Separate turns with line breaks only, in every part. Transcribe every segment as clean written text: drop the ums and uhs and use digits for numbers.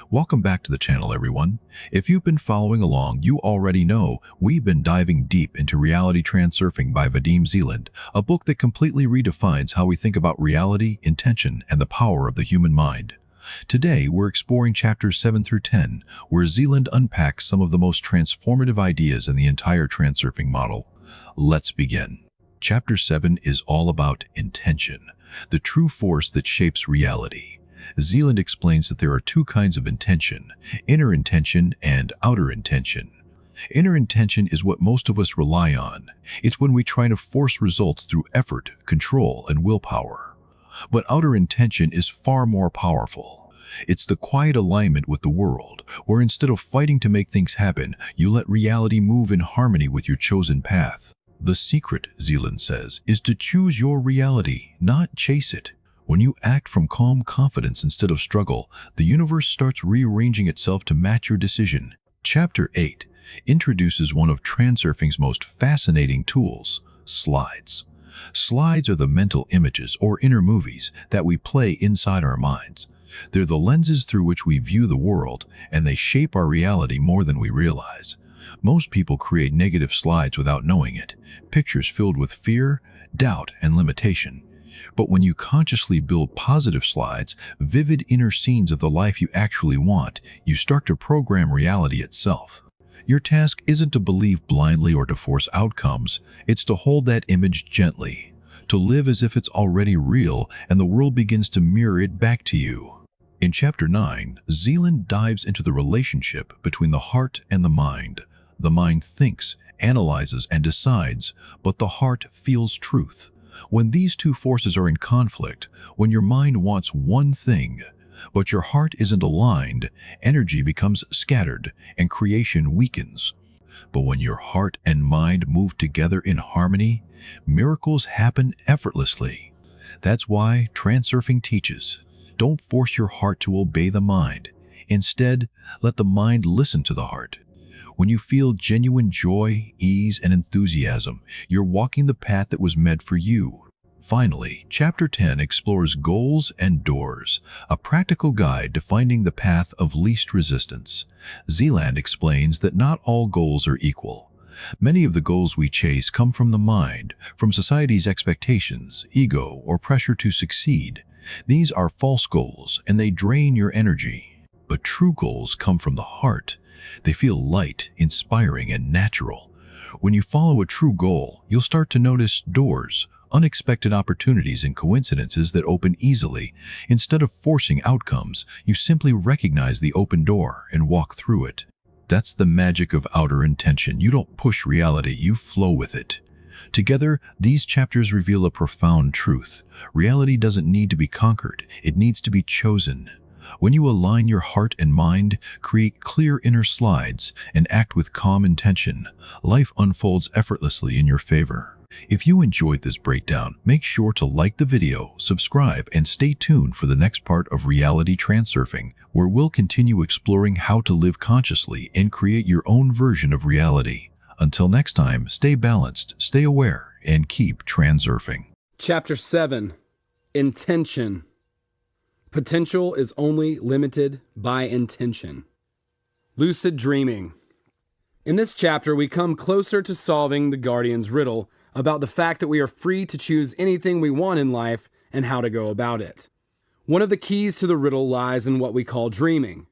Welcome back to the channel, everyone. If you've been following along, you already know we've been diving deep into Reality Transurfing by Vadim Zeland, a book that completely redefines how we think about reality, intention, and the power of the human mind. Today, we're exploring chapters 7 through 10, where Zeland unpacks some of the most transformative ideas in the entire transurfing model. Let's begin. Chapter 7 is all about intention, the true force that shapes reality. Zeland explains that there are two kinds of intention, inner intention and outer intention. Inner intention is what most of us rely on. It's when we try to force results through effort, control, and willpower. But outer intention is far more powerful. It's the quiet alignment with the world, where instead of fighting to make things happen, you let reality move in harmony with your chosen path. The secret, Zeland says, is to choose your reality, not chase it. When you act from calm confidence instead of struggle, the universe starts rearranging itself to match your decision. Chapter 8 introduces one of Transurfing's most fascinating tools, slides. Slides are the mental images or inner movies that we play inside our minds. They're the lenses through which we view the world, and they shape our reality more than we realize. Most people create negative slides without knowing it, pictures filled with fear, doubt, and limitation. But when you consciously build positive slides, vivid inner scenes of the life you actually want, you start to program reality itself. Your task isn't to believe blindly or to force outcomes, it's to hold that image gently, to live as if it's already real and the world begins to mirror it back to you. In Chapter 9, Zeland dives into the relationship between the heart and the mind. The mind thinks, analyzes, and decides, but the heart feels truth. When these two forces are in conflict, when your mind wants one thing, but your heart isn't aligned, energy becomes scattered and creation weakens. But when your heart and mind move together in harmony, miracles happen effortlessly. That's why Transurfing teaches, don't force your heart to obey the mind. Instead, let the mind listen to the heart. When you feel genuine joy, ease, and enthusiasm, you're walking the path that was meant for you. Finally, Chapter 10 explores goals and doors, a practical guide to finding the path of least resistance. Zeland explains that not all goals are equal. Many of the goals we chase come from the mind, from society's expectations, ego, or pressure to succeed. These are false goals, and they drain your energy. But true goals come from the heart. They feel light, inspiring, and natural. When you follow a true goal, you'll start to notice doors, unexpected opportunities, and coincidences that open easily. Instead of forcing outcomes, you simply recognize the open door and walk through it. That's the magic of outer intention. You don't push reality, you flow with it. Together, these chapters reveal a profound truth. Reality doesn't need to be conquered, it needs to be chosen. When you align your heart and mind, create clear inner slides, and act with calm intention, life unfolds effortlessly in your favor. If you enjoyed this breakdown, make sure to like the video, subscribe, and stay tuned for the next part of Reality Transurfing, where we'll continue exploring how to live consciously and create your own version of reality. Until next time, stay balanced, stay aware, and keep transurfing.
Chapter 7. Intention. Potential is only limited by intention. Lucid dreaming. In this chapter, we come closer to solving the Guardian's riddle about the fact that we are free to choose anything we want in life and how to go about it. One of the keys to the riddle lies in what we call dreaming.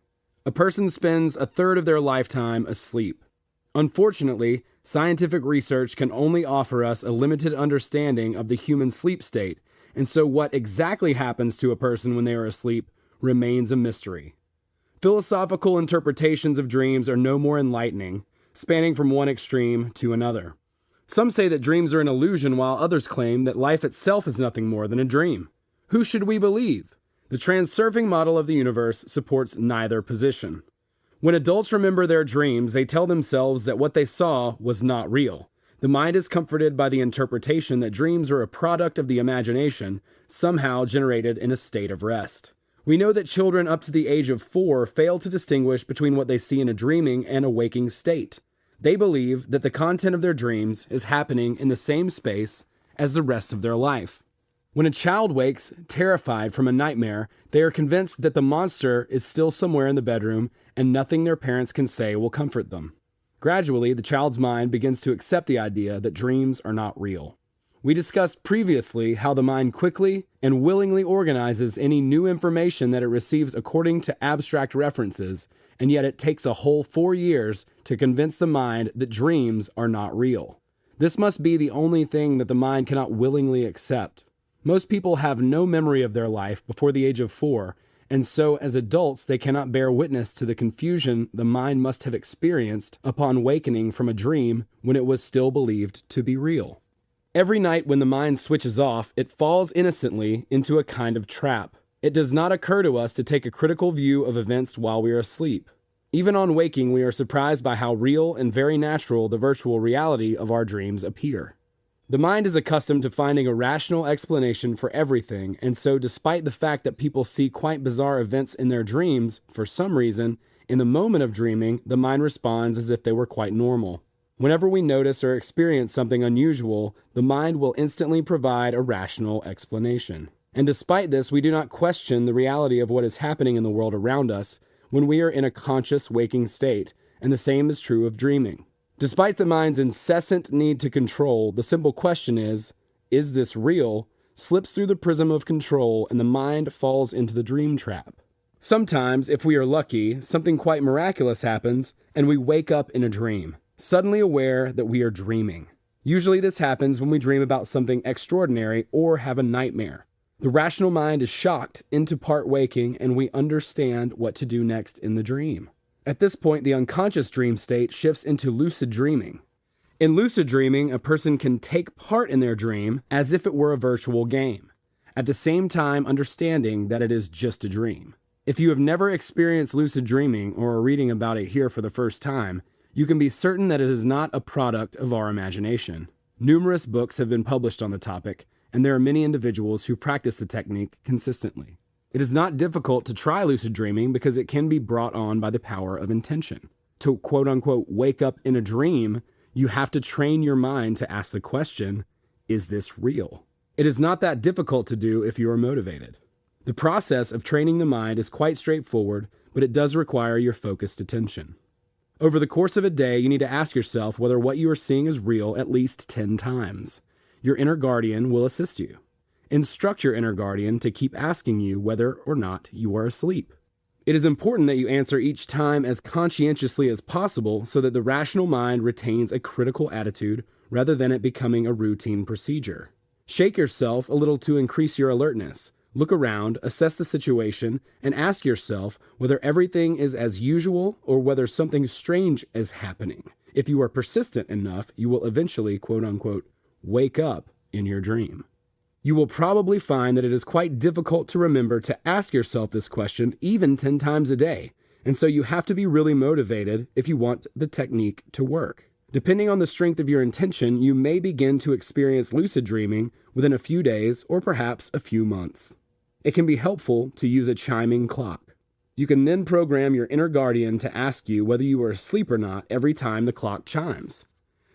A person spends a third of their lifetime asleep. Unfortunately, scientific research can only offer us a limited understanding of the human sleep state, and so what exactly happens to a person when they are asleep remains a mystery. Philosophical interpretations of dreams are no more enlightening, spanning from one extreme to another. Some say that dreams are an illusion, while others claim that life itself is nothing more than a dream. Who should we believe? The transurfing model of the universe supports neither position. When adults remember their dreams, they tell themselves that what they saw was not real. The mind is comforted by the interpretation that dreams are a product of the imagination, somehow generated in a state of rest. We know that children up to the age of 4 fail to distinguish between what they see in a dreaming and a waking state. They believe that the content of their dreams is happening in the same space as the rest of their life. When a child wakes, terrified from a nightmare, they are convinced that the monster is still somewhere in the bedroom and nothing their parents can say will comfort them. Gradually, the child's mind begins to accept the idea that dreams are not real. We discussed previously how the mind quickly and willingly organizes any new information that it receives according to abstract references, and yet it takes a whole 4 years to convince the mind that dreams are not real. This must be the only thing that the mind cannot willingly accept. Most people have no memory of their life before the age of 4, and so as adults they cannot bear witness to the confusion the mind must have experienced upon awakening from a dream when it was still believed to be real. Every night when the mind switches off, it falls innocently into a kind of trap. It does not occur to us to take a critical view of events while we are asleep. Even on waking, we are surprised by how real and very natural the virtual reality of our dreams appear. The mind is accustomed to finding a rational explanation for everything, and so despite the fact that people see quite bizarre events in their dreams, for some reason, in the moment of dreaming, the mind responds as if they were quite normal. Whenever we notice or experience something unusual, the mind will instantly provide a rational explanation. And despite this, we do not question the reality of what is happening in the world around us when we are in a conscious waking state, and the same is true of dreaming. Despite the mind's incessant need to control, the simple question is this real? Slips through the prism of control and the mind falls into the dream trap. Sometimes, if we are lucky, something quite miraculous happens and we wake up in a dream, suddenly aware that we are dreaming. Usually this happens when we dream about something extraordinary or have a nightmare. The rational mind is shocked into part waking and we understand what to do next in the dream. At this point, the unconscious dream state shifts into lucid dreaming. In lucid dreaming, a person can take part in their dream as if it were a virtual game, at the same time understanding that it is just a dream. If you have never experienced lucid dreaming or are reading about it here for the first time, you can be certain that it is not a product of our imagination. Numerous books have been published on the topic, and there are many individuals who practice the technique consistently. It is not difficult to try lucid dreaming because it can be brought on by the power of intention. To quote-unquote wake up in a dream, you have to train your mind to ask the question, is this real? It is not that difficult to do if you are motivated. The process of training the mind is quite straightforward, but it does require your focused attention. Over the course of a day, you need to ask yourself whether what you are seeing is real at least 10 times. Your inner guardian will assist you. Instruct your inner guardian to keep asking you whether or not you are asleep. It is important that you answer each time as conscientiously as possible so that the rational mind retains a critical attitude rather than it becoming a routine procedure. Shake yourself a little to increase your alertness. Look around, assess the situation, and ask yourself whether everything is as usual or whether something strange is happening. If you are persistent enough, you will eventually, quote-unquote, wake up in your dream. You will probably find that it is quite difficult to remember to ask yourself this question even 10 times a day, and so you have to be really motivated if you want the technique to work. Depending on the strength of your intention, you may begin to experience lucid dreaming within a few days or perhaps a few months. It can be helpful to use a chiming clock. You can then program your inner guardian to ask you whether you are asleep or not every time the clock chimes.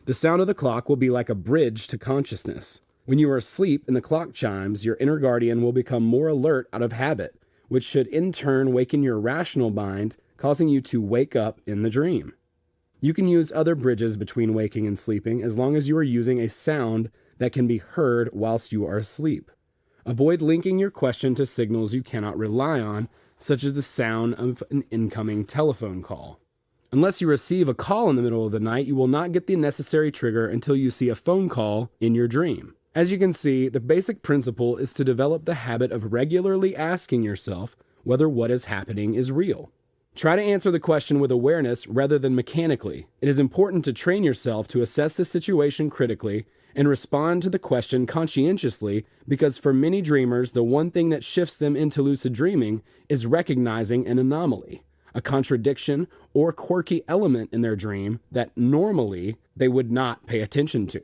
The sound of the clock will be like a bridge to consciousness. When you are asleep and the clock chimes, your inner guardian will become more alert out of habit, which should in turn waken your rational mind, causing you to wake up in the dream. You can use other bridges between waking and sleeping as long as you are using a sound that can be heard whilst you are asleep. Avoid linking your question to signals you cannot rely on, such as the sound of an incoming telephone call. Unless you receive a call in the middle of the night, you will not get the necessary trigger until you see a phone call in your dream. As you can see, the basic principle is to develop the habit of regularly asking yourself whether what is happening is real. Try to answer the question with awareness rather than mechanically. It is important to train yourself to assess the situation critically and respond to the question conscientiously because for many dreamers, the one thing that shifts them into lucid dreaming is recognizing an anomaly, a contradiction, or quirky element in their dream that normally they would not pay attention to.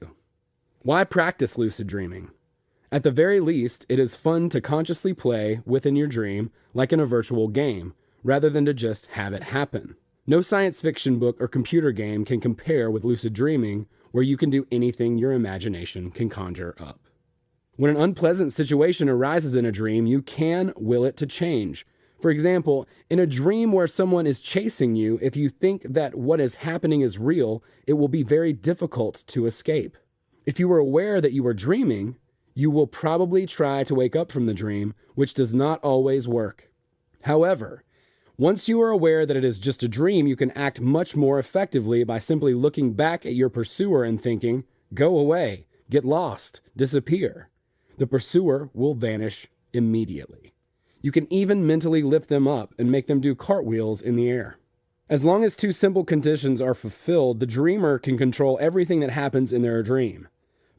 Why practice lucid dreaming? At the very least, it is fun to consciously play within your dream like in a virtual game, rather than to just have it happen. No science fiction book or computer game can compare with lucid dreaming, where you can do anything your imagination can conjure up. When an unpleasant situation arises in a dream, you can will it to change. For example, in a dream where someone is chasing you, if you think that what is happening is real, it will be very difficult to escape. If you are aware that you are dreaming, you will probably try to wake up from the dream, which does not always work. However, once you are aware that it is just a dream, you can act much more effectively by simply looking back at your pursuer and thinking, "Go away, get lost, disappear." The pursuer will vanish immediately. You can even mentally lift them up and make them do cartwheels in the air. As long as two simple conditions are fulfilled, the dreamer can control everything that happens in their dream.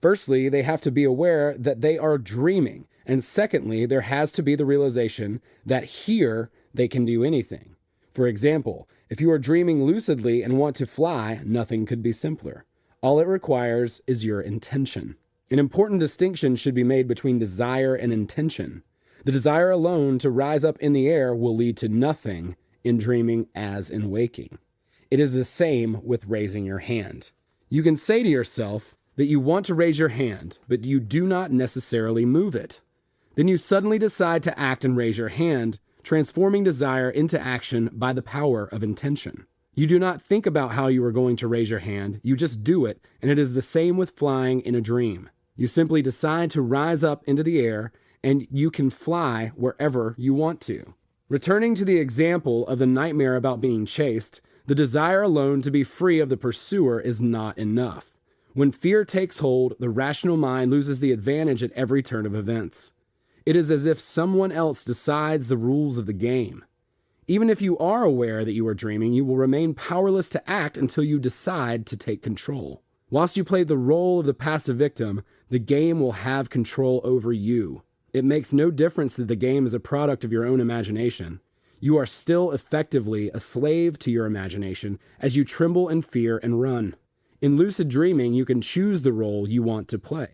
Firstly, they have to be aware that they are dreaming. And secondly, there has to be the realization that here they can do anything. For example, if you are dreaming lucidly and want to fly, nothing could be simpler. All it requires is your intention. An important distinction should be made between desire and intention. The desire alone to rise up in the air will lead to nothing in dreaming as in waking. It is the same with raising your hand. You can say to yourself that you want to raise your hand, but you do not necessarily move it. Then you suddenly decide to act and raise your hand, transforming desire into action by the power of intention. You do not think about how you are going to raise your hand, you just do it, and it is the same with flying in a dream. You simply decide to rise up into the air, and you can fly wherever you want to. Returning to the example of the nightmare about being chased, the desire alone to be free of the pursuer is not enough. When fear takes hold, the rational mind loses the advantage at every turn of events. It is as if someone else decides the rules of the game. Even if you are aware that you are dreaming, you will remain powerless to act until you decide to take control. Whilst you play the role of the passive victim, the game will have control over you. It makes no difference that the game is a product of your own imagination. You are still effectively a slave to your imagination as you tremble in fear and run. In lucid dreaming, you can choose the role you want to play.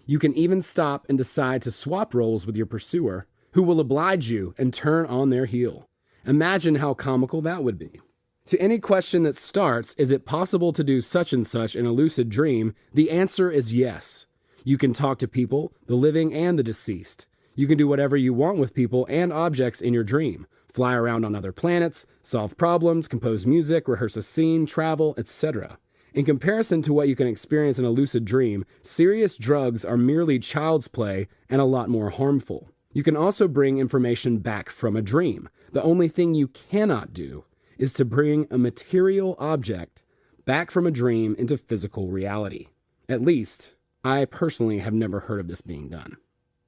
You can even stop and decide to swap roles with your pursuer, who will oblige you and turn on their heel. Imagine how comical that would be. To any question that starts, "Is it possible to do such and such in a lucid dream?" the answer is yes. You can talk to people, the living and the deceased. You can do whatever you want with people and objects in your dream. Fly around on other planets, solve problems, compose music, rehearse a scene, travel, etc. In comparison to what you can experience in a lucid dream, serious drugs are merely child's play and a lot more harmful. You can also bring information back from a dream. The only thing you cannot do is to bring a material object back from a dream into physical reality. At least, I personally have never heard of this being done.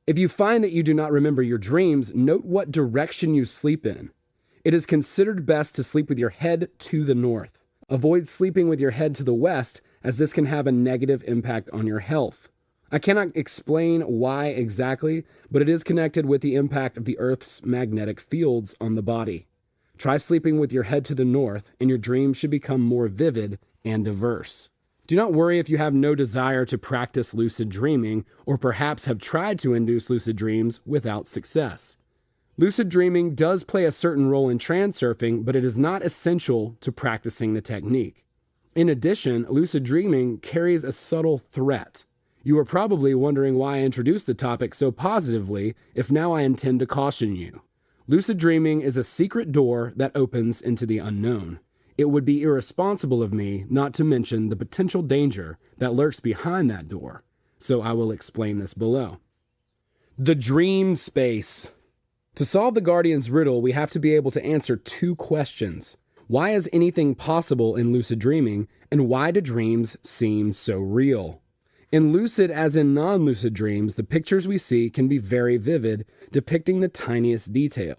If you find that you do not remember your dreams, note what direction you sleep in. It is considered best to sleep with your head to the north. Avoid sleeping with your head to the west, as this can have a negative impact on your health. I cannot explain why exactly, but it is connected with the impact of the Earth's magnetic fields on the body. Try sleeping with your head to the north, and your dreams should become more vivid and diverse. Do not worry if you have no desire to practice lucid dreaming, or perhaps have tried to induce lucid dreams without success. Lucid dreaming does play a certain role in transurfing, but it is not essential to practicing the technique. In addition, lucid dreaming carries a subtle threat. You are probably wondering why I introduced the topic so positively, if now I intend to caution you. Lucid dreaming is a secret door that opens into the unknown. It would be irresponsible of me not to mention the potential danger that lurks behind that door, so I will explain this below. The dream space. To solve the Guardian's riddle, we have to be able to answer two questions. Why is anything possible in lucid dreaming, and why do dreams seem so real? In lucid as in non-lucid dreams, the pictures we see can be very vivid, depicting the tiniest detail.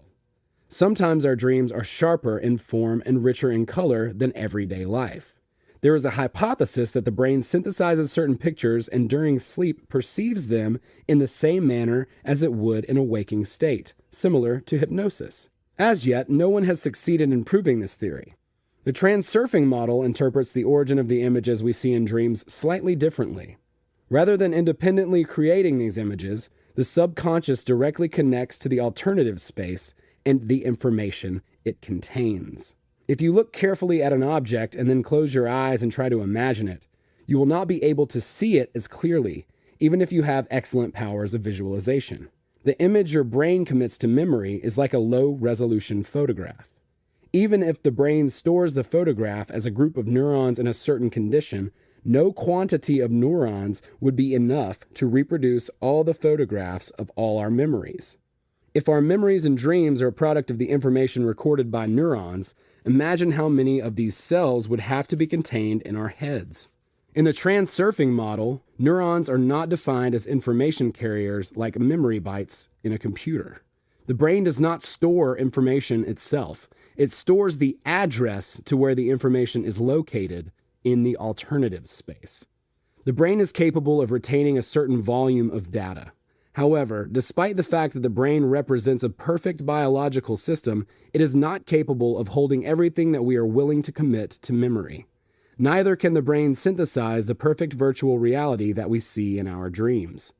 Sometimes our dreams are sharper in form and richer in color than everyday life. There is a hypothesis that the brain synthesizes certain pictures and during sleep perceives them in the same manner as it would in a waking state, similar to hypnosis. As yet, no one has succeeded in proving this theory. The Transurfing model interprets the origin of the images we see in dreams slightly differently. Rather than independently creating these images, the subconscious directly connects to the alternative space and the information it contains. If you look carefully at an object and then close your eyes and try to imagine it, you will not be able to see it as clearly. even if you have excellent powers of visualization. The image your brain commits to memory is like a low-resolution photograph. Even if the brain stores the photograph as a group of neurons in a certain condition, no quantity of neurons would be enough to reproduce all the photographs of all our memories. If our memories and dreams are a product of the information recorded by neurons, imagine how many of these cells would have to be contained in our heads. In the Transurfing model, neurons are not defined as information carriers like memory bytes in a computer. The brain does not store information itself. It stores the address to where the information is located in the alternative space. The brain is capable of retaining a certain volume of data. However, despite the fact that the brain represents a perfect biological system, it is not capable of holding everything that we are willing to commit to memory. Neither can the brain synthesize the perfect virtual reality that we see in our dreams.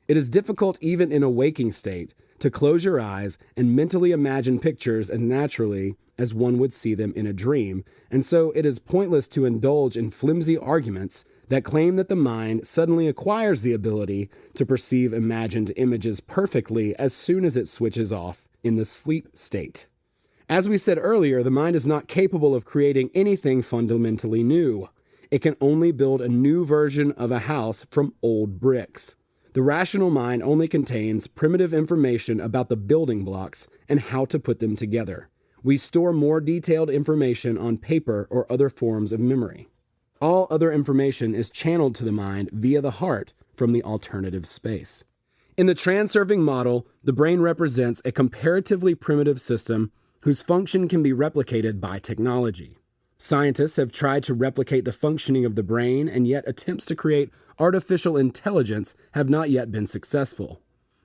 It is difficult even in a waking state to close your eyes and mentally imagine pictures as naturally as one would see them in a dream, and so it is pointless to indulge in flimsy arguments that claim that the mind suddenly acquires the ability to perceive imagined images perfectly as soon as it switches off in the sleep state. As we said earlier, the mind is not capable of creating anything fundamentally new. It can only build a new version of a house from old bricks. The rational mind only contains primitive information about the building blocks and how to put them together. We store more detailed information on paper or other forms of memory. All other information is channeled to the mind via the heart from the alternative space. In the Transurfing model, the brain represents a comparatively primitive system whose function can be replicated by technology. Scientists have tried to replicate the functioning of the brain, and yet attempts to create artificial intelligence have not yet been successful.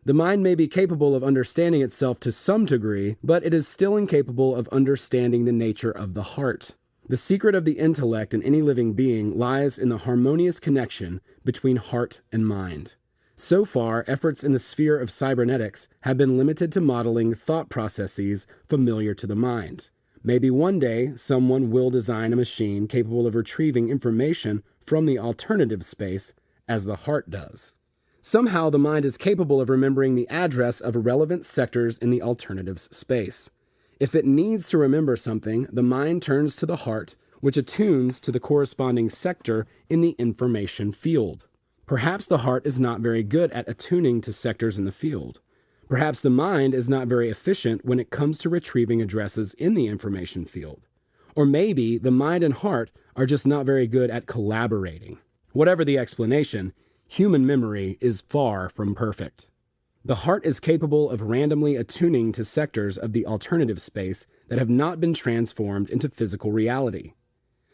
The mind may be capable of understanding itself to some degree, but it is still incapable of understanding the nature of the heart. The secret of the intellect in any living being lies in the harmonious connection between heart and mind. So far, efforts in the sphere of cybernetics have been limited to modeling thought processes familiar to the mind. Maybe one day, someone will design a machine capable of retrieving information from the alternative space as the heart does. Somehow, the mind is capable of remembering the address of relevant sectors in the alternative's space. If it needs to remember something, the mind turns to the heart, which attunes to the corresponding sector in the information field. Perhaps the heart is not very good at attuning to sectors in the field. Perhaps the mind is not very efficient when it comes to retrieving addresses in the information field. Or maybe the mind and heart are just not very good at collaborating. Whatever the explanation, human memory is far from perfect. The heart is capable of randomly attuning to sectors of the alternative space that have not been transformed into physical reality.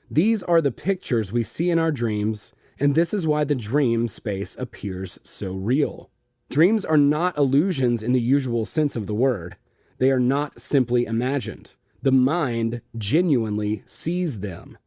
These are the pictures we see in our dreams, and this is why the dream space appears so real. Dreams are not illusions in the usual sense of the word. They are not simply imagined. The mind genuinely sees them.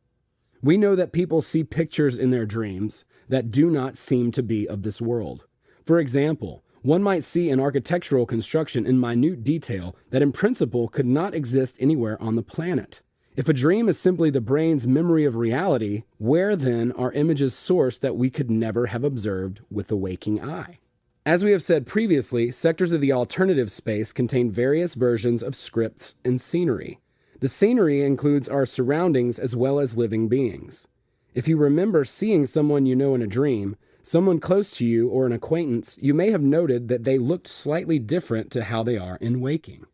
We know that people see pictures in their dreams that do not seem to be of this world. For example, one might see an architectural construction in minute detail that in principle could not exist anywhere on the planet. If a dream is simply the brain's memory of reality, where then are images sourced that we could never have observed with the waking eye? As we have said previously, sectors of the alternative space contain various versions of scripts and scenery. The scenery includes our surroundings as well as living beings. If you remember seeing someone you know in a dream, someone close to you or an acquaintance, you may have noted that they looked slightly different to how they are in waking.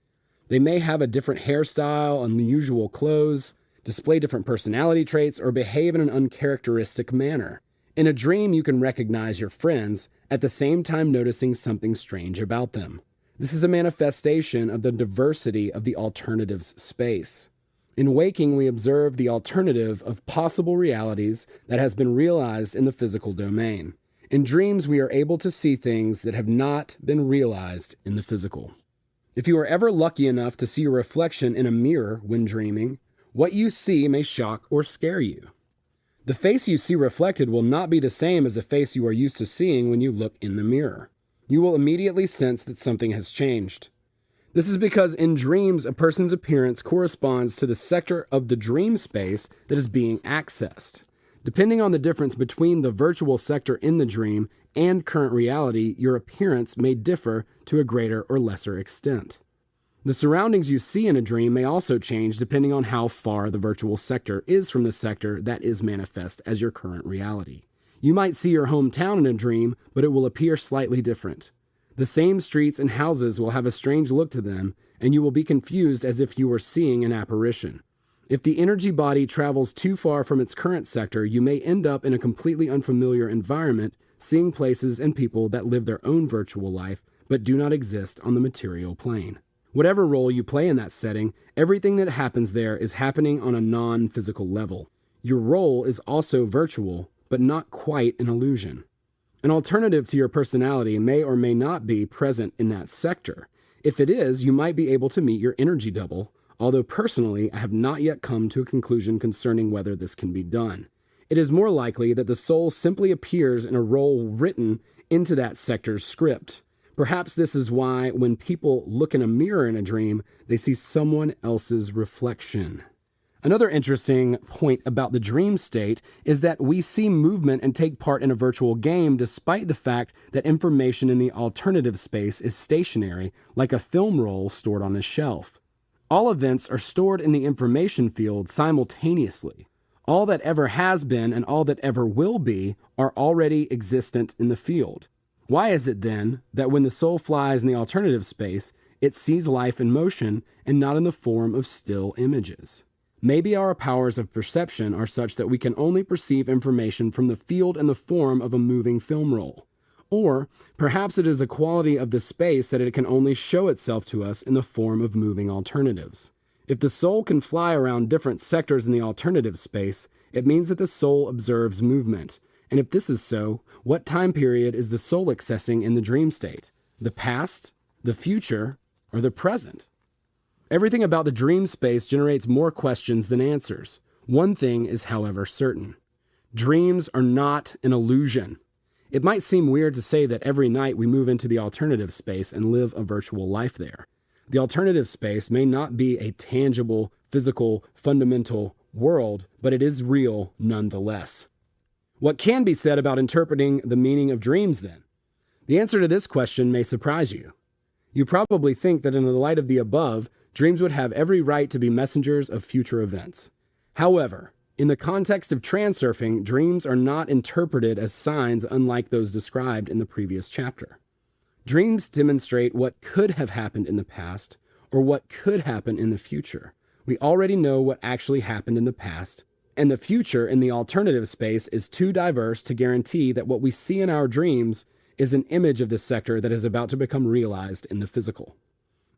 They may have a different hairstyle, unusual clothes, display different personality traits, or behave in an uncharacteristic manner. In a dream, you can recognize your friends, at the same time noticing something strange about them. This is a manifestation of the diversity of the alternative's space. In waking, we observe the alternative of possible realities that has been realized in the physical domain. In dreams, we are able to see things that have not been realized in the physical. If you are ever lucky enough to see a reflection in a mirror when dreaming, what you see may shock or scare you. The face you see reflected will not be the same as the face you are used to seeing when you look in the mirror. You will immediately sense that something has changed. This is because in dreams, a person's appearance corresponds to the sector of the dream space that is being accessed. Depending on the difference between the virtual sector in the dream and current reality, your appearance may differ to a greater or lesser extent. The surroundings you see in a dream may also change depending on how far the virtual sector is from the sector that is manifest as your current reality. You might see your hometown in a dream, but it will appear slightly different. The same streets and houses will have a strange look to them, and you will be confused as if you were seeing an apparition. If the energy body travels too far from its current sector, you may end up in a completely unfamiliar environment, seeing places and people that live their own virtual life, but do not exist on the material plane. Whatever role you play in that setting, everything that happens there is happening on a non-physical level. Your role is also virtual, but not quite an illusion. An alternative to your personality may or may not be present in that sector. If it is, you might be able to meet your energy double, although personally, I have not yet come to a conclusion concerning whether this can be done. It is more likely that the soul simply appears in a role written into that sector's script. Perhaps this is why when people look in a mirror in a dream, they see someone else's reflection. Another interesting point about the dream state is that we see movement and take part in a virtual game despite the fact that information in the alternative space is stationary, like a film roll stored on a shelf. All events are stored in the information field simultaneously. All that ever has been and all that ever will be are already existent in the field. Why is it then that when the soul flies in the alternative space, it sees life in motion and not in the form of still images? Maybe our powers of perception are such that we can only perceive information from the field in the form of a moving film roll. Or perhaps it is a quality of the space that it can only show itself to us in the form of moving alternatives. If the soul can fly around different sectors in the alternative space, it means that the soul observes movement. And if this is so, what time period is the soul accessing in the dream state? The past, the future, or the present? Everything about the dream space generates more questions than answers. One thing is, however, certain. Dreams are not an illusion. It might seem weird to say that every night we move into the alternative space and live a virtual life there. The alternative space may not be a tangible, physical, fundamental world, but it is real nonetheless. What can be said about interpreting the meaning of dreams then? The answer to this question may surprise you. You probably think that in the light of the above, dreams would have every right to be messengers of future events. However, in the context of transurfing, dreams are not interpreted as signs unlike those described in the previous chapter. Dreams demonstrate what could have happened in the past or what could happen in the future. We already know what actually happened in the past, and the future in the alternative space is too diverse to guarantee that what we see in our dreams is an image of the sector that is about to become realized in the physical.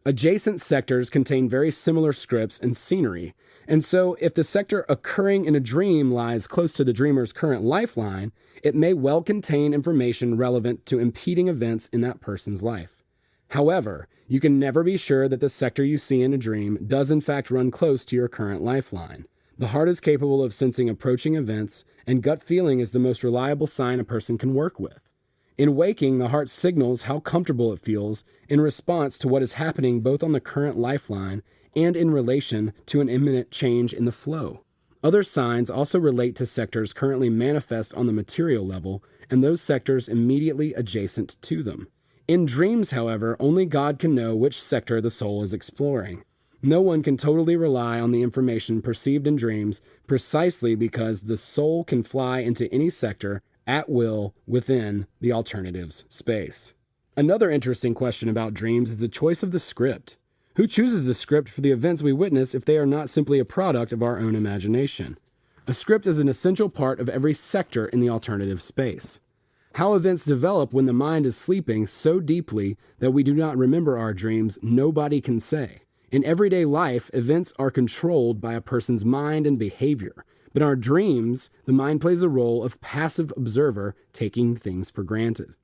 Adjacent sectors contain very similar scripts and scenery, and so if the sector occurring in a dream lies close to the dreamer's current lifeline, it may well contain information relevant to impeding events in that person's life. However, you can never be sure that the sector you see in a dream does in fact run close to your current lifeline. The heart is capable of sensing approaching events, and gut feeling is the most reliable sign a person can work with. In waking, the heart signals how comfortable it feels in response to what is happening both on the current lifeline and in relation to an imminent change in the flow. Other signs also relate to sectors currently manifest on the material level and those sectors immediately adjacent to them. In dreams, however, only God can know which sector the soul is exploring. No one can totally rely on the information perceived in dreams precisely because the soul can fly into any sector at will within the alternatives space. Another interesting question about dreams is the choice of the script. Who chooses the script for the events we witness if they are not simply a product of our own imagination? A script is an essential part of every sector in the alternative space. How events develop when the mind is sleeping so deeply that we do not remember our dreams, nobody can say. In everyday life, events are controlled by a person's mind and behavior. But in our dreams, the mind plays a role of passive observer, taking things for granted.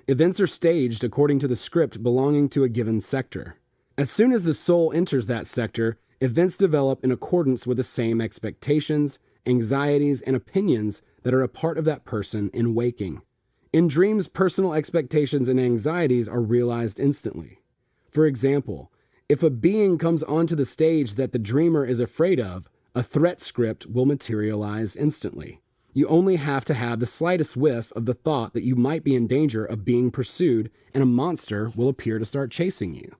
Events are staged according to the script belonging to a given sector. As soon as the soul enters that sector, events develop in accordance with the same expectations, anxieties, and opinions that are a part of that person in waking. In dreams, personal expectations and anxieties are realized instantly. For example, if a being comes onto the stage that the dreamer is afraid of, a threat script will materialize instantly. You only have to have the slightest whiff of the thought that you might be in danger of being pursued, and a monster will appear to start chasing you.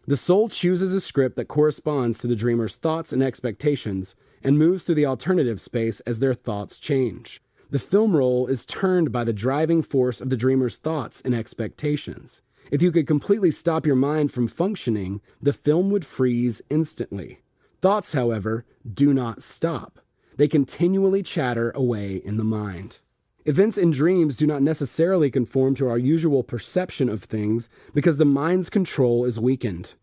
The soul chooses a script that corresponds to the dreamer's thoughts and expectations and moves through the alternative space as their thoughts change. The film roll is turned by the driving force of the dreamer's thoughts and expectations. If you could completely stop your mind from functioning, the film would freeze instantly. Thoughts, however, do not stop. They continually chatter away in the mind. Events in dreams do not necessarily conform to our usual perception of things because the mind's control is weakened.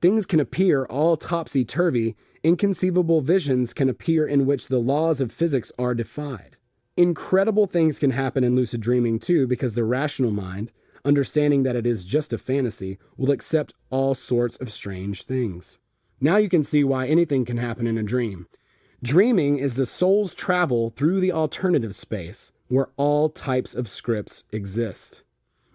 Things can appear all topsy-turvy. Inconceivable visions can appear in which the laws of physics are defied. Incredible things can happen in lucid dreaming too, because the rational mind, understanding that it is just a fantasy, will accept all sorts of strange things. Now you can see why anything can happen in a dream. Dreaming is the soul's travel through the alternative space, where all types of scripts exist.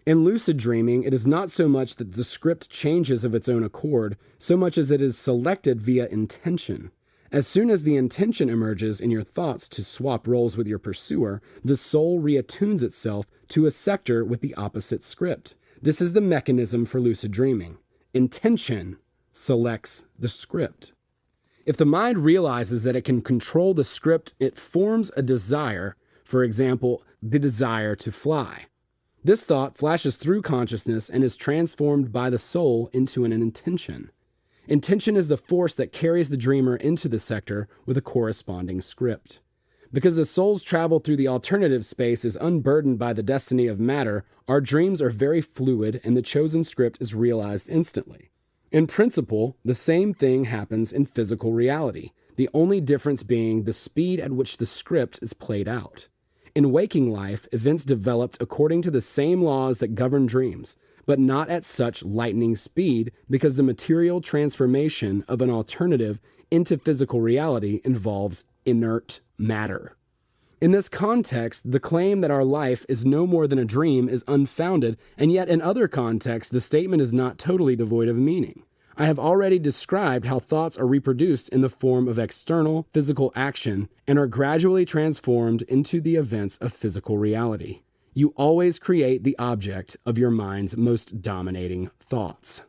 In lucid dreaming, it is not so much that the script changes of its own accord, so much as it is selected via intention. As soon as the intention emerges in your thoughts to swap roles with your pursuer, the soul reattunes itself to a sector with the opposite script. This is the mechanism for lucid dreaming. Intention selects the script. If the mind realizes that it can control the script, it forms a desire, for example, the desire to fly. This thought flashes through consciousness and is transformed by the soul into an intention. Intention is the force that carries the dreamer into the sector with a corresponding script. Because the soul's travel through the alternative space is unburdened by the destiny of matter, our dreams are very fluid and the chosen script is realized instantly. In principle, the same thing happens in physical reality, the only difference being the speed at which the script is played out. In waking life, events developed according to the same laws that govern dreams, but not at such lightning speed because the material transformation of an alternative into physical reality involves inert matter. In this context, the claim that our life is no more than a dream is unfounded, and yet in other contexts, the statement is not totally devoid of meaning. I have already described how thoughts are reproduced in the form of external, physical action and are gradually transformed into the events of physical reality. You always create the object of your mind's most dominating thoughts.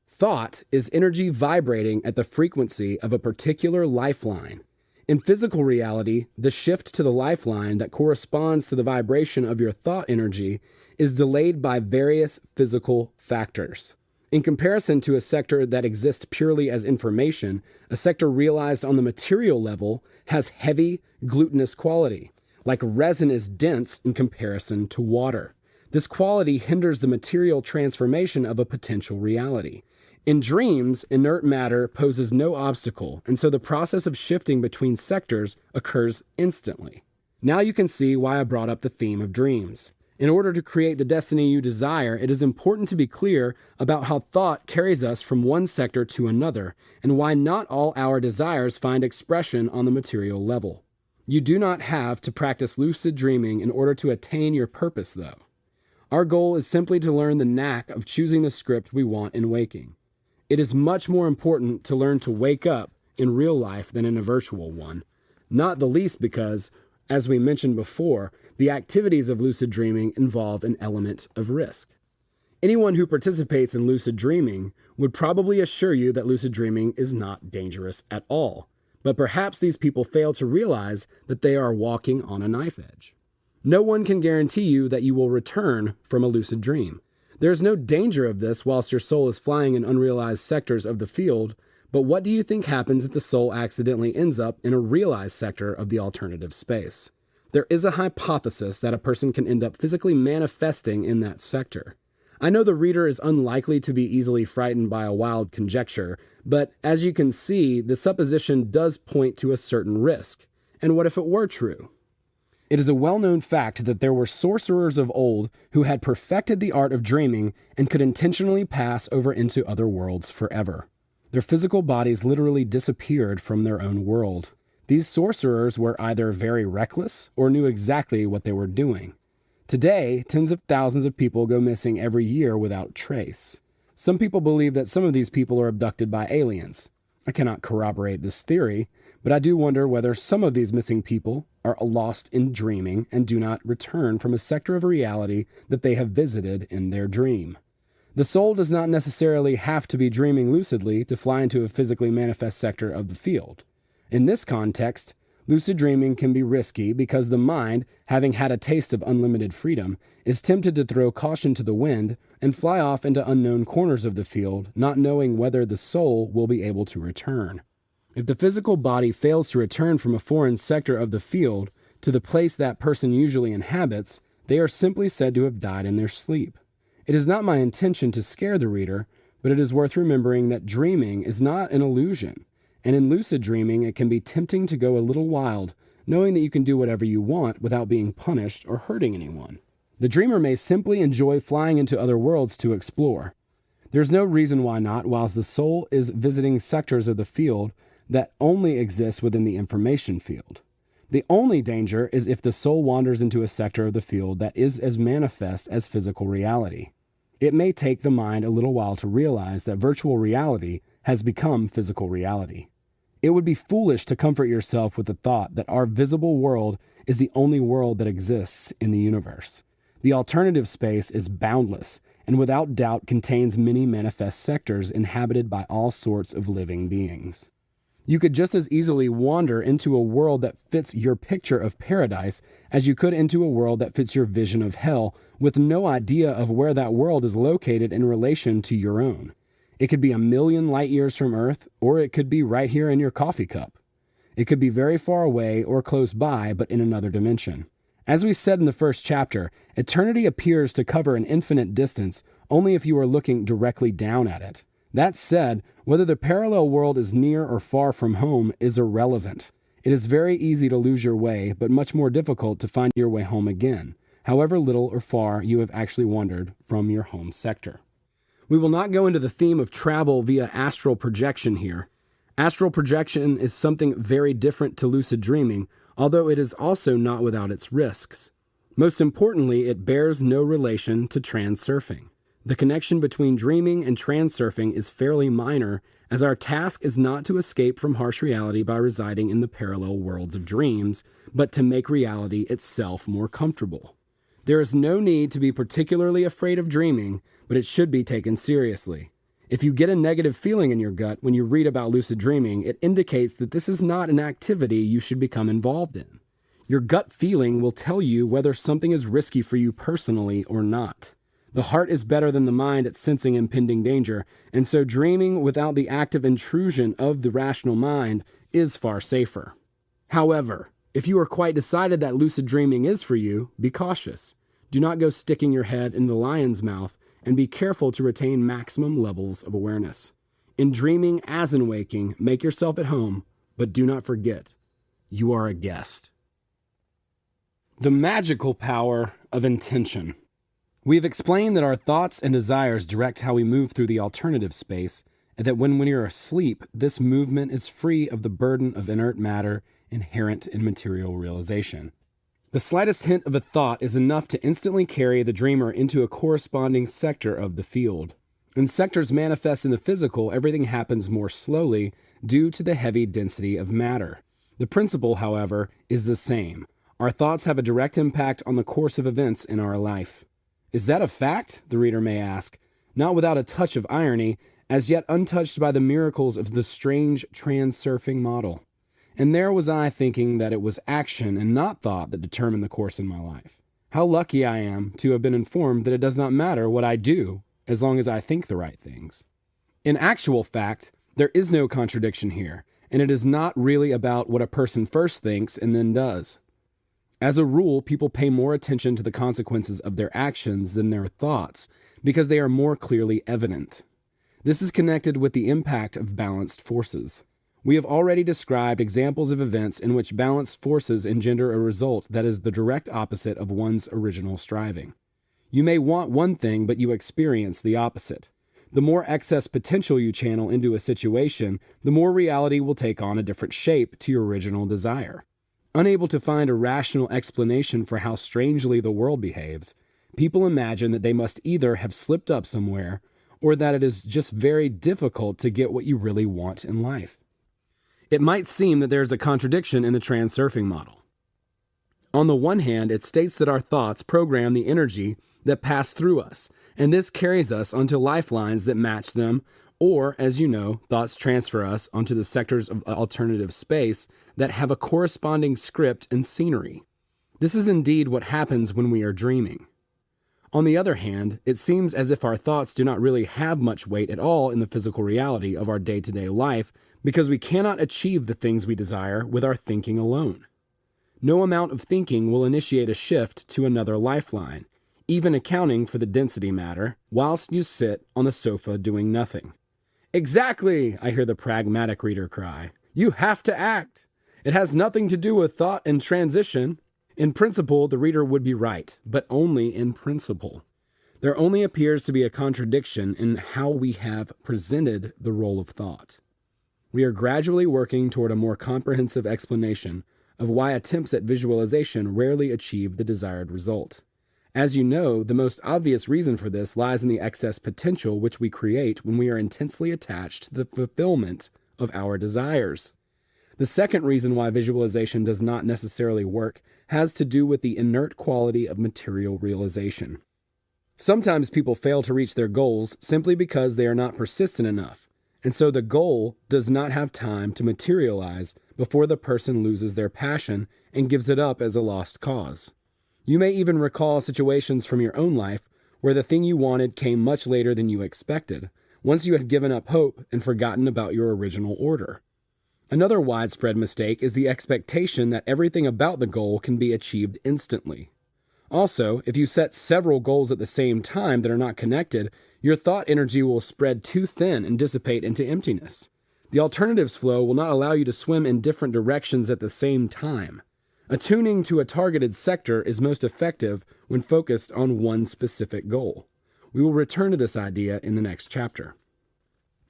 Thought is energy vibrating at the frequency of a particular lifeline. In physical reality, the shift to the lifeline that corresponds to the vibration of your thought energy is delayed by various physical factors. In comparison to a sector that exists purely as information, a sector realized on the material level has heavy, glutinous quality, like resin is dense in comparison to water. This quality hinders the material transformation of a potential reality. In dreams, inert matter poses no obstacle, and so the process of shifting between sectors occurs instantly. Now you can see why I brought up the theme of dreams. In order to create the destiny you desire, it is important to be clear about how thought carries us from one sector to another, and why not all our desires find expression on the material level. You do not have to practice lucid dreaming in order to attain your purpose, though. Our goal is simply to learn the knack of choosing the script we want in waking. It is much more important to learn to wake up in real life than in a virtual one, not the least because, as we mentioned before, the activities of lucid dreaming involve an element of risk. Anyone who participates in lucid dreaming would probably assure you that lucid dreaming is not dangerous at all, but perhaps these people fail to realize that they are walking on a knife edge. No one can guarantee you that you will return from a lucid dream. There is no danger of this whilst your soul is flying in unrealized sectors of the field, but what do you think happens if the soul accidentally ends up in a realized sector of the alternative space? There is a hypothesis that a person can end up physically manifesting in that sector. I know the reader is unlikely to be easily frightened by a wild conjecture, but as you can see, the supposition does point to a certain risk. And what if it were true? It is a well-known fact that there were sorcerers of old who had perfected the art of dreaming and could intentionally pass over into other worlds forever. Their physical bodies literally disappeared from their own world. These sorcerers were either very reckless or knew exactly what they were doing. Today, tens of thousands of people go missing every year without trace. Some people believe that some of these people are abducted by aliens. I cannot corroborate this theory, But I do wonder whether some of these missing people are lost in dreaming and do not return from a sector of reality that they have visited in their dream. The soul does not necessarily have to be dreaming lucidly to fly into a physically manifest sector of the field. In this context, lucid dreaming can be risky because the mind, having had a taste of unlimited freedom, is tempted to throw caution to the wind and fly off into unknown corners of the field, not knowing whether the soul will be able to return. If the physical body fails to return from a foreign sector of the field to the place that person usually inhabits, they are simply said to have died in their sleep. It is not my intention to scare the reader, but it is worth remembering that dreaming is not an illusion, and in lucid dreaming it can be tempting to go a little wild, knowing that you can do whatever you want without being punished or hurting anyone. The dreamer may simply enjoy flying into other worlds to explore. There's no reason why not, whilst the soul is visiting sectors of the field that only exists within the information field. The only danger is if the soul wanders into a sector of the field that is as manifest as physical reality. It may take the mind a little while to realize that virtual reality has become physical reality. It would be foolish to comfort yourself with the thought that our visible world is the only world that exists in the universe. The alternative space is boundless and without doubt contains many manifest sectors inhabited by all sorts of living beings. You could just as easily wander into a world that fits your picture of paradise as you could into a world that fits your vision of hell, with no idea of where that world is located in relation to your own. It could be a million light years from Earth, or it could be right here in your coffee cup. It could be very far away or close by, but in another dimension. As we said in the first chapter, eternity appears to cover an infinite distance only if you are looking directly down at it. That said, whether the parallel world is near or far from home is irrelevant. It is very easy to lose your way, but much more difficult to find your way home again, however little or far you have actually wandered from your home sector. We will not go into the theme of travel via astral projection here. Astral projection is something very different to lucid dreaming, although it is also not without its risks. Most importantly, it bears no relation to transurfing. The connection between dreaming and transurfing is fairly minor, as our task is not to escape from harsh reality by residing in the parallel worlds of dreams, but to make reality itself more comfortable. There is no need to be particularly afraid of dreaming, but it should be taken seriously. If you get a negative feeling in your gut when you read about lucid dreaming, it indicates that this is not an activity you should become involved in. Your gut feeling will tell you whether something is risky for you personally or not. The heart is better than the mind at sensing impending danger, and so dreaming without the active intrusion of the rational mind is far safer. However, if you are quite decided that lucid dreaming is for you, be cautious. Do not go sticking your head in the lion's mouth, and be careful to retain maximum levels of awareness. In dreaming as in waking, make yourself at home, but do not forget, you are a guest. The magical power of intention. We have explained that our thoughts and desires direct how we move through the alternative space, and that when we are asleep, this movement is free of the burden of inert matter inherent in material realization. The slightest hint of a thought is enough to instantly carry the dreamer into a corresponding sector of the field. When sectors manifest in the physical, everything happens more slowly due to the heavy density of matter. The principle, however, is the same. Our thoughts have a direct impact on the course of events in our life. Is that a fact? The reader may ask, not without a touch of irony, as yet untouched by the miracles of the strange transurfing model. And there was I thinking that it was action and not thought that determined the course in my life. How lucky I am to have been informed that it does not matter what I do as long as I think the right things. In actual fact, there is no contradiction here, and it is not really about what a person first thinks and then does. As a rule, people pay more attention to the consequences of their actions than their thoughts, because they are more clearly evident. This is connected with the impact of balanced forces. We have already described examples of events in which balanced forces engender a result that is the direct opposite of one's original striving. You may want one thing, but you experience the opposite. The more excess potential you channel into a situation, the more reality will take on a different shape to your original desire. Unable to find a rational explanation for how strangely the world behaves, people imagine that they must either have slipped up somewhere, or that it is just very difficult to get what you really want in life. It might seem that there's a contradiction in the transurfing model. On the one hand, it states that our thoughts program the energy that pass through us, and this carries us onto lifelines that match them, or, as you know, thoughts transfer us onto the sectors of alternative space that have a corresponding script and scenery. This is indeed what happens when we are dreaming. On the other hand, it seems as if our thoughts do not really have much weight at all in the physical reality of our day-to-day life because we cannot achieve the things we desire with our thinking alone. No amount of thinking will initiate a shift to another lifeline, even accounting for the density matter, whilst you sit on the sofa doing nothing. Exactly, I hear the pragmatic reader cry. You have to act. It has nothing to do with thought and transition. In principle, the reader would be right, but only in principle. There only appears to be a contradiction in how we have presented the role of thought. We are gradually working toward a more comprehensive explanation of why attempts at visualization rarely achieve the desired result. As you know, the most obvious reason for this lies in the excess potential which we create when we are intensely attached to the fulfillment of our desires. The second reason why visualization does not necessarily work has to do with the inert quality of material realization. Sometimes people fail to reach their goals simply because they are not persistent enough, and so the goal does not have time to materialize before the person loses their passion and gives it up as a lost cause. You may even recall situations from your own life where the thing you wanted came much later than you expected, once you had given up hope and forgotten about your original order. Another widespread mistake is the expectation that everything about the goal can be achieved instantly. Also, if you set several goals at the same time that are not connected, your thought energy will spread too thin and dissipate into emptiness. The alternatives flow will not allow you to swim in different directions at the same time. Attuning to a targeted sector is most effective when focused on one specific goal. We will return to this idea in the next chapter.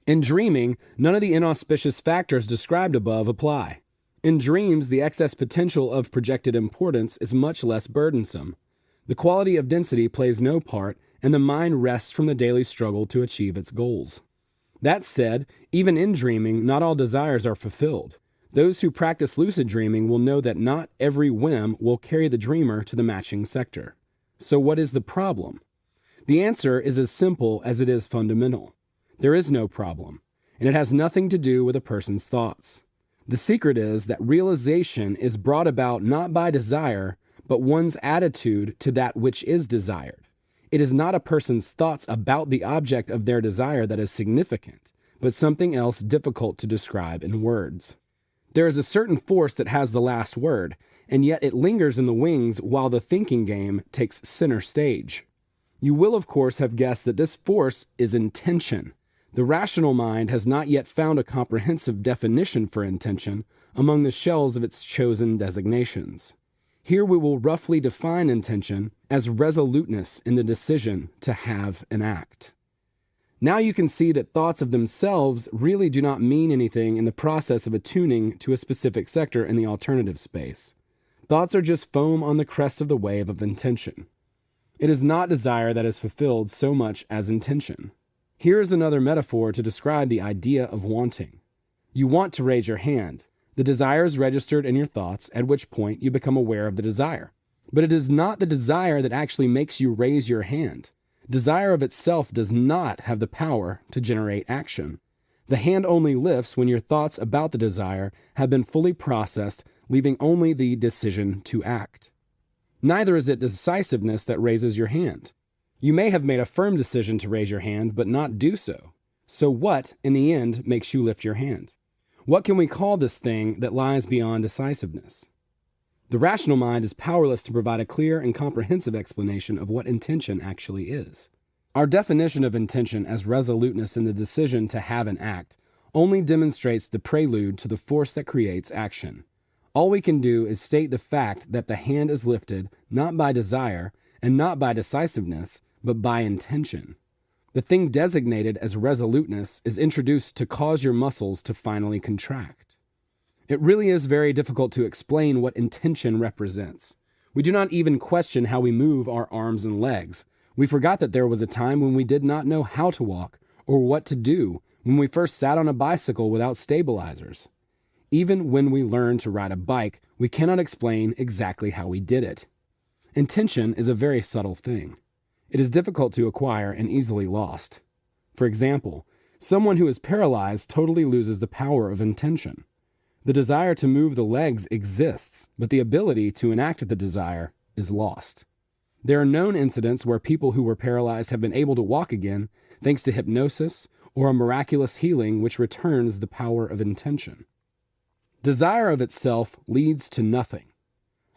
In dreaming, none of the inauspicious factors described above apply. In dreams, the excess potential of projected importance is much less burdensome. The quality of density plays no part, and the mind rests from the daily struggle to achieve its goals. That said, even in dreaming, not all desires are fulfilled. Those who practice lucid dreaming will know that not every whim will carry the dreamer to the matching sector. So what is the problem? The answer is as simple as it is fundamental. There is no problem, and it has nothing to do with a person's thoughts. The secret is that realization is brought about not by desire, but one's attitude to that which is desired. It is not a person's thoughts about the object of their desire that is significant, but something else difficult to describe in words. There is a certain force that has the last word, and yet it lingers in the wings while the thinking game takes center stage. You will, of course, have guessed that this force is intention. The rational mind has not yet found a comprehensive definition for intention among the shells of its chosen designations. Here we will roughly define intention as resoluteness in the decision to have and act. Now you can see that thoughts of themselves really do not mean anything in the process of attuning to a specific sector in the alternative space. Thoughts are just foam on the crest of the wave of intention. It is not desire that is fulfilled so much as intention. Here is another metaphor to describe the idea of wanting. You want to raise your hand. The desire is registered in your thoughts, at which point you become aware of the desire. But it is not the desire that actually makes you raise your hand. Desire of itself does not have the power to generate action. The hand only lifts when your thoughts about the desire have been fully processed, leaving only the decision to act. Neither is it decisiveness that raises your hand. You may have made a firm decision to raise your hand, but not do so. So what, in the end, makes you lift your hand? What can we call this thing that lies beyond decisiveness? The rational mind is powerless to provide a clear and comprehensive explanation of what intention actually is. Our definition of intention as resoluteness in the decision to have and act only demonstrates the prelude to the force that creates action. All we can do is state the fact that the hand is lifted not by desire and not by decisiveness, but by intention. The thing designated as resoluteness is introduced to cause your muscles to finally contract. It really is very difficult to explain what intention represents. We do not even question how we move our arms and legs. We forgot that there was a time when we did not know how to walk or what to do when we first sat on a bicycle without stabilizers. Even when we learn to ride a bike, we cannot explain exactly how we did it. Intention is a very subtle thing. It is difficult to acquire and easily lost. For example, someone who is paralyzed totally loses the power of intention. The desire to move the legs exists, but the ability to enact the desire is lost. There are known incidents where people who were paralyzed have been able to walk again thanks to hypnosis or a miraculous healing which returns the power of intention. Desire of itself leads to nothing.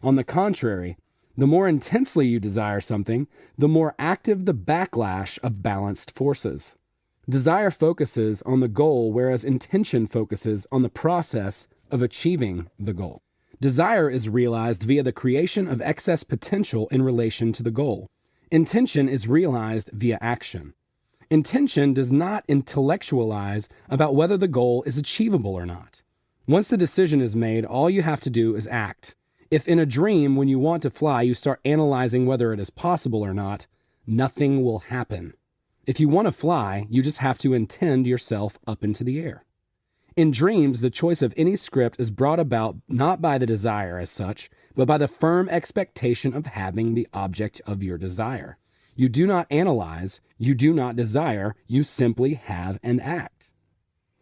On the contrary, the more intensely you desire something, the more active the backlash of balanced forces. Desire focuses on the goal, whereas intention focuses on the process of achieving the goal. Desire is realized via the creation of excess potential in relation to the goal. Intention is realized via action. Intention does not intellectualize about whether the goal is achievable or not. Once the decision is made, all you have to do is act. If in a dream, when you want to fly, you start analyzing whether it is possible or not, nothing will happen. If you want to fly, you just have to intend yourself up into the air. In dreams, the choice of any script is brought about not by the desire as such, but by the firm expectation of having the object of your desire. You do not analyze, you do not desire, you simply have and act.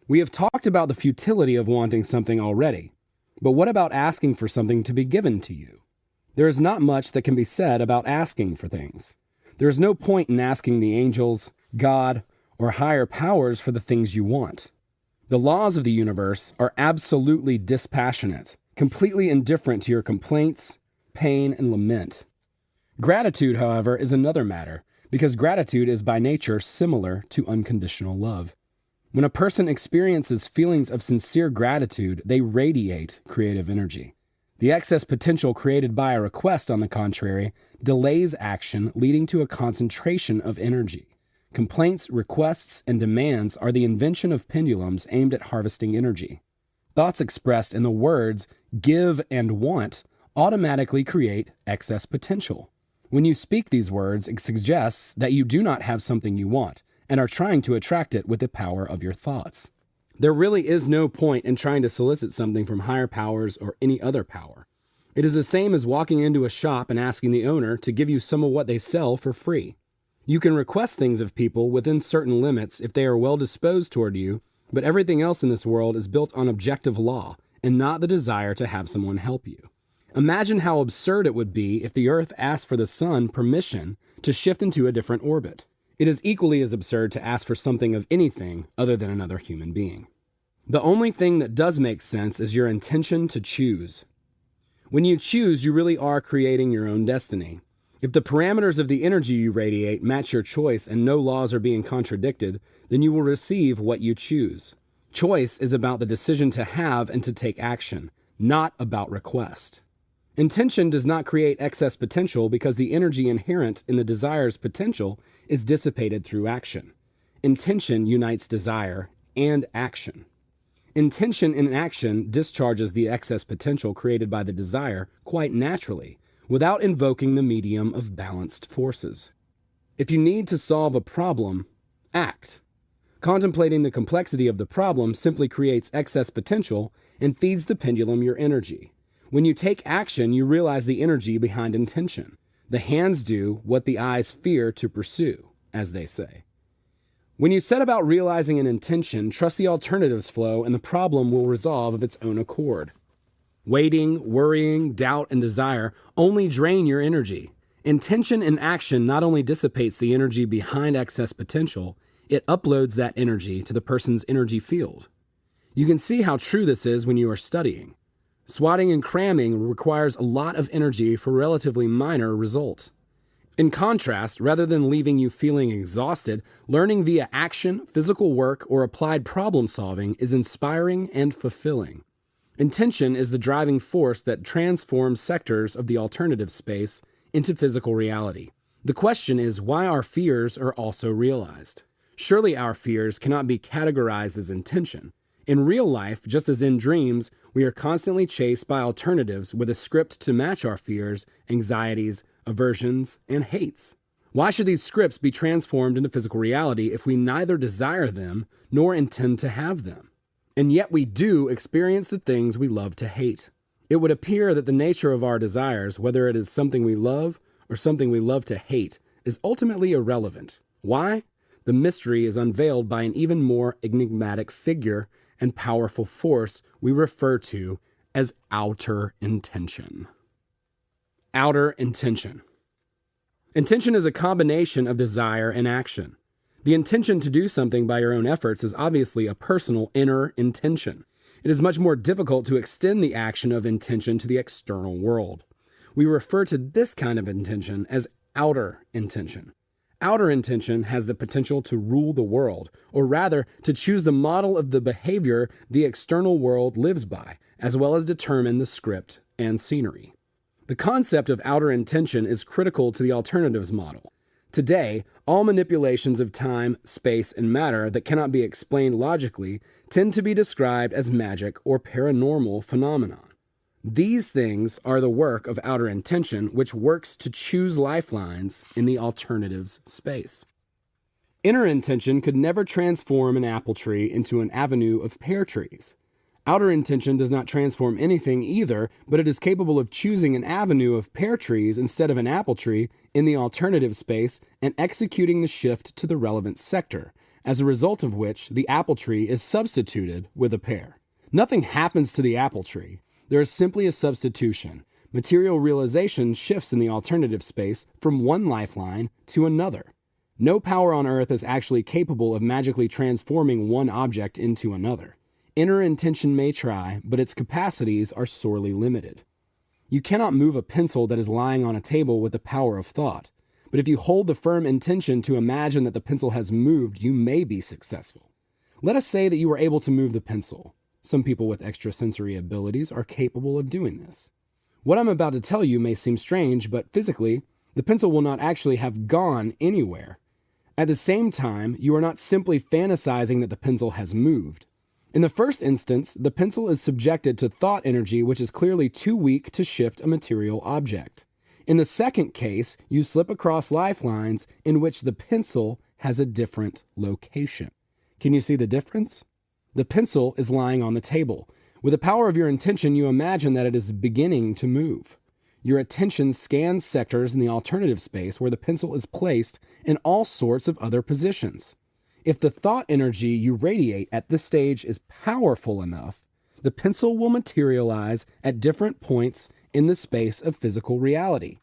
We have talked about the futility of wanting something already, but what about asking for something to be given to you? There is not much that can be said about asking for things. There is no point in asking the angels, God, or higher powers for the things you want. The laws of the universe are absolutely dispassionate, completely indifferent to your complaints, pain, and lament. Gratitude, however, is another matter, because gratitude is by nature similar to unconditional love. When a person experiences feelings of sincere gratitude, they radiate creative energy. The excess potential created by a request, on the contrary, delays action, leading to a concentration of energy. Complaints, requests, and demands are the invention of pendulums aimed at harvesting energy. Thoughts expressed in the words give and want automatically create excess potential. When you speak these words, it suggests that you do not have something you want and are trying to attract it with the power of your thoughts. There really is no point in trying to solicit something from higher powers or any other power. It is the same as walking into a shop and asking the owner to give you some of what they sell for free. You can request things of people within certain limits if they are well disposed toward you, but everything else in this world is built on objective law and not the desire to have someone help you. Imagine how absurd it would be if the Earth asked for the Sun permission to shift into a different orbit. It is equally as absurd to ask for something of anything other than another human being. The only thing that does make sense is your intention to choose. When you choose, you really are creating your own destiny. If the parameters of the energy you radiate match your choice and no laws are being contradicted, then you will receive what you choose. Choice is about the decision to have and to take action, not about request. Intention does not create excess potential because the energy inherent in the desire's potential is dissipated through action. Intention unites desire and action. Intention in action discharges the excess potential created by the desire quite naturally, without invoking the medium of balanced forces. If you need to solve a problem, act. Contemplating the complexity of the problem simply creates excess potential and feeds the pendulum your energy. When you take action, you realize the energy behind intention. The hands do what the eyes fear to pursue, as they say. When you set about realizing an intention, trust the alternatives flow and the problem will resolve of its own accord. Waiting, worrying, doubt, and desire only drain your energy. Intention in action not only dissipates the energy behind excess potential, it uploads that energy to the person's energy field. You can see how true this is when you are studying. Swatting and cramming requires a lot of energy for relatively minor results. In contrast, rather than leaving you feeling exhausted, learning via action, physical work, or applied problem solving is inspiring and fulfilling. Intention is the driving force that transforms sectors of the alternative space into physical reality. The question is why our fears are also realized. Surely our fears cannot be categorized as intention. In real life, just as in dreams, we are constantly chased by alternatives with a script to match our fears, anxieties, aversions, and hates. Why should these scripts be transformed into physical reality if we neither desire them nor intend to have them? And yet we do experience the things we love to hate. It would appear that the nature of our desires, whether it is something we love or something we love to hate, is ultimately irrelevant. Why? The mystery is unveiled by an even more enigmatic figure and powerful force we refer to as outer intention. Outer intention. Intention is a combination of desire and action. The intention to do something by your own efforts is obviously a personal inner intention. It is much more difficult to extend the action of intention to the external world. We refer to this kind of intention as outer intention. Outer intention has the potential to rule the world, or rather, to choose the model of the behavior the external world lives by, as well as determine the script and scenery. The concept of outer intention is critical to the alternatives model. Today, all manipulations of time, space, and matter that cannot be explained logically tend to be described as magic or paranormal phenomenon. These things are the work of outer intention, which works to choose lifelines in the alternatives space. Inner intention could never transform an apple tree into an avenue of pear trees. Outer intention does not transform anything either, but it is capable of choosing an avenue of pear trees instead of an apple tree in the alternative space and executing the shift to the relevant sector, as a result of which the apple tree is substituted with a pear. Nothing happens to the apple tree. There is simply a substitution. Material realization shifts in the alternative space from one lifeline to another. No power on earth is actually capable of magically transforming one object into another. Inner intention may try, but its capacities are sorely limited. You cannot move a pencil that is lying on a table with the power of thought, but if you hold the firm intention to imagine that the pencil has moved, you may be successful. Let us say that you were able to move the pencil. Some people with extrasensory abilities are capable of doing this. What I'm about to tell you may seem strange, but physically, the pencil will not actually have gone anywhere. At the same time, you are not simply fantasizing that the pencil has moved. In the first instance, the pencil is subjected to thought energy which is clearly too weak to shift a material object. In the second case, you slip across lifelines in which the pencil has a different location. Can you see the difference? The pencil is lying on the table. With the power of your intention, you imagine that it is beginning to move. Your attention scans sectors in the alternative space where the pencil is placed in all sorts of other positions. If the thought energy you radiate at this stage is powerful enough, the pencil will materialize at different points in the space of physical reality.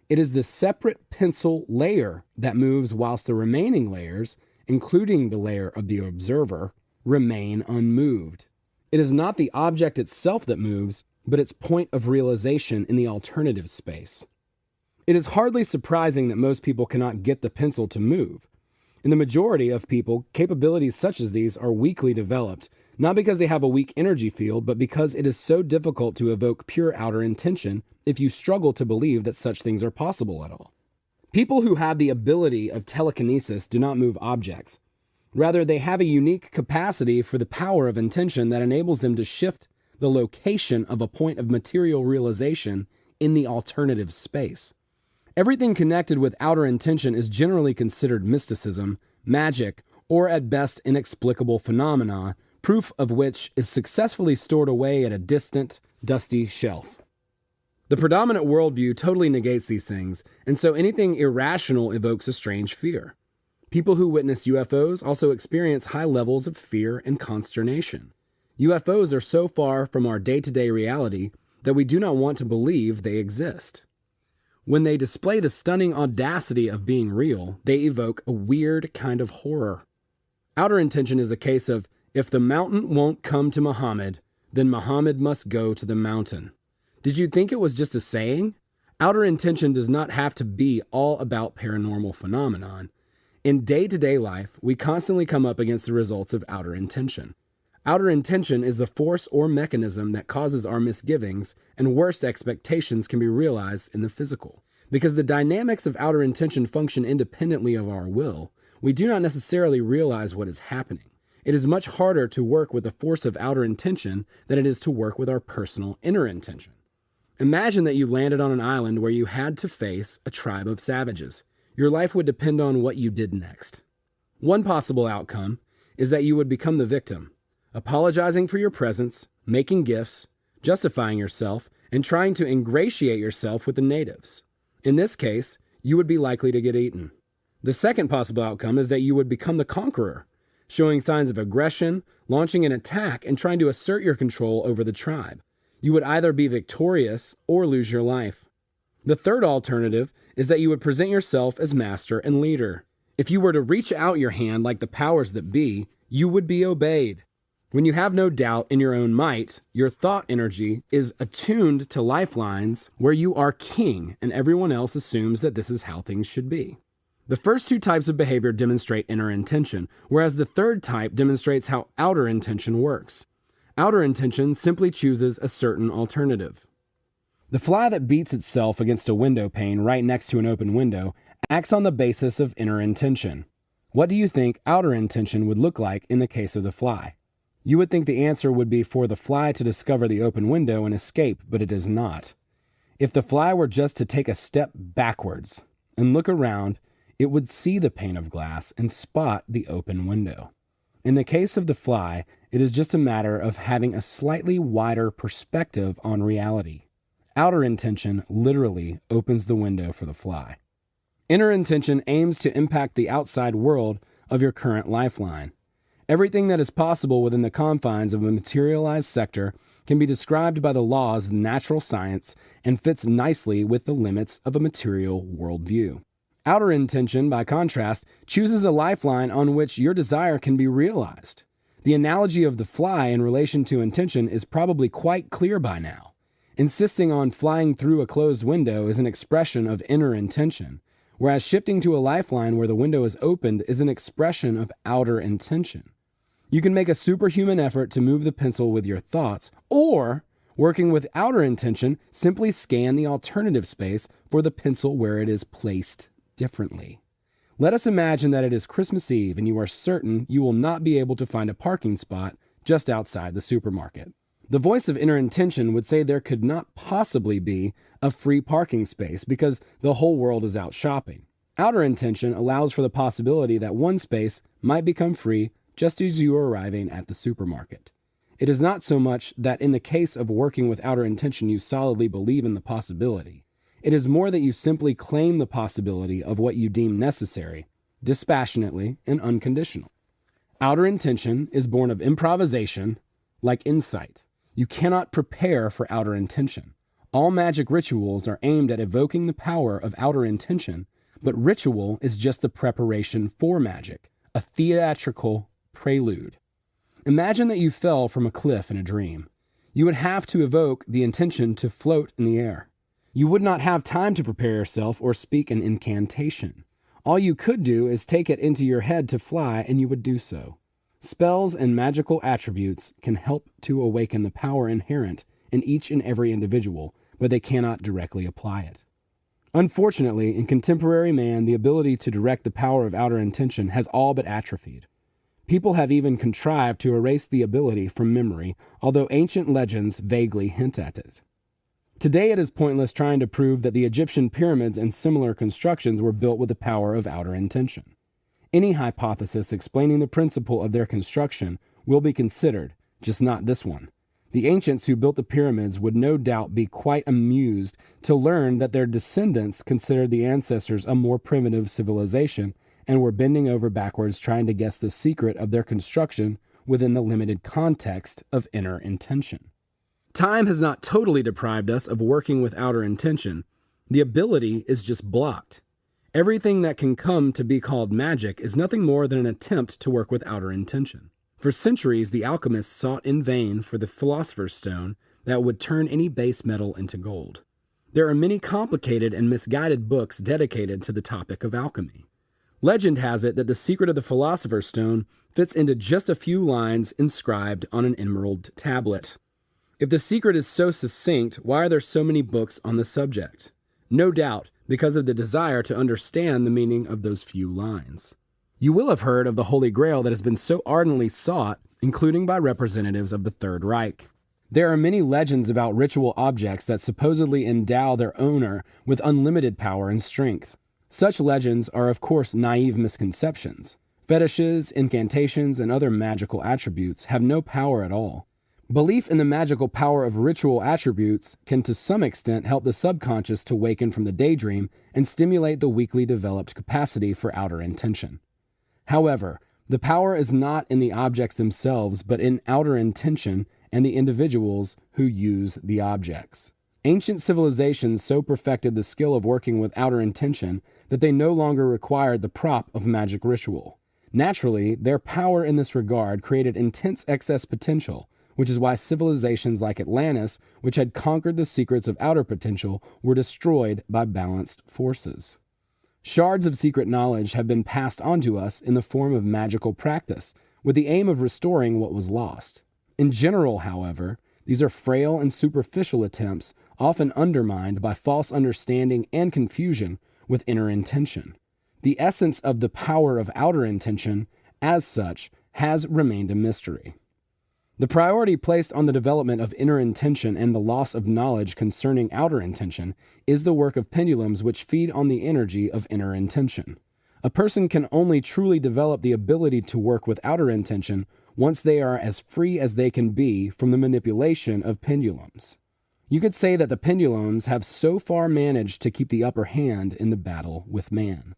It is the separate pencil layer that moves whilst the remaining layers, including the layer of the observer, remain unmoved. It is not the object itself that moves, but its point of realization in the alternative space. It is hardly surprising that most people cannot get the pencil to move. In the majority of people, capabilities such as these are weakly developed, not because they have a weak energy field, but because it is so difficult to evoke pure outer intention if you struggle to believe that such things are possible at all. People who have the ability of telekinesis do not move objects. Rather, they have a unique capacity for the power of intention that enables them to shift the location of a point of material realization in the alternative space. Everything connected with outer intention is generally considered mysticism, magic, or at best inexplicable phenomena, proof of which is successfully stored away at a distant, dusty shelf. The predominant worldview totally negates these things, and so anything irrational evokes a strange fear. People who witness UFOs also experience high levels of fear and consternation. UFOs are so far from our day-to-day reality that we do not want to believe they exist. When they display the stunning audacity of being real, they evoke a weird kind of horror. Outer intention is a case of, if the mountain won't come to Muhammad, then Muhammad must go to the mountain. Did you think it was just a saying? Outer intention does not have to be all about paranormal phenomenon. In day-to-day life, we constantly come up against the results of outer intention. Outer intention is the force or mechanism that causes our misgivings, and worst expectations can be realized in the physical. Because the dynamics of outer intention function independently of our will, we do not necessarily realize what is happening. It is much harder to work with the force of outer intention than it is to work with our personal inner intention. Imagine that you landed on an island where you had to face a tribe of savages. Your life would depend on what you did next. One possible outcome is that you would become the victim. apologizing for your presence, making gifts, justifying yourself, and trying to ingratiate yourself with the natives. In this case, you would be likely to get eaten. The second possible outcome is that you would become the conqueror, showing signs of aggression, launching an attack, and trying to assert your control over the tribe. You would either be victorious or lose your life. The third alternative is that you would present yourself as master and leader. If you were to reach out your hand like the powers that be, you would be obeyed. When you have no doubt in your own might, your thought energy is attuned to lifelines where you are king and everyone else assumes that this is how things should be. The first two types of behavior demonstrate inner intention, whereas the third type demonstrates how outer intention works. Outer intention simply chooses a certain alternative. The fly that beats itself against a window pane right next to an open window acts on the basis of inner intention. What do you think outer intention would look like in the case of the fly? You would think the answer would be for the fly to discover the open window and escape, but it is not. If the fly were just to take a step backwards and look around, it would see the pane of glass and spot the open window. In the case of the fly, it is just a matter of having a slightly wider perspective on reality. Outer intention literally opens the window for the fly. Inner intention aims to impact the outside world of your current lifeline. Everything that is possible within the confines of a materialized sector can be described by the laws of natural science and fits nicely with the limits of a material worldview. Outer intention, by contrast, chooses a lifeline on which your desire can be realized. The analogy of the fly in relation to intention is probably quite clear by now. Insisting on flying through a closed window is an expression of inner intention, whereas shifting to a lifeline where the window is opened is an expression of outer intention. You can make a superhuman effort to move the pencil with your thoughts, or, working with outer intention, simply scan the alternative space for the pencil where it is placed differently. Let us imagine that it is Christmas Eve and you are certain you will not be able to find a parking spot just outside the supermarket. The voice of inner intention would say there could not possibly be a free parking space because the whole world is out shopping. Outer intention allows for the possibility that one space might become free just as you are arriving at the supermarket. It is not so much that in the case of working with outer intention you solidly believe in the possibility. It is more that you simply claim the possibility of what you deem necessary, dispassionately and unconditional. Outer intention is born of improvisation, like insight. You cannot prepare for outer intention. All magic rituals are aimed at evoking the power of outer intention, but ritual is just the preparation for magic, a theatrical prelude. Imagine that you fell from a cliff in a dream. You would have to evoke the intention to float in the air. You would not have time to prepare yourself or speak an incantation. All you could do is take it into your head to fly, and you would do so. Spells and magical attributes can help to awaken the power inherent in each and every individual, but they cannot directly apply it. Unfortunately, in contemporary man, the ability to direct the power of outer intention has all but atrophied. People have even contrived to erase the ability from memory, although ancient legends vaguely hint at it. Today it is pointless trying to prove that the Egyptian pyramids and similar constructions were built with the power of outer intention. Any hypothesis explaining the principle of their construction will be considered, just not this one. The ancients who built the pyramids would no doubt be quite amused to learn that their descendants considered the ancestors a more primitive civilization and were bending over backwards trying to guess the secret of their construction within the limited context of inner intention. Time has not totally deprived us of working with outer intention. The ability is just blocked. Everything that can come to be called magic is nothing more than an attempt to work with outer intention. For centuries, the alchemists sought in vain for the philosopher's stone that would turn any base metal into gold. There are many complicated and misguided books dedicated to the topic of alchemy. Legend has it that the secret of the philosopher's stone fits into just a few lines inscribed on an emerald tablet. If the secret is so succinct, why are there so many books on the subject? No doubt, because of the desire to understand the meaning of those few lines. You will have heard of the Holy Grail that has been so ardently sought, including by representatives of the Third Reich. There are many legends about ritual objects that supposedly endow their owner with unlimited power and strength. Such legends are of course naive misconceptions. Fetishes, incantations, and other magical attributes have no power at all. Belief in the magical power of ritual attributes can to some extent help the subconscious to waken from the daydream and stimulate the weakly developed capacity for outer intention. However, the power is not in the objects themselves, but in outer intention and the individuals who use the objects. Ancient civilizations so perfected the skill of working with outer intention that they no longer required the prop of magic ritual. Naturally, their power in this regard created intense excess potential, which is why civilizations like Atlantis, which had conquered the secrets of outer potential, were destroyed by balanced forces. Shards of secret knowledge have been passed on to us in the form of magical practice, with the aim of restoring what was lost. In general, however, these are frail and superficial attempts, often undermined by false understanding and confusion with inner intention. The essence of the power of outer intention, as such, has remained a mystery. The priority placed on the development of inner intention and the loss of knowledge concerning outer intention is the work of pendulums which feed on the energy of inner intention. A person can only truly develop the ability to work with outer intention once they are as free as they can be from the manipulation of pendulums. You could say that the pendulums have so far managed to keep the upper hand in the battle with man.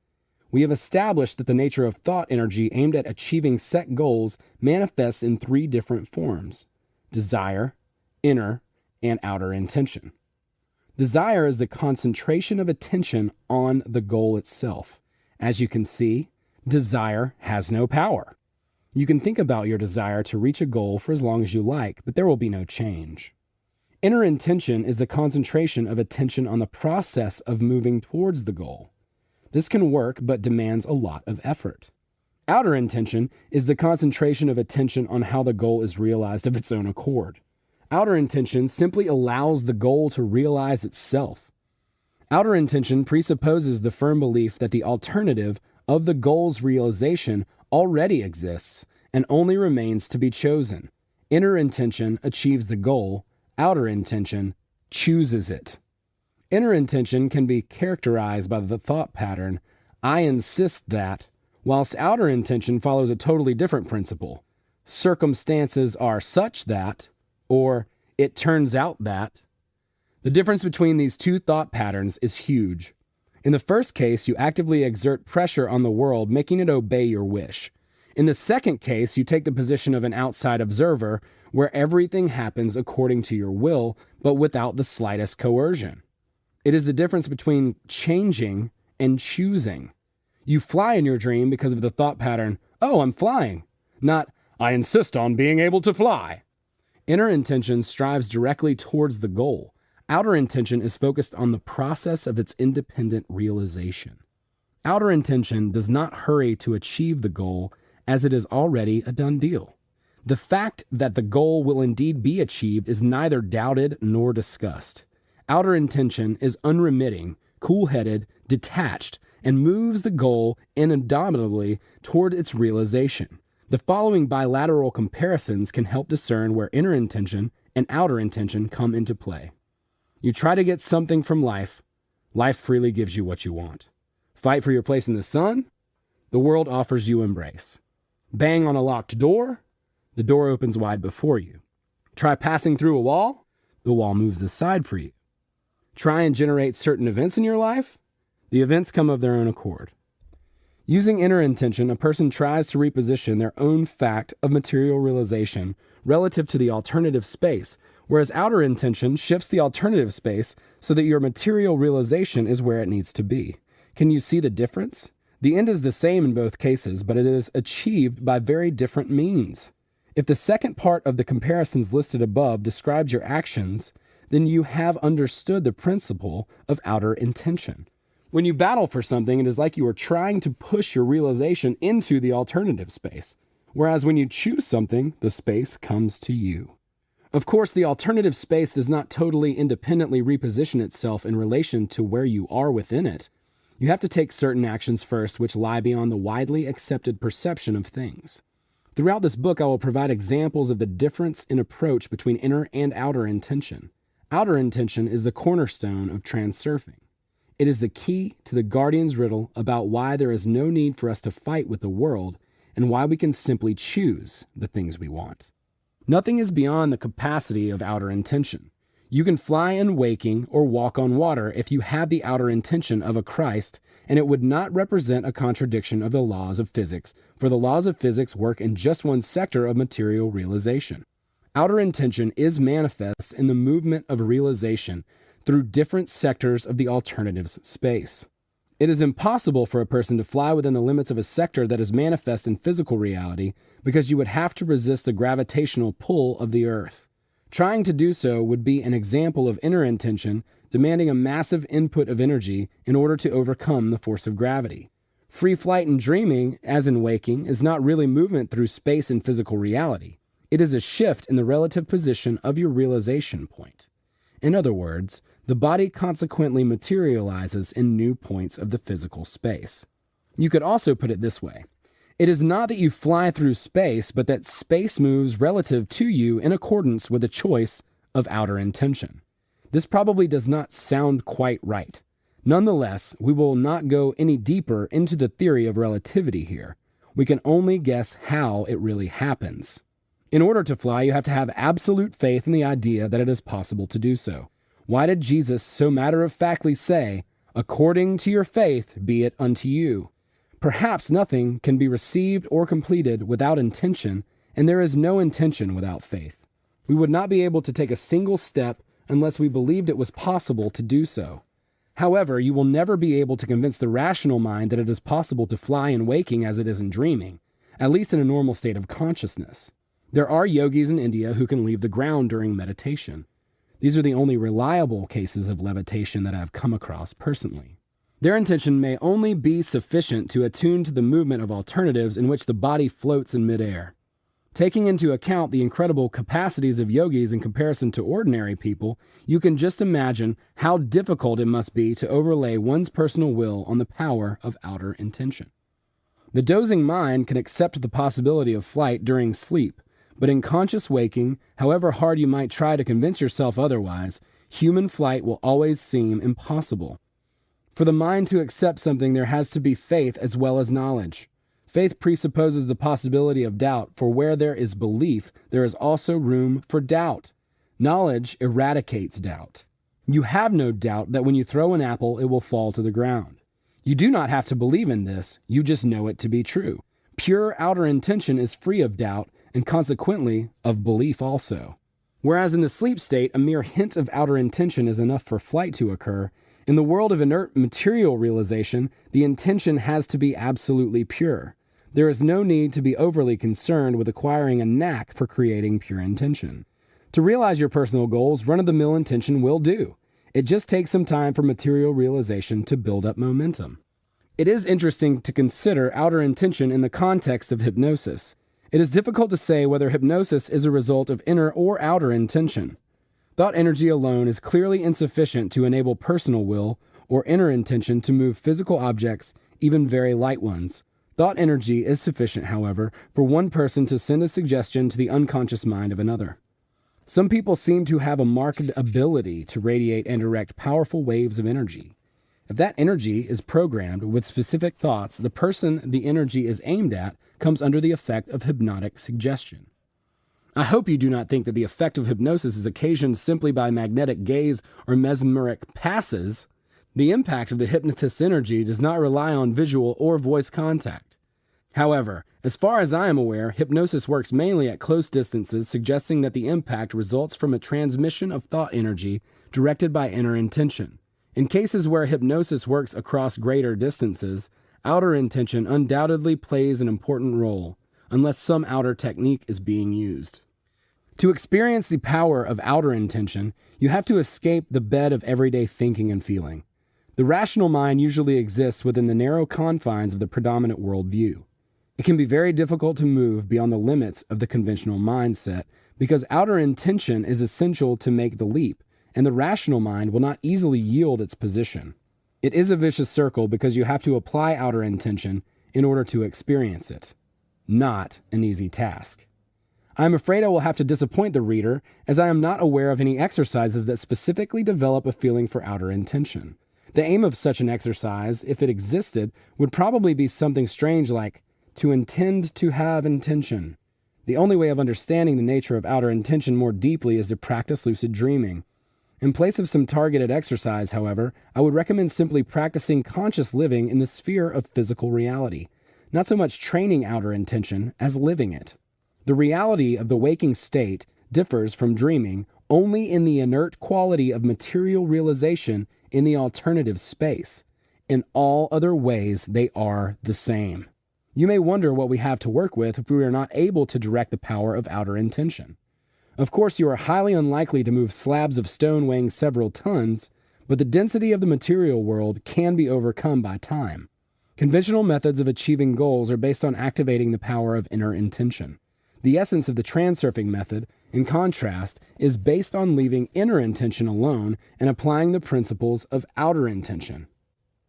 We have established that the nature of thought energy aimed at achieving set goals manifests in three different forms: desire, inner, and outer intention. Desire is the concentration of attention on the goal itself. As you can see, desire has no power. You can think about your desire to reach a goal for as long as you like, but there will be no change. Inner intention is the concentration of attention on the process of moving towards the goal. This can work, but demands a lot of effort. Outer intention is the concentration of attention on how the goal is realized of its own accord. Outer intention simply allows the goal to realize itself. Outer intention presupposes the firm belief that the alternative of the goal's realization already exists and only remains to be chosen. Inner intention achieves the goal. Outer intention chooses it. Inner intention can be characterized by the thought pattern, "I insist that," whilst outer intention follows a totally different principle. "Circumstances are such that," or "it turns out that." The difference between these two thought patterns is huge. In the first case, you actively exert pressure on the world, making it obey your wish. In the second case, you take the position of an outside observer, where everything happens according to your will, but without the slightest coercion. It is the difference between changing and choosing. You fly in your dream because of the thought pattern, "Oh, I'm flying," not "I insist on being able to fly." Inner intention strives directly towards the goal. Outer intention is focused on the process of its independent realization. Outer intention does not hurry to achieve the goal, as it is already a done deal. The fact that the goal will indeed be achieved is neither doubted nor discussed. Outer intention is unremitting, cool-headed, detached, and moves the goal indomitably toward its realization. The following bilateral comparisons can help discern where inner intention and outer intention come into play. You try to get something from life, life freely gives you what you want. Fight for your place in the sun, the world offers you embrace. Bang on a locked door, the door opens wide before you. Try passing through a wall, the wall moves aside for you. Try and generate certain events in your life, the events come of their own accord. Using inner intention, a person tries to reposition their own fact of material realization relative to the alternative space, whereas outer intention shifts the alternative space so that your material realization is where it needs to be. Can you see the difference? The end is the same in both cases, but it is achieved by very different means. If the second part of the comparisons listed above describes your actions, then you have understood the principle of outer intention. When you battle for something, it is like you are trying to push your realization into the alternative space, whereas when you choose something, the space comes to you. Of course, the alternative space does not totally independently reposition itself in relation to where you are within it. You have to take certain actions first, which lie beyond the widely accepted perception of things. Throughout this book, I will provide examples of the difference in approach between inner and outer intention. Outer intention is the cornerstone of transurfing. It is the key to the Guardian's riddle about why there is no need for us to fight with the world, and why we can simply choose the things we want. Nothing is beyond the capacity of outer intention. You can fly in waking or walk on water if you have the outer intention of a Christ, and it would not represent a contradiction of the laws of physics, for the laws of physics work in just one sector of material realization. Outer intention is manifest in the movement of realization through different sectors of the alternatives space. It is impossible for a person to fly within the limits of a sector that is manifest in physical reality because you would have to resist the gravitational pull of the earth. Trying to do so would be an example of inner intention demanding a massive input of energy in order to overcome the force of gravity. Free flight and dreaming, as in waking, is not really movement through space and physical reality. It is a shift in the relative position of your realization point. In other words, the body consequently materializes in new points of the physical space. You could also put it this way. It is not that you fly through space, but that space moves relative to you in accordance with a choice of outer intention. This probably does not sound quite right. Nonetheless, we will not go any deeper into the theory of relativity here. We can only guess how it really happens. In order to fly, you have to have absolute faith in the idea that it is possible to do so. Why did Jesus so matter-of-factly say, "According to your faith be it unto you"? Perhaps nothing can be received or completed without intention, and there is no intention without faith. We would not be able to take a single step unless we believed it was possible to do so. However, you will never be able to convince the rational mind that it is possible to fly in waking as it is in dreaming, at least in a normal state of consciousness. There are yogis in India who can leave the ground during meditation. These are the only reliable cases of levitation that I have come across personally. Their intention may only be sufficient to attune to the movement of alternatives in which the body floats in midair. Taking into account the incredible capacities of yogis in comparison to ordinary people, you can just imagine how difficult it must be to overlay one's personal will on the power of outer intention. The dozing mind can accept the possibility of flight during sleep, but in conscious waking, however hard you might try to convince yourself otherwise, human flight will always seem impossible. For the mind to accept something, there has to be faith as well as knowledge. Faith presupposes the possibility of doubt, for where there is belief, there is also room for doubt. Knowledge eradicates doubt. You have no doubt that when you throw an apple, it will fall to the ground. You do not have to believe in this, you just know it to be true. Pure outer intention is free of doubt, and consequently of belief also. Whereas in the sleep state, a mere hint of outer intention is enough for flight to occur, in the world of inert material realization, the intention has to be absolutely pure. There is no need to be overly concerned with acquiring a knack for creating pure intention. To realize your personal goals, run-of-the-mill intention will do. It just takes some time for material realization to build up momentum. It is interesting to consider outer intention in the context of hypnosis. It is difficult to say whether hypnosis is a result of inner or outer intention. Thought energy alone is clearly insufficient to enable personal will or inner intention to move physical objects, even very light ones. Thought energy is sufficient, however, for one person to send a suggestion to the unconscious mind of another. Some people seem to have a marked ability to radiate and direct powerful waves of energy. If that energy is programmed with specific thoughts, the person the energy is aimed at comes under the effect of hypnotic suggestion. I hope you do not think that the effect of hypnosis is occasioned simply by magnetic gaze or mesmeric passes. The impact of the hypnotist's energy does not rely on visual or voice contact. However, as far as I am aware, hypnosis works mainly at close distances, suggesting that the impact results from a transmission of thought energy directed by inner intention. In cases where hypnosis works across greater distances, outer intention undoubtedly plays an important role, unless some outer technique is being used. To experience the power of outer intention, you have to escape the bed of everyday thinking and feeling. The rational mind usually exists within the narrow confines of the predominant worldview. It can be very difficult to move beyond the limits of the conventional mindset because outer intention is essential to make the leap, and the rational mind will not easily yield its position. It is a vicious circle because you have to apply outer intention in order to experience it. Not an easy task. I am afraid I will have to disappoint the reader, as I am not aware of any exercises that specifically develop a feeling for outer intention. The aim of such an exercise, if it existed, would probably be something strange like to intend to have intention. The only way of understanding the nature of outer intention more deeply is to practice lucid dreaming. In place of some targeted exercise, however, I would recommend simply practicing conscious living in the sphere of physical reality, not so much training outer intention as living it. The reality of the waking state differs from dreaming only in the inert quality of material realization in the alternative space. In all other ways, they are the same. You may wonder what we have to work with if we are not able to direct the power of outer intention. Of course, you are highly unlikely to move slabs of stone weighing several tons, but the density of the material world can be overcome by time. Conventional methods of achieving goals are based on activating the power of inner intention. The essence of the Transurfing method, in contrast, is based on leaving inner intention alone and applying the principles of outer intention.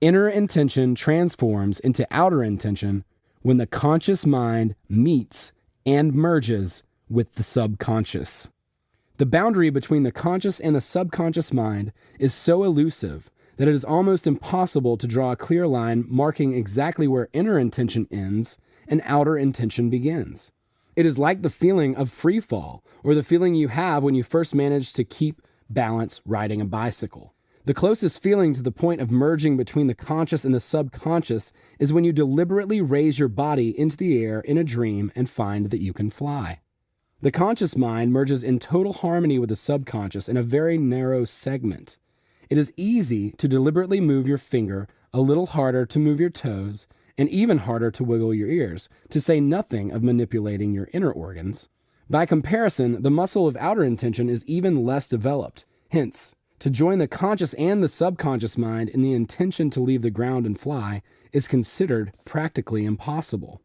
Inner intention transforms into outer intention when the conscious mind meets and merges with the subconscious. The boundary between the conscious and the subconscious mind is so elusive that it is almost impossible to draw a clear line marking exactly where inner intention ends and outer intention begins. It is like the feeling of free fall, or the feeling you have when you first manage to keep balance riding a bicycle. The closest feeling to the point of merging between the conscious and the subconscious is when you deliberately raise your body into the air in a dream and find that you can fly. The conscious mind merges in total harmony with the subconscious in a very narrow segment. It is easy to deliberately move your finger, a little harder to move your toes, and even harder to wiggle your ears, to say nothing of manipulating your inner organs. By comparison, the muscle of outer intention is even less developed. Hence, to join the conscious and the subconscious mind in the intention to leave the ground and fly is considered practically impossible.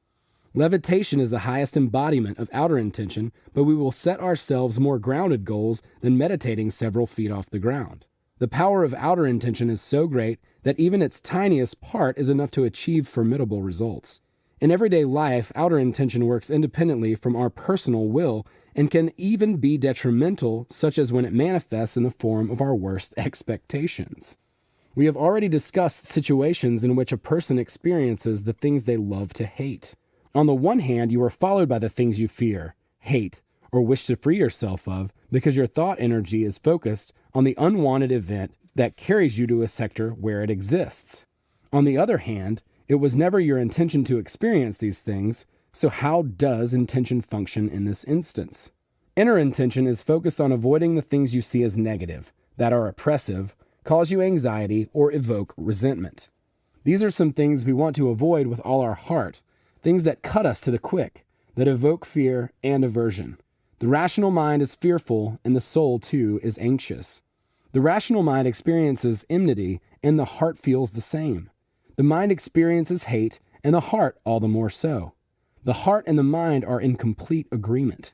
Levitation is the highest embodiment of outer intention, but we will set ourselves more grounded goals than meditating several feet off the ground. The power of outer intention is so great that even its tiniest part is enough to achieve formidable results. In everyday life, outer intention works independently from our personal will and can even be detrimental, such as when it manifests in the form of our worst expectations. We have already discussed situations in which a person experiences the things they love to hate. On the one hand, you are followed by the things you fear, hate, or wish to free yourself of because your thought energy is focused on the unwanted event that carries you to a sector where it exists. On the other hand, it was never your intention to experience these things, so how does intention function in this instance? Inner intention is focused on avoiding the things you see as negative, that are oppressive, cause you anxiety, or evoke resentment. These are some things we want to avoid with all our heart, things that cut us to the quick, that evoke fear and aversion. The rational mind is fearful, and the soul, too, is anxious. The rational mind experiences enmity, and the heart feels the same. The mind experiences hate, and the heart all the more so. The heart and the mind are in complete agreement.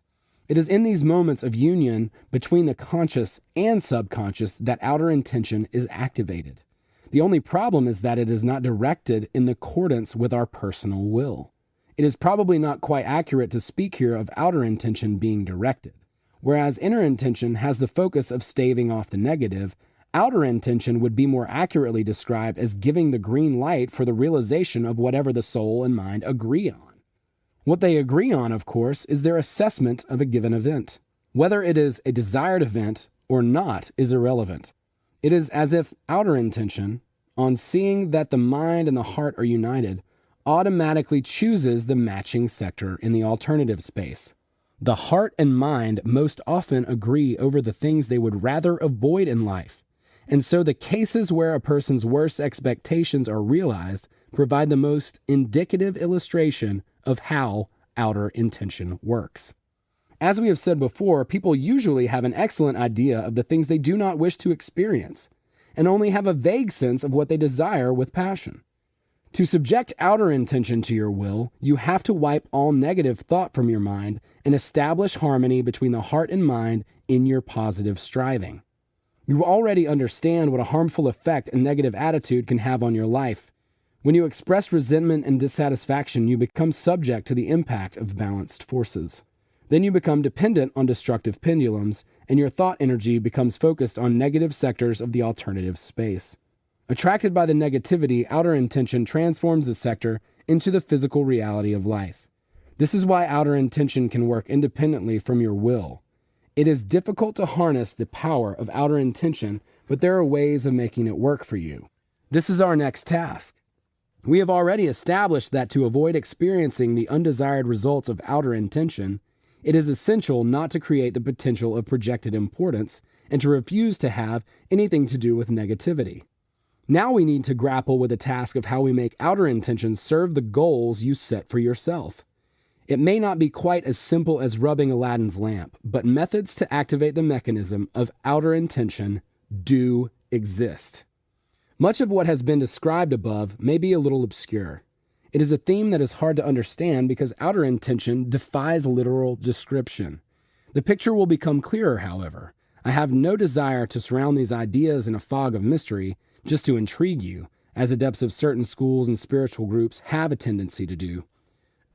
It is in these moments of union between the conscious and subconscious that outer intention is activated. The only problem is that it is not directed in accordance with our personal will. It is probably not quite accurate to speak here of outer intention being directed. Whereas inner intention has the focus of staving off the negative, outer intention would be more accurately described as giving the green light for the realization of whatever the soul and mind agree on. What they agree on, of course, is their assessment of a given event. Whether it is a desired event or not is irrelevant. It is as if outer intention, on seeing that the mind and the heart are united, automatically chooses the matching sector in the alternative space. The heart and mind most often agree over the things they would rather avoid in life. And so the cases where a person's worst expectations are realized provide the most indicative illustration of how outer intention works. As we have said before, people usually have an excellent idea of the things they do not wish to experience, and only have a vague sense of what they desire with passion. To subject outer intention to your will, you have to wipe all negative thought from your mind and establish harmony between the heart and mind in your positive striving. You already understand what a harmful effect a negative attitude can have on your life. When you express resentment and dissatisfaction, you become subject to the impact of balanced forces. Then you become dependent on destructive pendulums, and your thought energy becomes focused on negative sectors of the alternative space. Attracted by the negativity, outer intention transforms the sector into the physical reality of life. This is why outer intention can work independently from your will. It is difficult to harness the power of outer intention, but there are ways of making it work for you. This is our next task. We have already established that to avoid experiencing the undesired results of outer intention, it is essential not to create the potential of projected importance and to refuse to have anything to do with negativity. Now we need to grapple with the task of how we make outer intention serve the goals you set for yourself. It may not be quite as simple as rubbing Aladdin's lamp, but methods to activate the mechanism of outer intention do exist. Much of what has been described above may be a little obscure. It is a theme that is hard to understand because outer intention defies literal description. The picture will become clearer, however. I have no desire to surround these ideas in a fog of mystery just to intrigue you, as adepts of certain schools and spiritual groups have a tendency to do.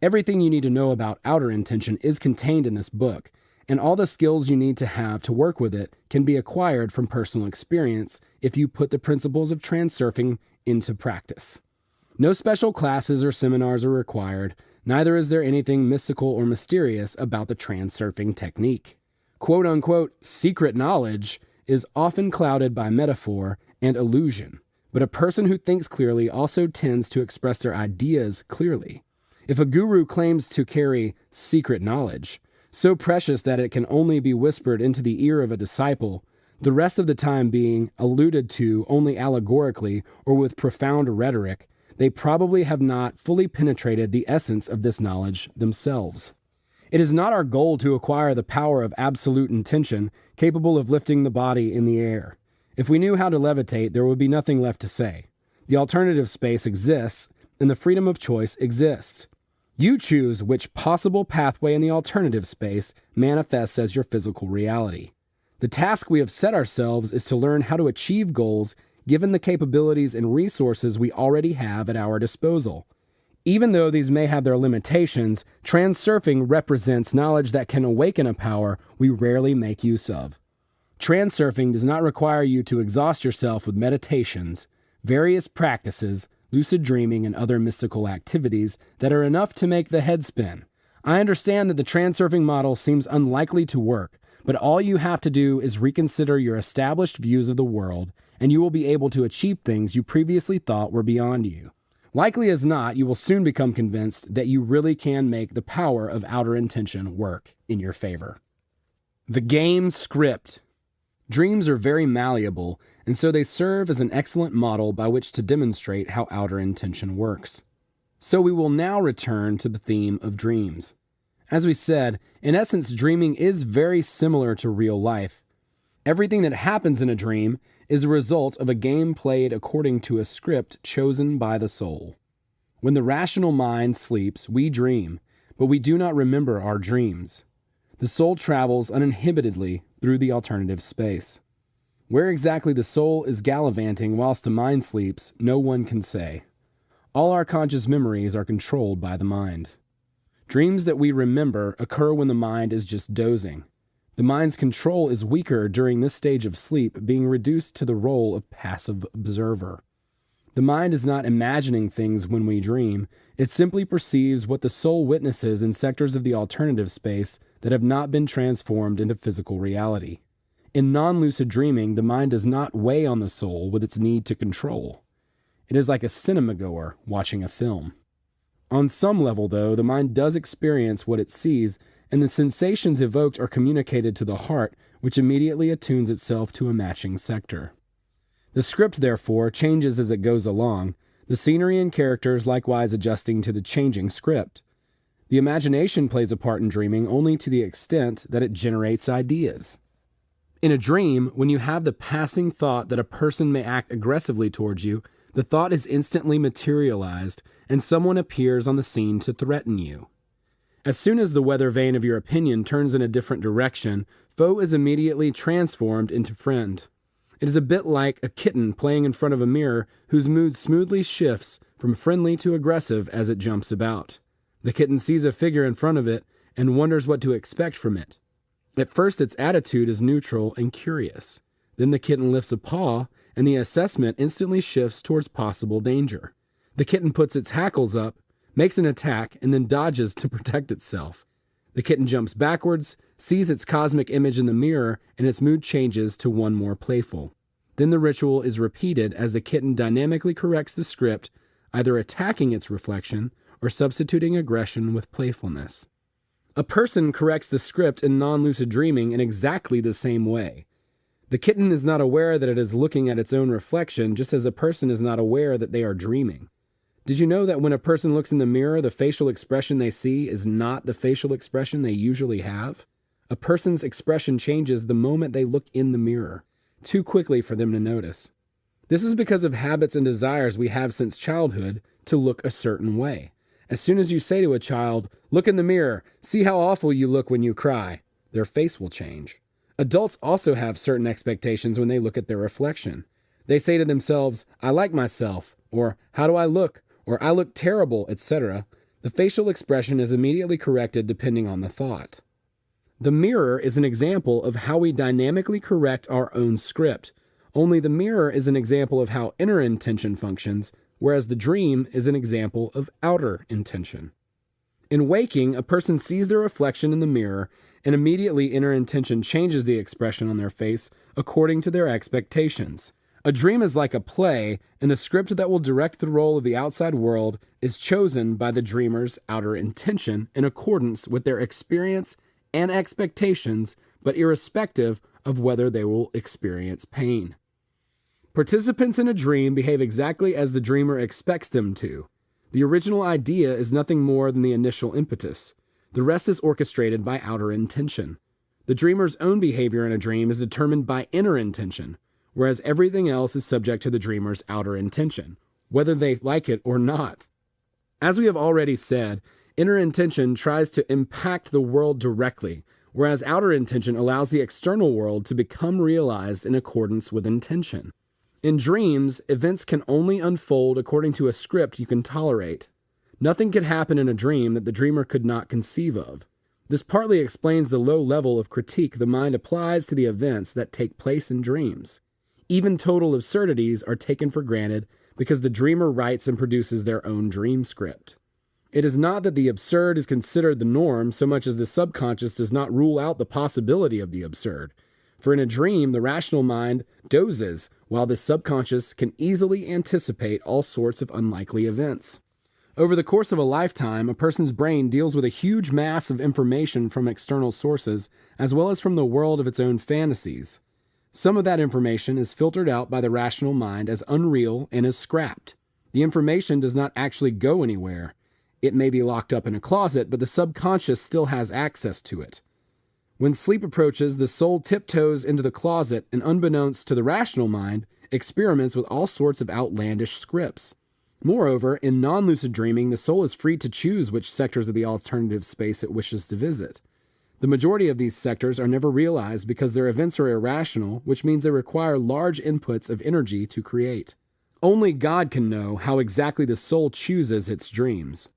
Everything you need to know about outer intention is contained in this book, and all the skills you need to have to work with it can be acquired from personal experience if you put the principles of transurfing into practice. No special classes or seminars are required, neither is there anything mystical or mysterious about the transurfing technique. Quote-unquote secret knowledge is often clouded by metaphor and illusion, but a person who thinks clearly also tends to express their ideas clearly. If a guru claims to carry secret knowledge, so precious that it can only be whispered into the ear of a disciple, the rest of the time being alluded to only allegorically or with profound rhetoric, they probably have not fully penetrated the essence of this knowledge themselves. It is not our goal to acquire the power of absolute intention capable of lifting the body in the air. If we knew how to levitate, there would be nothing left to say. The alternative space exists, and the freedom of choice exists. You choose which possible pathway in the alternative space manifests as your physical reality. The task we have set ourselves is to learn how to achieve goals given the capabilities and resources we already have at our disposal. Even though these may have their limitations, transurfing represents knowledge that can awaken a power we rarely make use of. Transurfing does not require you to exhaust yourself with meditations, various practices, lucid dreaming, and other mystical activities that are enough to make the head spin. I understand that the transurfing model seems unlikely to work, but all you have to do is reconsider your established views of the world, and you will be able to achieve things you previously thought were beyond you. Likely as not, you will soon become convinced that you really can make the power of outer intention work in your favor. The game script. Dreams are very malleable, and so they serve as an excellent model by which to demonstrate how outer intention works. So we will now return to the theme of dreams. As we said, in essence, dreaming is very similar to real life. Everything that happens in a dream is a result of a game played according to a script chosen by the soul. When the rational mind sleeps, we dream, but we do not remember our dreams. The soul travels uninhibitedly through the alternative space. Where exactly the soul is gallivanting whilst the mind sleeps, no one can say. All our conscious memories are controlled by the mind. Dreams that we remember occur when the mind is just dozing. The mind's control is weaker during this stage of sleep, being reduced to the role of passive observer. The mind is not imagining things when we dream. It simply perceives what the soul witnesses in sectors of the alternative space that have not been transformed into physical reality. In non-lucid dreaming, the mind does not weigh on the soul with its need to control. It is like a cinema-goer watching a film. On some level, though, the mind does experience what it sees, and the sensations evoked are communicated to the heart, which immediately attunes itself to a matching sector. The script, therefore, changes as it goes along, the scenery and characters likewise adjusting to the changing script. The imagination plays a part in dreaming only to the extent that it generates ideas. In a dream, when you have the passing thought that a person may act aggressively towards you, the thought is instantly materialized, and someone appears on the scene to threaten you. As soon as the weather vane of your opinion turns in a different direction, foe is immediately transformed into friend. It is a bit like a kitten playing in front of a mirror whose mood smoothly shifts from friendly to aggressive as it jumps about. The kitten sees a figure in front of it and wonders what to expect from it. At first, its attitude is neutral and curious. Then the kitten lifts a paw, and the assessment instantly shifts towards possible danger. The kitten puts its hackles up, makes an attack, and then dodges to protect itself. The kitten jumps backwards, sees its cosmic image in the mirror, and its mood changes to one more playful. Then the ritual is repeated as the kitten dynamically corrects the script, either attacking its reflection or substituting aggression with playfulness. A person corrects the script in non-lucid dreaming in exactly the same way. The kitten is not aware that it is looking at its own reflection, just as a person is not aware that they are dreaming. Did you know that when a person looks in the mirror, the facial expression they see is not the facial expression they usually have? A person's expression changes the moment they look in the mirror, too quickly for them to notice. This is because of habits and desires we have since childhood to look a certain way. As soon as you say to a child, "Look in the mirror, see how awful you look when you cry," their face will change. Adults also have certain expectations when they look at their reflection. They say to themselves, "I like myself," or "How do I look?" or "I look terrible," etc. The facial expression is immediately corrected depending on the thought. The mirror is an example of how we dynamically correct our own script. Only the mirror is an example of how inner intention functions, whereas the dream is an example of outer intention. In waking, a person sees their reflection in the mirror, and immediately inner intention changes the expression on their face according to their expectations. A dream is like a play, and the script that will direct the role of the outside world is chosen by the dreamer's outer intention in accordance with their experience and expectations, but irrespective of whether they will experience pain. Participants in a dream behave exactly as the dreamer expects them to. The original idea is nothing more than the initial impetus. The rest is orchestrated by outer intention. The dreamer's own behavior in a dream is determined by inner intention, whereas everything else is subject to the dreamer's outer intention, whether they like it or not. As we have already said, inner intention tries to impact the world directly, whereas outer intention allows the external world to become realized in accordance with intention. In dreams, events can only unfold according to a script you can tolerate. Nothing could happen in a dream that the dreamer could not conceive of. This partly explains the low level of critique the mind applies to the events that take place in dreams. Even total absurdities are taken for granted because the dreamer writes and produces their own dream script. It is not that the absurd is considered the norm so much as the subconscious does not rule out the possibility of the absurd. For in a dream, the rational mind dozes, while the subconscious can easily anticipate all sorts of unlikely events. Over the course of a lifetime, a person's brain deals with a huge mass of information from external sources, as well as from the world of its own fantasies. Some of that information is filtered out by the rational mind as unreal and is scrapped. The information does not actually go anywhere. It may be locked up in a closet, but the subconscious still has access to it. When sleep approaches, the soul tiptoes into the closet and, unbeknownst to the rational mind, experiments with all sorts of outlandish scripts. Moreover, in non-lucid dreaming, the soul is free to choose which sectors of the alternative space it wishes to visit. The majority of these sectors are never realized because their events are irrational, which means they require large inputs of energy to create. Only God can know how exactly the soul chooses its dreams.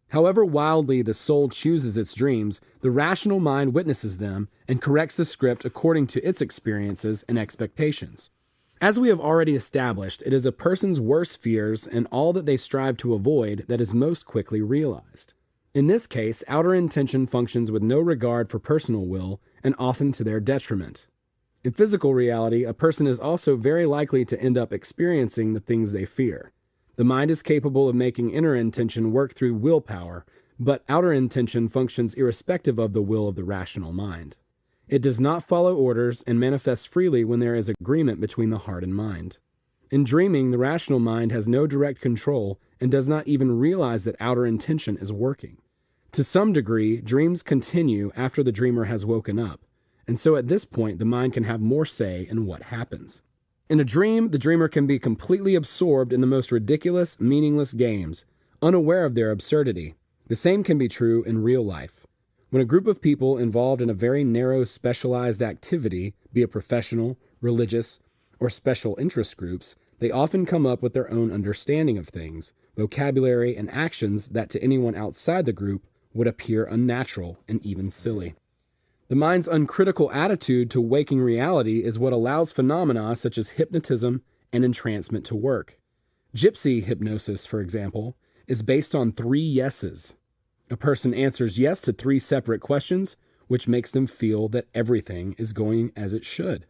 However wildly the soul chooses its dreams, the rational mind witnesses them and corrects the script according to its experiences and expectations. As we have already established, it is a person's worst fears and all that they strive to avoid that is most quickly realized. In this case, outer intention functions with no regard for personal will and often to their detriment. In physical reality, a person is also very likely to end up experiencing the things they fear. The mind is capable of making inner intention work through willpower, but outer intention functions irrespective of the will of the rational mind. It does not follow orders and manifests freely when there is agreement between the heart and mind. In dreaming, the rational mind has no direct control and does not even realize that outer intention is working. To some degree, dreams continue after the dreamer has woken up, and so at this point the mind can have more say in what happens. In a dream, the dreamer can be completely absorbed in the most ridiculous, meaningless games, unaware of their absurdity. The same can be true in real life. When a group of people involved in a very narrow, specialized activity, be it professional, religious, or special interest groups, they often come up with their own understanding of things, vocabulary, and actions that to anyone outside the group would appear unnatural and even silly. The mind's uncritical attitude to waking reality is what allows phenomena such as hypnotism and entrancement to work. Gypsy hypnosis, for example, is based on 3 yeses. A person answers yes to 3 separate questions, which makes them feel that everything is going as it should.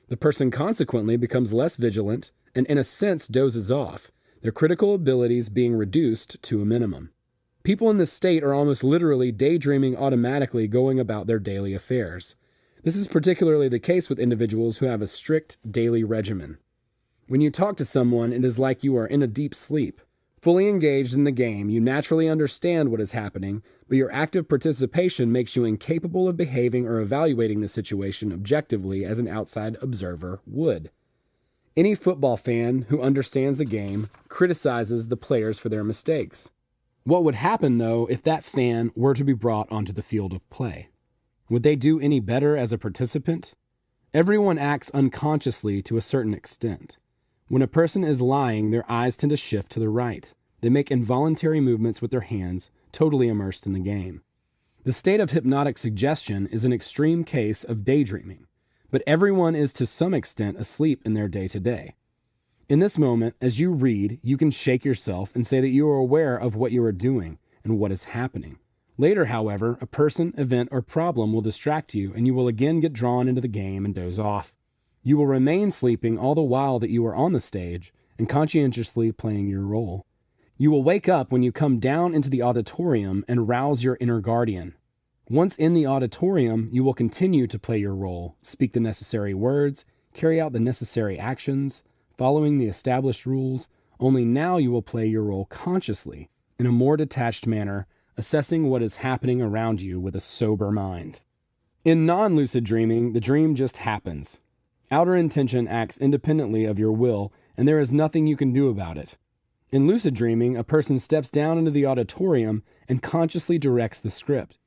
The person consequently becomes less vigilant and in a sense dozes off, their critical abilities being reduced to a minimum. People in this state are almost literally daydreaming automatically going about their daily affairs. This is particularly the case with individuals who have a strict daily regimen. When you talk to someone, it is like you are in a deep sleep. Fully engaged in the game, you naturally understand what is happening, but your active participation makes you incapable of behaving or evaluating the situation objectively as an outside observer would. Any football fan who understands the game criticizes the players for their mistakes. What would happen, though, if that fan were to be brought onto the field of play? Would they do any better as a participant? Everyone acts unconsciously to a certain extent. When a person is lying, their eyes tend to shift to the right. They make involuntary movements with their hands, totally immersed in the game. The state of hypnotic suggestion is an extreme case of daydreaming, but everyone is to some extent asleep in their day-to-day. In this moment, as you read, you can shake yourself and say that you are aware of what you are doing and what is happening. Later, however, a person, event, or problem will distract you and you will again get drawn into the game and doze off. You will remain sleeping all the while that you are on the stage and conscientiously playing your role. You will wake up when you come down into the auditorium and rouse your inner guardian. Once in the auditorium, you will continue to play your role, speak the necessary words, carry out the necessary actions, following the established rules, only now you will play your role consciously, in a more detached manner, assessing what is happening around you with a sober mind. In non-lucid dreaming, the dream just happens. Outer intention acts independently of your will, and there is nothing you can do about it. In lucid dreaming, a person steps down into the auditorium and consciously directs the script.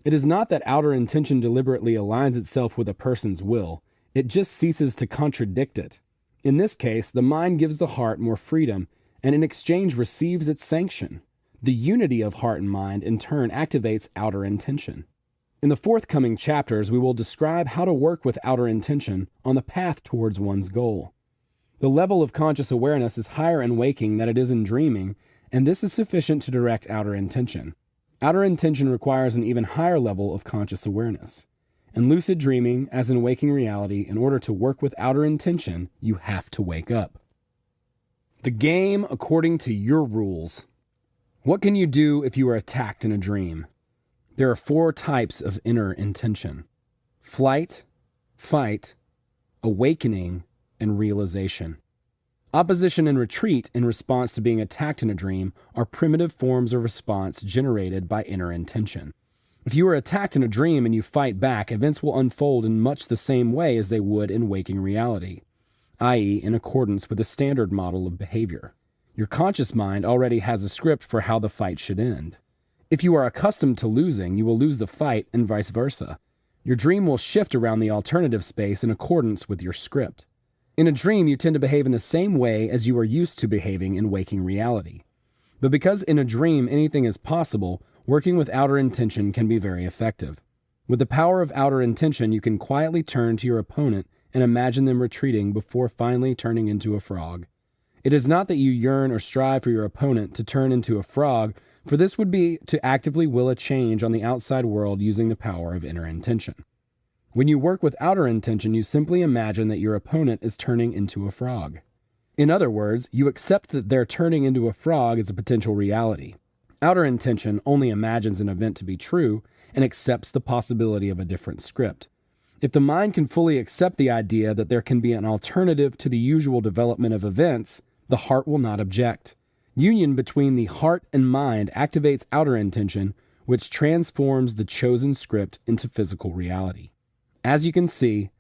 It is not that outer intention deliberately aligns itself with a person's will. It just ceases to contradict it. In this case, the mind gives the heart more freedom, and in exchange receives its sanction. The unity of heart and mind, in turn, activates outer intention. In the forthcoming chapters, we will describe how to work with outer intention on the path towards one's goal. The level of conscious awareness is higher in waking than it is in dreaming, and this is sufficient to direct outer intention. Outer intention requires an even higher level of conscious awareness. In lucid dreaming, as in waking reality, in order to work with outer intention, you have to wake up. The game according to your rules. What can you do if you are attacked in a dream? There are 4 types of inner intention: flight, fight, awakening, and realization. Opposition and retreat in response to being attacked in a dream are primitive forms of response generated by inner intention. If you are attacked in a dream and you fight back, events will unfold in much the same way as they would in waking reality, i.e., in accordance with the standard model of behavior. Your conscious mind already has a script for how the fight should end. If you are accustomed to losing, you will lose the fight and vice versa. Your dream will shift around the alternative space in accordance with your script. In a dream, you tend to behave in the same way as you are used to behaving in waking reality. But because in a dream anything is possible, working with outer intention can be very effective. With the power of outer intention, you can quietly turn to your opponent and imagine them retreating before finally turning into a frog. It is not that you yearn or strive for your opponent to turn into a frog, for this would be to actively will a change on the outside world using the power of inner intention. When you work with outer intention, you simply imagine that your opponent is turning into a frog. In other words, you accept that their turning into a frog is a potential reality. Outer intention only imagines an event to be true and accepts the possibility of a different script. If the mind can fully accept the idea that there can be an alternative to the usual development of events, the heart will not object. Union between the heart and mind activates outer intention, which transforms the chosen script into physical reality. As you can see,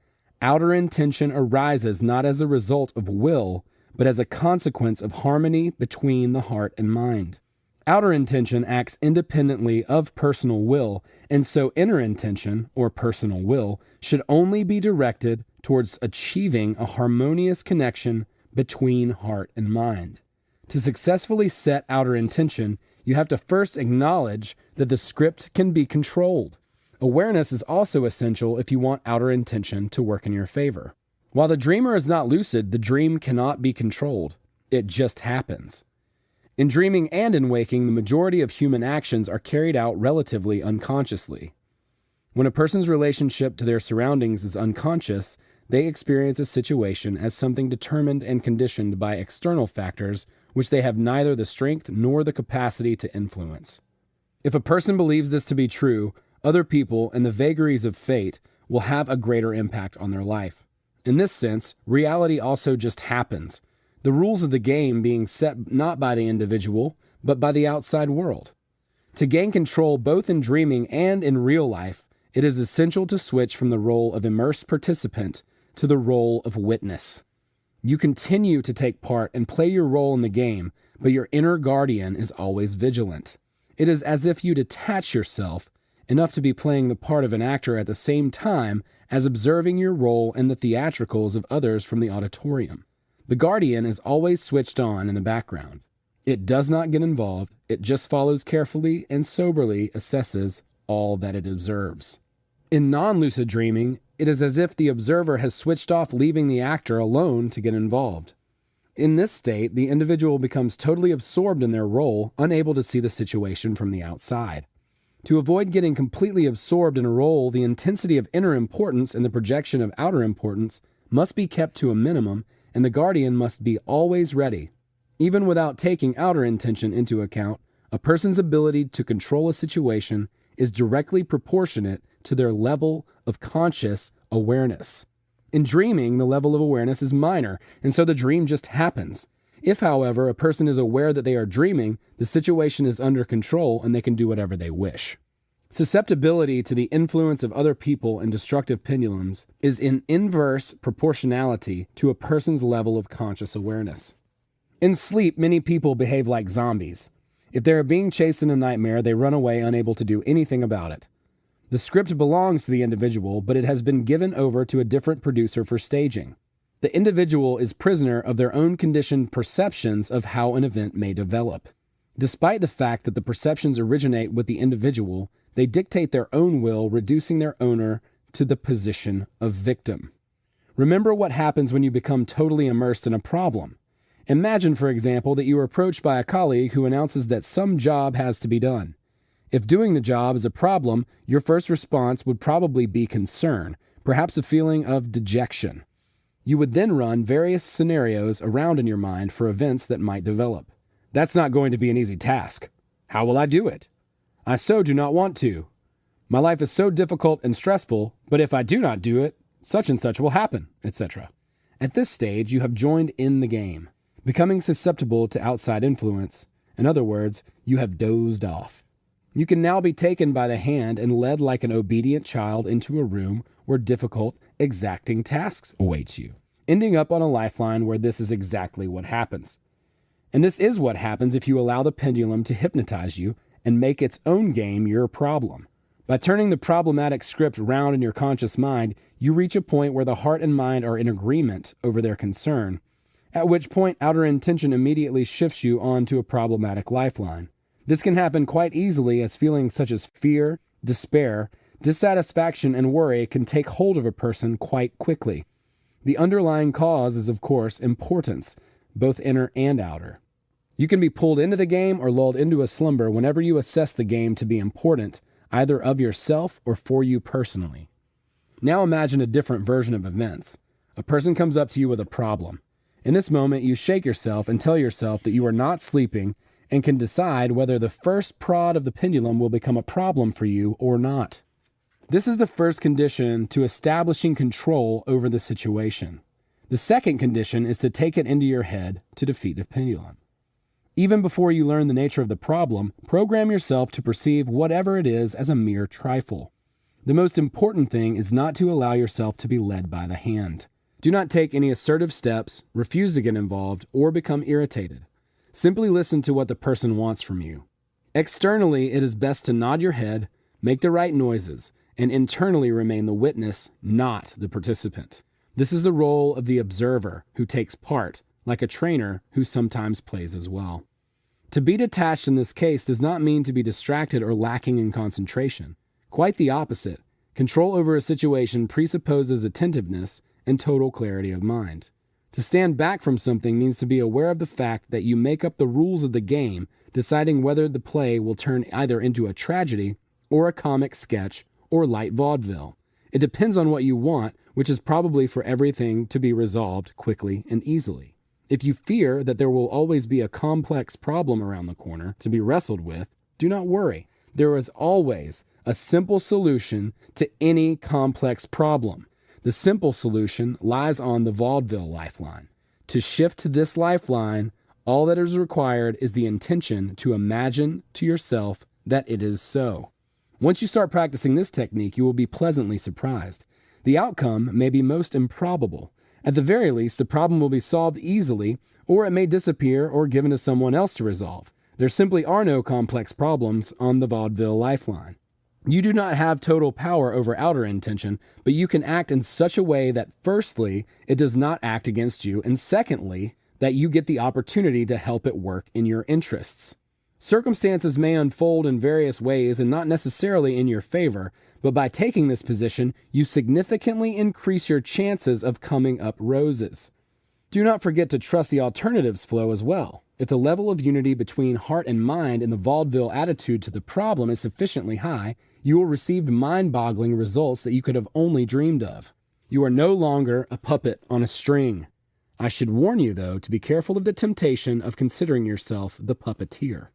outer intention arises not as a result of will, but as a consequence of harmony between the heart and mind. Outer intention acts independently of personal will, and so inner intention, or personal will, should only be directed towards achieving a harmonious connection between heart and mind. To successfully set outer intention, you have to first acknowledge that the script can be controlled. Awareness is also essential if you want outer intention to work in your favor. While the dreamer is not lucid, the dream cannot be controlled. It just happens. In dreaming and in waking, the majority of human actions are carried out relatively unconsciously. When a person's relationship to their surroundings is unconscious, they experience a situation as something determined and conditioned by external factors which they have neither the strength nor the capacity to influence. If a person believes this to be true, other people and the vagaries of fate will have a greater impact on their life. In this sense, reality also just happens, the rules of the game being set not by the individual, but by the outside world. To gain control both in dreaming and in real life, it is essential to switch from the role of immersed participant to the role of witness. You continue to take part and play your role in the game, but your inner guardian is always vigilant. It is as if you detach yourself enough to be playing the part of an actor at the same time as observing your role in the theatricals of others from the auditorium. The guardian is always switched on in the background. It does not get involved, it just follows carefully and soberly assesses all that it observes. In non-lucid dreaming, it is as if the observer has switched off, leaving the actor alone to get involved. In this state, the individual becomes totally absorbed in their role, unable to see the situation from the outside. To avoid getting completely absorbed in a role, the intensity of inner importance and the projection of outer importance must be kept to a minimum, and the guardian must be always ready. Even without taking outer intention into account, a person's ability to control a situation is directly proportionate to their level of conscious awareness. In dreaming, the level of awareness is minor, and so the dream just happens. If, however, a person is aware that they are dreaming, the situation is under control and they can do whatever they wish. Susceptibility to the influence of other people and destructive pendulums is in inverse proportionality to a person's level of conscious awareness. In sleep, many people behave like zombies. If they are being chased in a nightmare, they run away unable to do anything about it. The script belongs to the individual, but it has been given over to a different producer for staging. The individual is prisoner of their own conditioned perceptions of how an event may develop. Despite the fact that the perceptions originate with the individual, they dictate their own will, reducing their owner to the position of victim. Remember what happens when you become totally immersed in a problem. Imagine, for example, that you are approached by a colleague who announces that some job has to be done. If doing the job is a problem, your first response would probably be concern, perhaps a feeling of dejection. You would then run various scenarios around in your mind for events that might develop. That's not going to be an easy task. How will I do it? I so do not want to. My life is so difficult and stressful, but if I do not do it, such and such will happen, etc. At this stage, you have joined in the game, becoming susceptible to outside influence. In other words, you have dozed off. You can now be taken by the hand and led like an obedient child into a room where difficult, exacting tasks awaits you, ending up on a lifeline where this is exactly what happens. And this is what happens if you allow the pendulum to hypnotize you and make its own game your problem. By turning the problematic script round in your conscious mind, you reach a point where the heart and mind are in agreement over their concern, at which point outer intention immediately shifts you onto a problematic lifeline. This can happen quite easily, as feelings such as fear, despair, dissatisfaction, and worry can take hold of a person quite quickly. The underlying cause is, of course, importance, both inner and outer. You can be pulled into the game or lulled into a slumber whenever you assess the game to be important, either of yourself or for you personally. Now imagine a different version of events. A person comes up to you with a problem. In this moment, you shake yourself and tell yourself that you are not sleeping and can decide whether the first prod of the pendulum will become a problem for you or not. This is the first condition to establishing control over the situation. The second condition is to take it into your head to defeat the pendulum. Even before you learn the nature of the problem, program yourself to perceive whatever it is as a mere trifle. The most important thing is not to allow yourself to be led by the hand. Do not take any assertive steps, refuse to get involved, or become irritated. Simply listen to what the person wants from you. Externally, it is best to nod your head, make the right noises, and internally remain the witness, not the participant. This is the role of the observer who takes part, like a trainer who sometimes plays as well. To be detached in this case does not mean to be distracted or lacking in concentration. Quite the opposite. Control over a situation presupposes attentiveness and total clarity of mind. To stand back from something means to be aware of the fact that you make up the rules of the game, deciding whether the play will turn either into a tragedy or a comic sketch or light vaudeville. It depends on what you want, which is probably for everything to be resolved quickly and easily. If you fear that there will always be a complex problem around the corner to be wrestled with, do not worry. There is always a simple solution to any complex problem. The simple solution lies on the vaudeville lifeline. To shift to this lifeline, all that is required is the intention to imagine to yourself that it is so. Once you start practicing this technique, you will be pleasantly surprised. The outcome may be most improbable. At the very least, the problem will be solved easily, or it may disappear or given to someone else to resolve. There simply are no complex problems on the vaudeville lifeline. You do not have total power over outer intention, but you can act in such a way that, firstly, it does not act against you, and secondly, that you get the opportunity to help it work in your interests. Circumstances may unfold in various ways and not necessarily in your favor, but by taking this position, you significantly increase your chances of coming up roses. Do not forget to trust the alternatives flow as well. If the level of unity between heart and mind in the vaudeville attitude to the problem is sufficiently high, you will receive mind-boggling results that you could have only dreamed of. You are no longer a puppet on a string. I should warn you, though, to be careful of the temptation of considering yourself the puppeteer.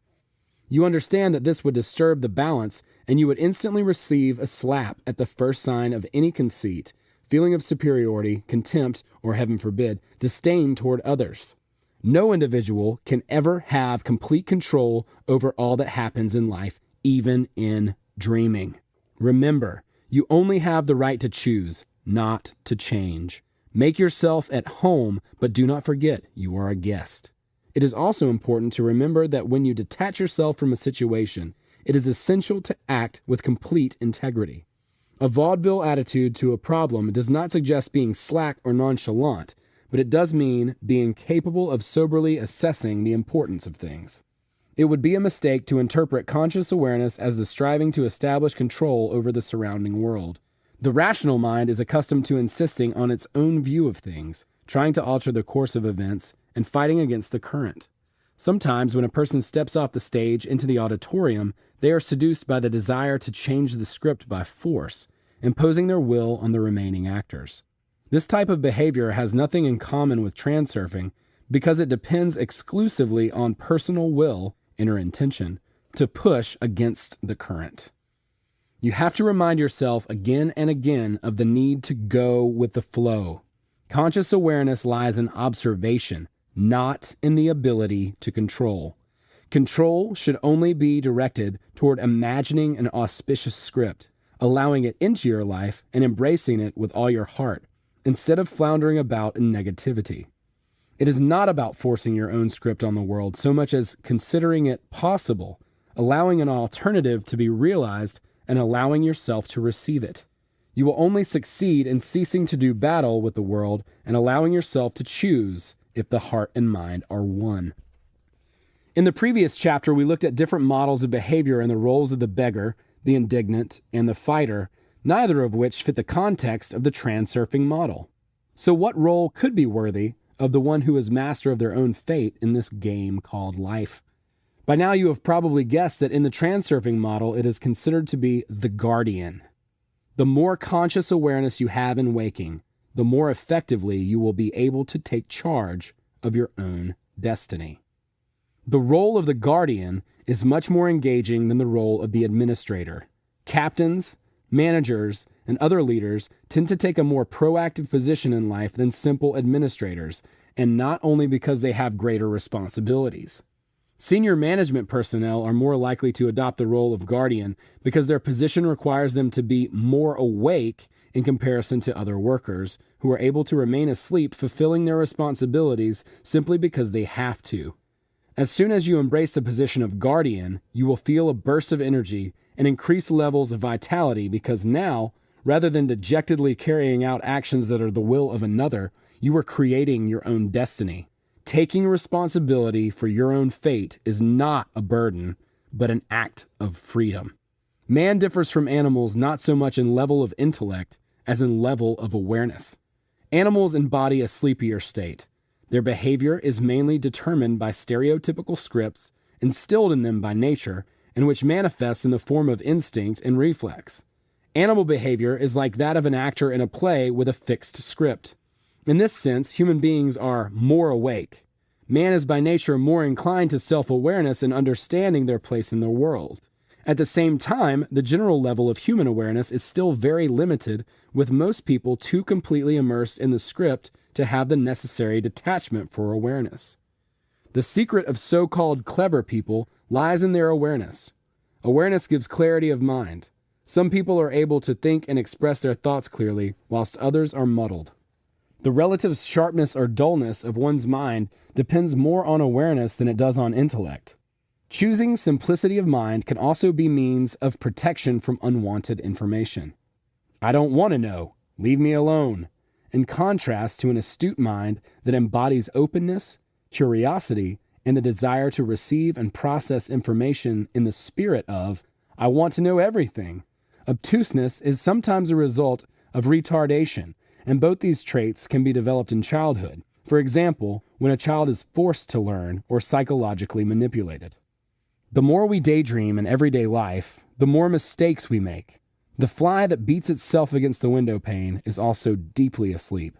You understand that this would disturb the balance, and you would instantly receive a slap at the first sign of any conceit, feeling of superiority, contempt, or heaven forbid, disdain toward others. No individual can ever have complete control over all that happens in life, even in dreaming. Remember, you only have the right to choose, not to change. Make yourself at home, but do not forget you are a guest. It is also important to remember that when you detach yourself from a situation, it is essential to act with complete integrity. A vaudeville attitude to a problem does not suggest being slack or nonchalant, but it does mean being capable of soberly assessing the importance of things. It would be a mistake to interpret conscious awareness as the striving to establish control over the surrounding world. The rational mind is accustomed to insisting on its own view of things, trying to alter the course of events, and fighting against the current. Sometimes when a person steps off the stage into the auditorium, they are seduced by the desire to change the script by force, imposing their will on the remaining actors. This type of behavior has nothing in common with transurfing because it depends exclusively on personal will, inner intention, to push against the current. You have to remind yourself again and again of the need to go with the flow. Conscious awareness lies in observation, not in the ability to control. Control should only be directed toward imagining an auspicious script, allowing it into your life and embracing it with all your heart, instead of floundering about in negativity. It is not about forcing your own script on the world so much as considering it possible, allowing an alternative to be realized, and allowing yourself to receive it. You will only succeed in ceasing to do battle with the world and allowing yourself to choose if the heart and mind are one. In the previous chapter, we looked at different models of behavior and the roles of the beggar, the indignant, and the fighter, neither of which fit the context of the transurfing model. So what role could be worthy of the one who is master of their own fate in this game called life? By now you have probably guessed that in the transurfing model, it is considered to be the guardian. The more conscious awareness you have in waking, the more effectively you will be able to take charge of your own destiny. The role of the guardian is much more engaging than the role of the administrator. Captains, managers, and other leaders tend to take a more proactive position in life than simple administrators, and not only because they have greater responsibilities. Senior management personnel are more likely to adopt the role of guardian because their position requires them to be more awake in comparison to other workers who are able to remain asleep fulfilling their responsibilities simply because they have to. As soon as you embrace the position of guardian, you will feel a burst of energy and increased levels of vitality because now, rather than dejectedly carrying out actions that are the will of another, you are creating your own destiny. Taking responsibility for your own fate is not a burden, but an act of freedom. Man differs from animals not so much in level of intellect as in level of awareness. Animals embody a sleepier state. Their behavior is mainly determined by stereotypical scripts instilled in them by nature, and which manifests in the form of instinct and reflex. Animal behavior is like that of an actor in a play with a fixed script. In this sense, human beings are more awake. Man is by nature more inclined to self-awareness and understanding their place in the world. At the same time, the general level of human awareness is still very limited, with most people too completely immersed in the script to have the necessary detachment for awareness. The secret of so-called clever people lies in their awareness. Awareness gives clarity of mind. Some people are able to think and express their thoughts clearly, whilst others are muddled. The relative sharpness or dullness of one's mind depends more on awareness than it does on intellect. Choosing simplicity of mind can also be means of protection from unwanted information. I don't want to know. Leave me alone. In contrast to an astute mind that embodies openness, curiosity, and the desire to receive and process information in the spirit of, I want to know everything. Obtuseness is sometimes a result of retardation, and both these traits can be developed in childhood. For example, when a child is forced to learn or psychologically manipulated. The more we daydream in everyday life, the more mistakes we make. The fly that beats itself against the window pane is also deeply asleep.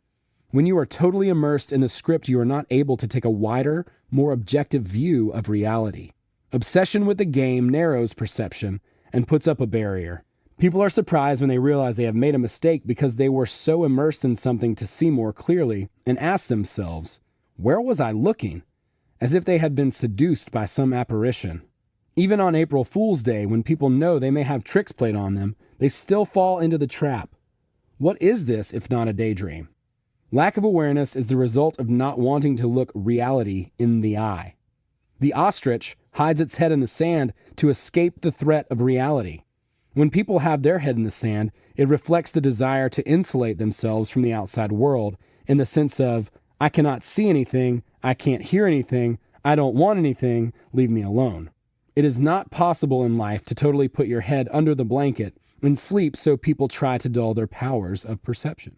When you are totally immersed in the script, you are not able to take a wider, more objective view of reality. Obsession with the game narrows perception and puts up a barrier. People are surprised when they realize they have made a mistake because they were so immersed in something to see more clearly and ask themselves, where was I looking? As if they had been seduced by some apparition. Even on April Fool's Day, when people know they may have tricks played on them, they still fall into the trap. What is this if not a daydream? Lack of awareness is the result of not wanting to look reality in the eye. The ostrich hides its head in the sand to escape the threat of reality. When people have their head in the sand, it reflects the desire to insulate themselves from the outside world in the sense of, I cannot see anything, I can't hear anything, I don't want anything, leave me alone. It is not possible in life to totally put your head under the blanket and sleep, so people try to dull their powers of perception.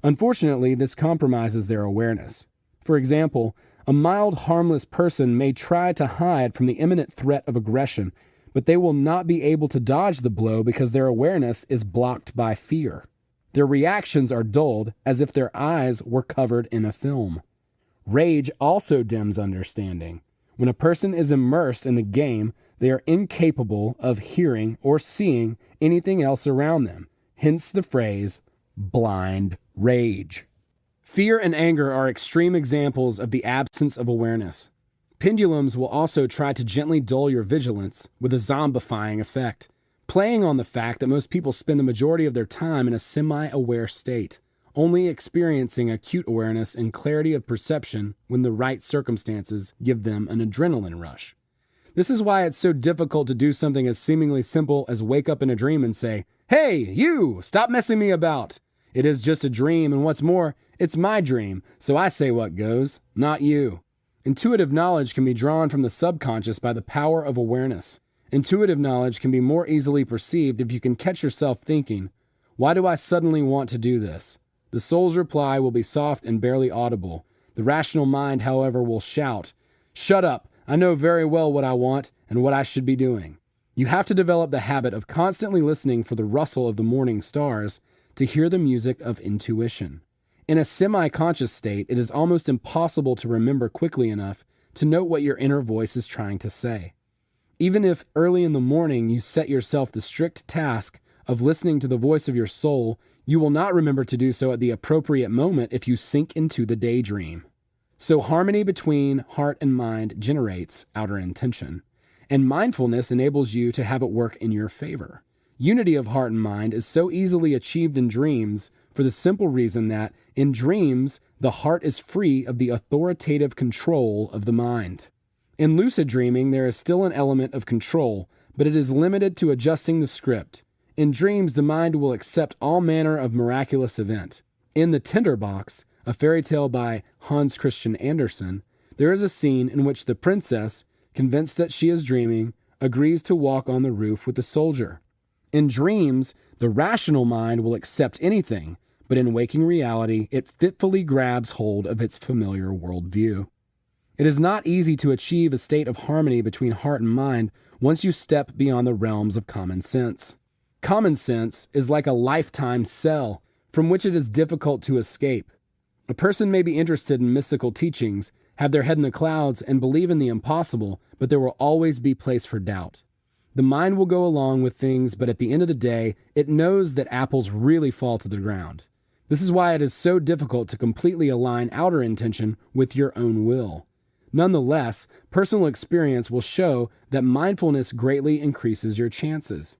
Unfortunately, this compromises their awareness. For example, a mild, harmless person may try to hide from the imminent threat of aggression, but they will not be able to dodge the blow because their awareness is blocked by fear. Their reactions are dulled as if their eyes were covered in a film. Rage also dims understanding. When a person is immersed in the game, they are incapable of hearing or seeing anything else around them. Hence the phrase, blind rage. Fear and anger are extreme examples of the absence of awareness. Pendulums will also try to gently dull your vigilance with a zombifying effect, playing on the fact that most people spend the majority of their time in a semi-aware state, only experiencing acute awareness and clarity of perception when the right circumstances give them an adrenaline rush. This is why it's so difficult to do something as seemingly simple as wake up in a dream and say, "Hey, you, stop messing me about." It is just a dream, and what's more, it's my dream, so I say what goes, not you. Intuitive knowledge can be drawn from the subconscious by the power of awareness. Intuitive knowledge can be more easily perceived if you can catch yourself thinking, why do I suddenly want to do this? The soul's reply will be soft and barely audible. The rational mind, however, will shout, "Shut up! I know very well what I want and what I should be doing." You have to develop the habit of constantly listening for the rustle of the morning stars to hear the music of intuition. In a semi-conscious state, it is almost impossible to remember quickly enough to note what your inner voice is trying to say. Even if early in the morning you set yourself the strict task of listening to the voice of your soul, you will not remember to do so at the appropriate moment if you sink into the daydream. So harmony between heart and mind generates outer intention, and mindfulness enables you to have it work in your favor. Unity of heart and mind is so easily achieved in dreams for the simple reason that, in dreams, the heart is free of the authoritative control of the mind. In lucid dreaming, there is still an element of control, but it is limited to adjusting the script. In dreams, the mind will accept all manner of miraculous event. In The Tinderbox, a fairy tale by Hans Christian Andersen, there is a scene in which the princess, convinced that she is dreaming, agrees to walk on the roof with the soldier. In dreams, the rational mind will accept anything, but but in waking reality, it fitfully grabs hold of its familiar worldview. It is not easy to achieve a state of harmony between heart and mind once you step beyond the realms of common sense. Common sense is like a lifetime cell from which it is difficult to escape. A person may be interested in mystical teachings, have their head in the clouds, and believe in the impossible, but there will always be place for doubt. The mind will go along with things, but at the end of the day, it knows that apples really fall to the ground. This is why it is so difficult to completely align outer intention with your own will. Nonetheless, personal experience will show that mindfulness greatly increases your chances.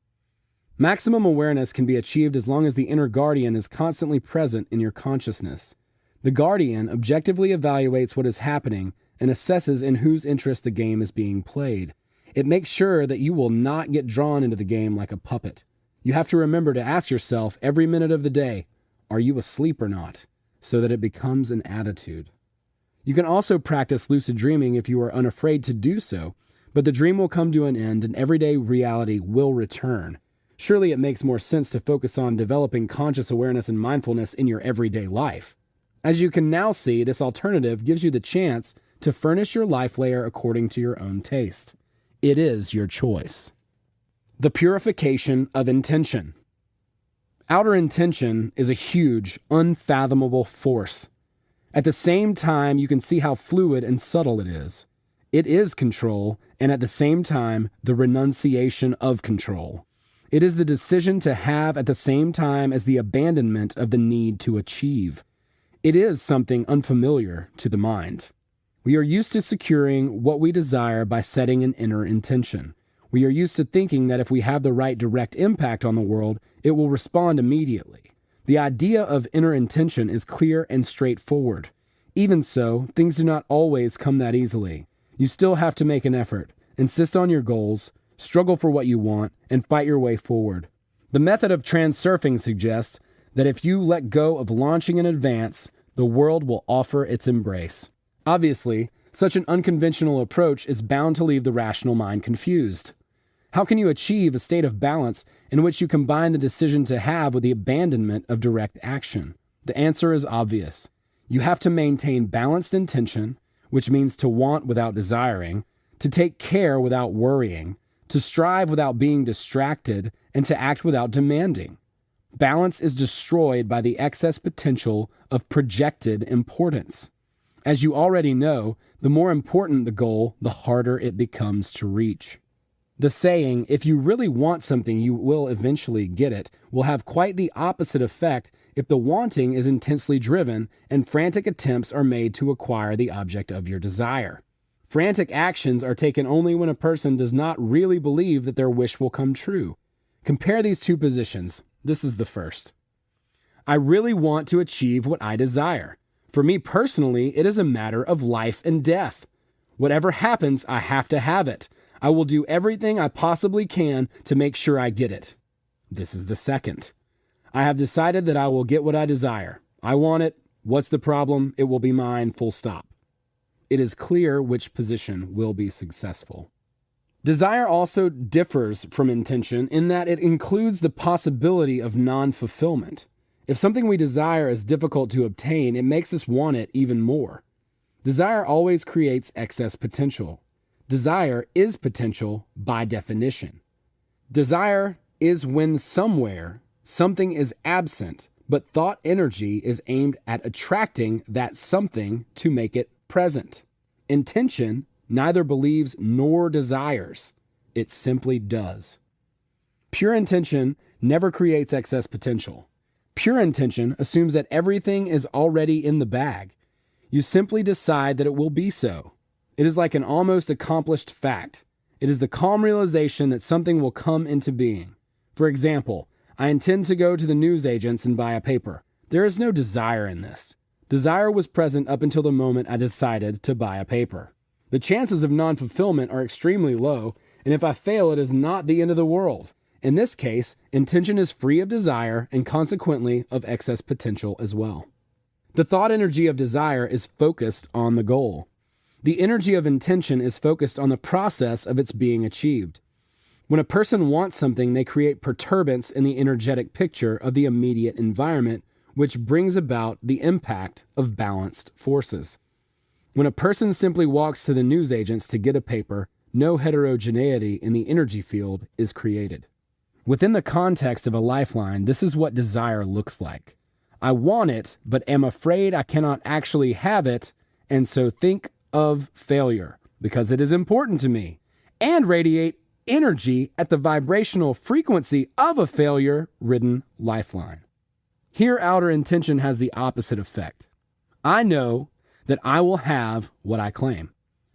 Maximum awareness can be achieved as long as the inner guardian is constantly present in your consciousness. The guardian objectively evaluates what is happening and assesses in whose interest the game is being played. It makes sure that you will not get drawn into the game like a puppet. You have to remember to ask yourself every minute of the day, are you asleep or not, so that it becomes an attitude. You can also practice lucid dreaming if you are unafraid to do so, but the dream will come to an end and everyday reality will return. Surely it makes more sense to focus on developing conscious awareness and mindfulness in your everyday life. As you can now see, this alternative gives you the chance to furnish your life layer according to your own taste. It is your choice. The purification of intention. Outer intention is a huge, unfathomable force. At the same time, you can see how fluid and subtle it is. It is control, and at the same time, the renunciation of control. It is the decision to have at the same time as the abandonment of the need to achieve. It is something unfamiliar to the mind. We are used to securing what we desire by setting an inner intention. We are used to thinking that if we have the right direct impact on the world, it will respond immediately. The idea of inner intention is clear and straightforward. Even so, things do not always come that easily. You still have to make an effort, insist on your goals, struggle for what you want, and fight your way forward. The method of transurfing suggests that if you let go of launching in advance, the world will offer its embrace. Obviously, such an unconventional approach is bound to leave the rational mind confused. How can you achieve a state of balance in which you combine the decision to have with the abandonment of direct action? The answer is obvious. You have to maintain balanced intention, which means to want without desiring, to take care without worrying, to strive without being distracted, and to act without demanding. Balance is destroyed by the excess potential of projected importance. As you already know, the more important the goal, the harder it becomes to reach. The saying, if you really want something, you will eventually get it, will have quite the opposite effect if the wanting is intensely driven and frantic attempts are made to acquire the object of your desire. Frantic actions are taken only when a person does not really believe that their wish will come true. Compare these two positions. This is the first. I really want to achieve what I desire. For me personally, it is a matter of life and death. Whatever happens, I have to have it. I will do everything I possibly can to make sure I get it. This is the second. I have decided that I will get what I desire. I want it. What's the problem? It will be mine, full stop. It is clear which position will be successful. Desire also differs from intention in that it includes the possibility of non-fulfillment. If something we desire is difficult to obtain, it makes us want it even more. Desire always creates excess potential. Desire is potential by definition. Desire is when somewhere something is absent, but thought energy is aimed at attracting that something to make it present. Intention neither believes nor desires. It simply does. Pure intention never creates excess potential. Pure intention assumes that everything is already in the bag. You simply decide that it will be so. It is like an almost accomplished fact. It is the calm realization that something will come into being. For example, I intend to go to the newsagents and buy a paper. There is no desire in this. Desire was present up until the moment I decided to buy a paper. The chances of non-fulfillment are extremely low, and if I fail, it is not the end of the world. In this case, intention is free of desire and consequently of excess potential as well. The thought energy of desire is focused on the goal. The energy of intention is focused on the process of its being achieved. When a person wants something, they create perturbance in the energetic picture of the immediate environment, which brings about the impact of balanced forces. When a person simply walks to the newsagents to get a paper, no heterogeneity in the energy field is created. Within the context of a lifeline, this is what desire looks like. I want it, but am afraid I cannot actually have it, and so think of failure because it is important to me, and radiate energy at the vibrational frequency of a failure-ridden lifeline. Here, outer intention has the opposite effect. I know that I will have what I claim.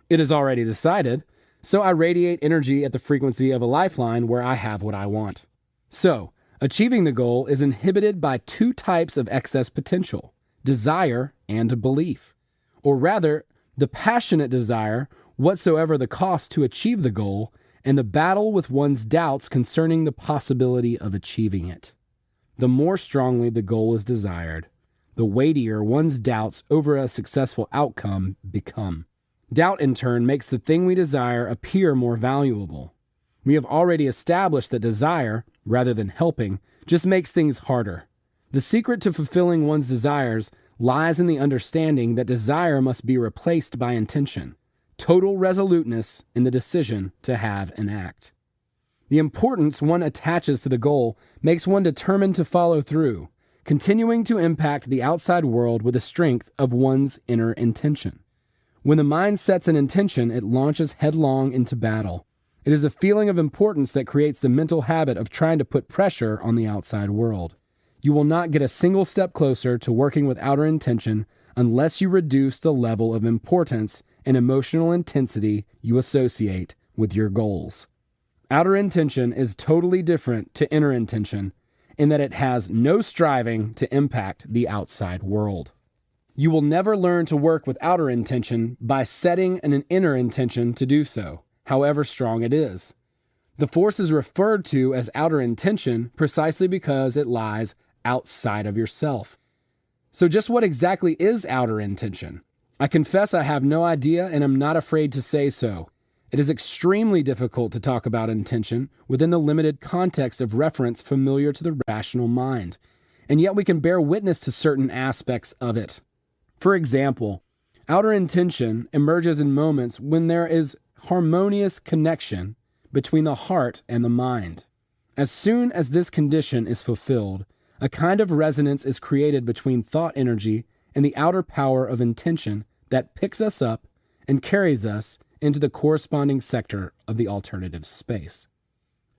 It is already decided, so I radiate energy at the frequency of a lifeline where I have what I want. So, achieving the goal is inhibited by two types of excess potential, desire and belief. Or rather, the passionate desire, whatsoever the cost to achieve the goal, and the battle with one's doubts concerning the possibility of achieving it. The more strongly the goal is desired, the weightier one's doubts over a successful outcome become. Doubt, in turn, makes the thing we desire appear more valuable. We have already established that desire, rather than helping, just makes things harder. The secret to fulfilling one's desires lies in the understanding that desire must be replaced by intention, total resoluteness in the decision to have and act. The importance one attaches to the goal makes one determined to follow through, continuing to impact the outside world with the strength of one's inner intention. When the mind sets an intention, it launches headlong into battle. It is a feeling of importance that creates the mental habit of trying to put pressure on the outside world. You will not get a single step closer to working with outer intention unless you reduce the level of importance and emotional intensity you associate with your goals. Outer intention is totally different to inner intention in that it has no striving to impact the outside world. You will never learn to work with outer intention by setting an inner intention to do so, however strong it is. The force is referred to as outer intention precisely because it lies outside of yourself. So just what exactly is outer intention? I confess I have no idea and am not afraid to say so. It is extremely difficult to talk about intention within the limited context of reference familiar to the rational mind, and yet we can bear witness to certain aspects of it. For example, outer intention emerges in moments when there is harmonious connection between the heart and the mind. As soon as this condition is fulfilled, a kind of resonance is created between thought energy and the outer power of intention that picks us up and carries us into the corresponding sector of the alternative space.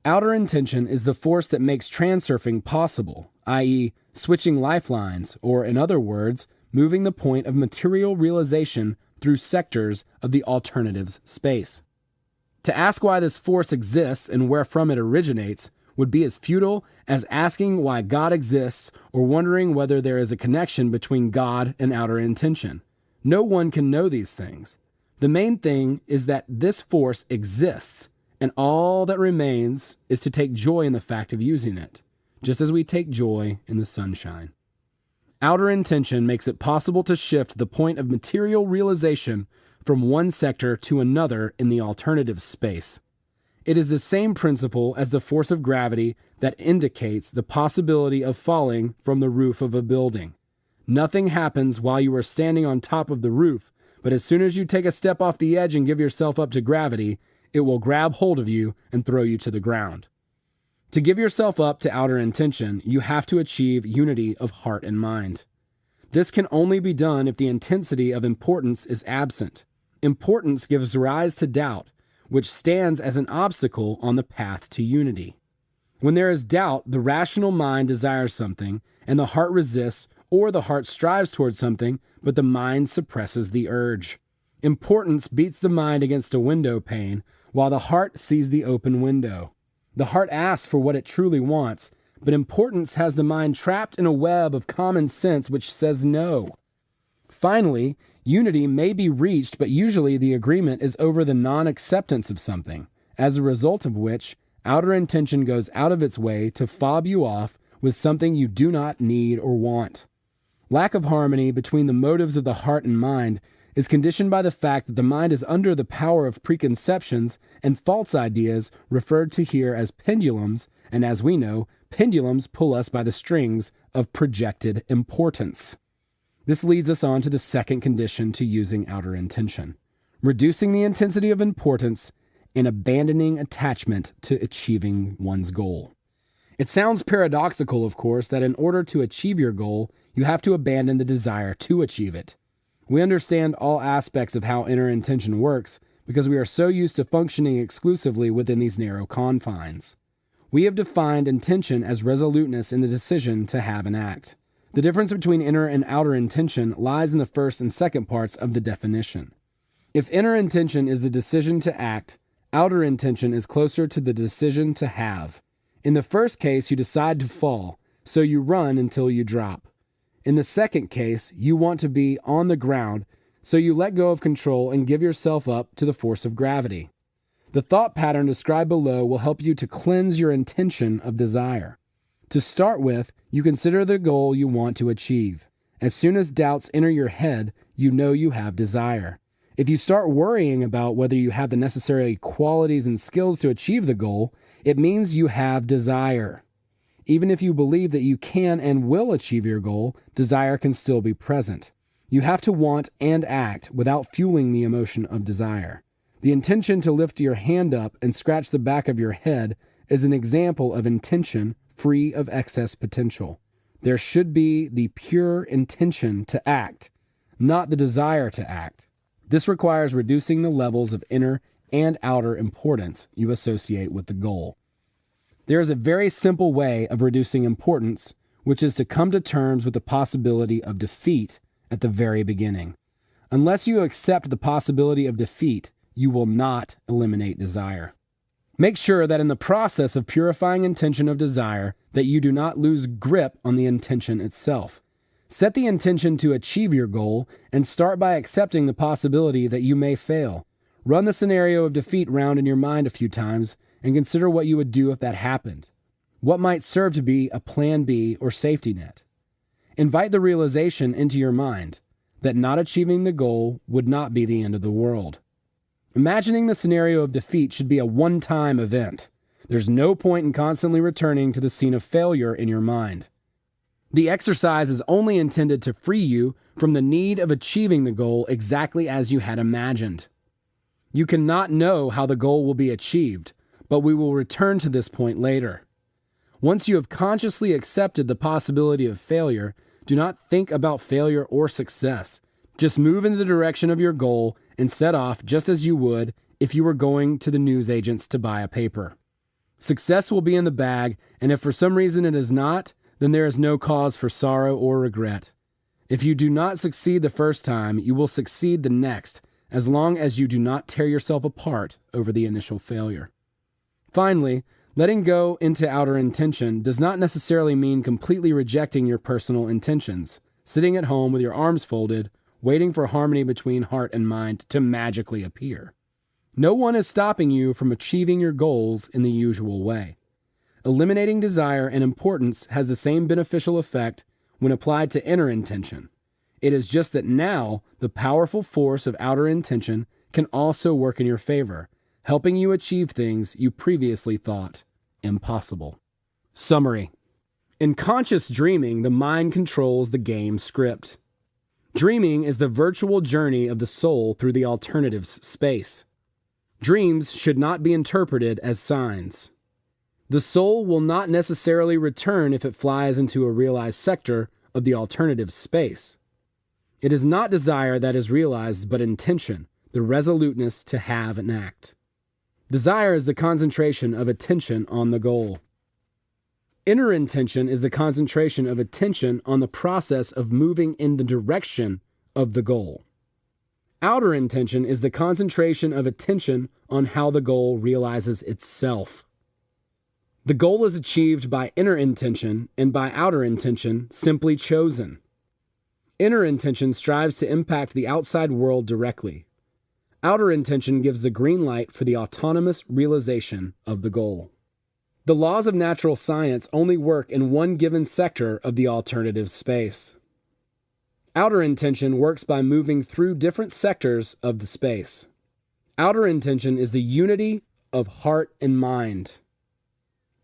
Outer intention is the force that makes transurfing possible, i.e., switching lifelines, or in other words, moving the point of material realization through sectors of the alternatives space. To ask why this force exists and where from it originates would be as futile as asking why God exists or wondering whether there is a connection between God and outer intention. No one can know these things. The main thing is that this force exists, and all that remains is to take joy in the fact of using it, just as we take joy in the sunshine. Outer intention makes it possible to shift the point of material realization from one sector to another in the alternative space. It is the same principle as the force of gravity that indicates the possibility of falling from the roof of a building. Nothing happens while you are standing on top of the roof, but as soon as you take a step off the edge and give yourself up to gravity, it will grab hold of you and throw you to the ground. To give yourself up to outer intention, you have to achieve unity of heart and mind. This can only be done if the intensity of importance is absent. Importance gives rise to doubt, which stands as an obstacle on the path to unity. When there is doubt, the rational mind desires something, and the heart resists, or the heart strives towards something, but the mind suppresses the urge. Importance beats the mind against a window pane, while the heart sees the open window. The heart asks for what it truly wants, but importance has the mind trapped in a web of common sense which says no. Finally, unity may be reached, but usually the agreement is over the non-acceptance of something, as a result of which outer intention goes out of its way to fob you off with something you do not need or want. Lack of harmony between the motives of the heart and mind is conditioned by the fact that the mind is under the power of preconceptions and false ideas referred to here as pendulums, and as we know, pendulums pull us by the strings of projected importance. This leads us on to the second condition to using outer intention: reducing the intensity of importance and abandoning attachment to achieving one's goal. It sounds paradoxical, of course, that in order to achieve your goal, you have to abandon the desire to achieve it. We understand all aspects of how inner intention works because we are so used to functioning exclusively within these narrow confines. We have defined intention as resoluteness in the decision to have and act. The difference between inner and outer intention lies in the first and second parts of the definition. If inner intention is the decision to act, outer intention is closer to the decision to have. In the first case, you decide to fall, so you run until you drop. In the second case, you want to be on the ground, so you let go of control and give yourself up to the force of gravity. The thought pattern described below will help you to cleanse your intention of desire. To start with, you consider the goal you want to achieve. As soon as doubts enter your head, you know you have desire. If you start worrying about whether you have the necessary qualities and skills to achieve the goal, it means you have desire. Even if you believe that you can and will achieve your goal, desire can still be present. You have to want and act without fueling the emotion of desire. The intention to lift your hand up and scratch the back of your head is an example of intention free of excess potential. There should be the pure intention to act, not the desire to act. This requires reducing the levels of inner and outer importance you associate with the goal. There is a very simple way of reducing importance, which is to come to terms with the possibility of defeat at the very beginning. Unless you accept the possibility of defeat, you will not eliminate desire. Make sure that in the process of purifying intention of desire, that you do not lose grip on the intention itself. Set the intention to achieve your goal and start by accepting the possibility that you may fail. Run the scenario of defeat round in your mind a few times and consider what you would do if that happened. What might serve to be a plan B or safety net? Invite the realization into your mind that not achieving the goal would not be the end of the world. Imagining the scenario of defeat should be a one-time event. There's no point in constantly returning to the scene of failure in your mind. The exercise is only intended to free you from the need of achieving the goal exactly as you had imagined. You cannot know how the goal will be achieved, but we will return to this point later. Once you have consciously accepted the possibility of failure, do not think about failure or success. Just move in the direction of your goal and set off just as you would if you were going to the newsagents to buy a paper. Success will be in the bag, and if for some reason it is not, then there is no cause for sorrow or regret. If you do not succeed the first time, you will succeed the next, as long as you do not tear yourself apart over the initial failure. Finally, letting go into outer intention does not necessarily mean completely rejecting your personal intentions, sitting at home with your arms folded, waiting for harmony between heart and mind to magically appear. No one is stopping you from achieving your goals in the usual way. Eliminating desire and importance has the same beneficial effect when applied to inner intention. It is just that now the powerful force of outer intention can also work in your favor, helping you achieve things you previously thought impossible. Summary. In conscious dreaming, the mind controls the game script. Dreaming is the virtual journey of the soul through the alternatives space. Dreams should not be interpreted as signs. The soul will not necessarily return if it flies into a realized sector of the alternative space. It is not desire that is realized, but intention, the resoluteness to have and act. Desire is the concentration of attention on the goal. Inner intention is the concentration of attention on the process of moving in the direction of the goal. Outer intention is the concentration of attention on how the goal realizes itself. The goal is achieved by inner intention and by outer intention simply chosen. Inner intention strives to impact the outside world directly. Outer intention gives the green light for the autonomous realization of the goal. The laws of natural science only work in one given sector of the alternative space. Outer intention works by moving through different sectors of the space. Outer intention is the unity of heart and mind.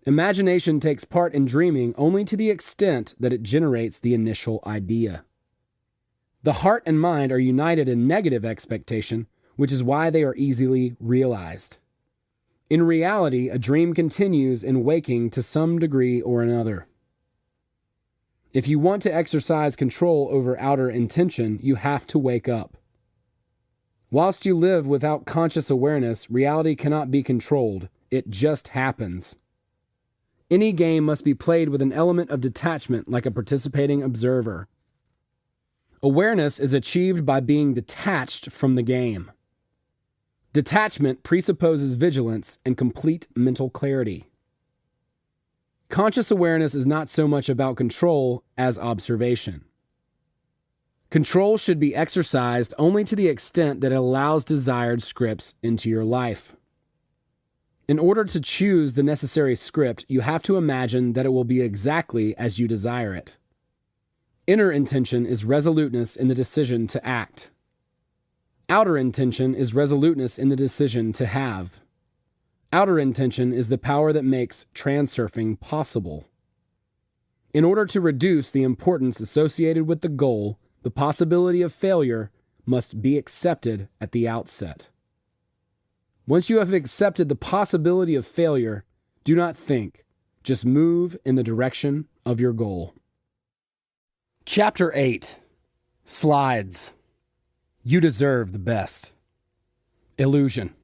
Imagination takes part in dreaming only to the extent that it generates the initial idea. The heart and mind are united in negative expectation, which is why they are easily realized. In reality, a dream continues in waking to some degree or another. If you want to exercise control over outer intention, you have to wake up. Whilst you live without conscious awareness, reality cannot be controlled. It just happens. Any game must be played with an element of detachment, like a participating observer. Awareness is achieved by being detached from the game. Detachment presupposes vigilance and complete mental clarity. Conscious awareness is not so much about control as observation. Control should be exercised only to the extent that it allows desired scripts into your life. In order to choose the necessary script, you have to imagine that it will be exactly as you desire it. Inner intention is resoluteness in the decision to act. Outer intention is resoluteness in the decision to have. Outer intention is the power that makes transurfing possible. In order to reduce the importance associated with the goal, the possibility of failure must be accepted at the outset. Once you have accepted the possibility of failure, do not think, just move in the direction of your goal. Chapter 8. Slides. You deserve the best. Illusion.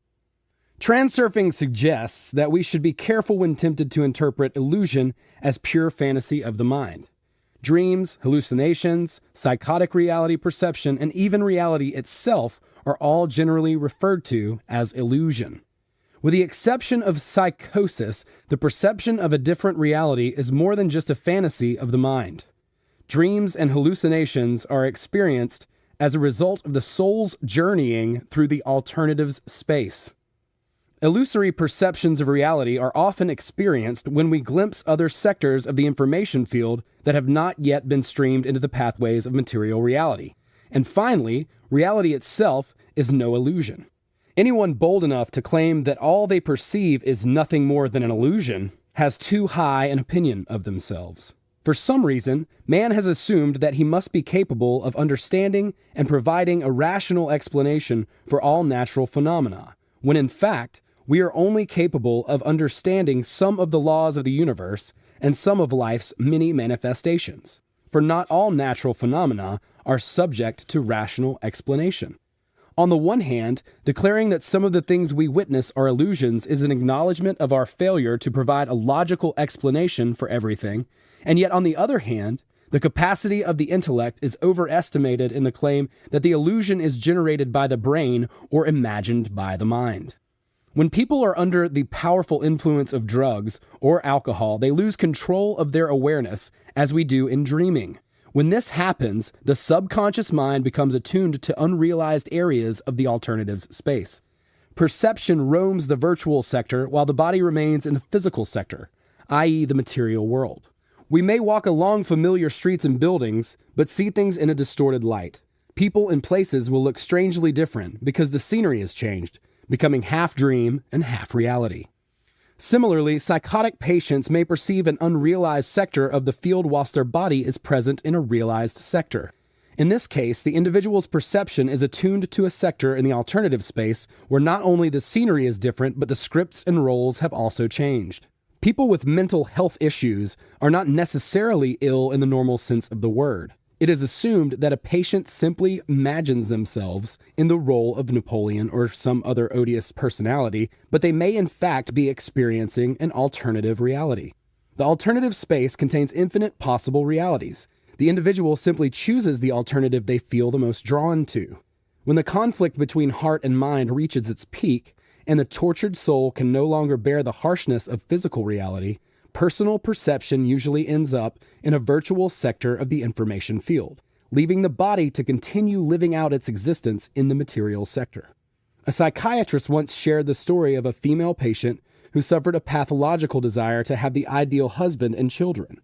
Transurfing suggests that we should be careful when tempted to interpret illusion as pure fantasy of the mind. Dreams, hallucinations, psychotic reality perception, and even reality itself are all generally referred to as illusion. With the exception of psychosis, the perception of a different reality is more than just a fantasy of the mind. Dreams and hallucinations are experienced as a result of the soul's journeying through the alternatives space. Illusory perceptions of reality are often experienced when we glimpse other sectors of the information field that have not yet been streamed into the pathways of material reality. And finally, reality itself is no illusion. Anyone bold enough to claim that all they perceive is nothing more than an illusion has too high an opinion of themselves. For some reason, man has assumed that he must be capable of understanding and providing a rational explanation for all natural phenomena, when in fact, we are only capable of understanding some of the laws of the universe and some of life's many manifestations. For not all natural phenomena are subject to rational explanation. On the one hand, declaring that some of the things we witness are illusions is an acknowledgement of our failure to provide a logical explanation for everything, and yet on the other hand, the capacity of the intellect is overestimated in the claim that the illusion is generated by the brain or imagined by the mind. When people are under the powerful influence of drugs or alcohol, they lose control of their awareness, as we do in dreaming. When this happens, the subconscious mind becomes attuned to unrealized areas of the alternatives space. Perception roams the virtual sector while the body remains in the physical sector, i.e. the material world. We may walk along familiar streets and buildings, but see things in a distorted light. People and places will look strangely different because the scenery has changed, becoming half dream and half reality. Similarly, psychotic patients may perceive an unrealized sector of the field whilst their body is present in a realized sector. In this case, the individual's perception is attuned to a sector in the alternative space where not only the scenery is different, but the scripts and roles have also changed. People with mental health issues are not necessarily ill in the normal sense of the word. It is assumed that a patient simply imagines themselves in the role of Napoleon or some other odious personality, but they may in fact be experiencing an alternative reality. The alternative space contains infinite possible realities. The individual simply chooses the alternative they feel the most drawn to. When the conflict between heart and mind reaches its peak, and the tortured soul can no longer bear the harshness of physical reality, personal perception usually ends up in a virtual sector of the information field, leaving the body to continue living out its existence in the material sector. A psychiatrist once shared the story of a female patient who suffered a pathological desire to have the ideal husband and children.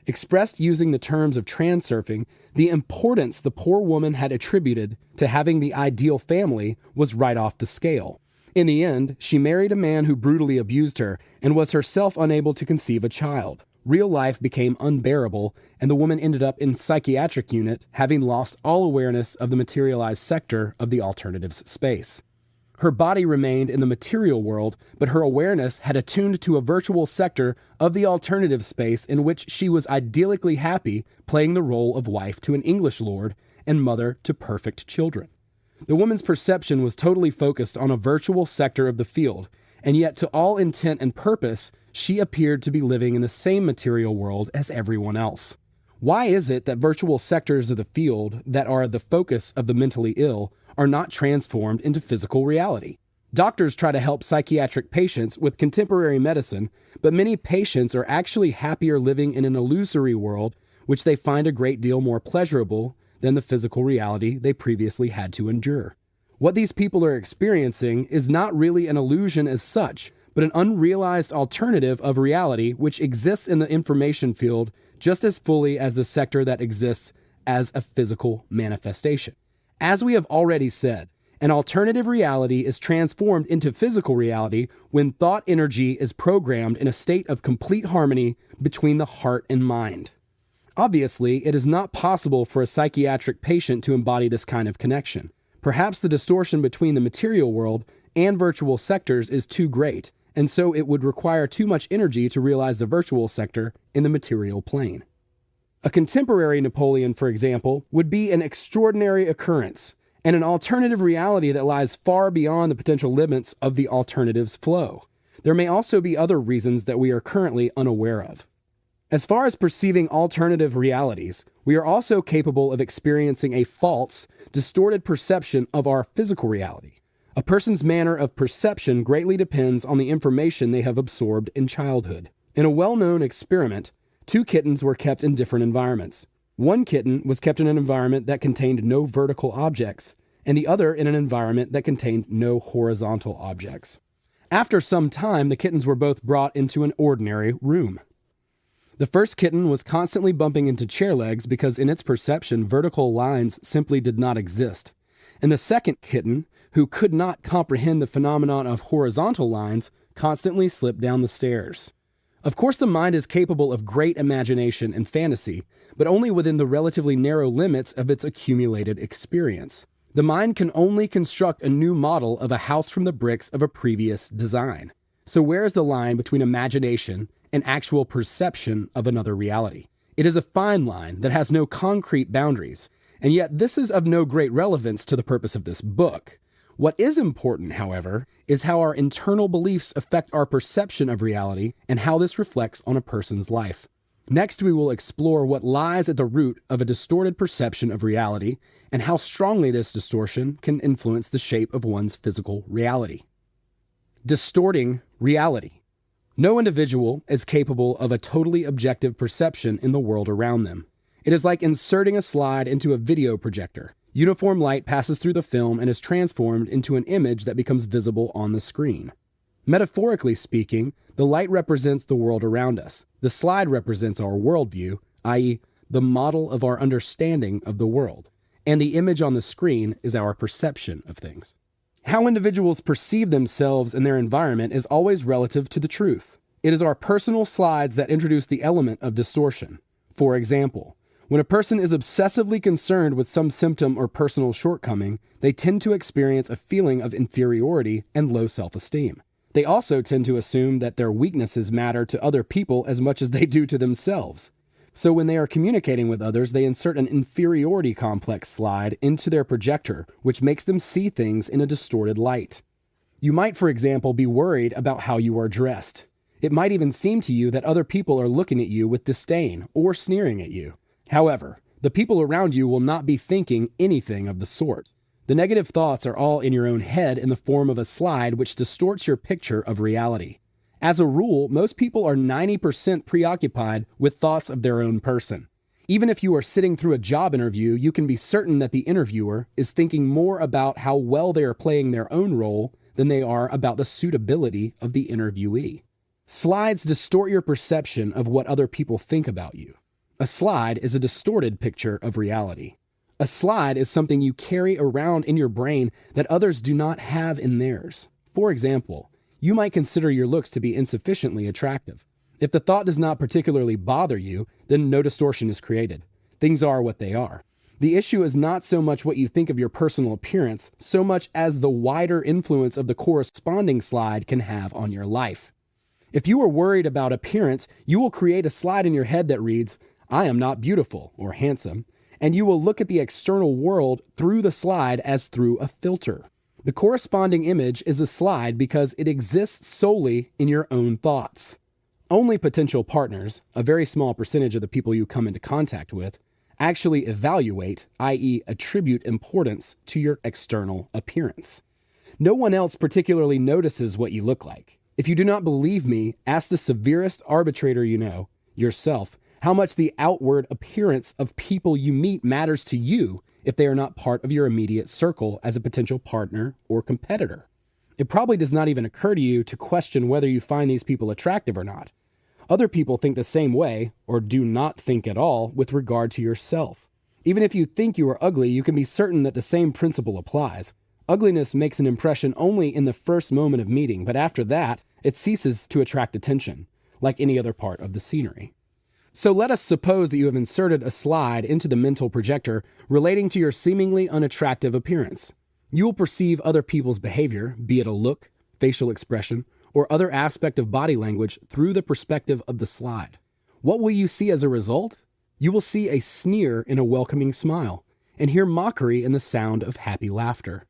Expressed using the terms of transurfing, the importance the poor woman had attributed to having the ideal family was right off the scale. In the end, she married a man who brutally abused her and was herself unable to conceive a child. Real life became unbearable, and the woman ended up in psychiatric unit, having lost all awareness of the materialized sector of the alternatives space. Her body remained in the material world, but her awareness had attuned to a virtual sector of the alternative space in which she was idyllically happy, playing the role of wife to an English lord and mother to perfect children. The woman's perception was totally focused on a virtual sector of the field, and yet to all intent and purpose, she appeared to be living in the same material world as everyone else. Why is it that virtual sectors of the field that are the focus of the mentally ill are not transformed into physical reality? Doctors try to help psychiatric patients with contemporary medicine, but many patients are actually happier living in an illusory world which they find a great deal more pleasurable than the physical reality they previously had to endure. What these people are experiencing is not really an illusion as such, but an unrealized alternative of reality which exists in the information field just as fully as the sector that exists as a physical manifestation. As we have already said, an alternative reality is transformed into physical reality when thought energy is programmed in a state of complete harmony between the heart and mind. Obviously, it is not possible for a psychiatric patient to embody this kind of connection. Perhaps the distortion between the material world and virtual sectors is too great, and so it would require too much energy to realize the virtual sector in the material plane. A contemporary Napoleon, for example, would be an extraordinary occurrence, and an alternative reality that lies far beyond the potential limits of the alternative's flow. There may also be other reasons that we are currently unaware of. As far as perceiving alternative realities, we are also capable of experiencing a false, distorted perception of our physical reality. A person's manner of perception greatly depends on the information they have absorbed in childhood. In a well-known experiment, 2 kittens were kept in different environments. One kitten was kept in an environment that contained no vertical objects, and the other in an environment that contained no horizontal objects. After some time, the kittens were both brought into an ordinary room. The first kitten was constantly bumping into chair legs because in its perception, vertical lines simply did not exist. And the second kitten, who could not comprehend the phenomenon of horizontal lines, constantly slipped down the stairs. Of course, the mind is capable of great imagination and fantasy, but only within the relatively narrow limits of its accumulated experience. The mind can only construct a new model of a house from the bricks of a previous design. So where is the line between imagination and actual perception of another reality? It is a fine line that has no concrete boundaries, and yet this is of no great relevance to the purpose of this book. What is important, however, is how our internal beliefs affect our perception of reality and how this reflects on a person's life. Next, we will explore what lies at the root of a distorted perception of reality and how strongly this distortion can influence the shape of one's physical reality. Distorting reality. No individual is capable of a totally objective perception in the world around them. It is like inserting a slide into a video projector. Uniform light passes through the film and is transformed into an image that becomes visible on the screen. Metaphorically speaking, the light represents the world around us. The slide represents our worldview, i.e., the model of our understanding of the world. And the image on the screen is our perception of things. How individuals perceive themselves and their environment is always relative to the truth. It is our personal slides that introduce the element of distortion. For example, when a person is obsessively concerned with some symptom or personal shortcoming, they tend to experience a feeling of inferiority and low self-esteem. They also tend to assume that their weaknesses matter to other people as much as they do to themselves. So when they are communicating with others, they insert an inferiority complex slide into their projector, which makes them see things in a distorted light. You might, for example, be worried about how you are dressed. It might even seem to you that other people are looking at you with disdain or sneering at you. However, the people around you will not be thinking anything of the sort. The negative thoughts are all in your own head in the form of a slide which distorts your picture of reality. As a rule, most people are 90% preoccupied with thoughts of their own person. Even if you are sitting through a job interview, you can be certain that the interviewer is thinking more about how well they are playing their own role than they are about the suitability of the interviewee. Slides distort your perception of what other people think about you. A slide is a distorted picture of reality. A slide is something you carry around in your brain that others do not have in theirs. For example, you might consider your looks to be insufficiently attractive. If the thought does not particularly bother you, then no distortion is created. Things are what they are. The issue is not so much what you think of your personal appearance, so much as the wider influence of the corresponding slide can have on your life. If you are worried about appearance, you will create a slide in your head that reads, "I am not beautiful or handsome," and you will look at the external world through the slide as through a filter. The corresponding image is a slide because it exists solely in your own thoughts. Only potential partners, a very small percentage of the people you come into contact with, actually evaluate, i.e., attribute importance to your external appearance. No one else particularly notices what you look like. If you do not believe me, ask the severest arbitrator you know, yourself, how much the outward appearance of people you meet matters to you if they are not part of your immediate circle as a potential partner or competitor. It probably does not even occur to you to question whether you find these people attractive or not. Other people think the same way, or do not think at all, with regard to yourself. Even if you think you are ugly, you can be certain that the same principle applies. Ugliness makes an impression only in the first moment of meeting, but after that, it ceases to attract attention, like any other part of the scenery. So let us suppose that you have inserted a slide into the mental projector relating to your seemingly unattractive appearance. You will perceive other people's behavior, be it a look, facial expression, or other aspect of body language through the perspective of the slide. What will you see as a result? You will see a sneer in a welcoming smile, and hear mockery in the sound of happy laughter.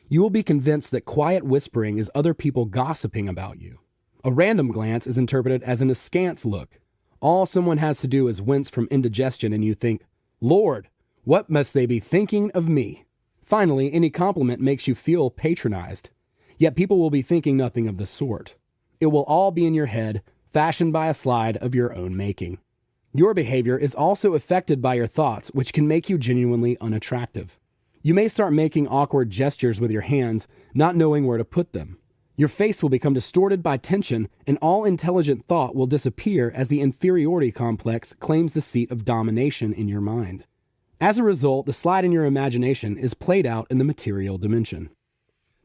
You will be convinced that quiet whispering is other people gossiping about you. A random glance is interpreted as an askance look. All someone has to do is wince from indigestion, and you think, "Lord, what must they be thinking of me?" Finally, any compliment makes you feel patronized. Yet people will be thinking nothing of the sort. It will all be in your head, fashioned by a slide of your own making. Your behavior is also affected by your thoughts, which can make you genuinely unattractive. You may start making awkward gestures with your hands, not knowing where to put them. Your face will become distorted by tension, and all intelligent thought will disappear as the inferiority complex claims the seat of domination in your mind. As a result, the slide in your imagination is played out in the material dimension.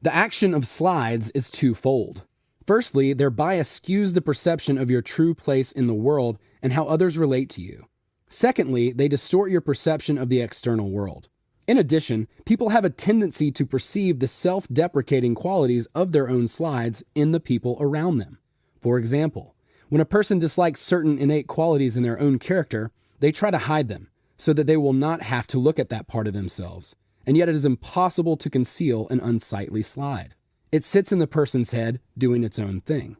The action of slides is twofold. Firstly, their bias skews the perception of your true place in the world and how others relate to you. Secondly, they distort your perception of the external world. In addition, people have a tendency to perceive the self-deprecating qualities of their own slides in the people around them. For example, when a person dislikes certain innate qualities in their own character, they try to hide them so that they will not have to look at that part of themselves. And yet it is impossible to conceal an unsightly slide. It sits in the person's head, doing its own thing.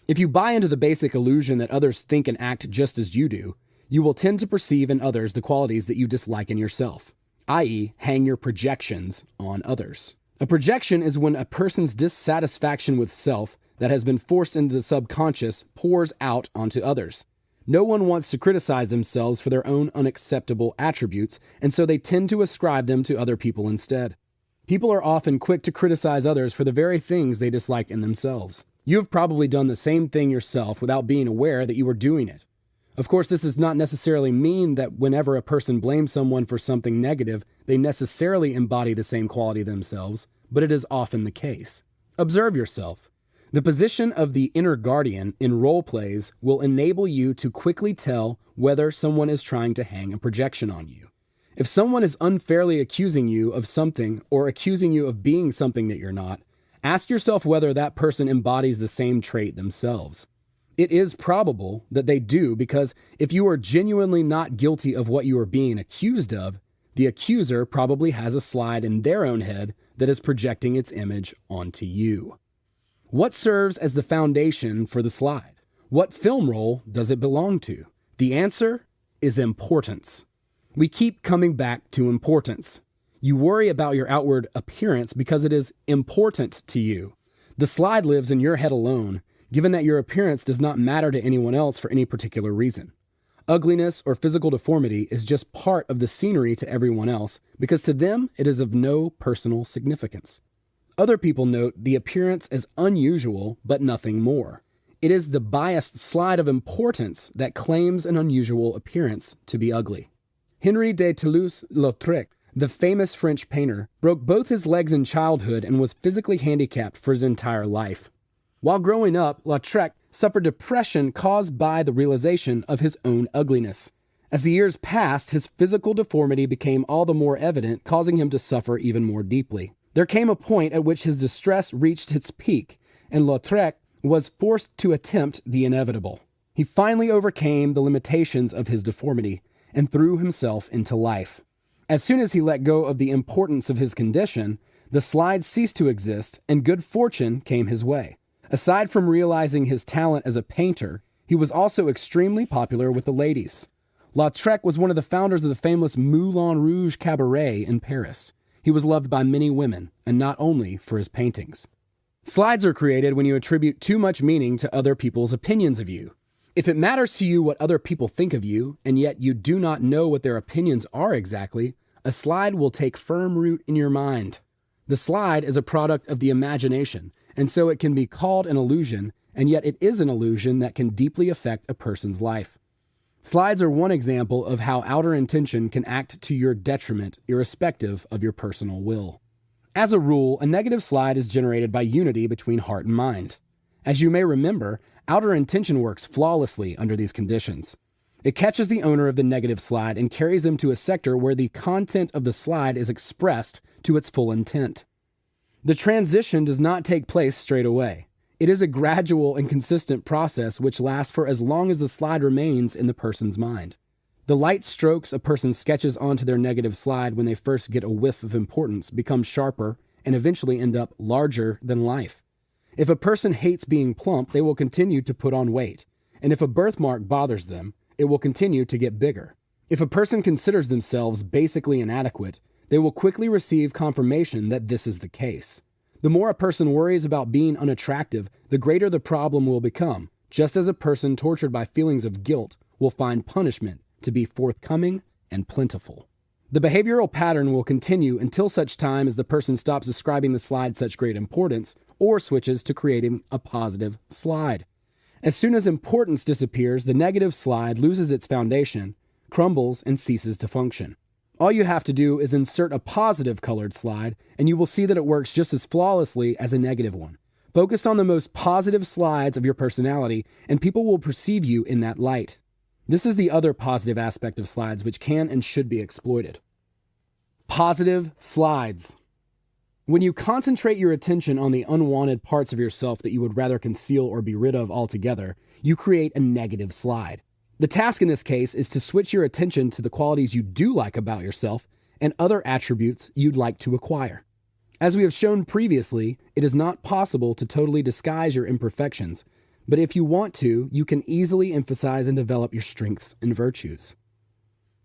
If you buy into the basic illusion that others think and act just as you do, you will tend to perceive in others the qualities that you dislike in yourself, i.e., hang your projections on others. A projection is when a person's dissatisfaction with self that has been forced into the subconscious pours out onto others. No one wants to criticize themselves for their own unacceptable attributes, and so they tend to ascribe them to other people instead. People are often quick to criticize others for the very things they dislike in themselves. You have probably done the same thing yourself without being aware that you were doing it. Of course, this does not necessarily mean that whenever a person blames someone for something negative, they necessarily embody the same quality themselves, but it is often the case. Observe yourself. The position of the inner guardian in role plays will enable you to quickly tell whether someone is trying to hang a projection on you. If someone is unfairly accusing you of something or accusing you of being something that you're not, ask yourself whether that person embodies the same trait themselves. It is probable that they do, because if you are genuinely not guilty of what you are being accused of, the accuser probably has a slide in their own head that is projecting its image onto you. What serves as the foundation for the slide? What film role does it belong to? The answer is importance. We keep coming back to importance. You worry about your outward appearance because it is important to you. The slide lives in your head alone, given that your appearance does not matter to anyone else for any particular reason. Ugliness or physical deformity is just part of the scenery to everyone else, because to them it is of no personal significance. Other people note the appearance as unusual, but nothing more. It is the biased slide of importance that claims an unusual appearance to be ugly. Henri de Toulouse-Lautrec, the famous French painter, broke both his legs in childhood and was physically handicapped for his entire life. While growing up, Lautrec suffered depression caused by the realization of his own ugliness. As the years passed, his physical deformity became all the more evident, causing him to suffer even more deeply. There came a point at which his distress reached its peak, and Lautrec was forced to attempt the inevitable. He finally overcame the limitations of his deformity and threw himself into life. As soon as he let go of the importance of his condition, the slide ceased to exist and good fortune came his way. Aside from realizing his talent as a painter, he was also extremely popular with the ladies. Lautrec was one of the founders of the famous Moulin Rouge Cabaret in Paris. He was loved by many women, and not only for his paintings. Slides are created when you attribute too much meaning to other people's opinions of you. If it matters to you what other people think of you, and yet you do not know what their opinions are exactly, a slide will take firm root in your mind. The slide is a product of the imagination, and so it can be called an illusion, and yet it is an illusion that can deeply affect a person's life. Slides are one example of how outer intention can act to your detriment, irrespective of your personal will. As a rule, a negative slide is generated by unity between heart and mind. As you may remember, outer intention works flawlessly under these conditions. It catches the owner of the negative slide and carries them to a sector where the content of the slide is expressed to its full intent. The transition does not take place straight away. It is a gradual and consistent process which lasts for as long as the slide remains in the person's mind. The light strokes a person sketches onto their negative slide when they first get a whiff of importance become sharper and eventually end up larger than life. If a person hates being plump, they will continue to put on weight. And if a birthmark bothers them, it will continue to get bigger. If a person considers themselves basically inadequate, they will quickly receive confirmation that this is the case. The more a person worries about being unattractive, the greater the problem will become, just as a person tortured by feelings of guilt will find punishment to be forthcoming and plentiful. The behavioral pattern will continue until such time as the person stops ascribing the slide such great importance or switches to creating a positive slide. As soon as importance disappears, the negative slide loses its foundation, crumbles, and ceases to function. All you have to do is insert a positive colored slide, and you will see that it works just as flawlessly as a negative one. Focus on the most positive slides of your personality, and people will perceive you in that light. This is the other positive aspect of slides which can and should be exploited. Positive slides. When you concentrate your attention on the unwanted parts of yourself that you would rather conceal or be rid of altogether, you create a negative slide. The task in this case is to switch your attention to the qualities you do like about yourself and other attributes you'd like to acquire. As we have shown previously, it is not possible to totally disguise your imperfections, but if you want to, you can easily emphasize and develop your strengths and virtues.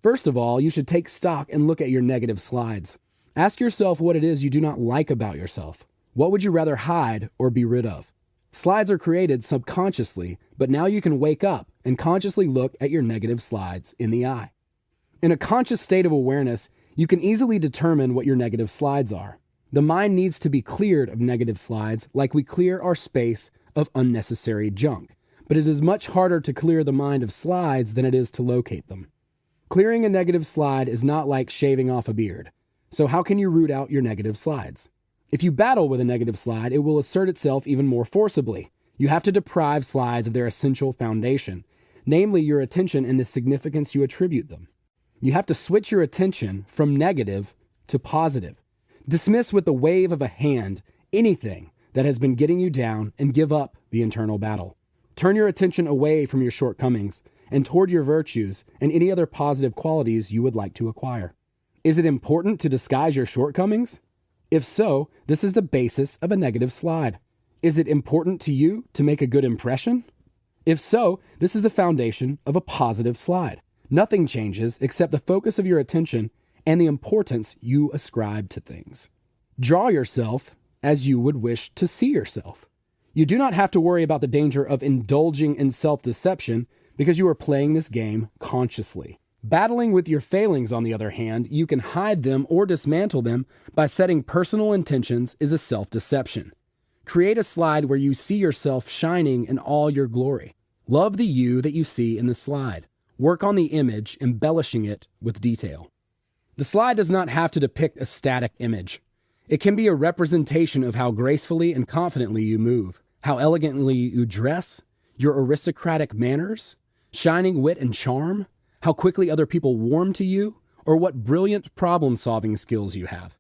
First of all, you should take stock and look at your negative slides. Ask yourself what it is you do not like about yourself. What would you rather hide or be rid of? Slides are created subconsciously, but now you can wake up and consciously look at your negative slides in the eye. In a conscious state of awareness, you can easily determine what your negative slides are. The mind needs to be cleared of negative slides like we clear our space of unnecessary junk, but it is much harder to clear the mind of slides than it is to locate them. Clearing a negative slide is not like shaving off a beard. So how can you root out your negative slides? If you battle with a negative slide, it will assert itself even more forcibly. You have to deprive slides of their essential foundation, namely your attention and the significance you attribute them. You have to switch your attention from negative to positive. Dismiss with the wave of a hand anything that has been getting you down and give up the internal battle. Turn your attention away from your shortcomings and toward your virtues and any other positive qualities you would like to acquire. Is it important to disguise your shortcomings? If so, this is the basis of a negative slide. Is it important to you to make a good impression? If so, this is the foundation of a positive slide. Nothing changes except the focus of your attention and the importance you ascribe to things. Draw yourself as you would wish to see yourself. You do not have to worry about the danger of indulging in self-deception because you are playing this game consciously. Battling with your failings, on the other hand, you can hide them or dismantle them by setting personal intentions is a self-deception. Create a slide where you see yourself shining in all your glory. Love the you that you see in the slide. Work on the image, embellishing it with detail. The slide does not have to depict a static image. It can be a representation of how gracefully and confidently you move, how elegantly you dress, your aristocratic manners, shining wit and charm, how quickly other people warm to you, or what brilliant problem-solving skills you have.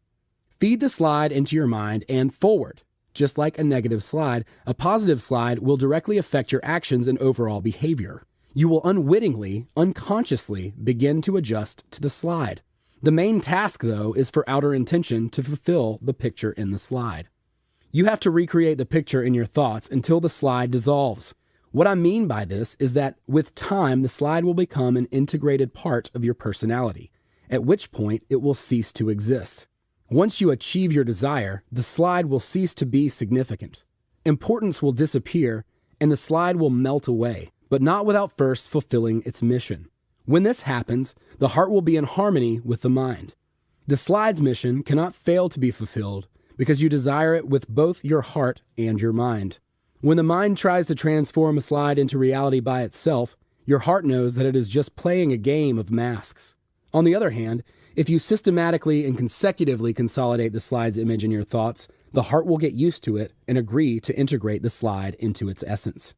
Feed the slide into your mind and forward. Just like a negative slide, a positive slide will directly affect your actions and overall behavior. You will unwittingly, unconsciously begin to adjust to the slide. The main task, though, is for outer intention to fulfill the picture in the slide. You have to recreate the picture in your thoughts until the slide dissolves. What I mean by this is that with time, the slide will become an integrated part of your personality, at which point it will cease to exist. Once you achieve your desire, the slide will cease to be significant. Importance will disappear, and the slide will melt away, but not without first fulfilling its mission. When this happens, the heart will be in harmony with the mind. The slide's mission cannot fail to be fulfilled because you desire it with both your heart and your mind. When the mind tries to transform a slide into reality by itself, your heart knows that it is just playing a game of masks. On the other hand, if you systematically and consecutively consolidate the slide's image in your thoughts, the heart will get used to it and agree to integrate the slide into its essence.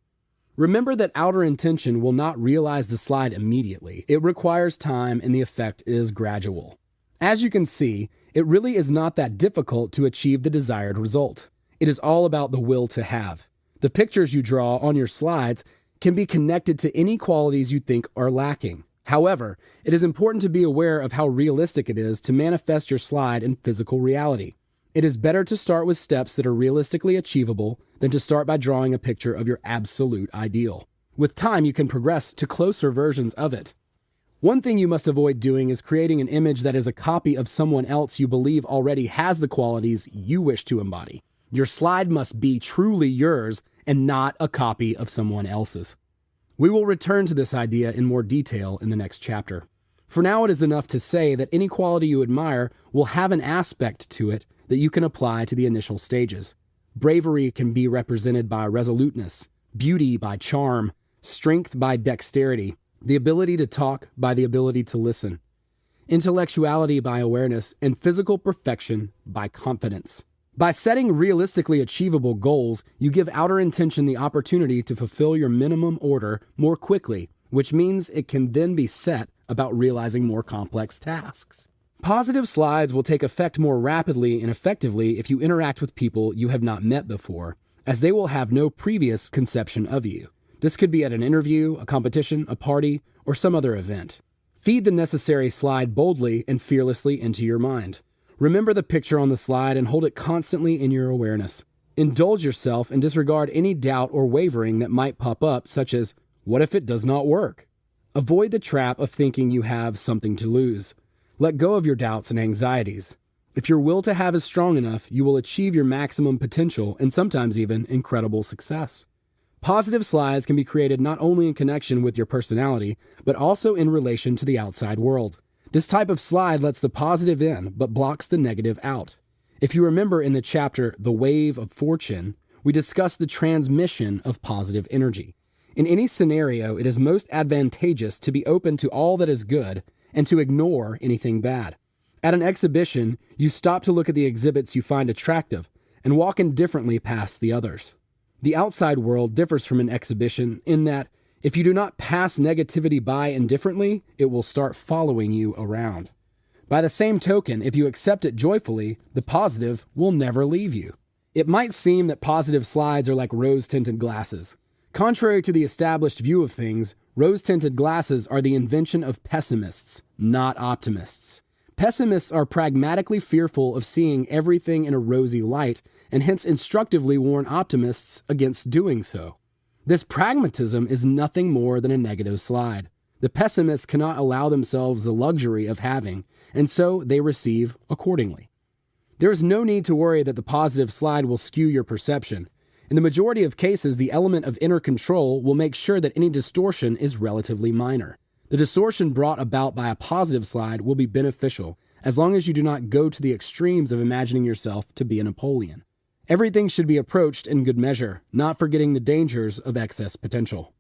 Remember that outer intention will not realize the slide immediately. It requires time and the effect is gradual. As you can see, it really is not that difficult to achieve the desired result. It is all about the will to have. The pictures you draw on your slides can be connected to any qualities you think are lacking. However, it is important to be aware of how realistic it is to manifest your slide in physical reality. It is better to start with steps that are realistically achievable than to start by drawing a picture of your absolute ideal. With time, you can progress to closer versions of it. One thing you must avoid doing is creating an image that is a copy of someone else you believe already has the qualities you wish to embody. Your slide must be truly yours and not a copy of someone else's. We will return to this idea in more detail in the next chapter. For now, it is enough to say that any quality you admire will have an aspect to it that you can apply to the initial stages. Bravery can be represented by resoluteness, beauty by charm, strength by dexterity, the ability to talk by the ability to listen, intellectuality by awareness, and physical perfection by confidence. By setting realistically achievable goals, you give outer intention the opportunity to fulfill your minimum order more quickly, which means it can then be set about realizing more complex tasks. Positive slides will take effect more rapidly and effectively if you interact with people you have not met before, as they will have no previous conception of you. This could be at an interview, a competition, a party, or some other event. Feed the necessary slide boldly and fearlessly into your mind. Remember the picture on the slide and hold it constantly in your awareness. Indulge yourself and disregard any doubt or wavering that might pop up, such as, what if it does not work? Avoid the trap of thinking you have something to lose. Let go of your doubts and anxieties. If your will to have is strong enough, you will achieve your maximum potential and sometimes even incredible success. Positive slides can be created not only in connection with your personality, but also in relation to the outside world. This type of slide lets the positive in, but blocks the negative out. If you remember in the chapter, The Wave of Fortune, we discussed the transmission of positive energy. In any scenario, it is most advantageous to be open to all that is good and to ignore anything bad. At an exhibition, you stop to look at the exhibits you find attractive and walk indifferently past the others. The outside world differs from an exhibition in that if you do not pass negativity by indifferently, it will start following you around. By the same token, if you accept it joyfully, the positive will never leave you. It might seem that positive slides are like rose-tinted glasses. Contrary to the established view of things, rose-tinted glasses are the invention of pessimists, not optimists. Pessimists are pragmatically fearful of seeing everything in a rosy light, and hence instructively warn optimists against doing so. This pragmatism is nothing more than a negative slide. The pessimists cannot allow themselves the luxury of having, and so they receive accordingly. There is no need to worry that the positive slide will skew your perception. In the majority of cases, the element of inner control will make sure that any distortion is relatively minor. The distortion brought about by a positive slide will be beneficial, as long as you do not go to the extremes of imagining yourself to be a Napoleon. Everything should be approached in good measure, not forgetting the dangers of excess potential.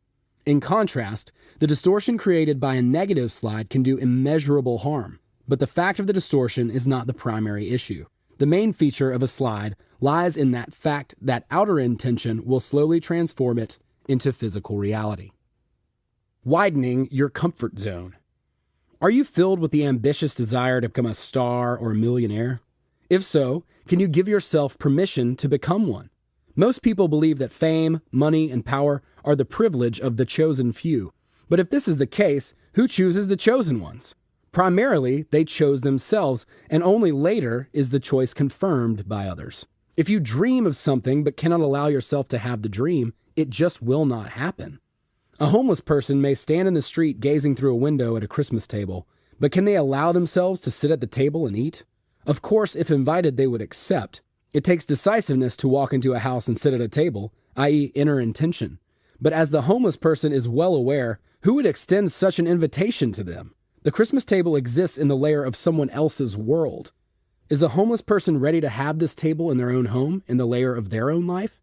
In contrast, the distortion created by a negative slide can do immeasurable harm, but the fact of the distortion is not the primary issue. The main feature of a slide lies in that fact that outer intention will slowly transform it into physical reality. Widening your comfort zone. Are you filled with the ambitious desire to become a star or a millionaire? If so, can you give yourself permission to become one? Most people believe that fame, money, and power are the privilege of the chosen few. But if this is the case, who chooses the chosen ones? Primarily, they chose themselves, and only later is the choice confirmed by others. If you dream of something but cannot allow yourself to have the dream, it just will not happen. A homeless person may stand in the street gazing through a window at a Christmas table, but can they allow themselves to sit at the table and eat? Of course, if invited, they would accept. It takes decisiveness to walk into a house and sit at a table, i.e. inner intention. But as the homeless person is well aware, who would extend such an invitation to them? The Christmas table exists in the layer of someone else's world. Is a homeless person ready to have this table in their own home, in the layer of their own life?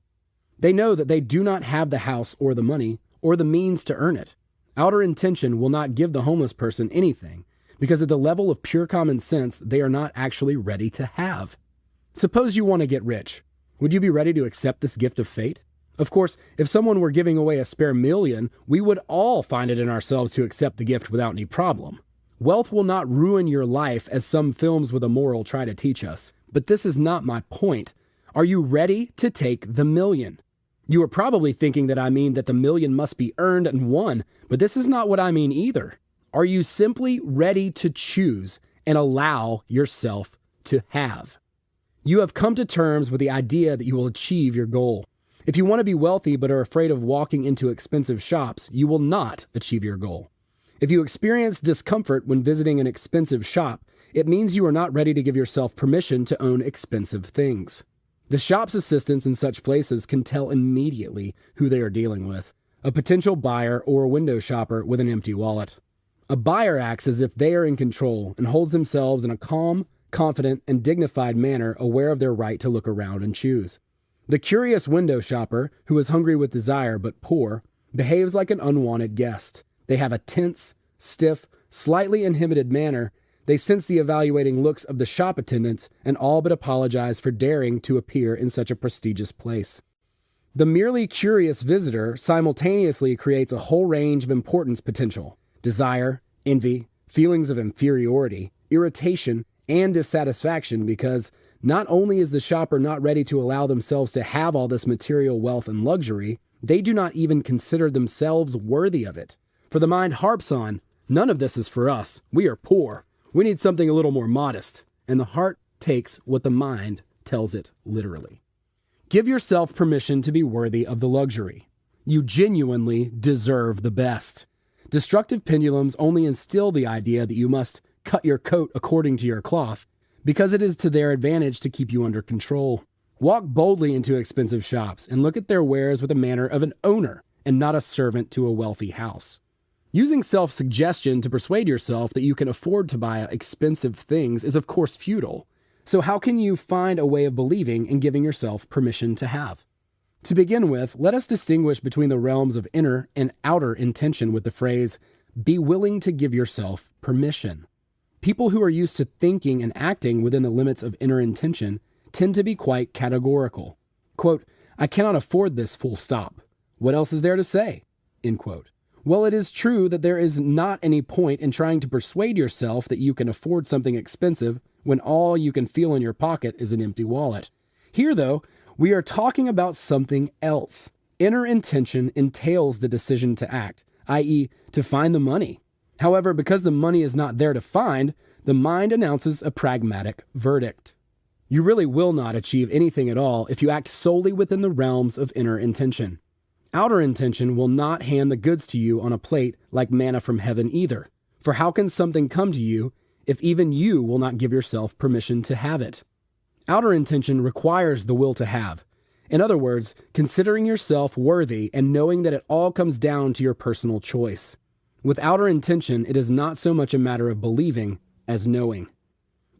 They know that they do not have the house or the money, or the means to earn it. Outer intention will not give the homeless person anything, because at the level of pure common sense, they are not actually ready to have. Suppose you want to get rich. Would you be ready to accept this gift of fate? Of course, if someone were giving away a spare million, we would all find it in ourselves to accept the gift without any problem. Wealth will not ruin your life, as some films with a moral try to teach us. But this is not my point. Are you ready to take the million? You are probably thinking that I mean that the million must be earned and won, but this is not what I mean either. Are you simply ready to choose and allow yourself to have? You have come to terms with the idea that you will achieve your goal. If you want to be wealthy but are afraid of walking into expensive shops, you will not achieve your goal. If you experience discomfort when visiting an expensive shop, it means you are not ready to give yourself permission to own expensive things. The shop's assistants in such places can tell immediately who they are dealing with, a potential buyer or a window shopper with an empty wallet. A buyer acts as if they are in control and holds themselves in a calm, confident, and dignified manner, aware of their right to look around and choose. The curious window shopper, who is hungry with desire but poor, behaves like an unwanted guest. They have a tense, stiff, slightly inhibited manner. They sense the evaluating looks of the shop attendants and all but apologize for daring to appear in such a prestigious place. The merely curious visitor simultaneously creates a whole range of importance potential: desire, envy, feelings of inferiority, irritation, and dissatisfaction, because not only is the shopper not ready to allow themselves to have all this material wealth and luxury, they do not even consider themselves worthy of it. For the mind harps on, none of this is for us. We are poor. We need something a little more modest. And the heart takes what the mind tells it literally. Give yourself permission to be worthy of the luxury. You genuinely deserve the best. Destructive pendulums only instill the idea that you must cut your coat according to your cloth, because it is to their advantage to keep you under control. Walk boldly into expensive shops and look at their wares with the manner of an owner and not a servant to a wealthy house. Using self-suggestion to persuade yourself that you can afford to buy expensive things is of course futile. So how can you find a way of believing and giving yourself permission to have? To begin with, let us distinguish between the realms of inner and outer intention with the phrase, be willing to give yourself permission. People who are used to thinking and acting within the limits of inner intention tend to be quite categorical. Quote, I cannot afford this, full stop. What else is there to say? End quote. Well, it is true that there is not any point in trying to persuade yourself that you can afford something expensive when all you can feel in your pocket is an empty wallet. Here, though, we are talking about something else. Inner intention entails the decision to act, i.e., to find the money. However, because the money is not there to find, the mind announces a pragmatic verdict. You really will not achieve anything at all if you act solely within the realms of inner intention. Outer intention will not hand the goods to you on a plate like manna from heaven either. For how can something come to you if even you will not give yourself permission to have it? Outer intention requires the will to have. In other words, considering yourself worthy and knowing that it all comes down to your personal choice. With outer intention, it is not so much a matter of believing as knowing.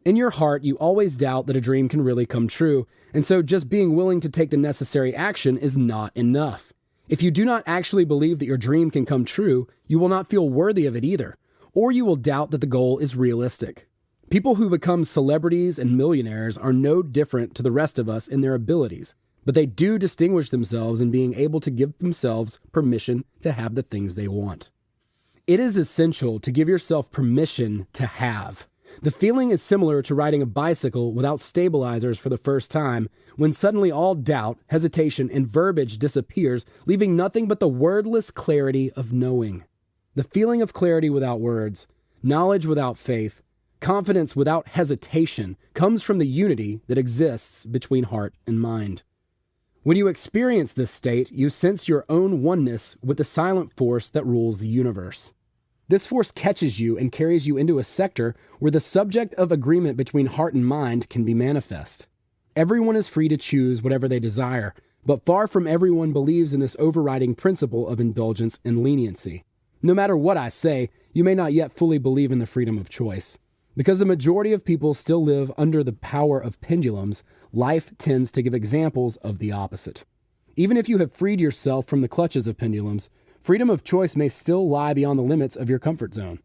In your heart, you always doubt that a dream can really come true, and so just being willing to take the necessary action is not enough. If you do not actually believe that your dream can come true, you will not feel worthy of it either, or you will doubt that the goal is realistic. People who become celebrities and millionaires are no different to the rest of us in their abilities, but they do distinguish themselves in being able to give themselves permission to have the things they want. It is essential to give yourself permission to have. The feeling is similar to riding a bicycle without stabilizers for the first time, when suddenly all doubt, hesitation, and verbiage disappears, leaving nothing but the wordless clarity of knowing. The feeling of clarity without words, knowledge without faith, confidence without hesitation comes from the unity that exists between heart and mind. When you experience this state, you sense your own oneness with the silent force that rules the universe. This force catches you and carries you into a sector where the subject of agreement between heart and mind can be manifest. Everyone is free to choose whatever they desire, but far from everyone believes in this overriding principle of indulgence and leniency. No matter what I say, you may not yet fully believe in the freedom of choice. Because the majority of people still live under the power of pendulums, life tends to give examples of the opposite. Even if you have freed yourself from the clutches of pendulums, freedom of choice may still lie beyond the limits of your comfort zone.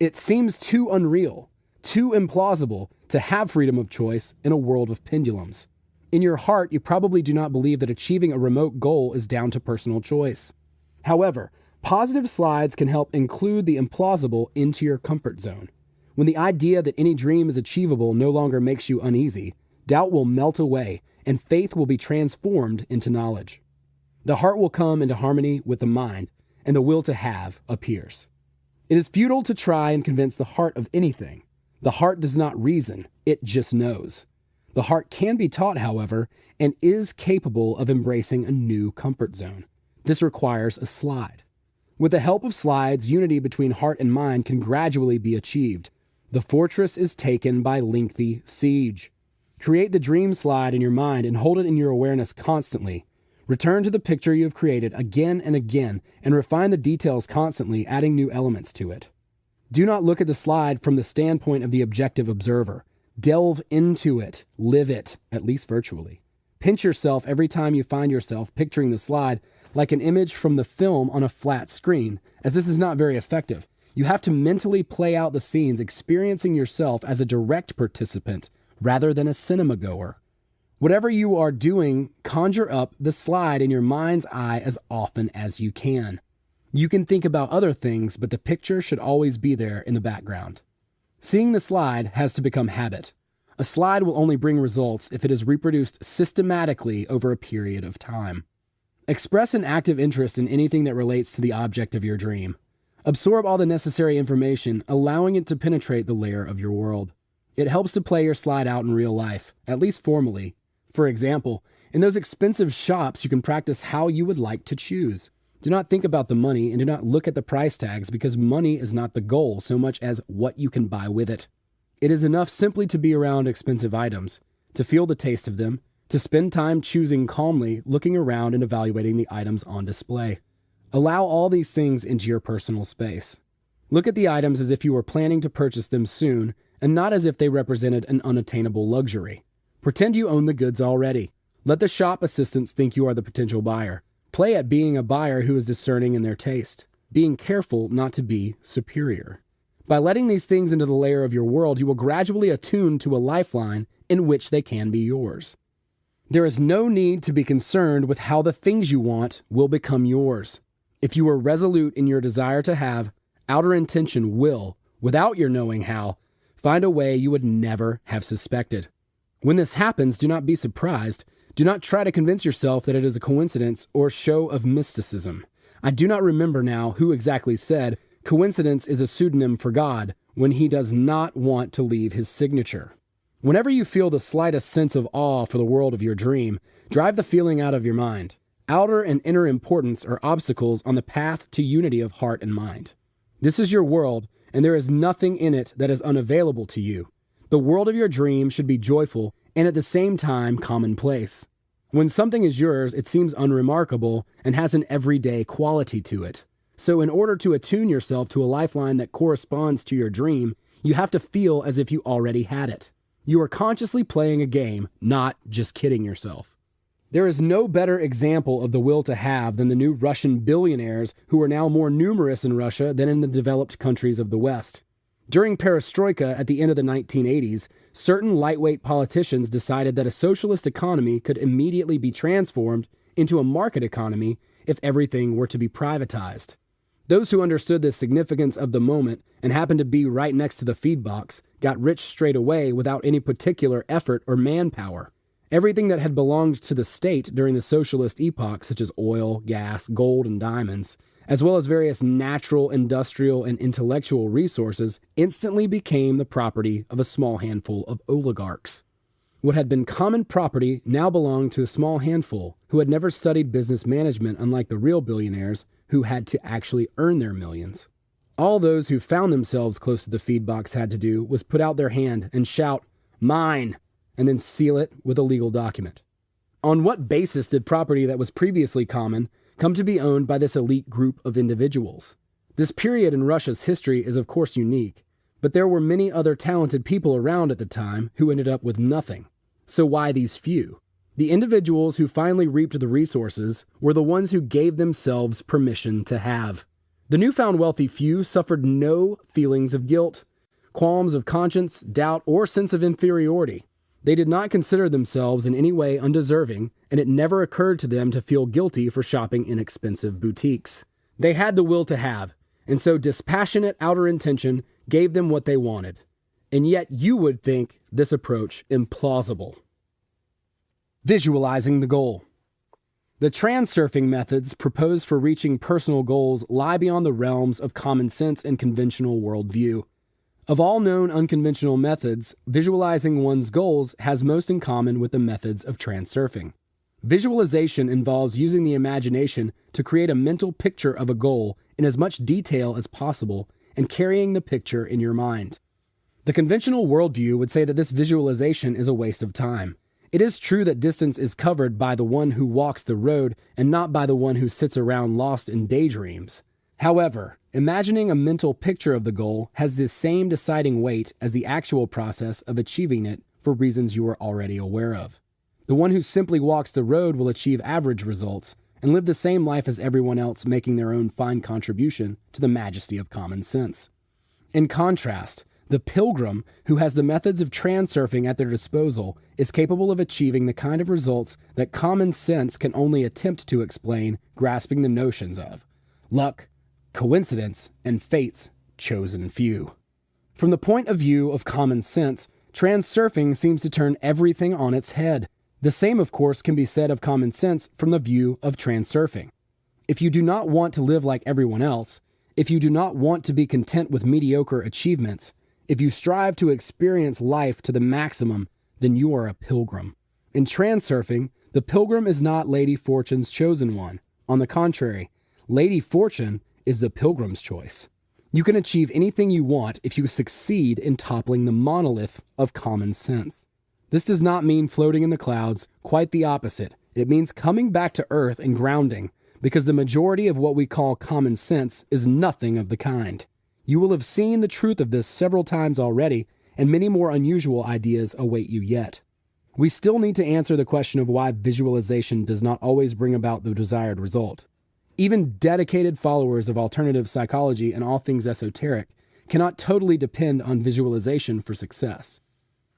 It seems too unreal, too implausible to have freedom of choice in a world of pendulums. In your heart, you probably do not believe that achieving a remote goal is down to personal choice. However, positive slides can help include the implausible into your comfort zone. When the idea that any dream is achievable no longer makes you uneasy, doubt will melt away and faith will be transformed into knowledge. The heart will come into harmony with the mind, and the will to have appears. It is futile to try and convince the heart of anything. The heart does not reason, it just knows. The heart can be taught, however, and is capable of embracing a new comfort zone. This requires a slide. With the help of slides, unity between heart and mind can gradually be achieved. The fortress is taken by lengthy siege. Create the dream slide in your mind and hold it in your awareness constantly. Return to the picture you have created again and again and refine the details constantly, adding new elements to it. Do not look at the slide from the standpoint of the objective observer. Delve into it, live it, at least virtually. Pinch yourself every time you find yourself picturing the slide like an image from the film on a flat screen, as this is not very effective. You have to mentally play out the scenes, experiencing yourself as a direct participant rather than a cinema goer. Whatever you are doing, conjure up the slide in your mind's eye as often as you can. You can think about other things, but the picture should always be there in the background. Seeing the slide has to become habit. A slide will only bring results if it is reproduced systematically over a period of time. Express an active interest in anything that relates to the object of your dream. Absorb all the necessary information, allowing it to penetrate the layer of your world. It helps to play your slide out in real life, at least formally. For example, in those expensive shops, you can practice how you would like to choose. Do not think about the money and do not look at the price tags because money is not the goal so much as what you can buy with it. It is enough simply to be around expensive items, to feel the taste of them, to spend time choosing calmly, looking around and evaluating the items on display. Allow all these things into your personal space. Look at the items as if you were planning to purchase them soon and not as if they represented an unattainable luxury. Pretend you own the goods already. Let the shop assistants think you are the potential buyer. Play at being a buyer who is discerning in their taste, being careful not to be superior. By letting these things into the layer of your world, you will gradually attune to a lifeline in which they can be yours. There is no need to be concerned with how the things you want will become yours. If you are resolute in your desire to have, outer intention will, without your knowing how, find a way you would never have suspected. When this happens, do not be surprised. Do not try to convince yourself that it is a coincidence or show of mysticism. I do not remember now who exactly said, coincidence is a pseudonym for God when he does not want to leave his signature. Whenever you feel the slightest sense of awe for the world of your dream, drive the feeling out of your mind. Outer and inner importance are obstacles on the path to unity of heart and mind. This is your world, and there is nothing in it that is unavailable to you. The world of your dream should be joyful and at the same time commonplace. When something is yours, it seems unremarkable and has an everyday quality to it. So in order to attune yourself to a lifeline that corresponds to your dream, you have to feel as if you already had it. You are consciously playing a game, not just kidding yourself. There is no better example of the will to have than the new Russian billionaires who are now more numerous in Russia than in the developed countries of the West. During perestroika at the end of the 1980s, certain lightweight politicians decided that a socialist economy could immediately be transformed into a market economy if everything were to be privatized. Those who understood the significance of the moment and happened to be right next to the feed box got rich straight away without any particular effort or manpower. Everything that had belonged to the state during the socialist epoch, such as oil, gas, gold, and diamonds, as well as various natural, industrial, and intellectual resources, instantly became the property of a small handful of oligarchs. What had been common property now belonged to a small handful who had never studied business management, unlike the real billionaires who had to actually earn their millions. All those who found themselves close to the feed box had to do was put out their hand and shout, "Mine!" and then seal it with a legal document. On what basis did property that was previously common come to be owned by this elite group of individuals? This period in Russia's history is of course unique, but there were many other talented people around at the time who ended up with nothing. So why these few? The individuals who finally reaped the resources were the ones who gave themselves permission to have. The newfound wealthy few suffered no feelings of guilt, qualms of conscience, doubt, or sense of inferiority. They did not consider themselves in any way undeserving, and it never occurred to them to feel guilty for shopping in expensive boutiques. They had the will to have, and so dispassionate outer intention gave them what they wanted. And yet you would think this approach implausible. Visualizing the goal. The transurfing methods proposed for reaching personal goals lie beyond the realms of common sense and conventional worldview. Of all known unconventional methods, visualizing one's goals has most in common with the methods of transurfing. Visualization involves using the imagination to create a mental picture of a goal in as much detail as possible and carrying the picture in your mind. The conventional worldview would say that this visualization is a waste of time. It is true that distance is covered by the one who walks the road and not by the one who sits around lost in daydreams. However, imagining a mental picture of the goal has the same deciding weight as the actual process of achieving it for reasons you are already aware of. The one who simply walks the road will achieve average results and live the same life as everyone else, making their own fine contribution to the majesty of common sense. In contrast, the pilgrim, who has the methods of transurfing at their disposal, is capable of achieving the kind of results that common sense can only attempt to explain, grasping the notions of luck, coincidence, and fate's chosen few. From the point of view of common sense, transurfing seems to turn everything on its head. The same, of course, can be said of common sense from the view of transurfing. If you do not want to live like everyone else, if you do not want to be content with mediocre achievements, if you strive to experience life to the maximum, then you are a pilgrim. In transurfing, the pilgrim is not Lady Fortune's chosen one. On the contrary, Lady Fortune is the pilgrim's choice. You can achieve anything you want if you succeed in toppling the monolith of common sense. This does not mean floating in the clouds, quite the opposite. It means coming back to earth and grounding, because the majority of what we call common sense is nothing of the kind. You will have seen the truth of this several times already, and many more unusual ideas await you yet. We still need to answer the question of why visualization does not always bring about the desired result. Even dedicated followers of alternative psychology and all things esoteric cannot totally depend on visualization for success.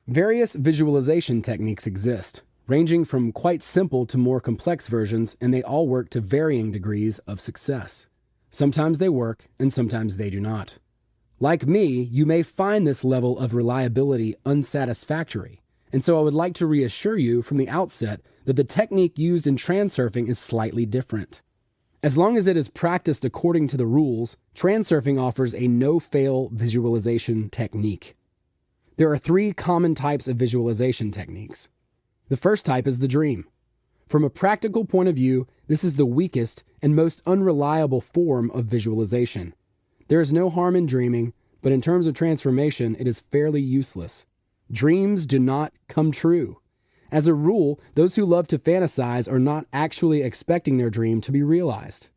Various visualization techniques exist, ranging from quite simple to more complex versions, and they all work to varying degrees of success. Sometimes they work, and sometimes they do not. Like me, you may find this level of reliability unsatisfactory, and so I would like to reassure you from the outset that the technique used in transurfing is slightly different. As long as it is practiced according to the rules, transurfing offers a no-fail visualization technique. There are 3 common types of visualization techniques. The first type is the dream. From a practical point of view, this is the weakest and most unreliable form of visualization. There is no harm in dreaming, but in terms of transformation, it is fairly useless. Dreams do not come true. As a rule, those who love to fantasize are not actually expecting their dream to be realized.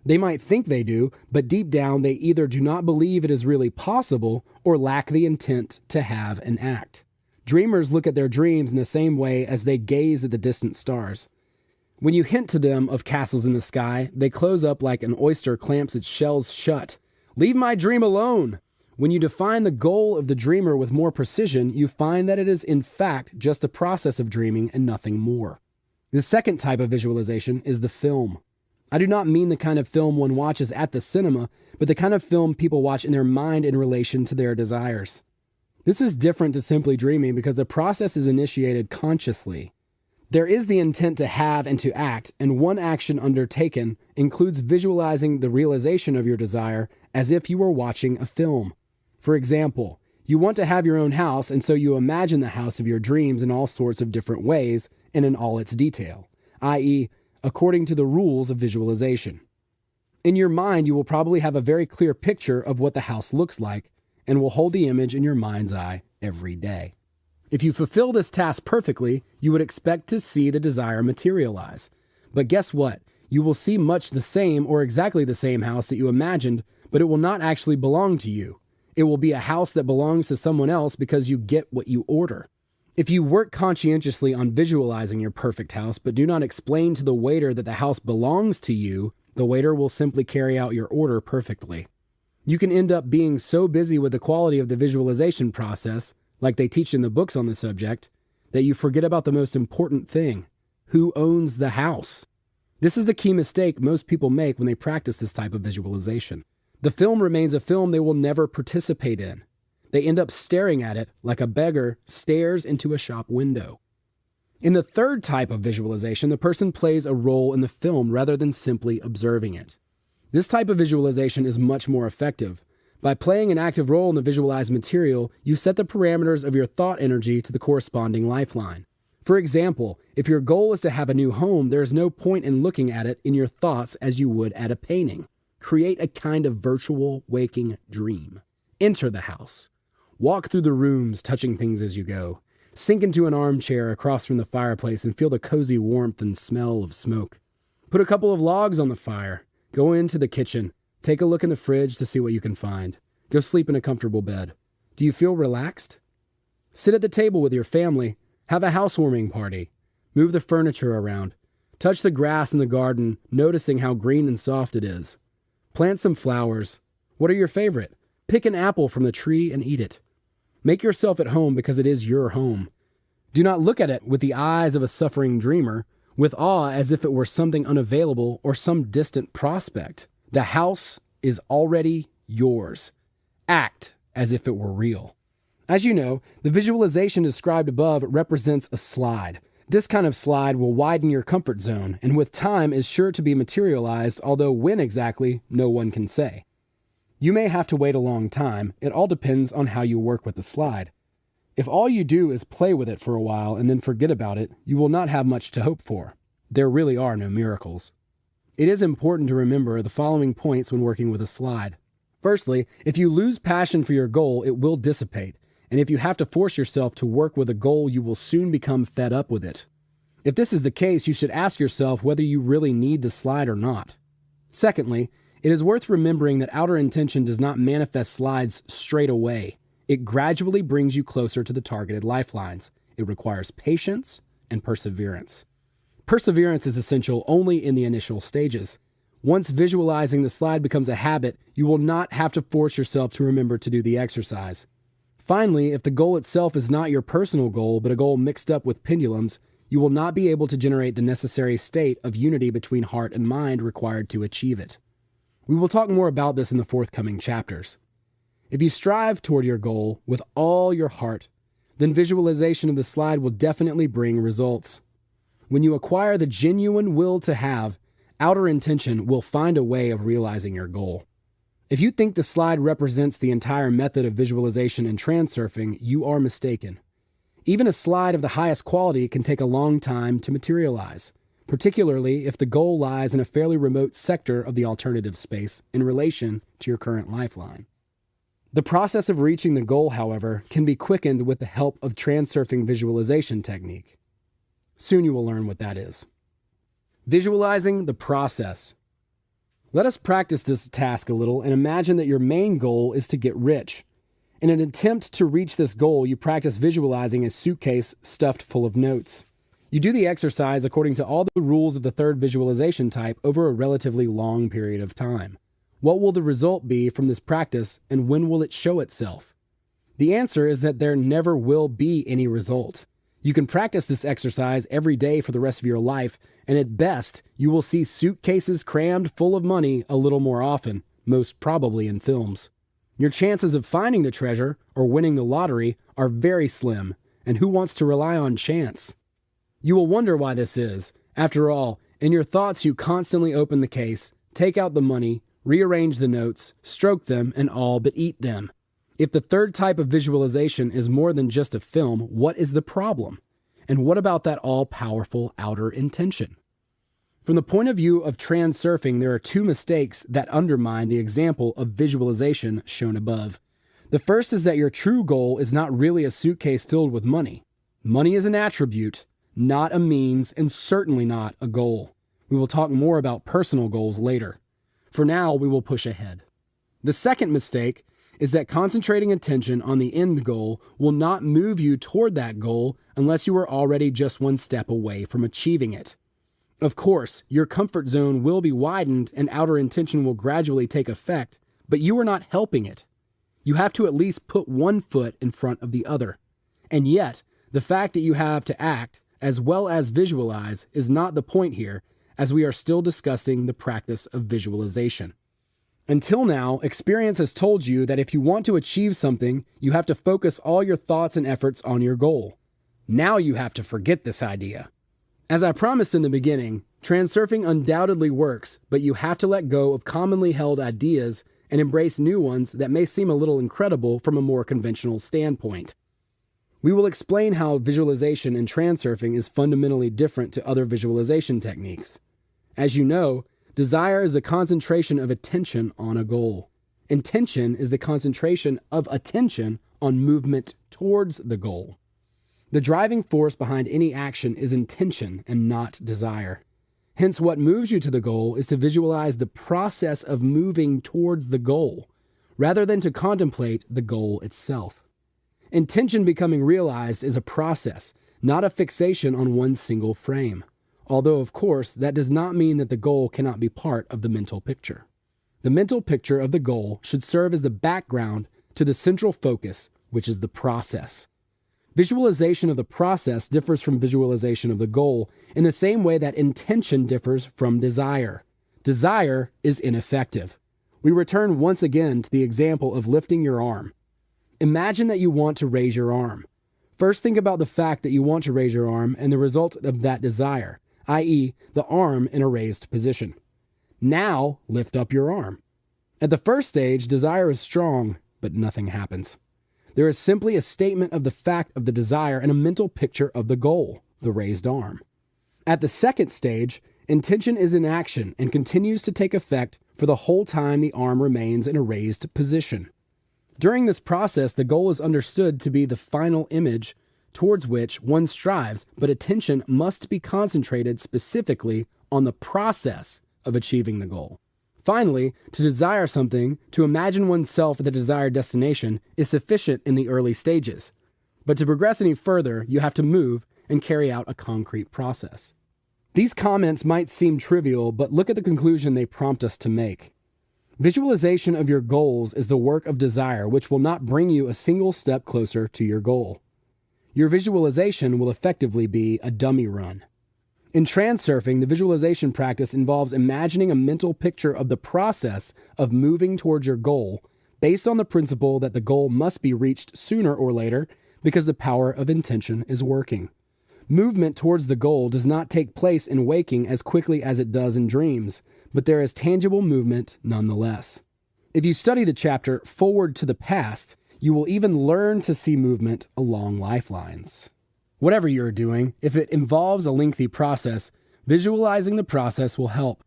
They might think they do, but deep down they either do not believe it is really possible or lack the intent to have and act. Dreamers look at their dreams in the same way as they gaze at the distant stars. When you hint to them of castles in the sky, they close up like an oyster clamps its shells shut. Leave my dream alone! When you define the goal of the dreamer with more precision, you find that it is in fact just the process of dreaming and nothing more. The second type of visualization is the film. I do not mean the kind of film one watches at the cinema, but the kind of film people watch in their mind in relation to their desires. This is different to simply dreaming because the process is initiated consciously. There is the intent to have and to act, and one action undertaken includes visualizing the realization of your desire as if you were watching a film. For example, you want to have your own house, and so you imagine the house of your dreams in all sorts of different ways and in all its detail, i.e., according to the rules of visualization. In your mind, you will probably have a very clear picture of what the house looks like and will hold the image in your mind's eye every day. If you fulfill this task perfectly, you would expect to see the desire materialize. But guess what? You will see much the same or exactly the same house that you imagined, but it will not actually belong to you. It will be a house that belongs to someone else because you get what you order. If you work conscientiously on visualizing your perfect house, but do not explain to the waiter that the house belongs to you, the waiter will simply carry out your order perfectly. You can end up being so busy with the quality of the visualization process, like they teach in the books on the subject, that you forget about the most important thing: who owns the house? This is the key mistake most people make when they practice this type of visualization. The film remains a film they will never participate in. They end up staring at it like a beggar stares into a shop window. In the third type of visualization, the person plays a role in the film rather than simply observing it. This type of visualization is much more effective. By playing an active role in the visualized material, you set the parameters of your thought energy to the corresponding lifeline. For example, if your goal is to have a new home, there is no point in looking at it in your thoughts as you would at a painting. Create a kind of virtual waking dream. Enter the house. Walk through the rooms, touching things as you go. Sink into an armchair across from the fireplace and feel the cozy warmth and smell of smoke. Put a couple of logs on the fire. Go into the kitchen. Take a look in the fridge to see what you can find. Go sleep in a comfortable bed. Do you feel relaxed? Sit at the table with your family. Have a housewarming party. Move the furniture around. Touch the grass in the garden, noticing how green and soft it is. Plant some flowers. What are your favorite? Pick an apple from the tree and eat it. Make yourself at home because it is your home. Do not look at it with the eyes of a suffering dreamer, with awe as if it were something unavailable or some distant prospect. The house is already yours. Act as if it were real. As you know, the visualization described above represents a slide. This kind of slide will widen your comfort zone, and with time is sure to be materialized, although when exactly, no one can say. You may have to wait a long time. It all depends on how you work with the slide. If all you do is play with it for a while and then forget about it, you will not have much to hope for. There really are no miracles. It is important to remember the following points when working with a slide. Firstly, if you lose passion for your goal, it will dissipate. And if you have to force yourself to work with a goal, you will soon become fed up with it. If this is the case, you should ask yourself whether you really need the slide or not. Secondly, it is worth remembering that outer intention does not manifest slides straight away. It gradually brings you closer to the targeted lifelines. It requires patience and perseverance. Perseverance is essential only in the initial stages. Once visualizing the slide becomes a habit, you will not have to force yourself to remember to do the exercise. Finally, if the goal itself is not your personal goal, but a goal mixed up with pendulums, you will not be able to generate the necessary state of unity between heart and mind required to achieve it. We will talk more about this in the forthcoming chapters. If you strive toward your goal with all your heart, then visualization of the slide will definitely bring results. When you acquire the genuine will to have, outer intention will find a way of realizing your goal. If you think the slide represents the entire method of visualization and transurfing, you are mistaken. Even a slide of the highest quality can take a long time to materialize, particularly if the goal lies in a fairly remote sector of the alternative space in relation to your current lifeline. The process of reaching the goal, however, can be quickened with the help of transurfing visualization technique. Soon you will learn what that is. Visualizing the process. Let us practice this task a little and imagine that your main goal is to get rich. In an attempt to reach this goal, you practice visualizing a suitcase stuffed full of notes. You do the exercise according to all the rules of the third visualization type over a relatively long period of time. What will the result be from this practice, and when will it show itself? The answer is that there never will be any result. You can practice this exercise every day for the rest of your life, and at best, you will see suitcases crammed full of money a little more often, most probably in films. Your chances of finding the treasure or winning the lottery are very slim, and who wants to rely on chance? You will wonder why this is. After all, in your thoughts you constantly open the case, take out the money, rearrange the notes, stroke them, and all but eat them. If the third type of visualization is more than just a film, what is the problem? And what about that all-powerful outer intention? From the point of view of transurfing, there are two mistakes that undermine the example of visualization shown above. The first is that your true goal is not really a suitcase filled with money. Money is an attribute, not a means, and certainly not a goal. We will talk more about personal goals later. For now, we will push ahead. The second mistake is that concentrating attention on the end goal will not move you toward that goal unless you are already just one step away from achieving it. Of course, your comfort zone will be widened and outer intention will gradually take effect, but you are not helping it. You have to at least put one foot in front of the other. And yet, the fact that you have to act as well as visualize is not the point here, as we are still discussing the practice of visualization. Until now, experience has told you that if you want to achieve something, you have to focus all your thoughts and efforts on your goal. Now you have to forget this idea. As I promised in the beginning, transurfing undoubtedly works, but you have to let go of commonly held ideas and embrace new ones that may seem a little incredible from a more conventional standpoint. We will explain how visualization in transurfing is fundamentally different to other visualization techniques. As you know, desire is the concentration of attention on a goal. Intention is the concentration of attention on movement towards the goal. The driving force behind any action is intention and not desire. Hence, what moves you to the goal is to visualize the process of moving towards the goal, rather than to contemplate the goal itself. Intention becoming realized is a process, not a fixation on one single frame. Although, of course, that does not mean that the goal cannot be part of the mental picture. The mental picture of the goal should serve as the background to the central focus, which is the process. Visualization of the process differs from visualization of the goal in the same way that intention differs from desire. Desire is ineffective. We return once again to the example of lifting your arm. Imagine that you want to raise your arm. First, think about the fact that you want to raise your arm and the result of that desire, i.e., the arm in a raised position. Now, lift up your arm. At the first stage, desire is strong, but nothing happens. There is simply a statement of the fact of the desire and a mental picture of the goal, the raised arm. At the second stage, intention is in action and continues to take effect for the whole time the arm remains in a raised position. During this process, the goal is understood to be the final image towards which one strives, but attention must be concentrated specifically on the process of achieving the goal. Finally, to desire something, to imagine oneself at the desired destination, is sufficient in the early stages. But to progress any further, you have to move and carry out a concrete process. These comments might seem trivial, but look at the conclusion they prompt us to make. Visualization of your goals is the work of desire, which will not bring you a single step closer to your goal. Your visualization will effectively be a dummy run. In transurfing, the visualization practice involves imagining a mental picture of the process of moving towards your goal, based on the principle that the goal must be reached sooner or later because the power of intention is working. Movement towards the goal does not take place in waking as quickly as it does in dreams, but there is tangible movement nonetheless. If you study the chapter Forward to the Past, you will even learn to see movement along lifelines. Whatever you're doing, if it involves a lengthy process, visualizing the process will help.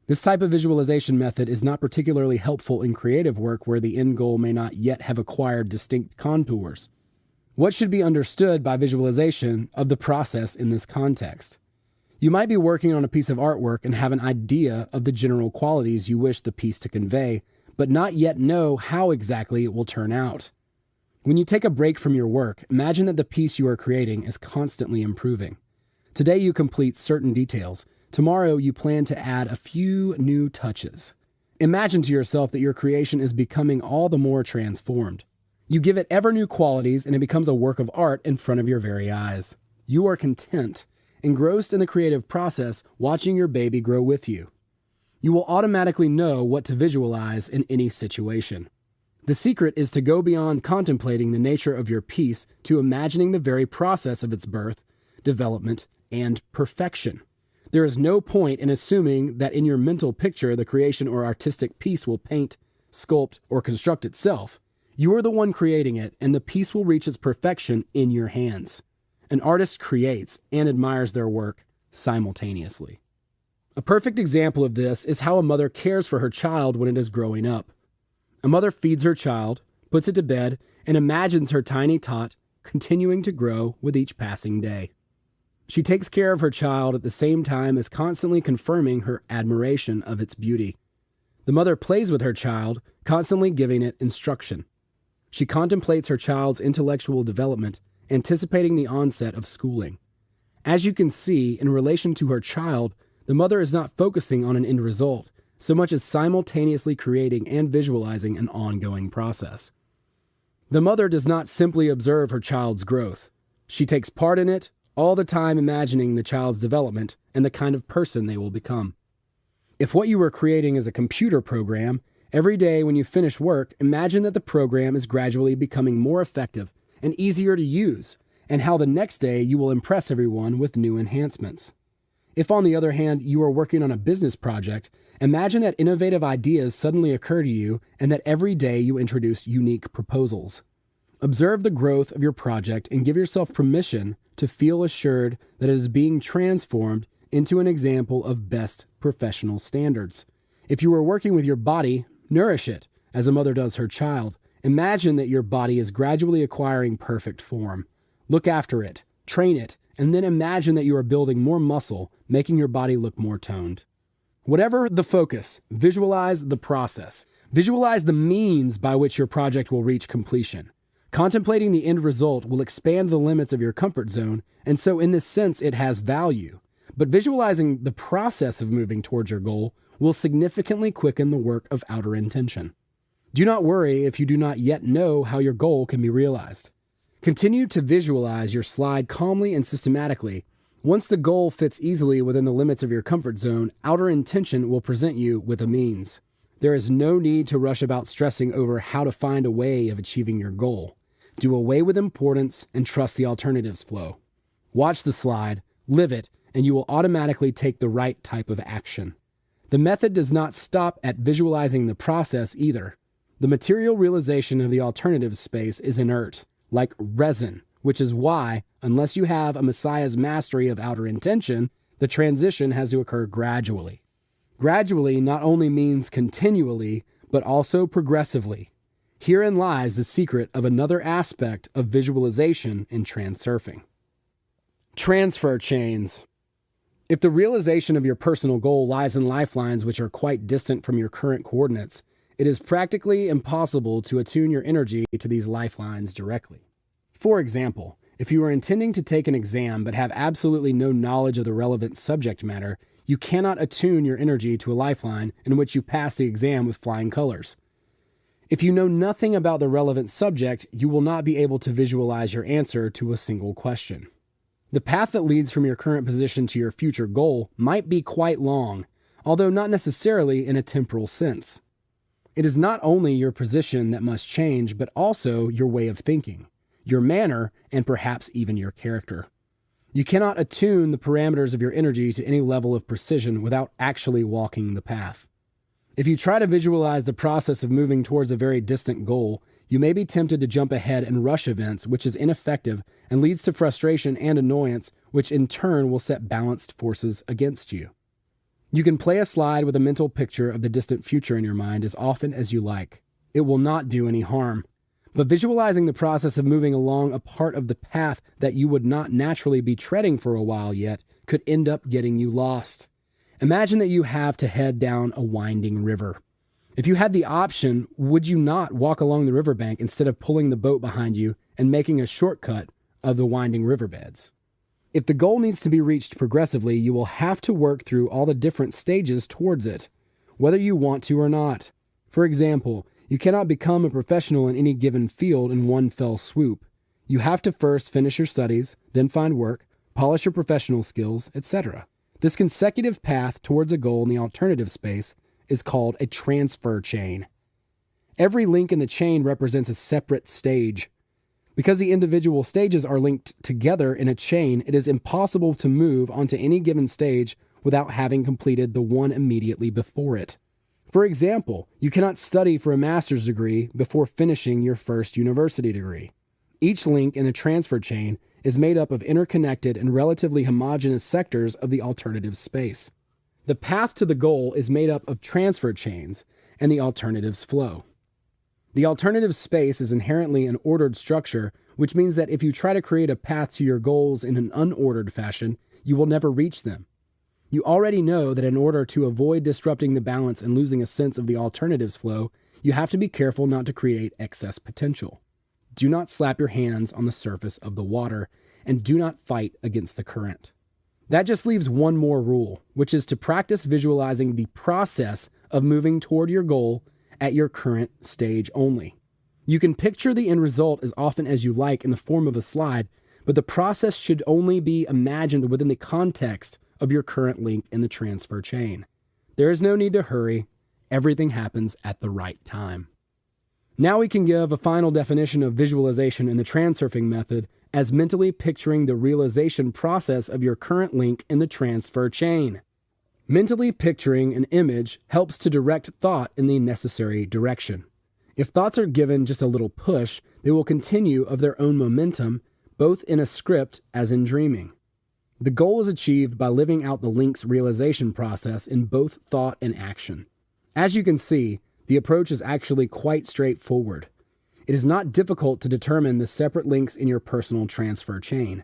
This type of visualization method is not particularly helpful in creative work where the end goal may not yet have acquired distinct contours. What should be understood by visualization of the process in this context? You might be working on a piece of artwork and have an idea of the general qualities you wish the piece to convey, but not yet know how exactly it will turn out. When you take a break from your work, imagine that the piece you are creating is constantly improving. Today you complete certain details. Tomorrow you plan to add a few new touches. Imagine to yourself that your creation is becoming all the more transformed. You give it ever new qualities and it becomes a work of art in front of your very eyes. You are content, engrossed in the creative process, watching your baby grow with you. You will automatically know what to visualize in any situation. The secret is to go beyond contemplating the nature of your piece to imagining the very process of its birth, development, and perfection. There is no point in assuming that in your mental picture the creation or artistic piece will paint, sculpt, or construct itself. You are the one creating it, and the piece will reach its perfection in your hands. An artist creates and admires their work simultaneously. A perfect example of this is how a mother cares for her child when it is growing up. A mother feeds her child, puts it to bed, and imagines her tiny tot continuing to grow with each passing day. She takes care of her child at the same time as constantly confirming her admiration of its beauty. The mother plays with her child, constantly giving it instruction. She contemplates her child's intellectual development, anticipating the onset of schooling. As you can see, in relation to her child, the mother is not focusing on an end result, so much as simultaneously creating and visualizing an ongoing process. The mother does not simply observe her child's growth. She takes part in it, all the time imagining the child's development and the kind of person they will become. If what you are creating is a computer program, every day when you finish work, imagine that the program is gradually becoming more effective and easier to use, and how the next day you will impress everyone with new enhancements. If, on the other hand, you are working on a business project, imagine that innovative ideas suddenly occur to you and that every day you introduce unique proposals. Observe the growth of your project and give yourself permission to feel assured that it is being transformed into an example of best professional standards. If you are working with your body, nourish it as a mother does her child. Imagine that your body is gradually acquiring perfect form. Look after it, train it, and then imagine that you are building more muscle, making your body look more toned. Whatever the focus, visualize the process. Visualize the means by which your project will reach completion. Contemplating the end result will expand the limits of your comfort zone, and so in this sense it has value. But visualizing the process of moving towards your goal will significantly quicken the work of outer intention. Do not worry if you do not yet know how your goal can be realized. Continue to visualize your slide calmly and systematically. Once the goal fits easily within the limits of your comfort zone, outer intention will present you with a means. There is no need to rush about stressing over how to find a way of achieving your goal. Do away with importance and trust the alternatives flow. Watch the slide, live it, and you will automatically take the right type of action. The method does not stop at visualizing the process either. The material realization of the alternative space is inert, like resin, which is why, unless you have a Messiah's mastery of outer intention, the transition has to occur gradually. Gradually not only means continually, but also progressively. Herein lies the secret of another aspect of visualization in transurfing. Transfer chains. If the realization of your personal goal lies in lifelines which are quite distant from your current coordinates, it is practically impossible to attune your energy to these lifelines directly. For example, if you are intending to take an exam but have absolutely no knowledge of the relevant subject matter, you cannot attune your energy to a lifeline in which you pass the exam with flying colors. If you know nothing about the relevant subject, you will not be able to visualize your answer to a single question. The path that leads from your current position to your future goal might be quite long, although not necessarily in a temporal sense. It is not only your position that must change, but also your way of thinking, your manner, and perhaps even your character. You cannot attune the parameters of your energy to any level of precision without actually walking the path. If you try to visualize the process of moving towards a very distant goal, you may be tempted to jump ahead and rush events, which is ineffective and leads to frustration and annoyance, which in turn will set balanced forces against you. You can play a slide with a mental picture of the distant future in your mind as often as you like. It will not do any harm. But visualizing the process of moving along a part of the path that you would not naturally be treading for a while yet could end up getting you lost. Imagine that you have to head down a winding river. If you had the option, would you not walk along the riverbank instead of pulling the boat behind you and making a shortcut of the winding riverbeds? If the goal needs to be reached progressively, you will have to work through all the different stages towards it, whether you want to or not. For example, you cannot become a professional in any given field in one fell swoop. You have to first finish your studies, then find work, polish your professional skills, etc. This consecutive path towards a goal in the alternative space is called a transfer chain. Every link in the chain represents a separate stage. Because the individual stages are linked together in a chain, it is impossible to move onto any given stage without having completed the one immediately before it. For example, you cannot study for a master's degree before finishing your first university degree. Each link in the transfer chain is made up of interconnected and relatively homogeneous sectors of the alternative space. The path to the goal is made up of transfer chains, and the alternatives flow. The alternative space is inherently an ordered structure, which means that if you try to create a path to your goals in an unordered fashion, you will never reach them. You already know that in order to avoid disrupting the balance and losing a sense of the alternatives flow, you have to be careful not to create excess potential. Do not slap your hands on the surface of the water, and do not fight against the current. That just leaves one more rule, which is to practice visualizing the process of moving toward your goal at your current stage only. You can picture the end result as often as you like in the form of a slide, but the process should only be imagined within the context of your current link in the transfer chain. There is no need to hurry. Everything happens at the right time. Now we can give a final definition of visualization in the transurfing method as mentally picturing the realization process of your current link in the transfer chain. Mentally picturing an image helps to direct thought in the necessary direction. If thoughts are given just a little push, they will continue of their own momentum, both in a script as in dreaming. The goal is achieved by living out the link's realization process in both thought and action. As you can see, the approach is actually quite straightforward. It is not difficult to determine the separate links in your personal transfer chain.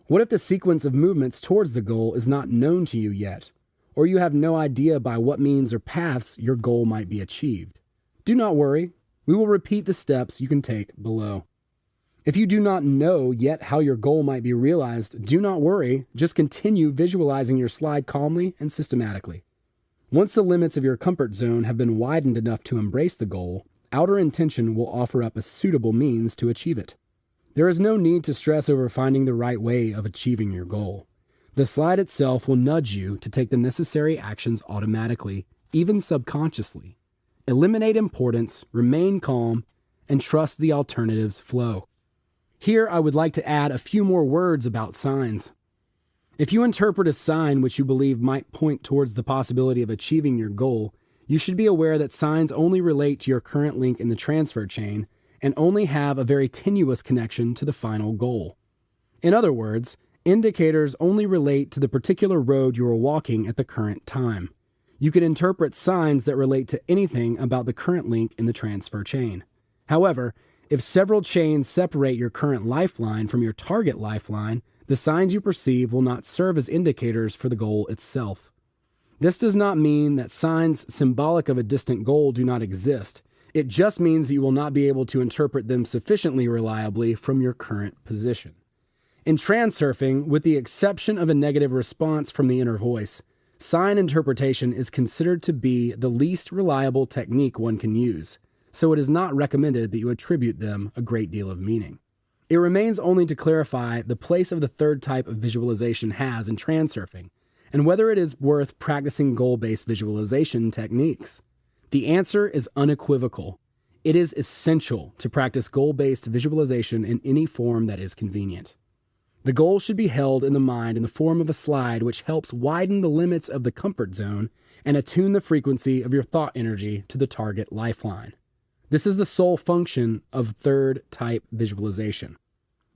What if the sequence of movements towards the goal is not known to you yet, or you have no idea by what means or paths your goal might be achieved? Do not worry. We will repeat the steps you can take below. If you do not know yet how your goal might be realized, do not worry. Just continue visualizing your slide calmly and systematically. Once the limits of your comfort zone have been widened enough to embrace the goal, outer intention will offer up a suitable means to achieve it. There is no need to stress over finding the right way of achieving your goal. The slide itself will nudge you to take the necessary actions automatically, even subconsciously. Eliminate importance, remain calm, and trust the alternatives flow. Here, I would like to add a few more words about signs. If you interpret a sign which you believe might point towards the possibility of achieving your goal, you should be aware that signs only relate to your current link in the transfer chain and only have a very tenuous connection to the final goal. In other words, indicators only relate to the particular road you are walking at the current time. You can interpret signs that relate to anything about the current link in the transfer chain. However, if several chains separate your current lifeline from your target lifeline, the signs you perceive will not serve as indicators for the goal itself. This does not mean that signs symbolic of a distant goal do not exist. It just means that you will not be able to interpret them sufficiently reliably from your current position. In transurfing, with the exception of a negative response from the inner voice, sign interpretation is considered to be the least reliable technique one can use, so it is not recommended that you attribute them a great deal of meaning. It remains only to clarify the place of the third type of visualization has in transurfing, and whether it is worth practicing goal-based visualization techniques. The answer is unequivocal. It is essential to practice goal-based visualization in any form that is convenient. The goal should be held in the mind in the form of a slide which helps widen the limits of the comfort zone and attune the frequency of your thought energy to the target lifeline. This is the sole function of third type visualization.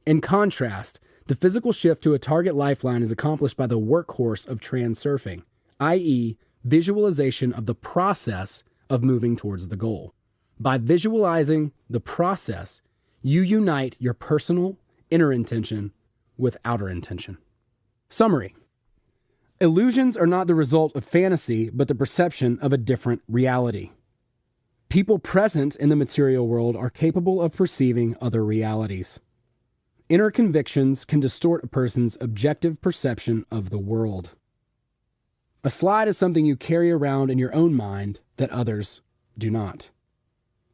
In contrast, the physical shift to a target lifeline is accomplished by the workhorse of transurfing, i.e., visualization of the process of moving towards the goal. By visualizing the process, you unite your personal inner intention with outer intention. Summary. Illusions are not the result of fantasy, but the perception of a different reality. People present in the material world are capable of perceiving other realities. Inner convictions can distort a person's objective perception of the world. A slide is something you carry around in your own mind that others do not.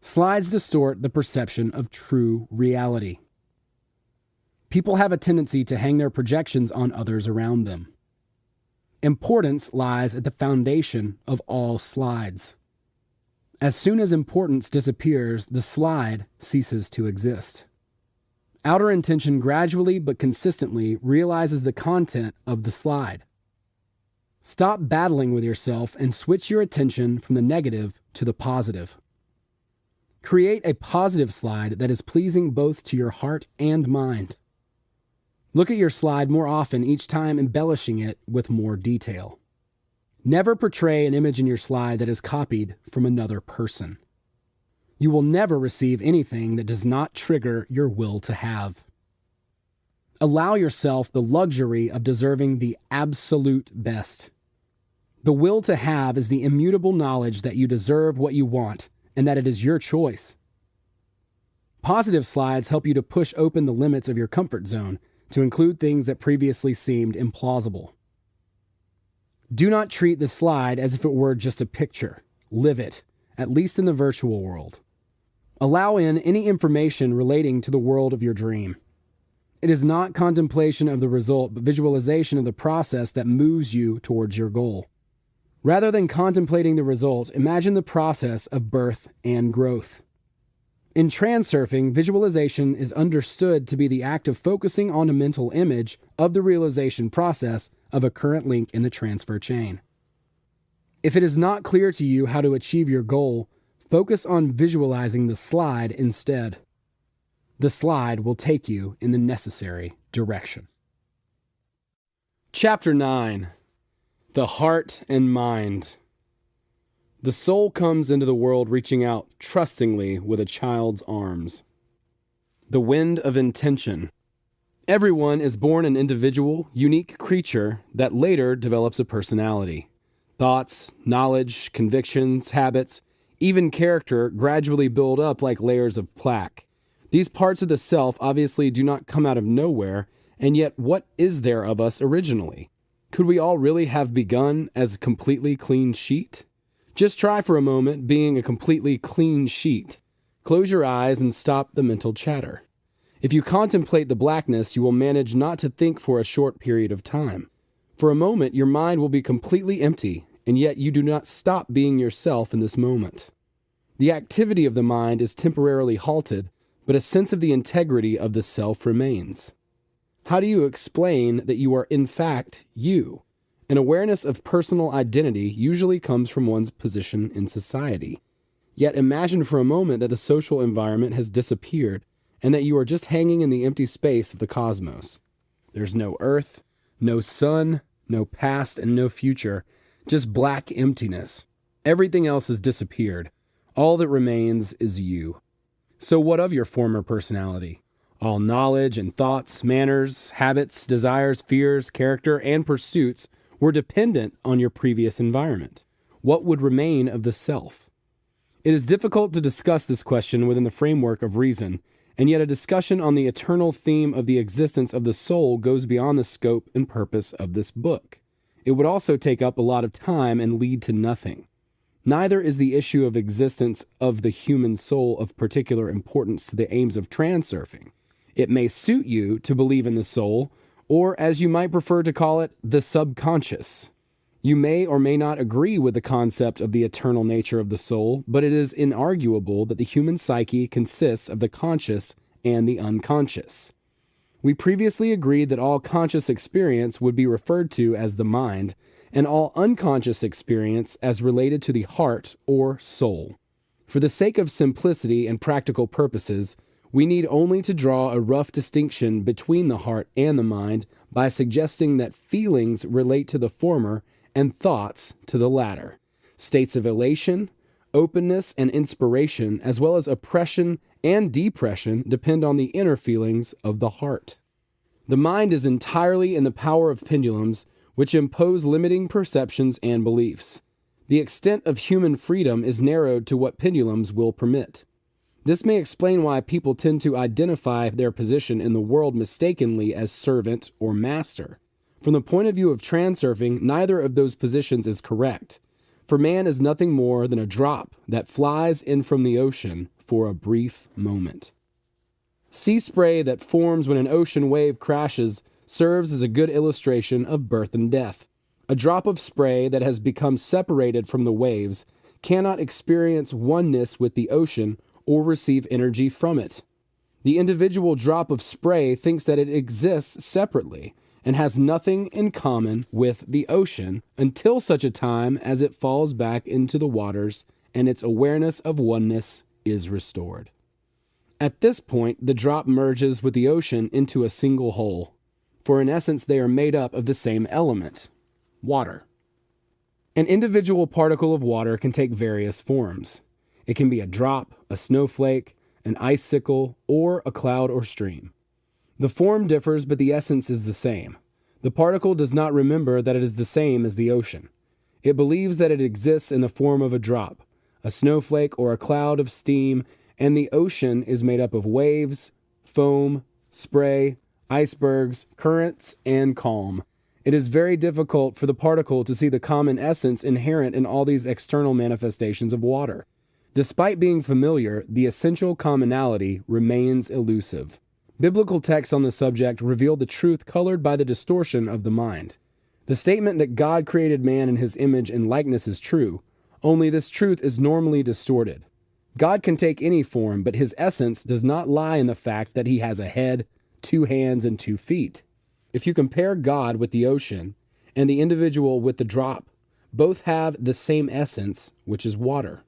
Slides distort the perception of true reality. People have a tendency to hang their projections on others around them. Importance lies at the foundation of all slides. As soon as importance disappears, the slide ceases to exist. Outer intention gradually but consistently realizes the content of the slide. Stop battling with yourself and switch your attention from the negative to the positive. Create a positive slide that is pleasing both to your heart and mind. Look at your slide more often, each time embellishing it with more detail. Never portray an image in your slide that is copied from another person. You will never receive anything that does not trigger your will to have. Allow yourself the luxury of deserving the absolute best. The will to have is the immutable knowledge that you deserve what you want and that it is your choice. Positive slides help you to push open the limits of your comfort zone to include things that previously seemed implausible. Do not treat the slide as if it were just a picture. Live it, at least in the virtual world. Allow in any information relating to the world of your dream. It is not contemplation of the result, but visualization of the process that moves you towards your goal. Rather than contemplating the result, imagine the process of birth and growth. In transurfing, visualization is understood to be the act of focusing on a mental image of the realization process of a current link in the transfer chain. If it is not clear to you how to achieve your goal, focus on visualizing the slide instead. The slide will take you in the necessary direction. Chapter 9. The Heart and Mind. The soul comes into the world reaching out trustingly with a child's arms. The wind of intention. Everyone is born an individual, unique creature that later develops a personality. Thoughts, knowledge, convictions, habits, even character gradually build up like layers of plaque. These parts of the self obviously do not come out of nowhere, and yet what is there of us originally? Could we all really have begun as a completely clean sheet? Just try for a moment being a completely clean sheet. Close your eyes and stop the mental chatter. If you contemplate the blackness, you will manage not to think for a short period of time. For a moment, your mind will be completely empty, and yet you do not stop being yourself in this moment. The activity of the mind is temporarily halted, but a sense of the integrity of the self remains. How do you explain that you are in fact you? An awareness of personal identity usually comes from one's position in society. Yet imagine for a moment that the social environment has disappeared and that you are just hanging in the empty space of the cosmos. There's no earth, no sun, no past, and no future, just black emptiness. Everything else has disappeared. All that remains is you. So what of your former personality? All knowledge and thoughts, manners, habits, desires, fears, character, and pursuits were dependent on your previous environment. What would remain of the self? It is difficult to discuss this question within the framework of reason, and yet a discussion on the eternal theme of the existence of the soul goes beyond the scope and purpose of this book. It would also take up a lot of time and lead to nothing. Neither is the issue of existence of the human soul of particular importance to the aims of transurfing. It may suit you to believe in the soul, or as you might prefer to call it, the subconscious. You may or may not agree with the concept of the eternal nature of the soul, but it is inarguable that the human psyche consists of the conscious and the unconscious. We previously agreed that all conscious experience would be referred to as the mind, and all unconscious experience as related to the heart or soul. For the sake of simplicity and practical purposes, we need only to draw a rough distinction between the heart and the mind by suggesting that feelings relate to the former and thoughts to the latter. States of elation, openness, and inspiration, as well as oppression and depression, depend on the inner feelings of the heart. The mind is entirely in the power of pendulums, which impose limiting perceptions and beliefs. The extent of human freedom is narrowed to what pendulums will permit. This may explain why people tend to identify their position in the world mistakenly as servant or master. From the point of view of transurfing, neither of those positions is correct, for man is nothing more than a drop that flies in from the ocean for a brief moment. Sea spray that forms when an ocean wave crashes serves as a good illustration of birth and death. A drop of spray that has become separated from the waves cannot experience oneness with the ocean or receive energy from it. The individual drop of spray thinks that it exists separately and has nothing in common with the ocean until such a time as it falls back into the waters and its awareness of oneness is restored. At this point, the drop merges with the ocean into a single whole, for in essence they are made up of the same element, water. An individual particle of water can take various forms. It can be a drop, a snowflake, an icicle, or a cloud or stream. The form differs, but the essence is the same. The particle does not remember that it is the same as the ocean. It believes that it exists in the form of a drop, a snowflake, or a cloud of steam, and the ocean is made up of waves, foam, spray, icebergs, currents, and calm. It is very difficult for the particle to see the common essence inherent in all these external manifestations of water. Despite being familiar, the essential commonality remains elusive. Biblical texts on the subject reveal the truth colored by the distortion of the mind. The statement that God created man in his image and likeness is true, only this truth is normally distorted. God can take any form, but his essence does not lie in the fact that he has a head, 2 hands, and 2 feet. If you compare God with the ocean and the individual with the drop, both have the same essence, which is water.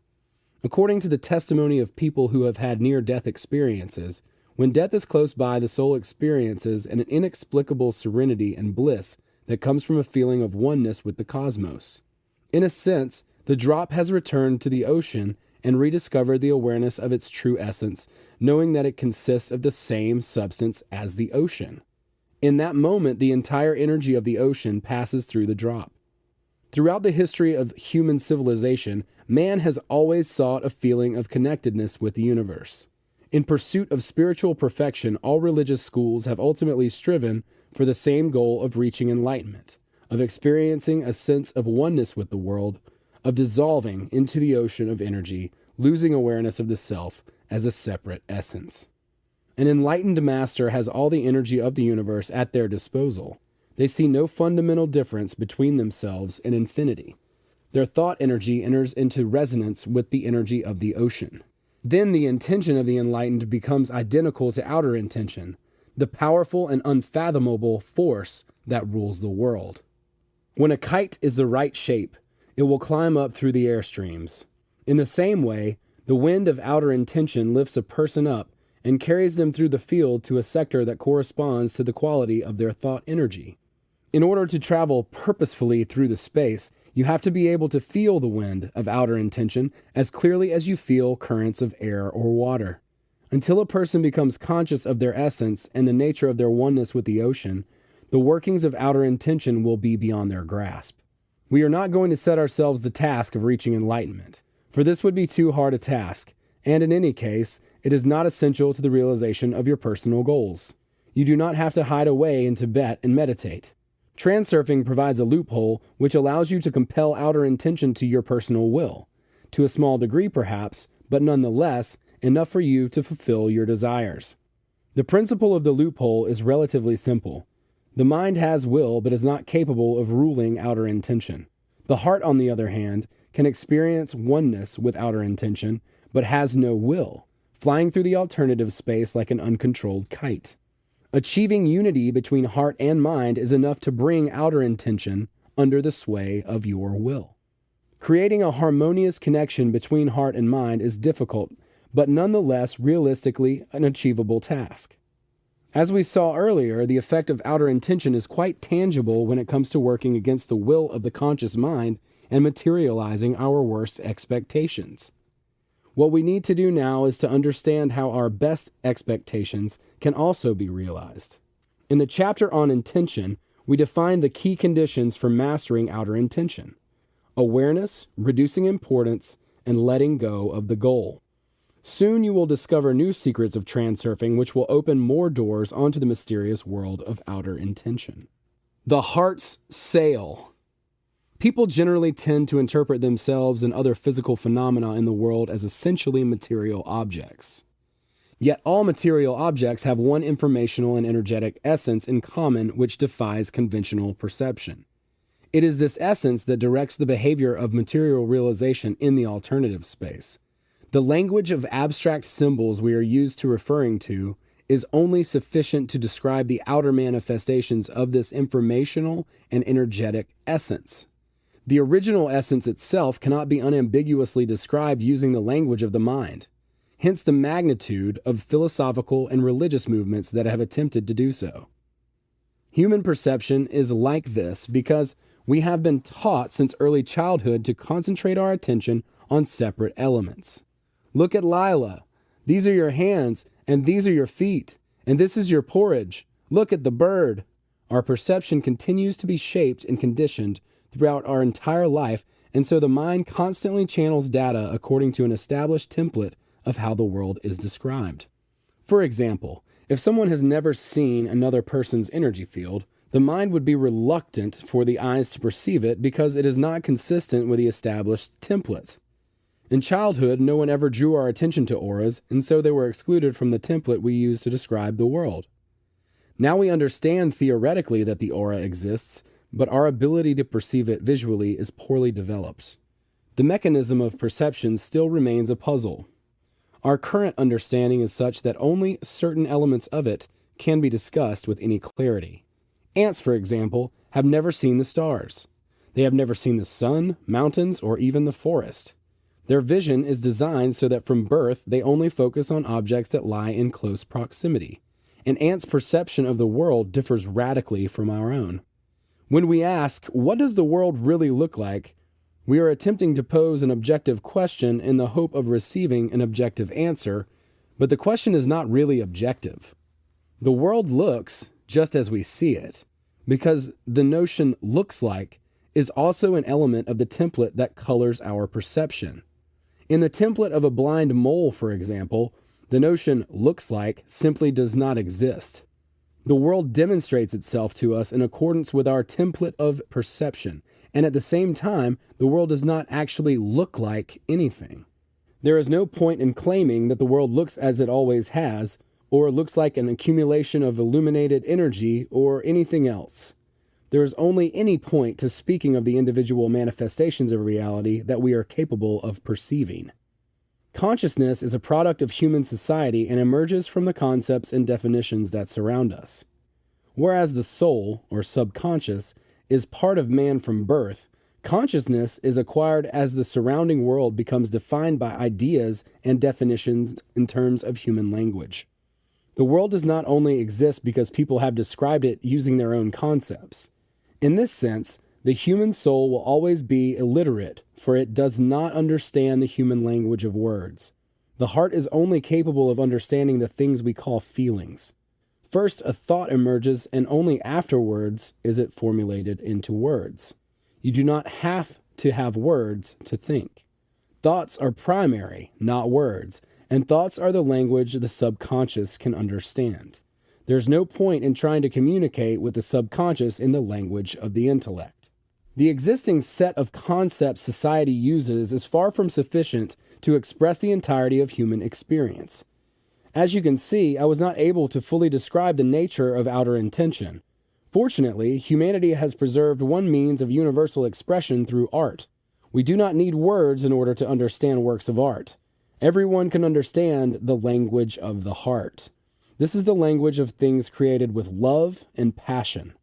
According to the testimony of people who have had near-death experiences, when death is close by, the soul experiences an inexplicable serenity and bliss that comes from a feeling of oneness with the cosmos. In a sense, the drop has returned to the ocean and rediscovered the awareness of its true essence, knowing that it consists of the same substance as the ocean. In that moment, the entire energy of the ocean passes through the drop. Throughout the history of human civilization, man has always sought a feeling of connectedness with the universe. In pursuit of spiritual perfection, all religious schools have ultimately striven for the same goal of reaching enlightenment, of experiencing a sense of oneness with the world, of dissolving into the ocean of energy, losing awareness of the self as a separate essence. An enlightened master has all the energy of the universe at their disposal. They see no fundamental difference between themselves and infinity. Their thought energy enters into resonance with the energy of the ocean. Then the intention of the enlightened becomes identical to outer intention, the powerful and unfathomable force that rules the world. When a kite is the right shape, it will climb up through the airstreams. In the same way, the wind of outer intention lifts a person up and carries them through the field to a sector that corresponds to the quality of their thought energy. In order to travel purposefully through the space, you have to be able to feel the wind of outer intention as clearly as you feel currents of air or water. Until a person becomes conscious of their essence and the nature of their oneness with the ocean, the workings of outer intention will be beyond their grasp. We are not going to set ourselves the task of reaching enlightenment, for this would be too hard a task, and in any case, it is not essential to the realization of your personal goals. You do not have to hide away in Tibet and meditate. Transurfing provides a loophole which allows you to compel outer intention to your personal will, to a small degree perhaps, but nonetheless enough for you to fulfill your desires. The principle of the loophole is relatively simple. The mind has will but is not capable of ruling outer intention. The heart, on the other hand, can experience oneness with outer intention but has no will, flying through the alternative space like an uncontrolled kite. Achieving unity between heart and mind is enough to bring outer intention under the sway of your will. Creating a harmonious connection between heart and mind is difficult, but nonetheless realistically an achievable task. As we saw earlier, the effect of outer intention is quite tangible when it comes to working against the will of the conscious mind and materializing our worst expectations. What we need to do now is to understand how our best expectations can also be realized. In the chapter on intention, we defined the key conditions for mastering outer intention. awareness, reducing importance, and letting go of the goal. Soon you will discover new secrets of transurfing, which will open more doors onto the mysterious world of outer intention. The heart's sail. People generally tend to interpret themselves and other physical phenomena in the world as essentially material objects. Yet all material objects have one informational and energetic essence in common which defies conventional perception. It is this essence that directs the behavior of material realization in the alternative space. The language of abstract symbols we are used to referring to is only sufficient to describe the outer manifestations of this informational and energetic essence. The original essence itself cannot be unambiguously described using the language of the mind. Hence the magnitude of philosophical and religious movements that have attempted to do so. Human perception is like this because we have been taught since early childhood to concentrate our attention on separate elements. Look at Lila. These are your hands, and these are your feet, and this is your porridge. Look at the bird. Our perception continues to be shaped and conditioned throughout our entire life, and so the mind constantly channels data according to an established template of how the world is described. For example, if someone has never seen another person's energy field, the mind would be reluctant for the eyes to perceive it because it is not consistent with the established template. In childhood, no one ever drew our attention to auras, and so they were excluded from the template we use to describe the world. Now we understand theoretically that the aura exists, but our ability to perceive it visually is poorly developed. The mechanism of perception still remains a puzzle. Our current understanding is such that only certain elements of it can be discussed with any clarity. Ants, for example, have never seen the stars. They have never seen the sun, mountains, or even the forest. Their vision is designed so that from birth they only focus on objects that lie in close proximity. An ant's perception of the world differs radically from our own. When we ask, what does the world really look like? We are attempting to pose an objective question in the hope of receiving an objective answer, but the question is not really objective. The world looks just as we see it, because the notion looks like is also an element of the template that colors our perception. In the template of a blind mole, for example, the notion looks like simply does not exist. The world demonstrates itself to us in accordance with our template of perception, and at the same time, the world does not actually look like anything. There is no point in claiming that the world looks as it always has, or looks like an accumulation of illuminated energy, or anything else. There is only any point to speaking of the individual manifestations of reality that we are capable of perceiving. Consciousness is a product of human society and emerges from the concepts and definitions that surround us. Whereas the soul, or subconscious, is part of man from birth, consciousness is acquired as the surrounding world becomes defined by ideas and definitions in terms of human language. The world does not only exist because people have described it using their own concepts. In this sense, the human soul will always be illiterate, for it does not understand the human language of words. The heart is only capable of understanding the things we call feelings. First, a thought emerges, and only afterwards is it formulated into words. You do not have to have words to think. Thoughts are primary, not words, and thoughts are the language the subconscious can understand. There's no point in trying to communicate with the subconscious in the language of the intellect. The existing set of concepts society uses is far from sufficient to express the entirety of human experience. As you can see, I was not able to fully describe the nature of outer intention. Fortunately, humanity has preserved one means of universal expression through art. We do not need words in order to understand works of art. Everyone can understand the language of the heart. This is the language of things created with love and passion.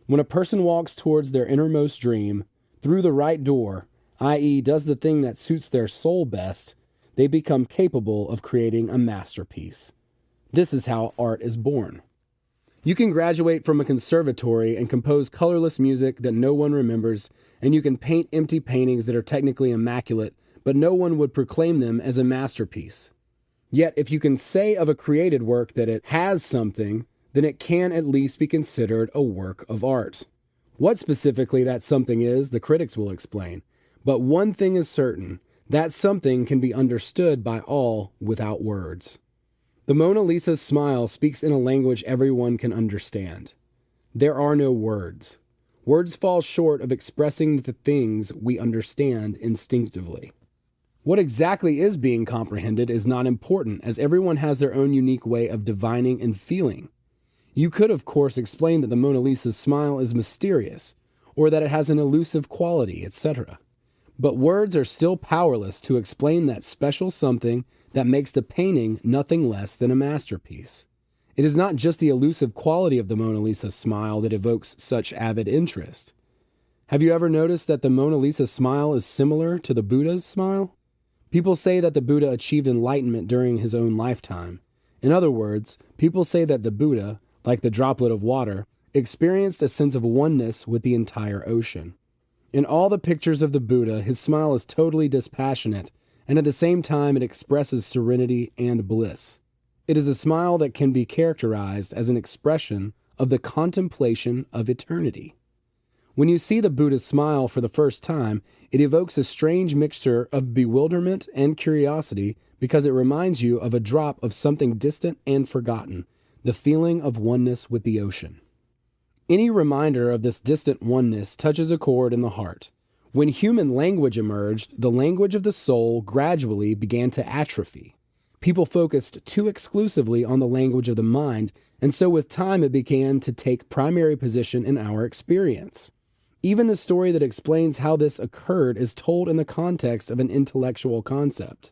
When a person walks towards their innermost dream, through the right door, i.e., does the thing that suits their soul best, they become capable of creating a masterpiece. This is how art is born. You can graduate from a conservatory and compose colorless music that no one remembers, and you can paint empty paintings that are technically immaculate, but no one would proclaim them as a masterpiece. Yet, if you can say of a created work that it has something, then it can at least be considered a work of art. What specifically that something is, the critics will explain, But one thing is certain, that something can be understood by all without words. The Mona Lisa's smile speaks in a language everyone can understand. There are no words. Words fall short of expressing the things we understand instinctively. What exactly is being comprehended is not important, as everyone has their own unique way of divining and feeling. You could, of course, explain that the Mona Lisa's smile is mysterious, or that it has an elusive quality, etc. But words are still powerless to explain that special something that makes the painting nothing less than a masterpiece. It is not just the elusive quality of the Mona Lisa's smile that evokes such avid interest. Have you ever noticed that the Mona Lisa's smile is similar to the Buddha's smile? People say that the Buddha achieved enlightenment during his own lifetime. In other words, people say that the Buddha, like the droplet of water, experienced a sense of oneness with the entire ocean. In all the pictures of the Buddha, his smile is totally dispassionate, and at the same time it expresses serenity and bliss. It is a smile that can be characterized as an expression of the contemplation of eternity. When you see the Buddha's smile for the first time, it evokes a strange mixture of bewilderment and curiosity because it reminds you of a drop of something distant and forgotten, the feeling of oneness with the ocean. Any reminder of this distant oneness touches a chord in the heart. When human language emerged, the language of the soul gradually began to atrophy. People focused too exclusively on the language of the mind, and so with time it began to take primary position in our experience. Even the story that explains how this occurred is told in the context of an intellectual concept.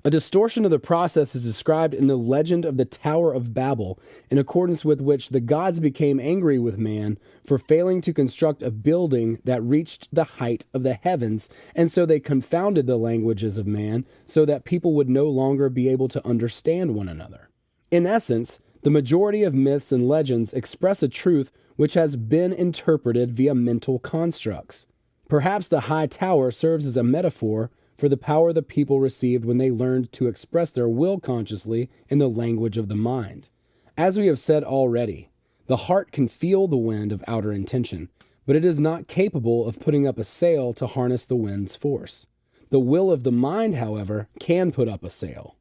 A distortion of the process is described in the legend of the Tower of Babel, in accordance with which the gods became angry with man for failing to construct a building that reached the height of the heavens, and so they confounded the languages of man so that people would no longer be able to understand one another. In essence, the majority of myths and legends express a truth which has been interpreted via mental constructs. Perhaps the high tower serves as a metaphor for the power the people received when they learned to express their will consciously in the language of the mind. As we have said already, the heart can feel the wind of outer intention, but it is not capable of putting up a sail to harness the wind's force. The will of the mind, however, can put up a sail.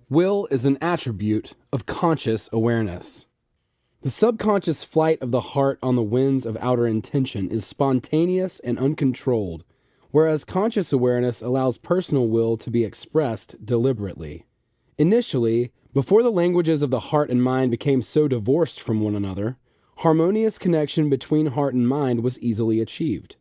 Will is an attribute of conscious awareness. The subconscious flight of the heart on the winds of outer intention is spontaneous and uncontrolled, whereas conscious awareness allows personal will to be expressed deliberately. Initially, before the languages of the heart and mind became so divorced from one another, harmonious connection between heart and mind was easily achieved.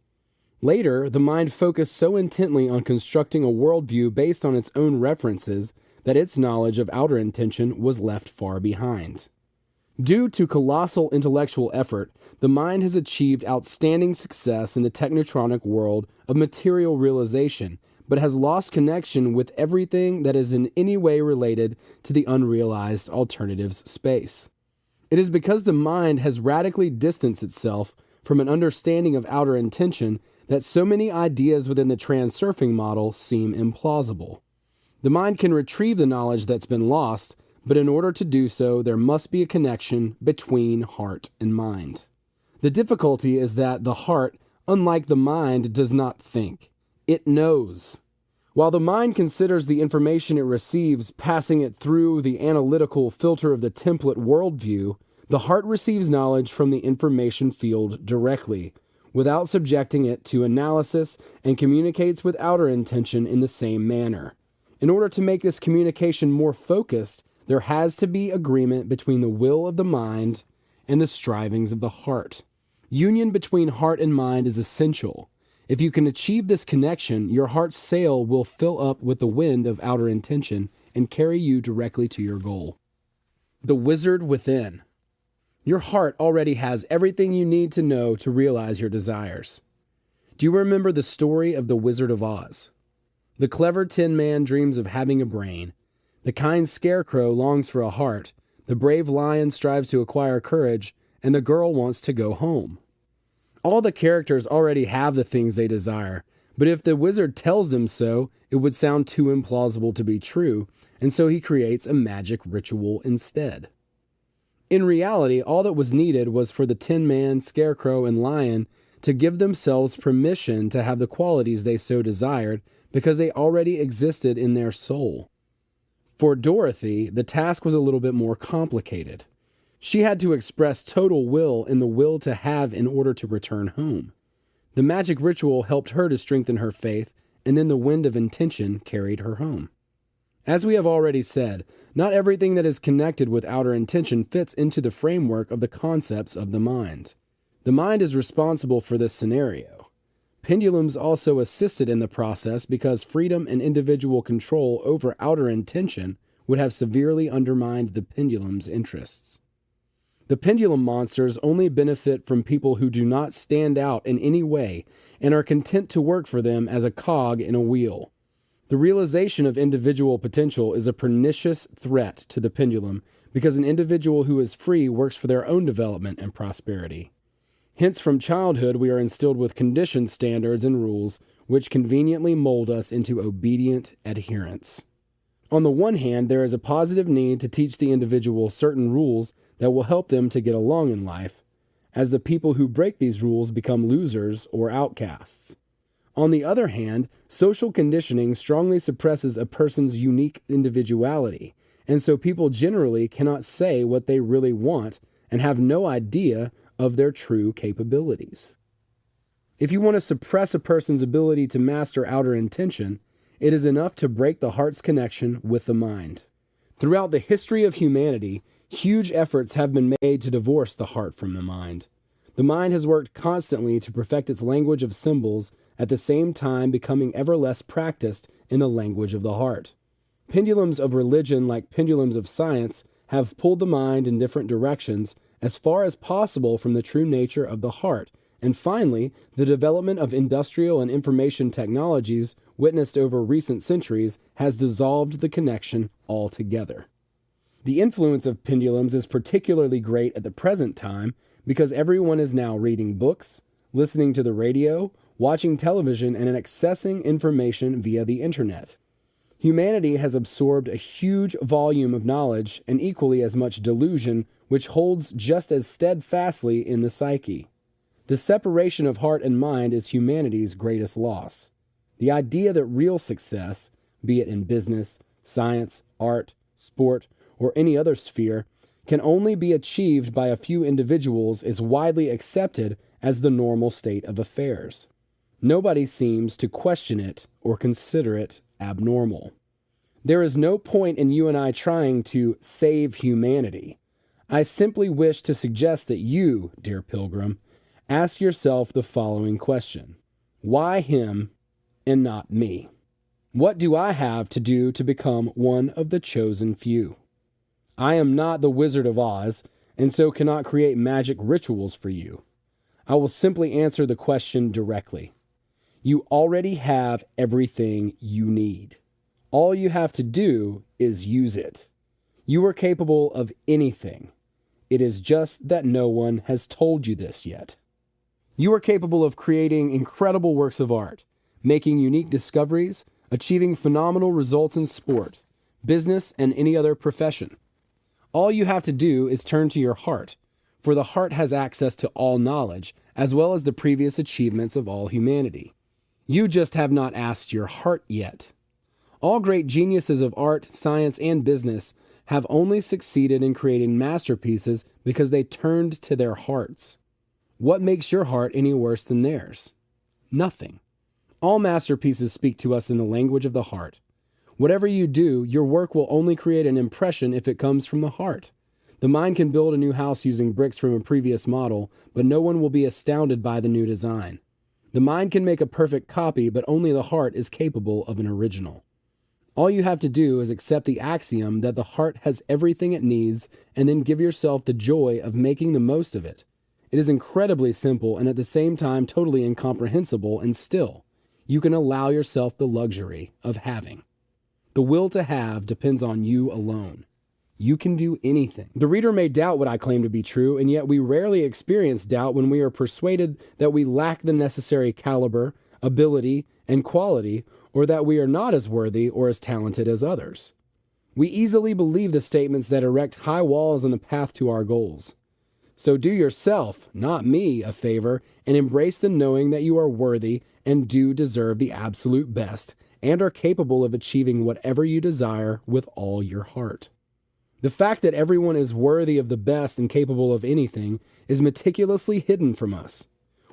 Later, the mind focused so intently on constructing a worldview based on its own references that its knowledge of outer intention was left far behind. Due to colossal intellectual effort, the mind has achieved outstanding success in the technotronic world of material realization, but has lost connection with everything that is in any way related to the unrealized alternatives space. It is because the mind has radically distanced itself from an understanding of outer intention that so many ideas within the Transurfing model seem implausible. The mind can retrieve the knowledge that's been lost, but in order to do so, there must be a connection between heart and mind. The difficulty is that the heart, unlike the mind, does not think. It knows. While the mind considers the information it receives passing it through the analytical filter of the template worldview, the heart receives knowledge from the information field directly, without subjecting it to analysis, and communicates with outer intention in the same manner. In order to make this communication more focused, there has to be agreement between the will of the mind and the strivings of the heart. Union between heart and mind is essential. If you can achieve this connection, your heart's sail will fill up with the wind of outer intention and carry you directly to your goal. The wizard within. Your heart already has everything you need to know to realize your desires. Do you remember the story of the Wizard of Oz? The clever Tin Man dreams of having a brain. The kind scarecrow longs for a heart, the brave lion strives to acquire courage, and the girl wants to go home. All the characters already have the things they desire, but if the wizard tells them so, it would sound too implausible to be true, and so he creates a magic ritual instead. In reality, all that was needed was for the Tin Man, Scarecrow, and Lion to give themselves permission to have the qualities they so desired because they already existed in their soul. For Dorothy, the task was a little bit more complicated. She had to express total will in the will to have in order to return home. The magic ritual helped her to strengthen her faith, and then the wind of intention carried her home. As we have already said, not everything that is connected with outer intention fits into the framework of the concepts of the mind. The mind is responsible for this scenario. Pendulums also assisted in the process because freedom and individual control over outer intention would have severely undermined the pendulum's interests. The pendulum monsters only benefit from people who do not stand out in any way and are content to work for them as a cog in a wheel. The realization of individual potential is a pernicious threat to the pendulum because an individual who is free works for their own development and prosperity. Hence, from childhood, we are instilled with conditioned standards and rules which conveniently mold us into obedient adherence. On the one hand, there is a positive need to teach the individual certain rules that will help them to get along in life, as the people who break these rules become losers or outcasts. On the other hand, social conditioning strongly suppresses a person's unique individuality, and so people generally cannot say what they really want and have no idea of their true capabilities. If you want to suppress a person's ability to master outer intention, it is enough to break the heart's connection with the mind. Throughout the history of humanity, huge efforts have been made to divorce the heart from the mind. The mind has worked constantly to perfect its language of symbols, at the same time becoming ever less practiced in the language of the heart. Pendulums of religion, like pendulums of science, have pulled the mind in different directions as far as possible from the true nature of the heart, and finally, the development of industrial and information technologies witnessed over recent centuries has dissolved the connection altogether. The influence of pendulums is particularly great at the present time because everyone is now reading books, listening to the radio, watching television, and accessing information via the internet. Humanity has absorbed a huge volume of knowledge and equally as much delusion, which holds just as steadfastly in the psyche. The separation of heart and mind is humanity's greatest loss. The idea that real success, be it in business, science, art, sport, or any other sphere, can only be achieved by a few individuals is widely accepted as the normal state of affairs. Nobody seems to question it or consider it abnormal. There is no point in you and I trying to save humanity. I simply wish to suggest that you, dear pilgrim, ask yourself the following question. Why him and not me? What do I have to do to become one of the chosen few? I am not the Wizard of Oz, and so cannot create magic rituals for you. I will simply answer the question directly. You already have everything you need. All you have to do is use it. You are capable of anything. It is just that no one has told you this yet. You are capable of creating incredible works of art, making unique discoveries, achieving phenomenal results in sport, business, and any other profession. All you have to do is turn to your heart, for the heart has access to all knowledge, as well as the previous achievements of all humanity. You just have not asked your heart yet. All great geniuses of art, science, and business have only succeeded in creating masterpieces because they turned to their hearts. What makes your heart any worse than theirs? Nothing. All masterpieces speak to us in the language of the heart. Whatever you do, your work will only create an impression if it comes from the heart. The mind can build a new house using bricks from a previous model, but no one will be astounded by the new design. The mind can make a perfect copy, but only the heart is capable of an original. All you have to do is accept the axiom that the heart has everything it needs and then give yourself the joy of making the most of it. It is incredibly simple and at the same time totally incomprehensible, and still, you can allow yourself the luxury of having. The will to have depends on you alone. You can do anything. The reader may doubt what I claim to be true, and yet we rarely experience doubt when we are persuaded that we lack the necessary caliber, ability, and quality, or that we are not as worthy or as talented as others. We easily believe the statements that erect high walls on the path to our goals. So do yourself, not me, a favor, and embrace the knowing that you are worthy and do deserve the absolute best, and are capable of achieving whatever you desire with all your heart. The fact that everyone is worthy of the best and capable of anything is meticulously hidden from us.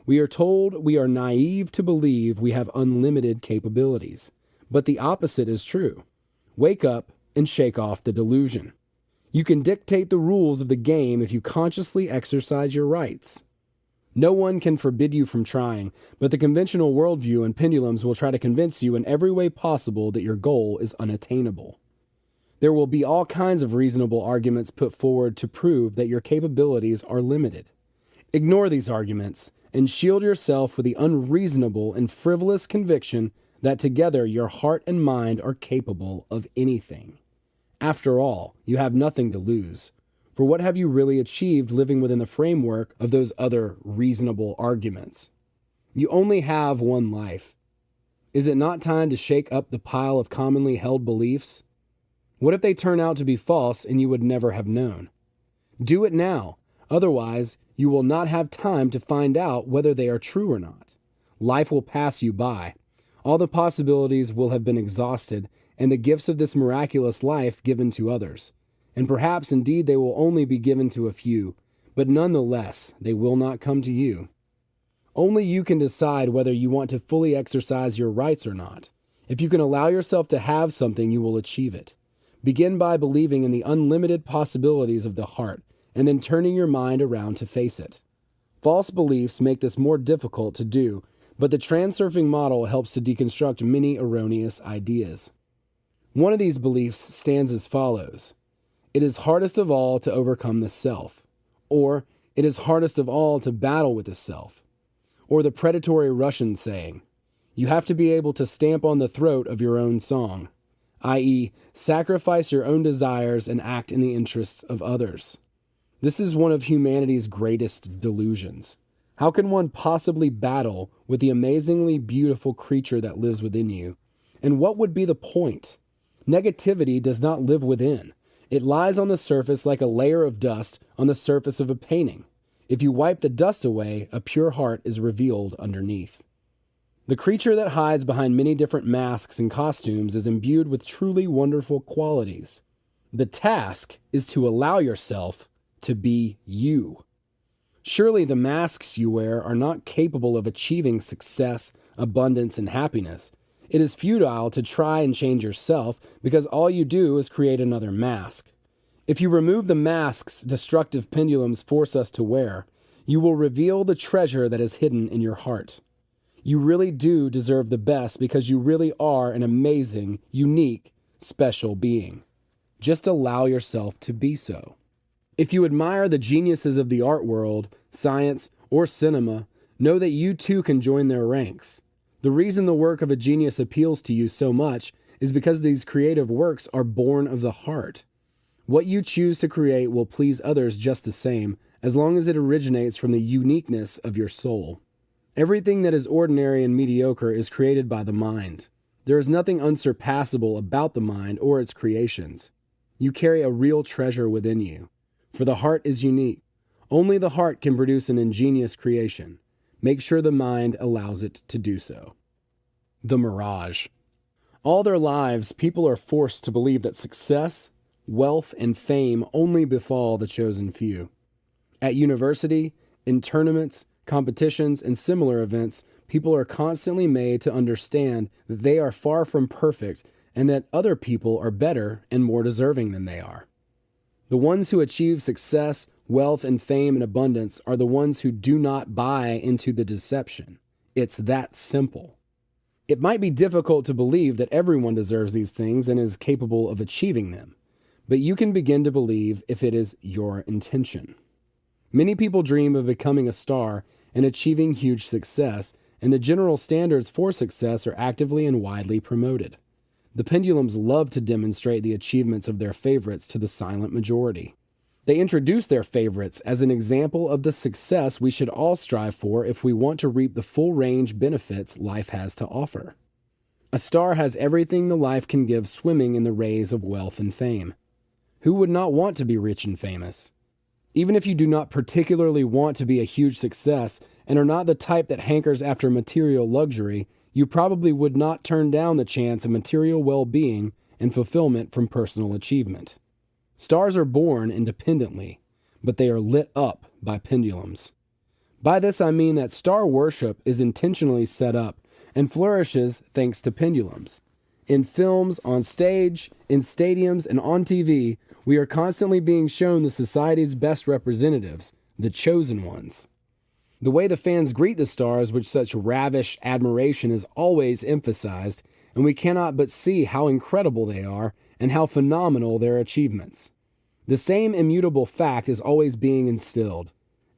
We are told we are naive to believe we have unlimited capabilities, but the opposite is true. Wake up and shake off the delusion. You can dictate the rules of the game if you consciously exercise your rights. No one can forbid you from trying, but the conventional worldview and pendulums will try to convince you in every way possible that your goal is unattainable. There will be all kinds of reasonable arguments put forward to prove that your capabilities are limited. Ignore these arguments and shield yourself with the unreasonable and frivolous conviction that together your heart and mind are capable of anything. After all, you have nothing to lose. For what have you really achieved living within the framework of those other reasonable arguments? You only have one life. Is it not time to shake up the pile of commonly held beliefs? What if they turn out to be false and you would never have known? Do it now. Otherwise, you will not have time to find out whether they are true or not. Life will pass you by. All the possibilities will have been exhausted, and the gifts of this miraculous life given to others. And perhaps indeed they will only be given to a few, but nonetheless, they will not come to you. Only you can decide whether you want to fully exercise your rights or not. If you can allow yourself to have something, you will achieve it. Begin by believing in the unlimited possibilities of the heart, and then turning your mind around to face it. False beliefs make this more difficult to do, but the Transurfing model helps to deconstruct many erroneous ideas. One of these beliefs stands as follows: it is hardest of all to overcome the self, or it is hardest of all to battle with the self, or the predatory Russian saying, you have to be able to stamp on the throat of your own song, i.e., sacrifice your own desires and act in the interests of others. This is one of humanity's greatest delusions. How can one possibly battle with the amazingly beautiful creature that lives within you? And what would be the point? Negativity does not live within. It lies on the surface like a layer of dust on the surface of a painting. If you wipe the dust away, a pure heart is revealed underneath. The creature that hides behind many different masks and costumes is imbued with truly wonderful qualities. The task is to allow yourself to be you. Surely the masks you wear are not capable of achieving success, abundance, and happiness. It is futile to try and change yourself because all you do is create another mask. If you remove the masks destructive pendulums force us to wear, you will reveal the treasure that is hidden in your heart. You really do deserve the best because you really are an amazing, unique, special being. Just allow yourself to be so. If you admire the geniuses of the art world, science, or cinema, know that you too can join their ranks. The reason the work of a genius appeals to you so much is because these creative works are born of the heart. What you choose to create will please others just the same, as long as it originates from the uniqueness of your soul. Everything that is ordinary and mediocre is created by the mind. There is nothing unsurpassable about the mind or its creations. You carry a real treasure within you, for the heart is unique. Only the heart can produce an ingenious creation. Make sure the mind allows it to do so. The mirage. All their lives, people are forced to believe that success, wealth, and fame only befall the chosen few. At university, in tournaments, competitions, and similar events, people are constantly made to understand that they are far from perfect and that other people are better and more deserving than they are. The ones who achieve success, wealth, and fame and abundance are the ones who do not buy into the deception. It's that simple. It might be difficult to believe that everyone deserves these things and is capable of achieving them, but you can begin to believe if it is your intention. Many people dream of becoming a star and achieving huge success, and the general standards for success are actively and widely promoted. The pendulums love to demonstrate the achievements of their favorites to the silent majority. They introduce their favorites as an example of the success we should all strive for if we want to reap the full range benefits life has to offer. A star has everything the life can give swimming in the rays of wealth and fame. Who would not want to be rich and famous? Even if you do not particularly want to be a huge success and are not the type that hankers after material luxury, you probably would not turn down the chance of material well-being and fulfillment from personal achievement. Stars are born independently, but they are lit up by pendulums. By this I mean that star worship is intentionally set up and flourishes thanks to pendulums. In films, on stage, in stadiums, and on TV, we are constantly being shown the society's best representatives, the chosen ones. The way the fans greet the stars with such ravish admiration is always emphasized, and we cannot but see how incredible they are and how phenomenal their achievements. The same immutable fact is always being instilled.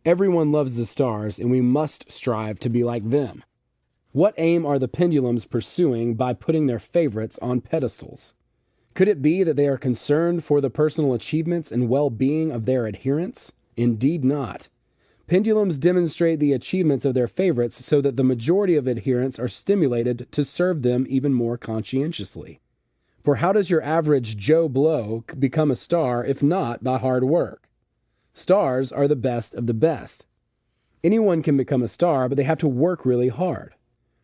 Everyone loves the stars, and we must strive to be like them. What aim are the pendulums pursuing by putting their favorites on pedestals? Could it be that they are concerned for the personal achievements and well-being of their adherents? Indeed not. Pendulums demonstrate the achievements of their favorites so that the majority of adherents are stimulated to serve them even more conscientiously. For how does your average Joe Blow become a star if not by hard work? Stars are the best of the best. Anyone can become a star, but they have to work really hard.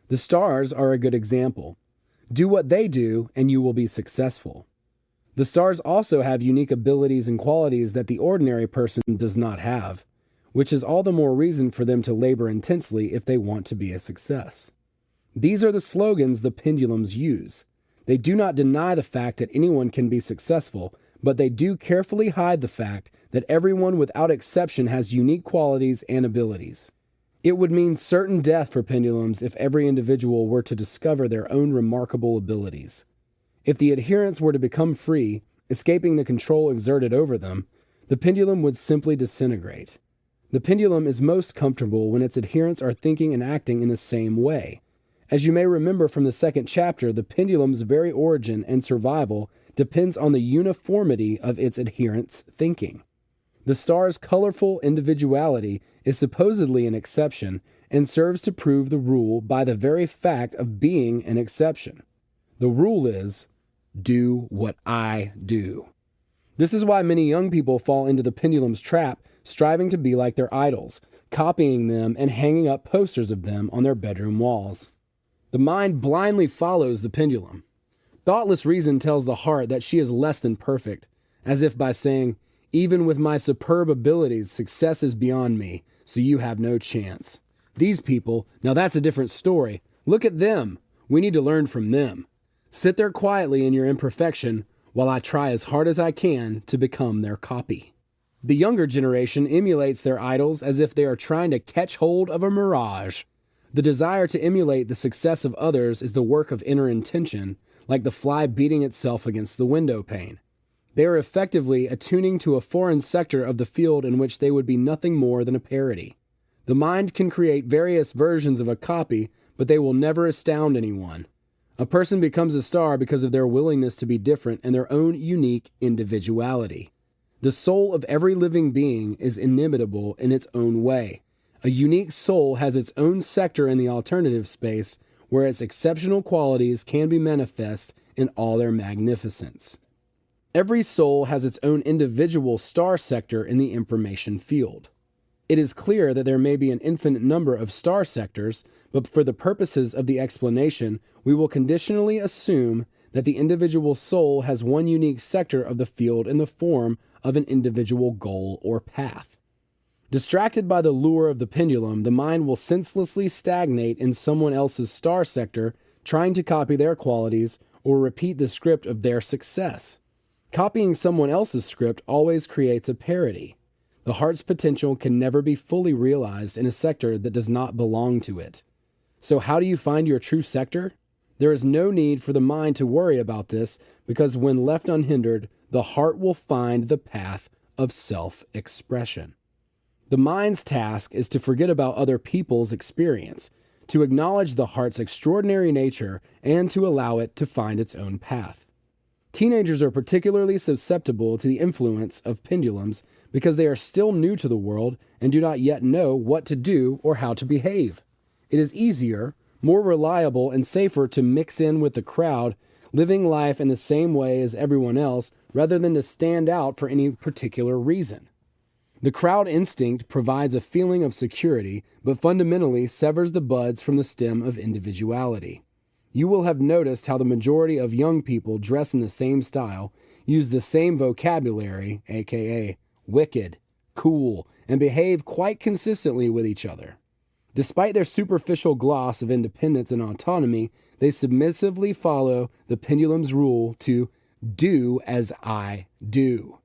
The stars are a good example. Do what they do, and you will be successful. The stars also have unique abilities and qualities that the ordinary person does not have, which is all the more reason for them to labor intensely if they want to be a success. These are the slogans the pendulums use. They do not deny the fact that anyone can be successful, but they do carefully hide the fact that everyone without exception has unique qualities and abilities. It would mean certain death for pendulums if every individual were to discover their own remarkable abilities. If the adherents were to become free, escaping the control exerted over them, the pendulum would simply disintegrate. The pendulum is most comfortable when its adherents are thinking and acting in the same way. As you may remember from the second chapter, the pendulum's very origin and survival depends on the uniformity of its adherents' thinking. The star's colorful individuality is supposedly an exception and serves to prove the rule by the very fact of being an exception. The rule is, do what I do. This is why many young people fall into the pendulum's trap, striving to be like their idols, copying them and hanging up posters of them on their bedroom walls. The mind blindly follows the pendulum. Thoughtless reason tells the heart that she is less than perfect, as if by saying, even with my superb abilities, success is beyond me, so you have no chance. These people, now that's a different story. Look at them. We need to learn from them. Sit there quietly in your imperfection while I try as hard as I can to become their copy. The younger generation emulates their idols as if they are trying to catch hold of a mirage. The desire to emulate the success of others is the work of inner intention, like the fly beating itself against the window pane. They are effectively attuning to a foreign sector of the field in which they would be nothing more than a parody. The mind can create various versions of a copy, but they will never astound anyone. A person becomes a star because of their willingness to be different and their own unique individuality. The soul of every living being is inimitable in its own way. A unique soul has its own sector in the alternative space where its exceptional qualities can be manifest in all their magnificence. Every soul has its own individual star sector in the information field. It is clear that there may be an infinite number of star sectors, but for the purposes of the explanation, we will conditionally assume that the individual soul has one unique sector of the field in the form of an individual goal or path. Distracted by the lure of the pendulum, the mind will senselessly stagnate in someone else's star sector, trying to copy their qualities or repeat the script of their success. Copying someone else's script always creates a parody. The heart's potential can never be fully realized in a sector that does not belong to it. So how do you find your true sector? There is no need for the mind to worry about this because when left unhindered, the heart will find the path of self-expression. The mind's task is to forget about other people's experience, to acknowledge the heart's extraordinary nature, and to allow it to find its own path. Teenagers are particularly susceptible to the influence of pendulums because they are still new to the world and do not yet know what to do or how to behave. It is easier, more reliable, and safer to mix in with the crowd, living life in the same way as everyone else, rather than to stand out for any particular reason. The crowd instinct provides a feeling of security, but fundamentally severs the buds from the stem of individuality. You will have noticed how the majority of young people dress in the same style, use the same vocabulary, aka wicked, cool, and behave quite consistently with each other. Despite their superficial gloss of independence and autonomy, they submissively follow the pendulum's rule to do as I do.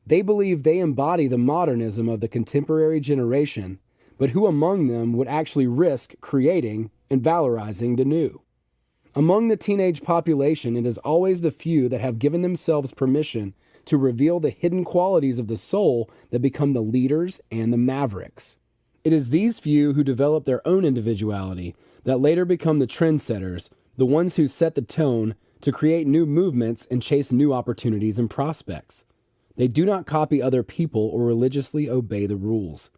They believe they embody the modernism of the contemporary generation, but who among them would actually risk creating and valorizing the new? Among the teenage population, it is always the few that have given themselves permission to reveal the hidden qualities of the soul that become the leaders and the mavericks. It is these few who develop their own individuality that later become the trendsetters, the ones who set the tone to create new movements and chase new opportunities and prospects. They do not copy other people or religiously obey the rules.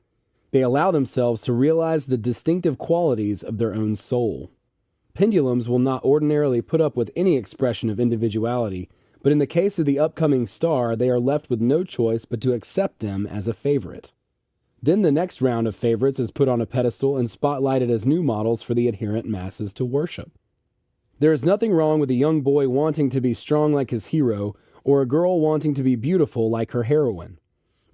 They allow themselves to realize the distinctive qualities of their own soul. Pendulums will not ordinarily put up with any expression of individuality, but in the case of the upcoming star, they are left with no choice but to accept them as a favorite. Then the next round of favorites is put on a pedestal and spotlighted as new models for the adherent masses to worship. There is nothing wrong with a young boy wanting to be strong like his hero, or a girl wanting to be beautiful like her heroine.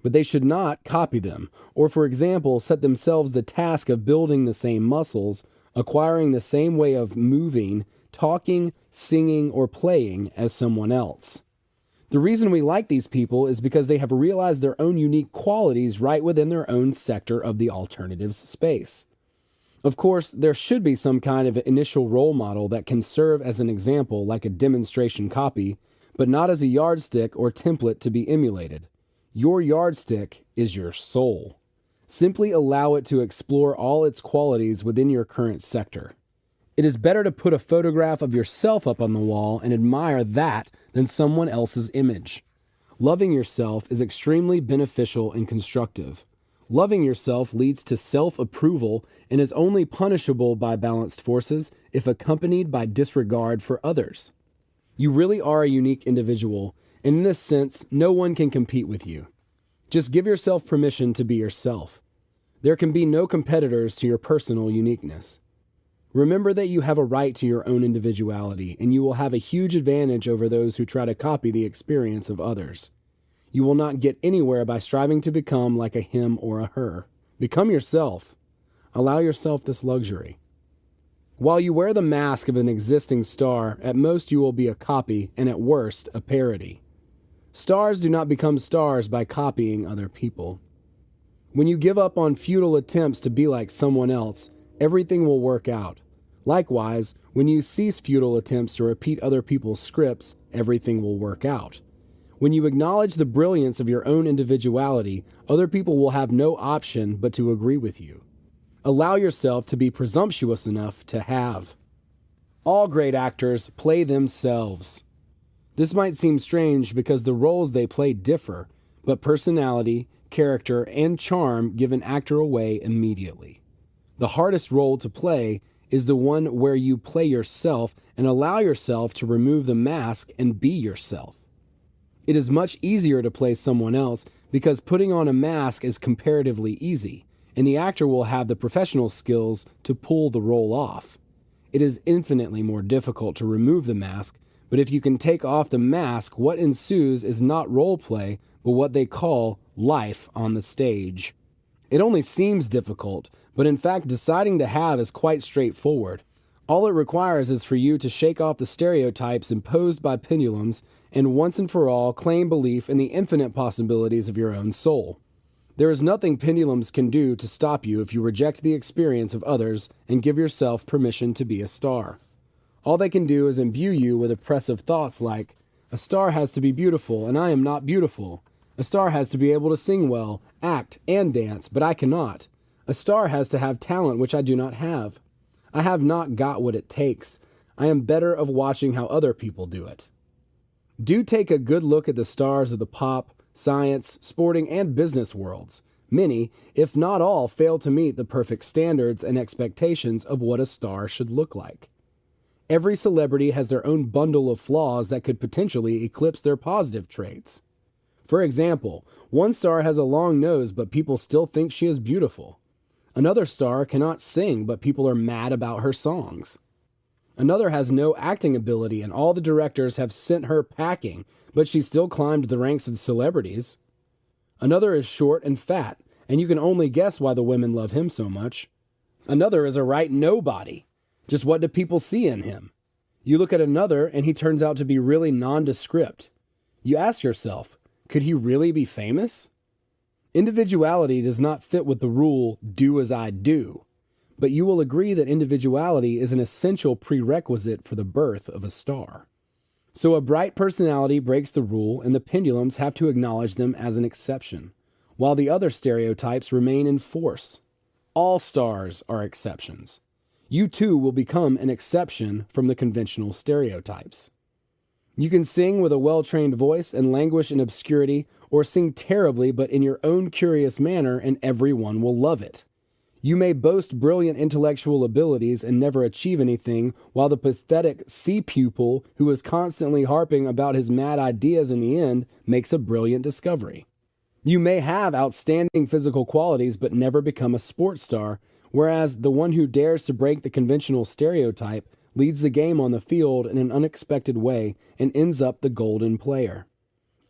But they should not copy them, or for example, set themselves the task of building the same muscles, acquiring the same way of moving, talking, singing, or playing as someone else. The reason we like these people is because they have realized their own unique qualities right within their own sector of the alternatives space. Of course, there should be some kind of initial role model that can serve as an example, like a demonstration copy, but not as a yardstick or template to be emulated. Your yardstick is your soul. Simply allow it to explore all its qualities within your current sector. It is better to put a photograph of yourself up on the wall and admire that than someone else's image. Loving yourself is extremely beneficial and constructive. Loving yourself leads to self-approval and is only punishable by balanced forces if accompanied by disregard for others. You really are a unique individual, and in this sense, no one can compete with you. Just give yourself permission to be yourself. There can be no competitors to your personal uniqueness. Remember that you have a right to your own individuality, and you will have a huge advantage over those who try to copy the experience of others. You will not get anywhere by striving to become like a him or a her. Become yourself. Allow yourself this luxury. While you wear the mask of an existing star, at most you will be a copy, and at worst, a parody. Stars do not become stars by copying other people. When you give up on futile attempts to be like someone else, everything will work out. Likewise, when you cease futile attempts to repeat other people's scripts, everything will work out. When you acknowledge the brilliance of your own individuality, other people will have no option but to agree with you. Allow yourself to be presumptuous enough to have. All great actors play themselves. This might seem strange because the roles they play differ, but personality, character, and charm give an actor away immediately. The hardest role to play is the one where you play yourself and allow yourself to remove the mask and be yourself. It is much easier to play someone else because putting on a mask is comparatively easy, and the actor will have the professional skills to pull the role off. It is infinitely more difficult to remove the mask, but if you can take off the mask, what ensues is not role play, but what they call life on the stage. It only seems difficult, but in fact deciding to have is quite straightforward. All it requires is for you to shake off the stereotypes imposed by pendulums and once and for all claim belief in the infinite possibilities of your own soul. There is nothing pendulums can do to stop you if you reject the experience of others and give yourself permission to be a star. All they can do is imbue you with oppressive thoughts like, a star has to be beautiful and I am not beautiful. A star has to be able to sing well, act, and dance, but I cannot. A star has to have talent which I do not have. I have not got what it takes. I am better of watching how other people do it. Do take a good look at the stars of the pop, science, sporting, and business worlds. Many, if not all, fail to meet the perfect standards and expectations of what a star should look like. Every celebrity has their own bundle of flaws that could potentially eclipse their positive traits. For example, one star has a long nose, but people still think she is beautiful. Another star cannot sing, but people are mad about her songs. Another has no acting ability, and all the directors have sent her packing, but she still climbed the ranks of celebrities. Another is short and fat, and you can only guess why the women love him so much. Another is a right nobody. Just what do people see in him? You look at another, and he turns out to be really nondescript. You ask yourself, could he really be famous? Individuality does not fit with the rule, do as I do. But you will agree that individuality is an essential prerequisite for the birth of a star. So a bright personality breaks the rule, and the pendulums have to acknowledge them as an exception, while the other stereotypes remain in force. All stars are exceptions. You too will become an exception from the conventional stereotypes. You can sing with a well-trained voice and languish in obscurity, or sing terribly but in your own curious manner, and everyone will love it. You may boast brilliant intellectual abilities and never achieve anything, while the pathetic sea pupil who is constantly harping about his mad ideas in the end makes a brilliant discovery. You may have outstanding physical qualities but never become a sports star, whereas the one who dares to break the conventional stereotype leads the game on the field in an unexpected way and ends up the golden player.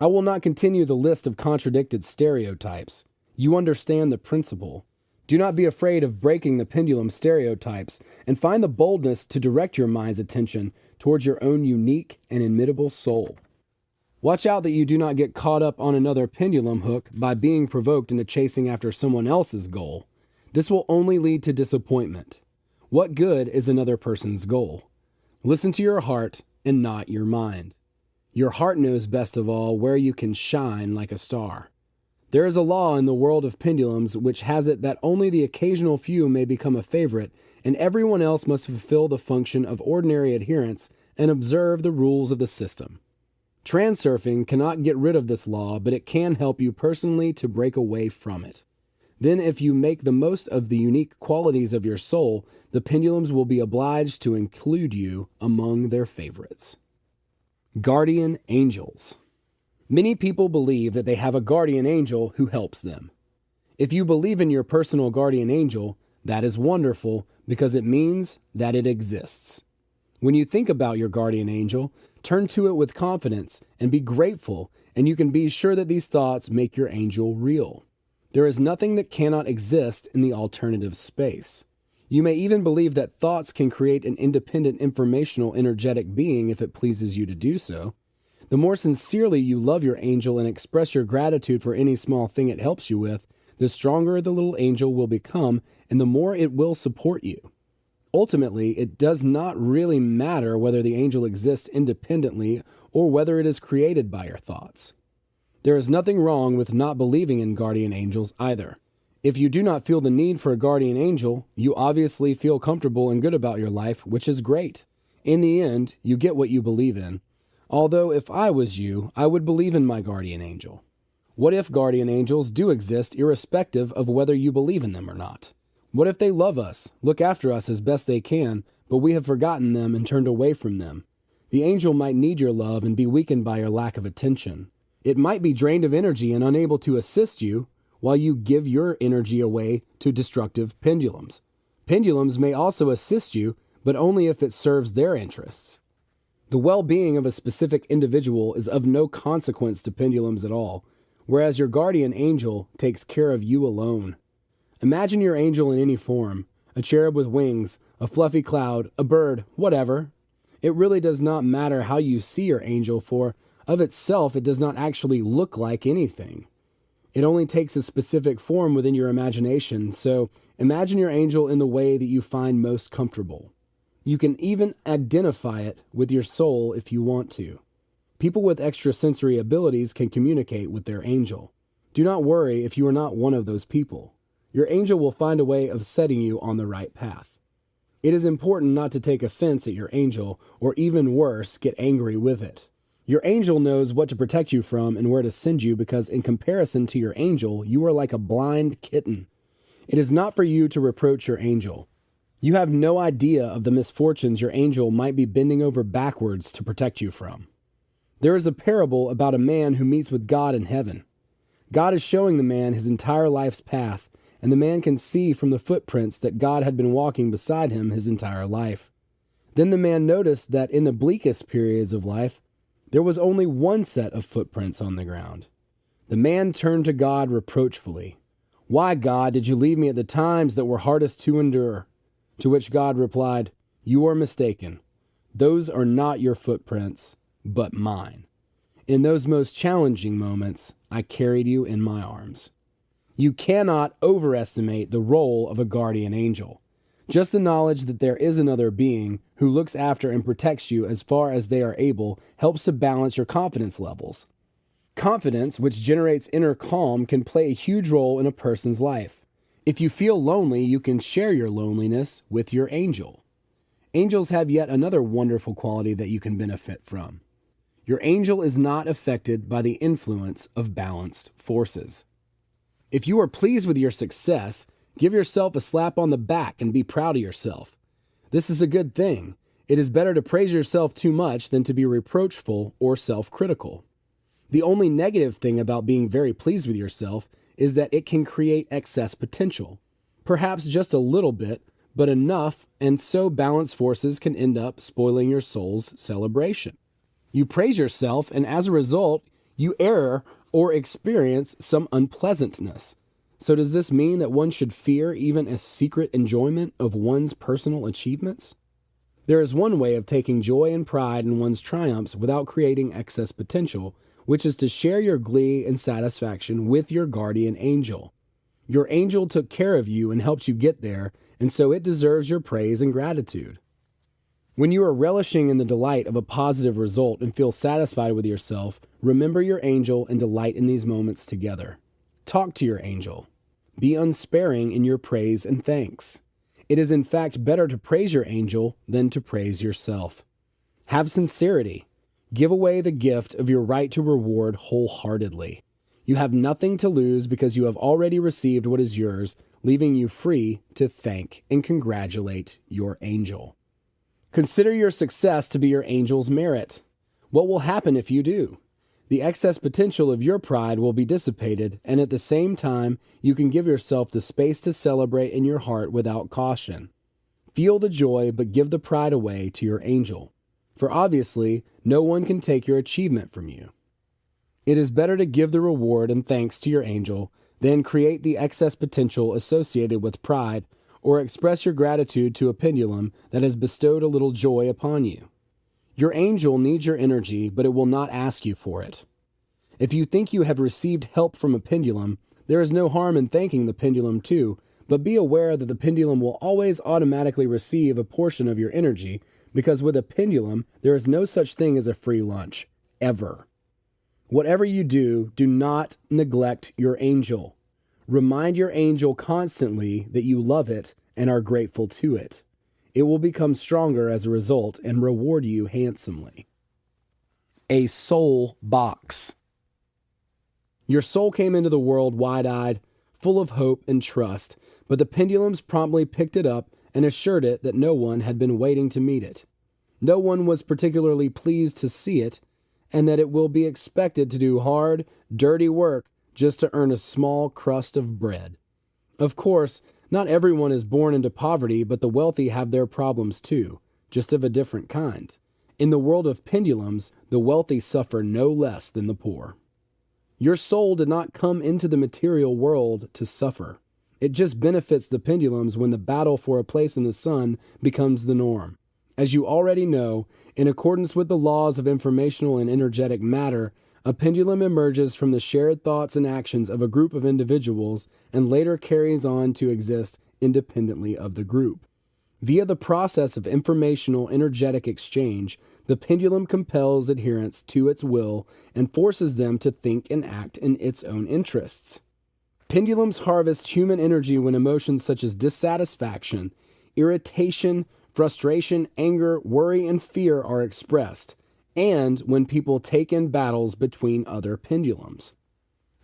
I will not continue the list of contradicted stereotypes. You understand the principle. Do not be afraid of breaking the pendulum stereotypes, and find the boldness to direct your mind's attention towards your own unique and inimitable soul. Watch out that you do not get caught up on another pendulum hook by being provoked into chasing after someone else's goal. This will only lead to disappointment. What good is another person's goal? Listen to your heart and not your mind. Your heart knows best of all where you can shine like a star. There is a law in the world of pendulums which has it that only the occasional few may become a favorite, and everyone else must fulfill the function of ordinary adherence and observe the rules of the system. Transurfing cannot get rid of this law, but it can help you personally to break away from it. Then if you make the most of the unique qualities of your soul, the pendulums will be obliged to include you among their favorites. Guardian angels. Many people believe that they have a guardian angel who helps them. If you believe in your personal guardian angel, that is wonderful because it means that it exists. When you think about your guardian angel, turn to it with confidence and be grateful, and you can be sure that these thoughts make your angel real. There is nothing that cannot exist in the alternative space. You may even believe that thoughts can create an independent, informational, energetic being if it pleases you to do so. The more sincerely you love your angel and express your gratitude for any small thing it helps you with, the stronger the little angel will become and the more it will support you. Ultimately, it does not really matter whether the angel exists independently or whether it is created by your thoughts. There is nothing wrong with not believing in guardian angels either. If you do not feel the need for a guardian angel, you obviously feel comfortable and good about your life, which is great. In the end, you get what you believe in. Although if I was you, I would believe in my guardian angel. What if guardian angels do exist irrespective of whether you believe in them or not? What if they love us, look after us as best they can, but we have forgotten them and turned away from them? The angel might need your love and be weakened by your lack of attention. It might be drained of energy and unable to assist you while you give your energy away to destructive pendulums. Pendulums may also assist you, but only if it serves their interests. The well-being of a specific individual is of no consequence to pendulums at all, whereas your guardian angel takes care of you alone. Imagine your angel in any form, a cherub with wings, a fluffy cloud, a bird, whatever. It really does not matter how you see your angel, for of itself it does not actually look like anything. It only takes a specific form within your imagination, so imagine your angel in the way that you find most comfortable. You can even identify it with your soul if you want to. People with extrasensory abilities can communicate with their angel. Do not worry if you are not one of those people. Your angel will find a way of setting you on the right path. It is important not to take offense at your angel, or even worse, get angry with it. Your angel knows what to protect you from and where to send you because in comparison to your angel, you are like a blind kitten. It is not for you to reproach your angel. You have no idea of the misfortunes your angel might be bending over backwards to protect you from. There is a parable about a man who meets with God in heaven. God is showing the man his entire life's path, and the man can see from the footprints that God had been walking beside him his entire life. Then the man noticed that in the bleakest periods of life, there was only one set of footprints on the ground. The man turned to God reproachfully. "Why, God, did you leave me at the times that were hardest to endure?" To which God replied, "You are mistaken. Those are not your footprints, but mine. In those most challenging moments, I carried you in my arms." You cannot overestimate the role of a guardian angel. Just the knowledge that there is another being who looks after and protects you as far as they are able helps to balance your confidence levels. Confidence, which generates inner calm, can play a huge role in a person's life. If you feel lonely, you can share your loneliness with your angel. Angels have yet another wonderful quality that you can benefit from. Your angel is not affected by the influence of balanced forces. If you are pleased with your success, give yourself a slap on the back and be proud of yourself. This is a good thing. It is better to praise yourself too much than to be reproachful or self-critical. The only negative thing about being very pleased with yourself is that it can create excess potential. Perhaps just a little bit, but enough, and so balanced forces can end up spoiling your soul's celebration. You praise yourself, and as a result, you err or experience some unpleasantness. So does this mean that one should fear even a secret enjoyment of one's personal achievements? There is one way of taking joy and pride in one's triumphs without creating excess potential, which is to share your glee and satisfaction with your guardian angel. Your angel took care of you and helped you get there, and so it deserves your praise and gratitude. When you are relishing in the delight of a positive result and feel satisfied with yourself, remember your angel and delight in these moments together. Talk to your angel. Be unsparing in your praise and thanks. It is in fact better to praise your angel than to praise yourself. Have sincerity. Give away the gift of your right to reward wholeheartedly. You have nothing to lose because you have already received what is yours, leaving you free to thank and congratulate your angel. Consider your success to be your angel's merit. What will happen if you do? The excess potential of your pride will be dissipated, and at the same time, you can give yourself the space to celebrate in your heart without caution. Feel the joy, but give the pride away to your angel. For obviously, no one can take your achievement from you. It is better to give the reward and thanks to your angel than create the excess potential associated with pride or express your gratitude to a pendulum that has bestowed a little joy upon you. Your angel needs your energy, but it will not ask you for it. If you think you have received help from a pendulum, there is no harm in thanking the pendulum too, but be aware that the pendulum will always automatically receive a portion of your energy, because with a pendulum, there is no such thing as a free lunch, ever. Whatever you do, do not neglect your angel. Remind your angel constantly that you love it and are grateful to it. It will become stronger as a result and reward you handsomely. A soul box. Your soul came into the world wide-eyed, full of hope and trust, but the pendulums promptly picked it up and assured it that no one had been waiting to meet it. No one was particularly pleased to see it, and that it will be expected to do hard, dirty work just to earn a small crust of bread. Of course, not everyone is born into poverty, but the wealthy have their problems too, just of a different kind. In the world of pendulums, the wealthy suffer no less than the poor. Your soul did not come into the material world to suffer. It just benefits the pendulums when the battle for a place in the sun becomes the norm. As you already know, in accordance with the laws of informational and energetic matter, a pendulum emerges from the shared thoughts and actions of a group of individuals and later carries on to exist independently of the group. Via the process of informational energetic exchange, the pendulum compels adherents to its will and forces them to think and act in its own interests. Pendulums harvest human energy when emotions such as dissatisfaction, irritation, frustration, anger, worry, and fear are expressed, and when people take in battles between other pendulums.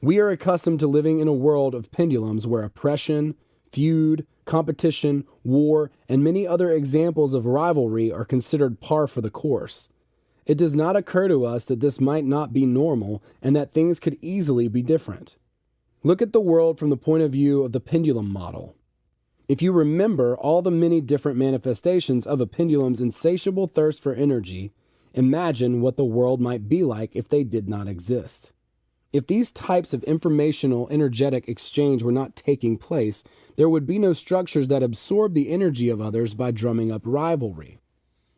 We are accustomed to living in a world of pendulums where oppression, feud, competition, war, and many other examples of rivalry are considered par for the course. It does not occur to us that this might not be normal and that things could easily be different. Look at the world from the point of view of the pendulum model. If you remember all the many different manifestations of a pendulum's insatiable thirst for energy, imagine what the world might be like if they did not exist. If these types of informational energetic exchange were not taking place, there would be no structures that absorb the energy of others by drumming up rivalry.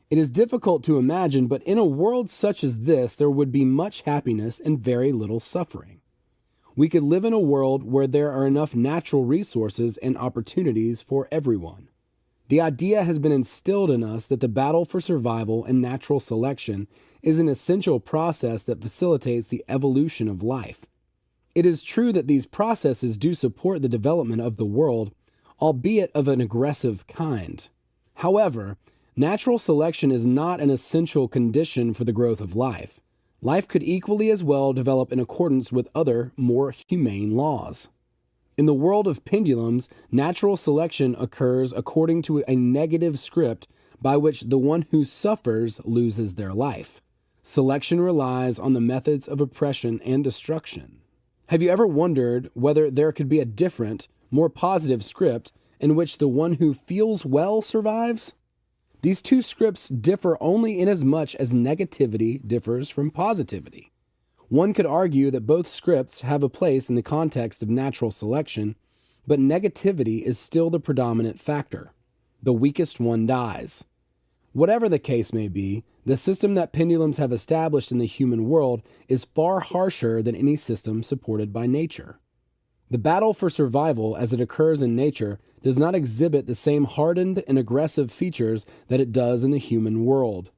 It is difficult to imagine, but in a world such as this, there would be much happiness and very little suffering. We could live in a world where there are enough natural resources and opportunities for everyone. The idea has been instilled in us that the battle for survival and natural selection is an essential process that facilitates the evolution of life. It is true that these processes do support the development of the world, albeit of an aggressive kind. However, natural selection is not an essential condition for the growth of life. Life could equally as well develop in accordance with other, more humane laws. In the world of pendulums, natural selection occurs according to a negative script by which the one who suffers loses their life. Selection relies on the methods of oppression and destruction. Have you ever wondered whether there could be a different, more positive script in which the one who feels well survives? These two scripts differ only inasmuch as negativity differs from positivity. One could argue that both scripts have a place in the context of natural selection, but negativity is still the predominant factor. The weakest one dies. Whatever the case may be, the system that pendulums have established in the human world is far harsher than any system supported by nature. The battle for survival as it occurs in nature does not exhibit the same hardened and aggressive features that it does in the human world.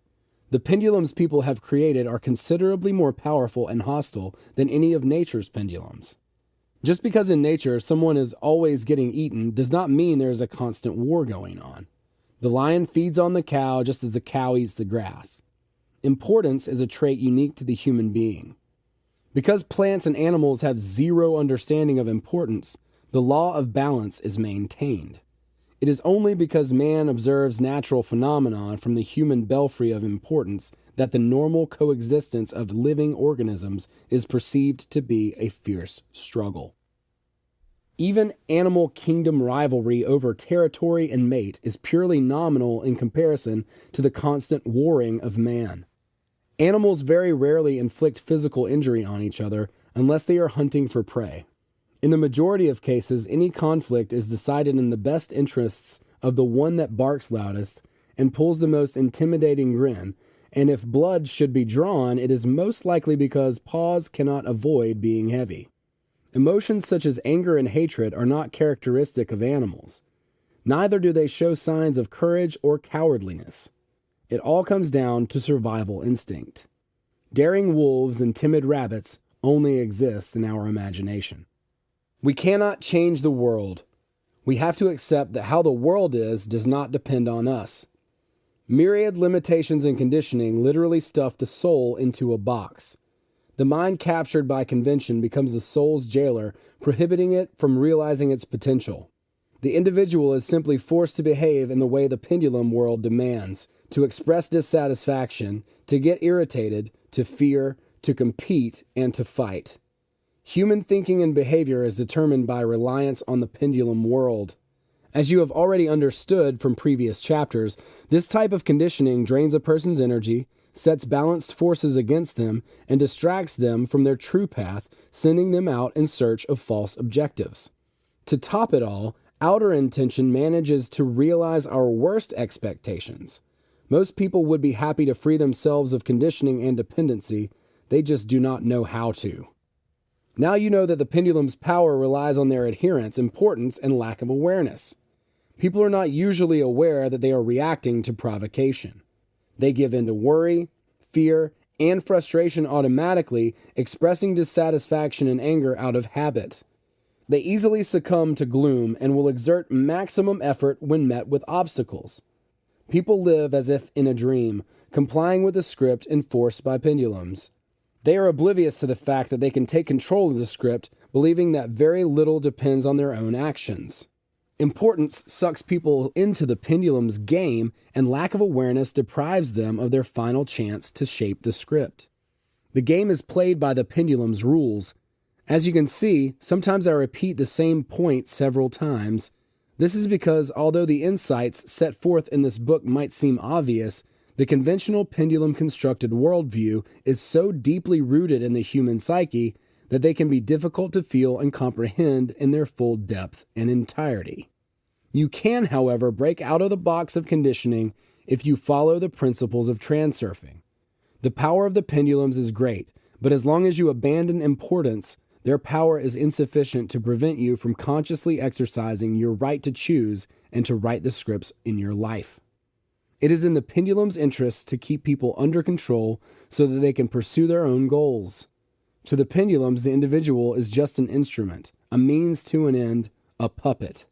The pendulums people have created are considerably more powerful and hostile than any of nature's pendulums. Just because in nature someone is always getting eaten does not mean there is a constant war going on. The lion feeds on the cow just as the cow eats the grass. Importance is a trait unique to the human being. Because plants and animals have zero understanding of importance, the law of balance is maintained. It is only because man observes natural phenomena from the human belfry of importance that the normal coexistence of living organisms is perceived to be a fierce struggle. Even animal kingdom rivalry over territory and mate is purely nominal in comparison to the constant warring of man. Animals very rarely inflict physical injury on each other unless they are hunting for prey. In the majority of cases, any conflict is decided in the best interests of the one that barks loudest and pulls the most intimidating grin, and if blood should be drawn, it is most likely because paws cannot avoid being heavy. Emotions such as anger and hatred are not characteristic of animals. Neither do they show signs of courage or cowardliness. It all comes down to survival instinct. Daring wolves and timid rabbits only exist in our imagination. We cannot change the world. We have to accept that how the world is does not depend on us. Myriad limitations and conditioning literally stuff the soul into a box. The mind captured by convention becomes the soul's jailer, prohibiting it from realizing its potential. The individual is simply forced to behave in the way the pendulum world demands, to express dissatisfaction, to get irritated, to fear, to compete, and to fight. Human thinking and behavior is determined by reliance on the pendulum world. As you have already understood from previous chapters, this type of conditioning drains a person's energy, sets balanced forces against them, and distracts them from their true path, sending them out in search of false objectives. To top it all, outer intention manages to realize our worst expectations. Most people would be happy to free themselves of conditioning and dependency, they just do not know how to. Now you know that the pendulum's power relies on their adherence, importance, and lack of awareness. People are not usually aware that they are reacting to provocation. They give in to worry, fear, and frustration automatically, expressing dissatisfaction and anger out of habit. They easily succumb to gloom and will exert maximum effort when met with obstacles. People live as if in a dream, complying with the script enforced by pendulums. They are oblivious to the fact that they can take control of the script, believing that very little depends on their own actions. Importance sucks people into the pendulum's game, and lack of awareness deprives them of their final chance to shape the script. The game is played by the pendulum's rules. As you can see, sometimes I repeat the same point several times. This is because although the insights set forth in this book might seem obvious, the conventional pendulum-constructed worldview is so deeply rooted in the human psyche that they can be difficult to feel and comprehend in their full depth and entirety. You can, however, break out of the box of conditioning if you follow the principles of transurfing. The power of the pendulums is great, but as long as you abandon importance, their power is insufficient to prevent you from consciously exercising your right to choose and to write the scripts in your life. It is in the pendulum's interest to keep people under control so that they can pursue their own goals. To the pendulums, the individual is just an instrument, a means to an end, a puppet.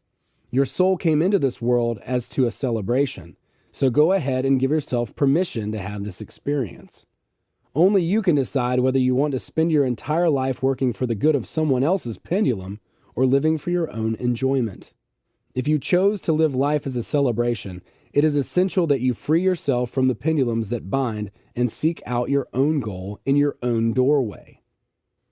Your soul came into this world as to a celebration, so go ahead and give yourself permission to have this experience. Only you can decide whether you want to spend your entire life working for the good of someone else's pendulum or living for your own enjoyment. If you chose to live life as a celebration, it is essential that you free yourself from the pendulums that bind and seek out your own goal in your own doorway.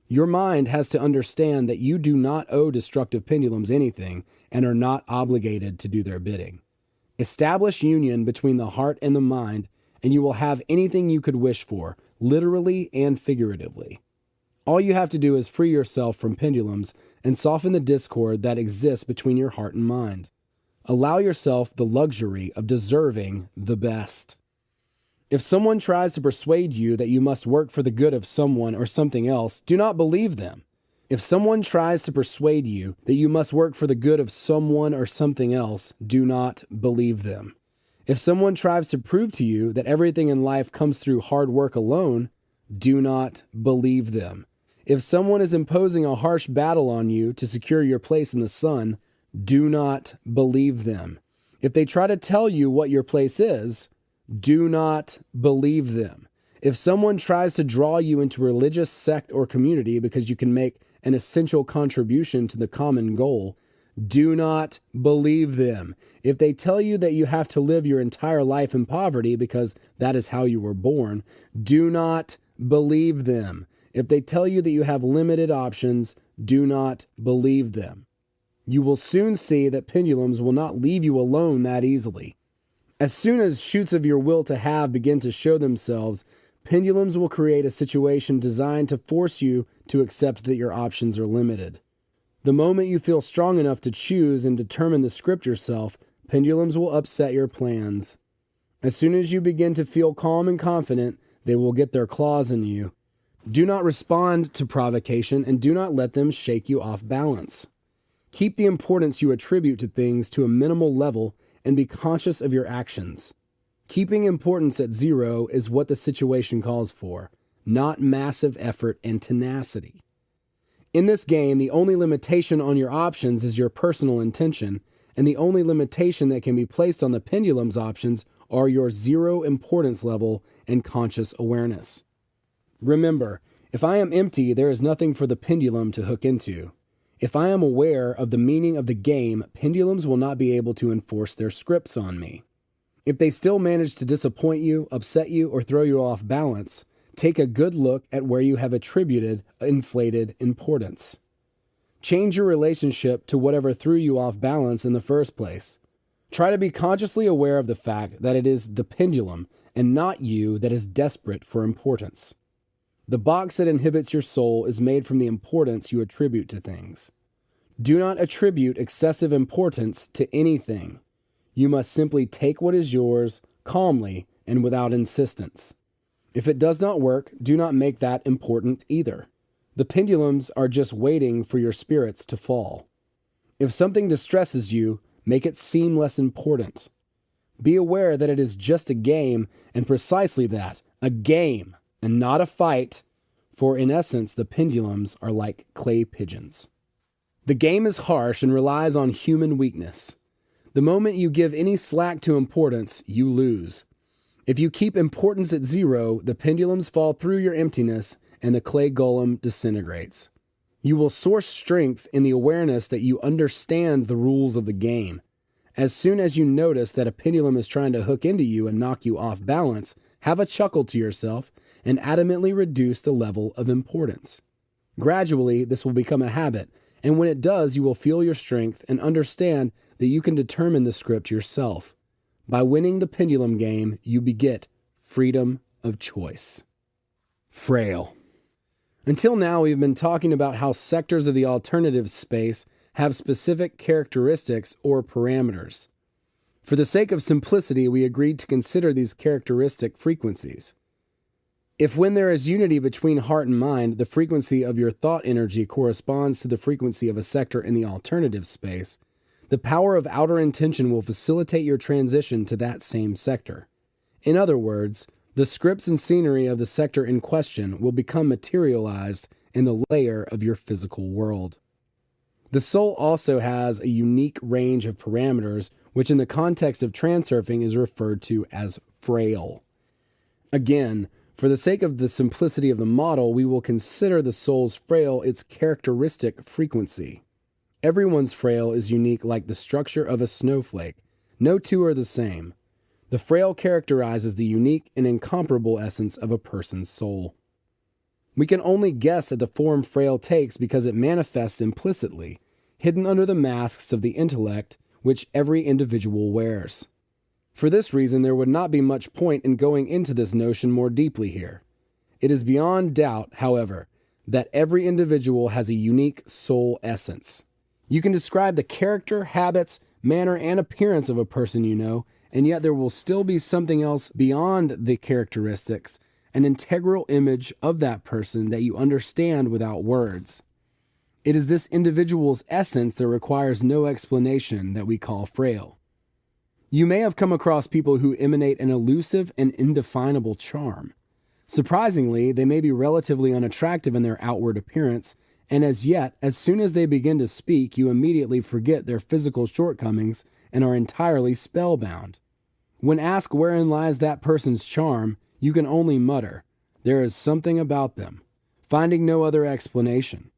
Your mind has to understand that you do not owe destructive pendulums anything and are not obligated to do their bidding. Establish union between the heart and the mind, and you will have anything you could wish for, literally and figuratively. All you have to do is free yourself from pendulums and soften the discord that exists between your heart and mind. Allow yourself the luxury of deserving the best. If someone tries to persuade you that you must work for the good of someone or something else, do not believe them. If someone tries to persuade you that you must work for the good of someone or something else, do not believe them. If someone tries to prove to you that everything in life comes through hard work alone, do not believe them. If someone is imposing a harsh battle on you to secure your place in the sun, do not believe them. If they try to tell you what your place is, do not believe them. If someone tries to draw you into a religious sect or community because you can make an essential contribution to the common goal, do not believe them. If they tell you that you have to live your entire life in poverty because that is how you were born, do not believe them. If they tell you that you have limited options, do not believe them. You will soon see that pendulums will not leave you alone that easily. As soon as shoots of your will to have begin to show themselves, pendulums will create a situation designed to force you to accept that your options are limited. The moment you feel strong enough to choose and determine the script yourself, pendulums will upset your plans. As soon as you begin to feel calm and confident, they will get their claws in you. Do not respond to provocation and do not let them shake you off balance. Keep the importance you attribute to things to a minimal level and be conscious of your actions. Keeping importance at zero is what the situation calls for, not massive effort and tenacity. In this game, the only limitation on your options is your personal intention, and the only limitation that can be placed on the pendulum's options are your zero importance level and conscious awareness. Remember, if I am empty, there is nothing for the pendulum to hook into. If I am aware of the meaning of the game, pendulums will not be able to enforce their scripts on me. If they still manage to disappoint you, upset you, or throw you off balance, take a good look at where you have attributed inflated importance. Change your relationship to whatever threw you off balance in the first place. Try to be consciously aware of the fact that it is the pendulum and not you that is desperate for importance. The box that inhibits your soul is made from the importance you attribute to things. Do not attribute excessive importance to anything. You must simply take what is yours calmly and without insistence. If it does not work, do not make that important either. The pendulums are just waiting for your spirits to fall. If something distresses you, make it seem less important. Be aware that it is just a game, and precisely that, a game, and not a fight, for in essence the pendulums are like clay pigeons. The game is harsh and relies on human weakness. The moment you give any slack to importance, you lose. If you keep importance at zero, the pendulums fall through your emptiness and the clay golem disintegrates. You will source strength in the awareness that you understand the rules of the game. As soon as you notice that a pendulum is trying to hook into you and knock you off balance, have a chuckle to yourself and adamantly reduce the level of importance. Gradually, this will become a habit, and when it does, you will feel your strength and understand that you can determine the script yourself. By winning the pendulum game, you beget freedom of choice. Frail. Until now, we've been talking about how sectors of the alternative space have specific characteristics or parameters. For the sake of simplicity, we agreed to consider these characteristic frequencies. If when there is unity between heart and mind, the frequency of your thought energy corresponds to the frequency of a sector in the alternative space, the power of outer intention will facilitate your transition to that same sector. In other words, the scripts and scenery of the sector in question will become materialized in the layer of your physical world. The soul also has a unique range of parameters, which in the context of transurfing is referred to as frail. Again, for the sake of the simplicity of the model, we will consider the soul's frail its characteristic frequency. Everyone's frail is unique like the structure of a snowflake. No two are the same. The frail characterizes the unique and incomparable essence of a person's soul. We can only guess at the form frail takes because it manifests implicitly, hidden under the masks of the intellect which every individual wears. For this reason, there would not be much point in going into this notion more deeply here. It is beyond doubt, however, that every individual has a unique soul essence. You can describe the character, habits, manner, and appearance of a person you know, and yet there will still be something else beyond the characteristics, an integral image of that person that you understand without words. It is this individual's essence that requires no explanation that we call frail. You may have come across people who emanate an elusive and indefinable charm. Surprisingly, they may be relatively unattractive in their outward appearance, and as soon as they begin to speak, you immediately forget their physical shortcomings and are entirely spellbound. When asked wherein lies that person's charm, you can only mutter, "There is something about them," finding no other explanation.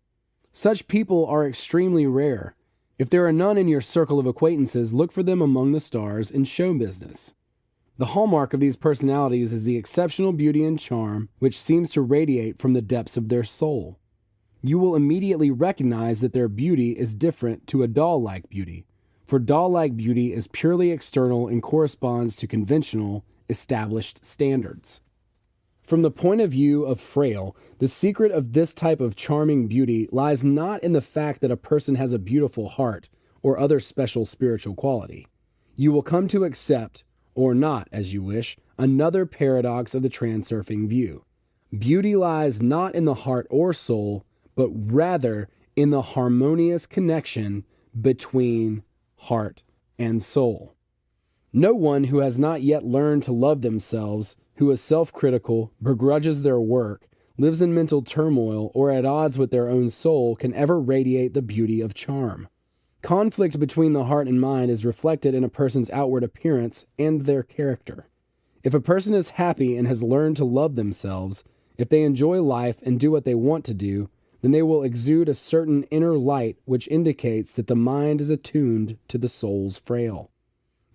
Such people are extremely rare. If there are none in your circle of acquaintances, look for them among the stars in show business. The hallmark of these personalities is the exceptional beauty and charm which seems to radiate from the depths of their soul. You will immediately recognize that their beauty is different to a doll-like beauty, for doll-like beauty is purely external and corresponds to conventional, established standards. From the point of view of frail, the secret of this type of charming beauty lies not in the fact that a person has a beautiful heart or other special spiritual quality. You will come to accept, or not as you wish, another paradox of the transurfing view. Beauty lies not in the heart or soul, but rather in the harmonious connection between heart and soul. No one who has not yet learned to love themselves, who is self-critical, begrudges their work, lives in mental turmoil, or at odds with their own soul, can ever radiate the beauty of charm. Conflict between the heart and mind is reflected in a person's outward appearance and their character. If a person is happy and has learned to love themselves, if they enjoy life and do what they want to do, then they will exude a certain inner light which indicates that the mind is attuned to the soul's frail.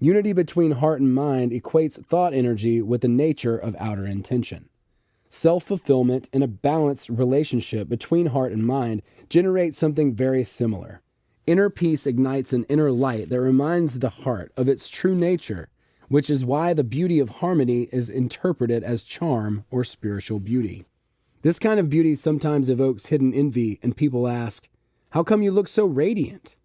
Unity between heart and mind equates thought energy with the nature of outer intention. Self-fulfillment and a balanced relationship between heart and mind generate something very similar. Inner peace ignites an inner light that reminds the heart of its true nature, which is why the beauty of harmony is interpreted as charm or spiritual beauty. This kind of beauty sometimes evokes hidden envy, and people ask, "How come you look so radiant?"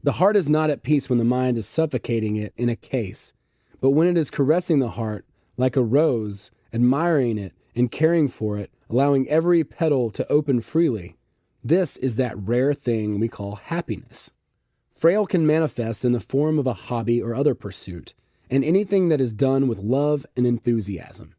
The heart is not at peace when the mind is suffocating it in a case, but when it is caressing the heart like a rose, admiring it and caring for it, allowing every petal to open freely. This is that rare thing we call happiness. Frail can manifest in the form of a hobby or other pursuit, and anything that is done with love and enthusiasm.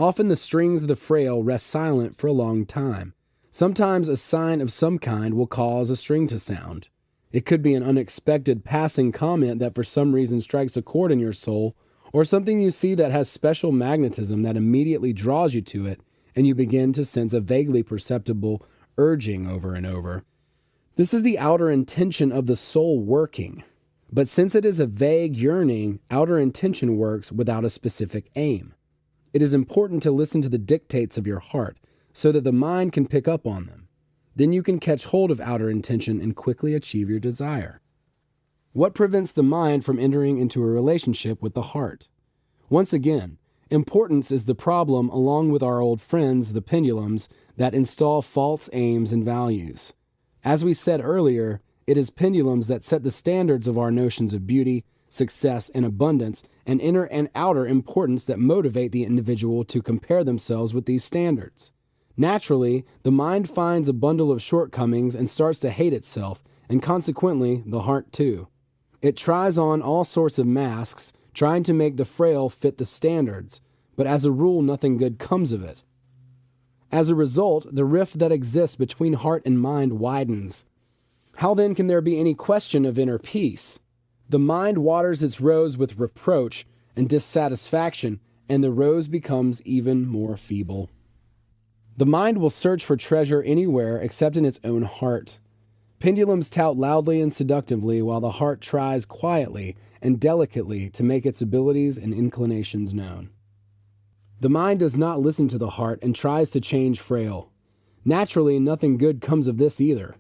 Often the strings of the frail rest silent for a long time. Sometimes a sign of some kind will cause a string to sound. It could be an unexpected passing comment that for some reason strikes a chord in your soul, or something you see that has special magnetism that immediately draws you to it, and you begin to sense a vaguely perceptible urging over and over. This is the outer intention of the soul working. But since it is a vague yearning, outer intention works without a specific aim. It is important to listen to the dictates of your heart so that the mind can pick up on them. Then you can catch hold of outer intention and quickly achieve your desire. What prevents the mind from entering into a relationship with the heart? Once again, importance is the problem, along with our old friends, the pendulums, that install false aims and values. As we said earlier, it is pendulums that set the standards of our notions of beauty, success, and abundance, and inner and outer importance that motivate the individual to compare themselves with these standards. Naturally, the mind finds a bundle of shortcomings and starts to hate itself, and consequently, the heart too. It tries on all sorts of masks, trying to make the frail fit the standards, but as a rule, nothing good comes of it. As a result, the rift that exists between heart and mind widens. How then can there be any question of inner peace? The mind waters its rose with reproach and dissatisfaction, and the rose becomes even more feeble. The mind will search for treasure anywhere except in its own heart. Pendulums tout loudly and seductively while the heart tries quietly and delicately to make its abilities and inclinations known. The mind does not listen to the heart and tries to change frail. Naturally, nothing good comes of this either.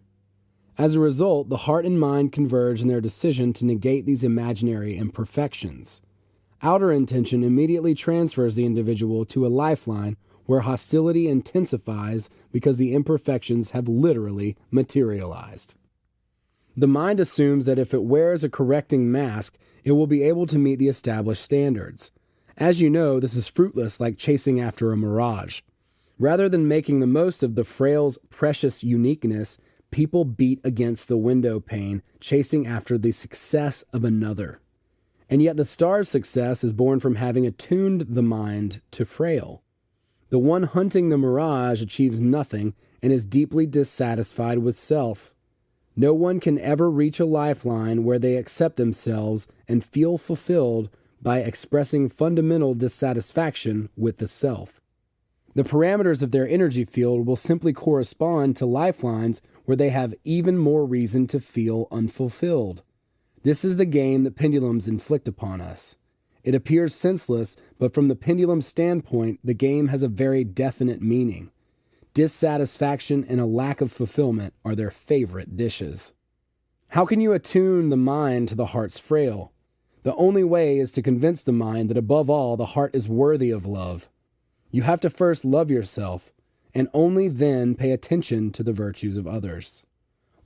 As a result, the heart and mind converge in their decision to negate these imaginary imperfections. Outer intention immediately transfers the individual to a lifeline where hostility intensifies because the imperfections have literally materialized. The mind assumes that if it wears a correcting mask, it will be able to meet the established standards. As you know, this is fruitless, like chasing after a mirage. Rather than making the most of the frail's precious uniqueness, people beat against the window pane, chasing after the success of another. And yet the star's success is born from having attuned the mind to frail. The one hunting the mirage achieves nothing and is deeply dissatisfied with self. No one can ever reach a lifeline where they accept themselves and feel fulfilled by expressing fundamental dissatisfaction with the self. The parameters of their energy field will simply correspond to lifelines where they have even more reason to feel unfulfilled. This is the game that pendulums inflict upon us. It appears senseless, but from the pendulum standpoint, the game has a very definite meaning. Dissatisfaction and a lack of fulfillment are their favorite dishes. How can you attune the mind to the heart's frail? The only way is to convince the mind that above all, the heart is worthy of love. You have to first love yourself, and only then pay attention to the virtues of others.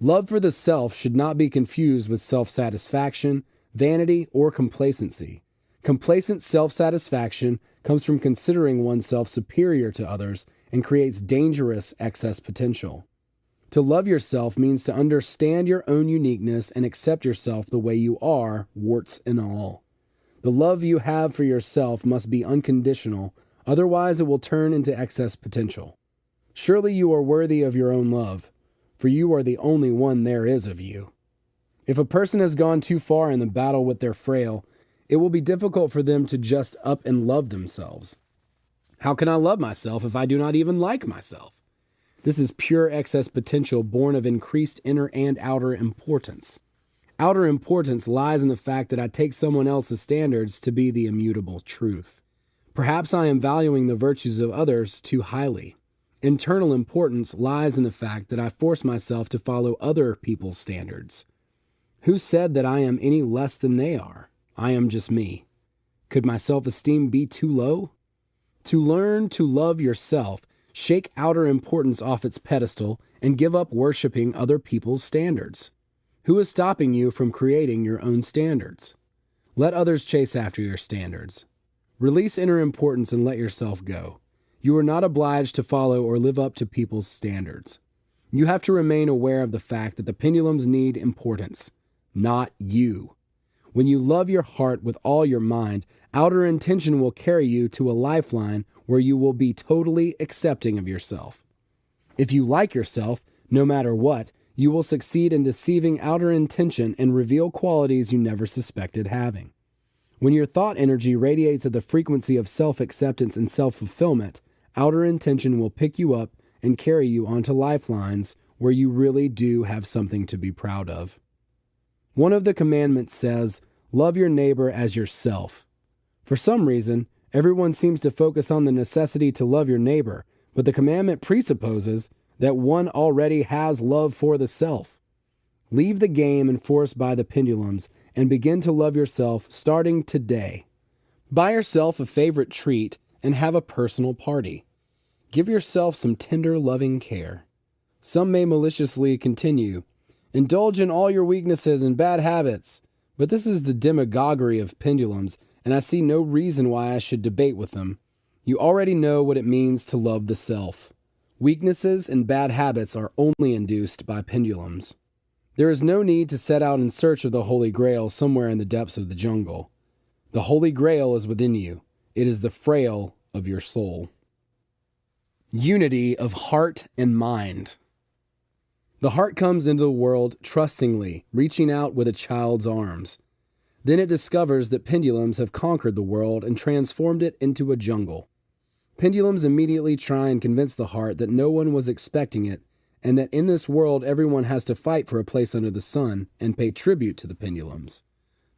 Love for the self should not be confused with self-satisfaction, vanity, or complacency. Complacent self-satisfaction comes from considering oneself superior to others and creates dangerous excess potential. To love yourself means to understand your own uniqueness and accept yourself the way you are, warts and all. The love you have for yourself must be unconditional, otherwise it will turn into excess potential. Surely you are worthy of your own love, for you are the only one there is of you. If a person has gone too far in the battle with their frail, it will be difficult for them to just up and love themselves. How can I love myself if I do not even like myself? This is pure excess potential born of increased inner and outer importance. Outer importance lies in the fact that I take someone else's standards to be the immutable truth. Perhaps I am valuing the virtues of others too highly. Internal importance lies in the fact that I force myself to follow other people's standards. Who said that I am any less than they are? I am just me. Could my self-esteem be too low? To learn to love yourself, shake outer importance off its pedestal and give up worshiping other people's standards. Who is stopping you from creating your own standards? Let others chase after your standards. Release inner importance and let yourself go. You are not obliged to follow or live up to people's standards. You have to remain aware of the fact that the pendulums need importance, not you. When you love your heart with all your mind, outer intention will carry you to a lifeline where you will be totally accepting of yourself. If you like yourself, no matter what, you will succeed in deceiving outer intention and reveal qualities you never suspected having. When your thought energy radiates at the frequency of self-acceptance and self-fulfillment, outer intention will pick you up and carry you onto lifelines where you really do have something to be proud of. One of the commandments says, "Love your neighbor as yourself." For some reason, everyone seems to focus on the necessity to love your neighbor, but the commandment presupposes that one already has love for the self. Leave the game enforced by the pendulums and begin to love yourself starting today. Buy yourself a favorite treat and have a personal party. Give yourself some tender, loving care. Some may maliciously continue, "Indulge in all your weaknesses and bad habits." But this is the demagoguery of pendulums, and I see no reason why I should debate with them. You already know what it means to love the self. Weaknesses and bad habits are only induced by pendulums. There is no need to set out in search of the Holy Grail somewhere in the depths of the jungle. The Holy Grail is within you. It is the frail of your soul. Unity of heart and mind. The heart comes into the world trustingly, reaching out with a child's arms. Then it discovers that pendulums have conquered the world and transformed it into a jungle. Pendulums immediately try and convince the heart that no one was expecting it, and that in this world everyone has to fight for a place under the sun and pay tribute to the pendulums.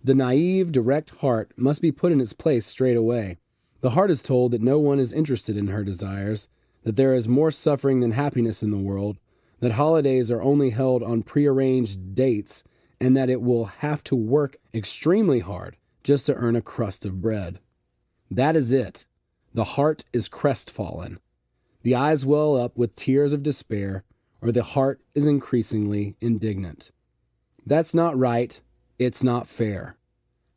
The naive, direct heart must be put in its place straight away. The heart is told that no one is interested in her desires, that there is more suffering than happiness in the world, that holidays are only held on prearranged dates, and that it will have to work extremely hard just to earn a crust of bread. That is it. The heart is crestfallen. The eyes well up with tears of despair, or the heart is increasingly indignant. That's not right. It's not fair.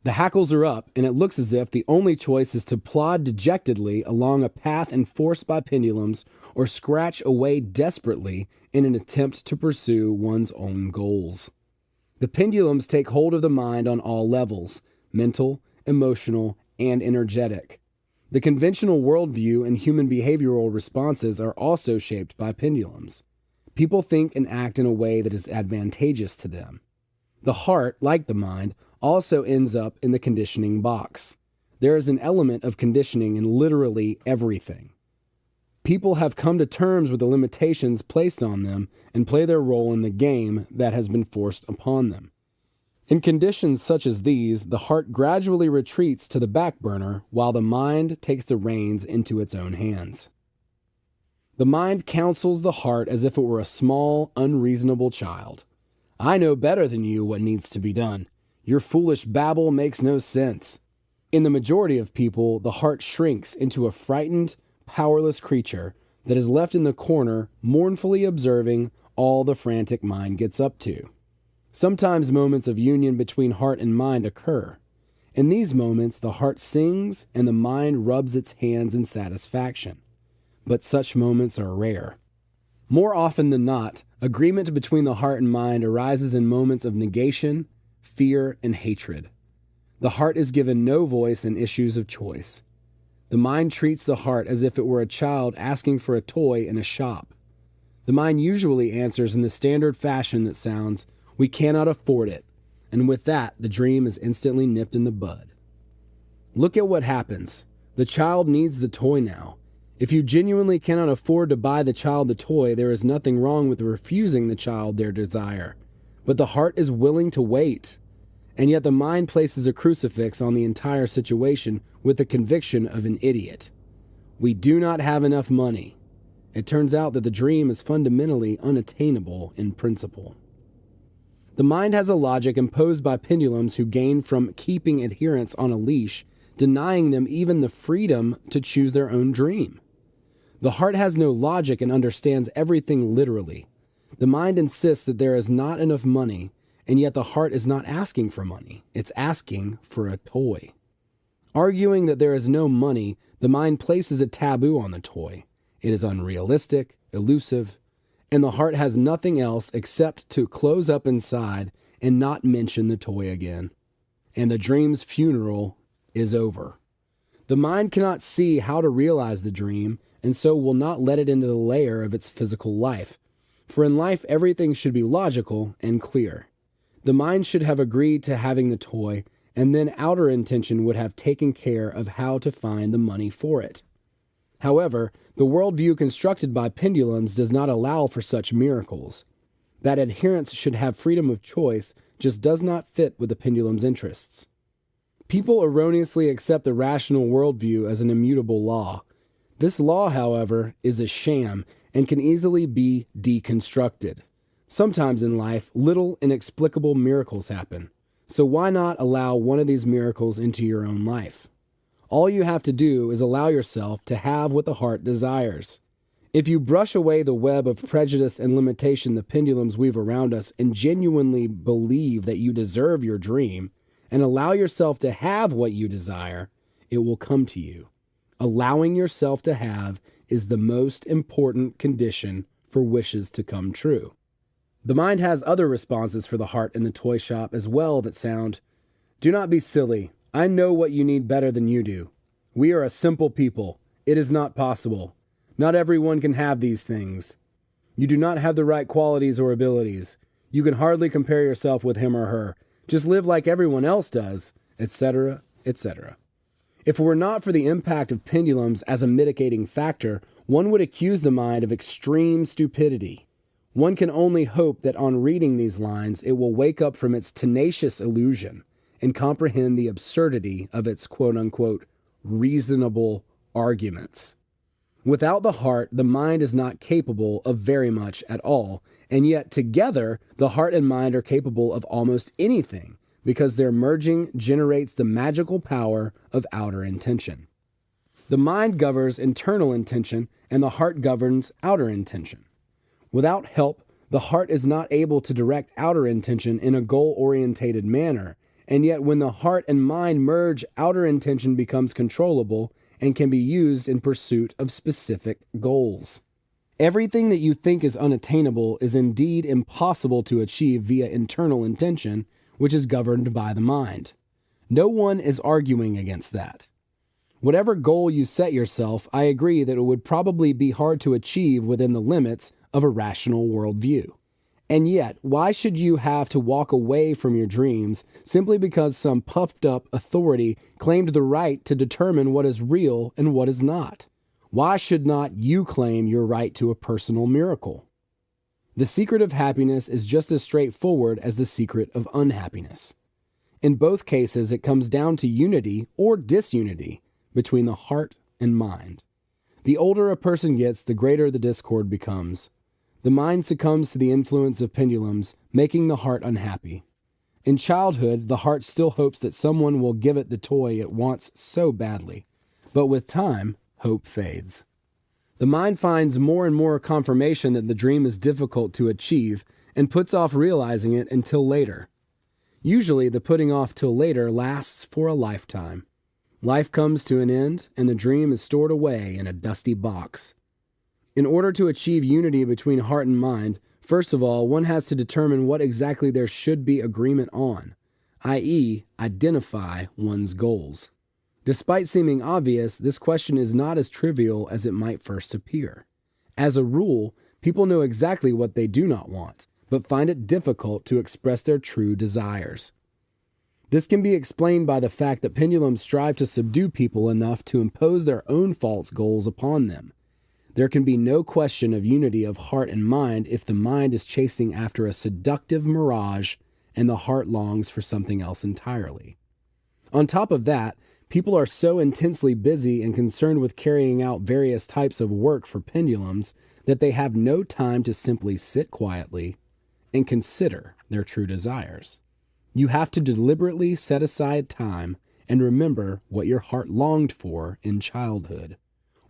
The hackles are up, and it looks as if the only choice is to plod dejectedly along a path enforced by pendulums or scratch away desperately in an attempt to pursue one's own goals. The pendulums take hold of the mind on all levels, mental, emotional, and energetic. The conventional worldview and human behavioral responses are also shaped by pendulums. People think and act in a way that is advantageous to them. The heart, like the mind, also ends up in the conditioning box. There is an element of conditioning in literally everything. People have come to terms with the limitations placed on them and play their role in the game that has been forced upon them. In conditions such as these, the heart gradually retreats to the back burner while the mind takes the reins into its own hands. The mind counsels the heart as if it were a small, unreasonable child. "I know better than you what needs to be done. Your foolish babble makes no sense." In the majority of people, the heart shrinks into a frightened, powerless creature that is left in the corner, mournfully observing all the frantic mind gets up to. Sometimes moments of union between heart and mind occur. In these moments, the heart sings and the mind rubs its hands in satisfaction. But such moments are rare. More often than not, agreement between the heart and mind arises in moments of negation, fear, and hatred. The heart is given no voice in issues of choice. The mind treats the heart as if it were a child asking for a toy in a shop. The mind usually answers in the standard fashion that sounds, "We cannot afford it," and with that, the dream is instantly nipped in the bud. Look at what happens. The child needs the toy now. If you genuinely cannot afford to buy the child the toy, there is nothing wrong with refusing the child their desire. But the heart is willing to wait. And yet the mind places a crucifix on the entire situation with the conviction of an idiot. We do not have enough money. It turns out that the dream is fundamentally unattainable in principle. The mind has a logic imposed by pendulums who gain from keeping adherents on a leash, denying them even the freedom to choose their own dream. The heart has no logic and understands everything literally. The mind insists that there is not enough money, and yet the heart is not asking for money. It's asking for a toy. Arguing that there is no money, the mind places a taboo on the toy. It is unrealistic, elusive, and the heart has nothing else except to close up inside and not mention the toy again. And the dream's funeral is over. The mind cannot see how to realize the dream, and so will not let it into the layer of its physical life. For in life, everything should be logical and clear. The mind should have agreed to having the toy, and then outer intention would have taken care of how to find the money for it. However, the worldview constructed by pendulums does not allow for such miracles. That adherents should have freedom of choice just does not fit with the pendulum's interests. People erroneously accept the rational worldview as an immutable law. This law, however, is a sham and can easily be deconstructed. Sometimes in life, little inexplicable miracles happen. So why not allow one of these miracles into your own life? All you have to do is allow yourself to have what the heart desires. If you brush away the web of prejudice and limitation the pendulums weave around us and genuinely believe that you deserve your dream and allow yourself to have what you desire, it will come to you. Allowing yourself to have is the most important condition for wishes to come true. The mind has other responses for the heart in the toy shop as well that sound, "Do not be silly. I know what you need better than you do. We are a simple people. It is not possible. Not everyone can have these things. You do not have the right qualities or abilities. You can hardly compare yourself with him or her. Just live like everyone else does," etc., etc. If it were not for the impact of pendulums as a mitigating factor, one would accuse the mind of extreme stupidity. One can only hope that on reading these lines, it will wake up from its tenacious illusion and comprehend the absurdity of its quote-unquote reasonable arguments. Without the heart, the mind is not capable of very much at all, and yet together, the heart and mind are capable of almost anything, because their merging generates the magical power of outer intention. The mind governs internal intention, and the heart governs outer intention. Without help, the heart is not able to direct outer intention in a goal-orientated manner, and yet when the heart and mind merge, outer intention becomes controllable and can be used in pursuit of specific goals. Everything that you think is unattainable is indeed impossible to achieve via internal intention, which is governed by the mind. No one is arguing against that. Whatever goal you set yourself, I agree that it would probably be hard to achieve within the limits of a rational worldview. And yet, why should you have to walk away from your dreams simply because some puffed-up authority claimed the right to determine what is real and what is not? Why should not you claim your right to a personal miracle? The secret of happiness is just as straightforward as the secret of unhappiness. In both cases, it comes down to unity or disunity between the heart and mind. The older a person gets, the greater the discord becomes. The mind succumbs to the influence of pendulums, making the heart unhappy. In childhood, the heart still hopes that someone will give it the toy it wants so badly. But with time, hope fades. The mind finds more and more confirmation that the dream is difficult to achieve and puts off realizing it until later. Usually, the putting off till later lasts for a lifetime. Life comes to an end, and the dream is stored away in a dusty box. In order to achieve unity between heart and mind, first of all, one has to determine what exactly there should be agreement on, i.e., identify one's goals. Despite seeming obvious, this question is not as trivial as it might first appear. As a rule, people know exactly what they do not want, but find it difficult to express their true desires. This can be explained by the fact that pendulums strive to subdue people enough to impose their own false goals upon them. There can be no question of unity of heart and mind if the mind is chasing after a seductive mirage and the heart longs for something else entirely. On top of that, people are so intensely busy and concerned with carrying out various types of work for pendulums that they have no time to simply sit quietly and consider their true desires. You have to deliberately set aside time and remember what your heart longed for in childhood.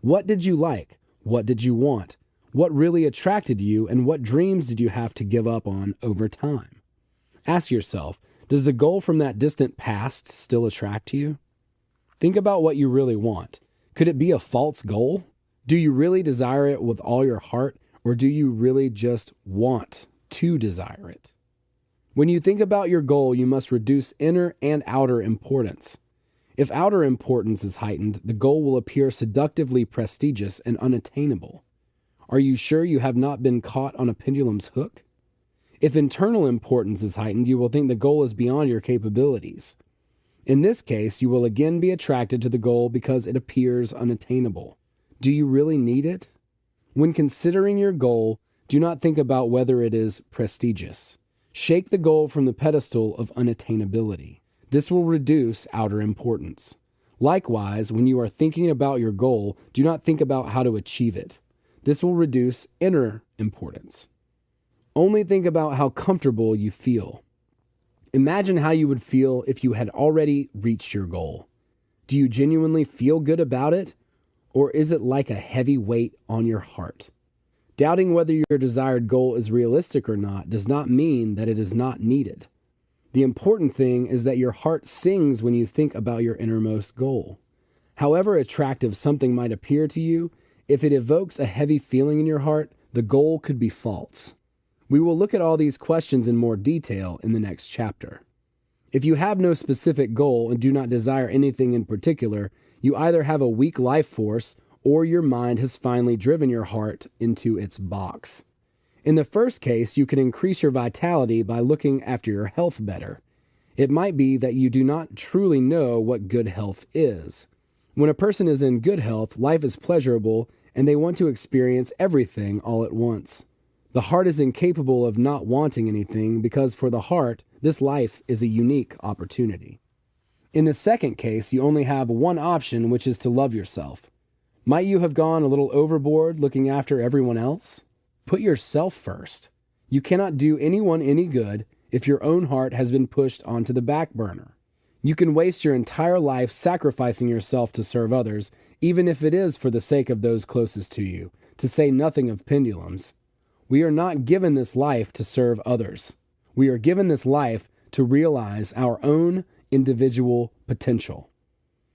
What did you like? What did you want? What really attracted you, and what dreams did you have to give up on over time? Ask yourself, does the goal from that distant past still attract you? Think about what you really want. Could it be a false goal? Do you really desire it with all your heart, or do you really just want to desire it? When you think about your goal, you must reduce inner and outer importance. If outer importance is heightened, the goal will appear seductively prestigious and unattainable. Are you sure you have not been caught on a pendulum's hook? If internal importance is heightened, you will think the goal is beyond your capabilities. In this case, you will again be attracted to the goal because it appears unattainable. Do you really need it? When considering your goal, Do not think about whether it is prestigious. Shake the goal from the pedestal of unattainability. This will reduce outer importance. Likewise, when you are thinking about your goal, do not think about how to achieve it. This will reduce inner importance. Only think about how comfortable you feel. Imagine how you would feel if you had already reached your goal. Do you genuinely feel good about it? Or is it like a heavy weight on your heart? Doubting whether your desired goal is realistic or not does not mean that it is not needed. The important thing is that your heart sings when you think about your innermost goal. However attractive something might appear to you, if it evokes a heavy feeling in your heart, the goal could be false. We will look at all these questions in more detail in the next chapter. If you have no specific goal and do not desire anything in particular, you either have a weak life force or your mind has finally driven your heart into its box. In the first case, you can increase your vitality by looking after your health better. It might be that you do not truly know what good health is. When a person is in good health, life is pleasurable and they want to experience everything all at once. The heart is incapable of not wanting anything because for the heart, this life is a unique opportunity. In the second case, you only have one option, which is to love yourself. Might you have gone a little overboard looking after everyone else? Put yourself first. You cannot do anyone any good if your own heart has been pushed onto the back burner. You can waste your entire life sacrificing yourself to serve others, even if it is for the sake of those closest to you, to say nothing of pendulums. We are not given this life to serve others. We are given this life to realize our own individual potential.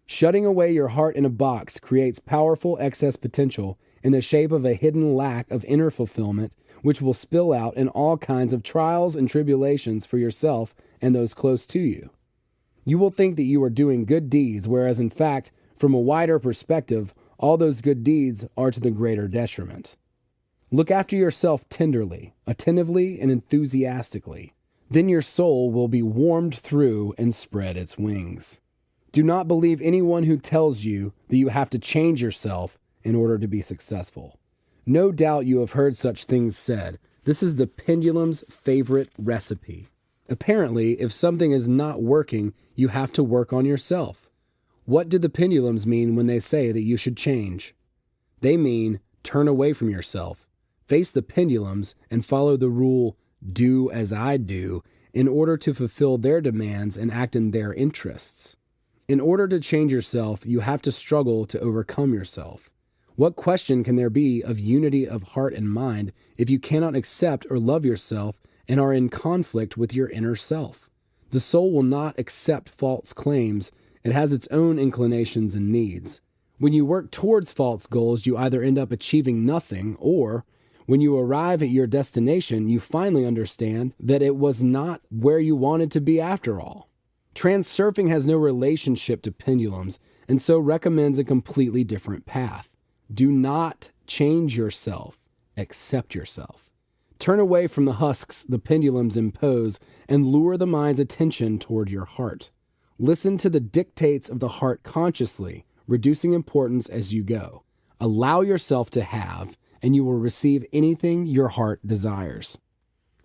Shutting away your heart in a box creates powerful excess potential in the shape of a hidden lack of inner fulfillment, which will spill out in all kinds of trials and tribulations for yourself and those close to you. You will think that you are doing good deeds, whereas in fact, from a wider perspective, all those good deeds are to the greater detriment. Look after yourself tenderly, attentively, and enthusiastically. Then your soul will be warmed through and spread its wings. Do not believe anyone who tells you that you have to change yourself in order to be successful. No doubt you have heard such things said. This is the pendulum's favorite recipe. Apparently, if something is not working, you have to work on yourself. What do the pendulums mean when they say that you should change? They mean turn away from yourself, face the pendulums, and follow the rule, do as I do, in order to fulfill their demands and act in their interests. In order to change yourself, you have to struggle to overcome yourself. What question can there be of unity of heart and mind if you cannot accept or love yourself and are in conflict with your inner self? The soul will not accept false claims. It has its own inclinations and needs. When you work towards false goals, you either end up achieving nothing, or when you arrive at your destination, you finally understand that it was not where you wanted to be after all. Transurfing has no relationship to pendulums and so recommends a completely different path. Do not change yourself, accept yourself. Turn away from the husks the pendulums impose and lure the mind's attention toward your heart. Listen to the dictates of the heart consciously, reducing importance as you go. Allow yourself to have, and you will receive anything your heart desires.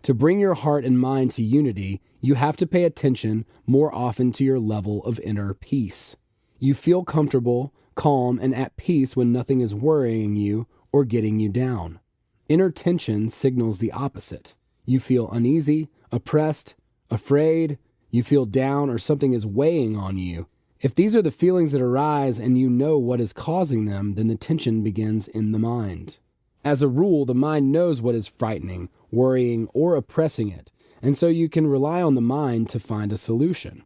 To bring your heart and mind to unity, you have to pay attention more often to your level of inner peace. You feel comfortable, calm, and at peace when nothing is worrying you or getting you down. Inner tension signals the opposite. You feel uneasy, oppressed, afraid, you feel down, or something is weighing on you. If these are the feelings that arise and you know what is causing them, then the tension begins in the mind. As a rule, the mind knows what is frightening, worrying, or oppressing it, and so you can rely on the mind to find a solution.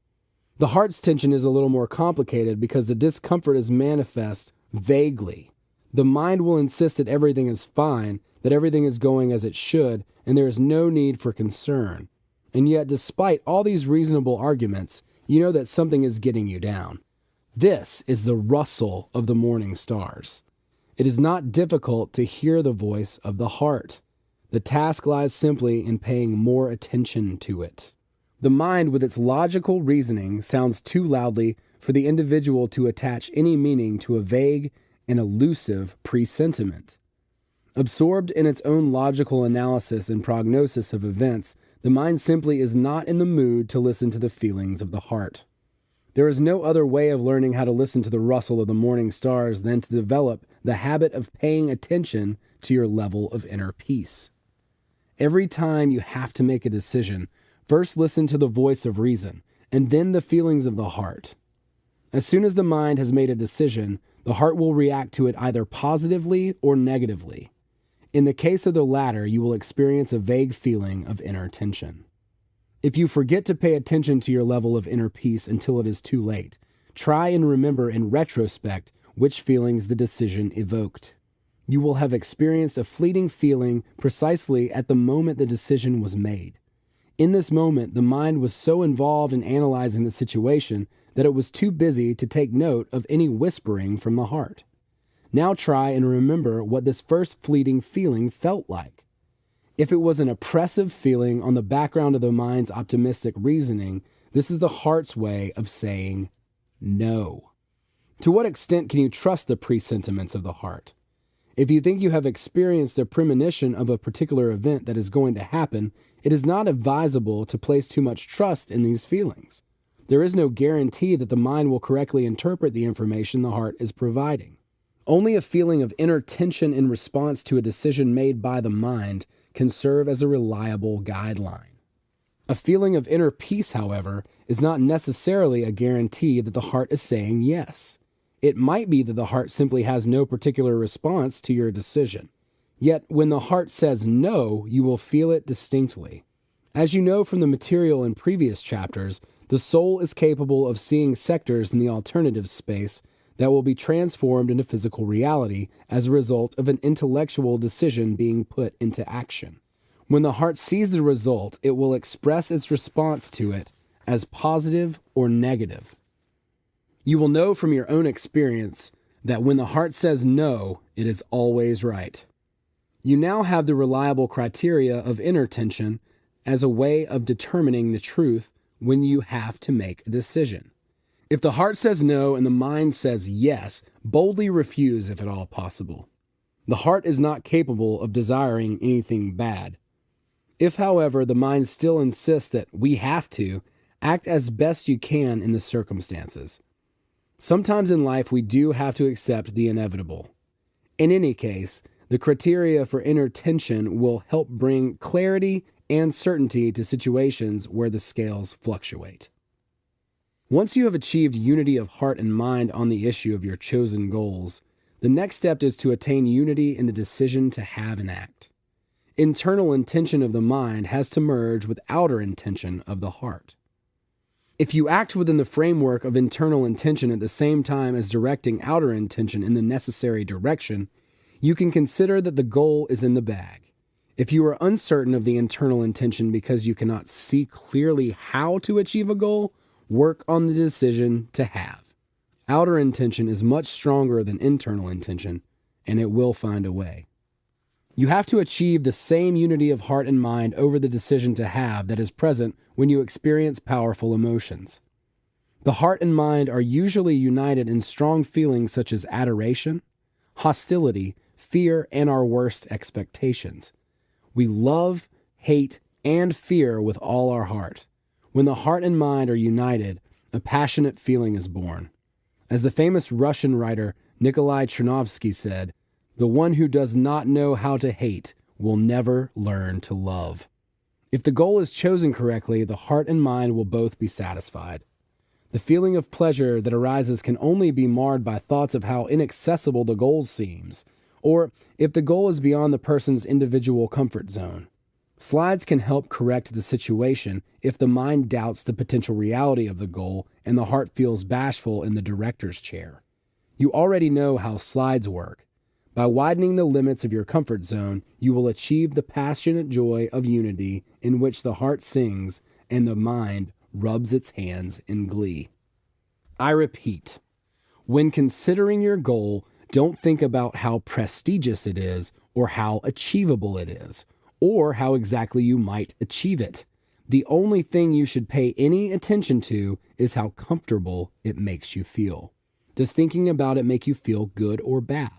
The heart's tension is a little more complicated because the discomfort is manifest vaguely. The mind will insist that everything is fine, that everything is going as it should, and there is no need for concern. And yet, despite all these reasonable arguments, you know that something is getting you down. This is the rustle of the morning stars. It is not difficult to hear the voice of the heart. The task lies simply in paying more attention to it. The mind, with its logical reasoning, sounds too loudly for the individual to attach any meaning to a vague and elusive presentiment. Absorbed in its own logical analysis and prognosis of events, the mind simply is not in the mood to listen to the feelings of the heart. There is no other way of learning how to listen to the rustle of the morning stars than to develop the habit of paying attention to your level of inner peace. Every time you have to make a decision, first listen to the voice of reason, and then the feelings of the heart. As soon as the mind has made a decision, the heart will react to it either positively or negatively. In the case of the latter, you will experience a vague feeling of inner tension. If you forget to pay attention to your level of inner peace until it is too late, try and remember in retrospect which feelings the decision evoked. You will have experienced a fleeting feeling precisely at the moment the decision was made. In this moment, the mind was so involved in analyzing the situation that it was too busy to take note of any whispering from the heart. Now try and remember what this first fleeting feeling felt like. If it was an oppressive feeling on the background of the mind's optimistic reasoning, this is the heart's way of saying no. To what extent can you trust the presentiments of the heart? If you think you have experienced a premonition of a particular event that is going to happen, it is not advisable to place too much trust in these feelings. There is no guarantee that the mind will correctly interpret the information the heart is providing. Only a feeling of inner tension in response to a decision made by the mind can serve as a reliable guideline. A feeling of inner peace, however, is not necessarily a guarantee that the heart is saying yes. It might be that the heart simply has no particular response to your decision. Yet, when the heart says no, you will feel it distinctly. As you know from the material in previous chapters, the soul is capable of seeing sectors in the alternative space that will be transformed into physical reality as a result of an intellectual decision being put into action. When the heart sees the result, it will express its response to it as positive or negative. You will know from your own experience that when the heart says no, it is always right. You now have the reliable criteria of inner tension as a way of determining the truth when you have to make a decision. If the heart says no and the mind says yes, boldly refuse if at all possible. The heart is not capable of desiring anything bad. If, however, the mind still insists that we have to, act as best you can in the circumstances. Sometimes in life we do have to accept the inevitable. In any case, the criteria for inner tension will help bring clarity and certainty to situations where the scales fluctuate. Once you have achieved unity of heart and mind on the issue of your chosen goals, the next step is to attain unity in the decision to have and act. Internal intention of the mind has to merge with outer intention of the heart. If you act within the framework of internal intention at the same time as directing outer intention in the necessary direction, you can consider that the goal is in the bag. If you are uncertain of the internal intention because you cannot see clearly how to achieve a goal, work on the decision to have. Outer intention is much stronger than internal intention, and it will find a way. You have to achieve the same unity of heart and mind over the decision to have that is present when you experience powerful emotions. The heart and mind are usually united in strong feelings such as adoration, hostility, fear, and our worst expectations. We love, hate, and fear with all our heart. When the heart and mind are united, a passionate feeling is born. As the famous Russian writer Nikolai Chernovsky said, "The one who does not know how to hate will never learn to love." If the goal is chosen correctly, the heart and mind will both be satisfied. The feeling of pleasure that arises can only be marred by thoughts of how inaccessible the goal seems, or if the goal is beyond the person's individual comfort zone. Slides can help correct the situation if the mind doubts the potential reality of the goal and the heart feels bashful in the director's chair. You already know how slides work. By widening the limits of your comfort zone, you will achieve the passionate joy of unity in which the heart sings and the mind rubs its hands in glee. I repeat, when considering your goal, don't think about how prestigious it is or how achievable it is, or how exactly you might achieve it. The only thing you should pay any attention to is how comfortable it makes you feel. Does thinking about it make you feel good or bad?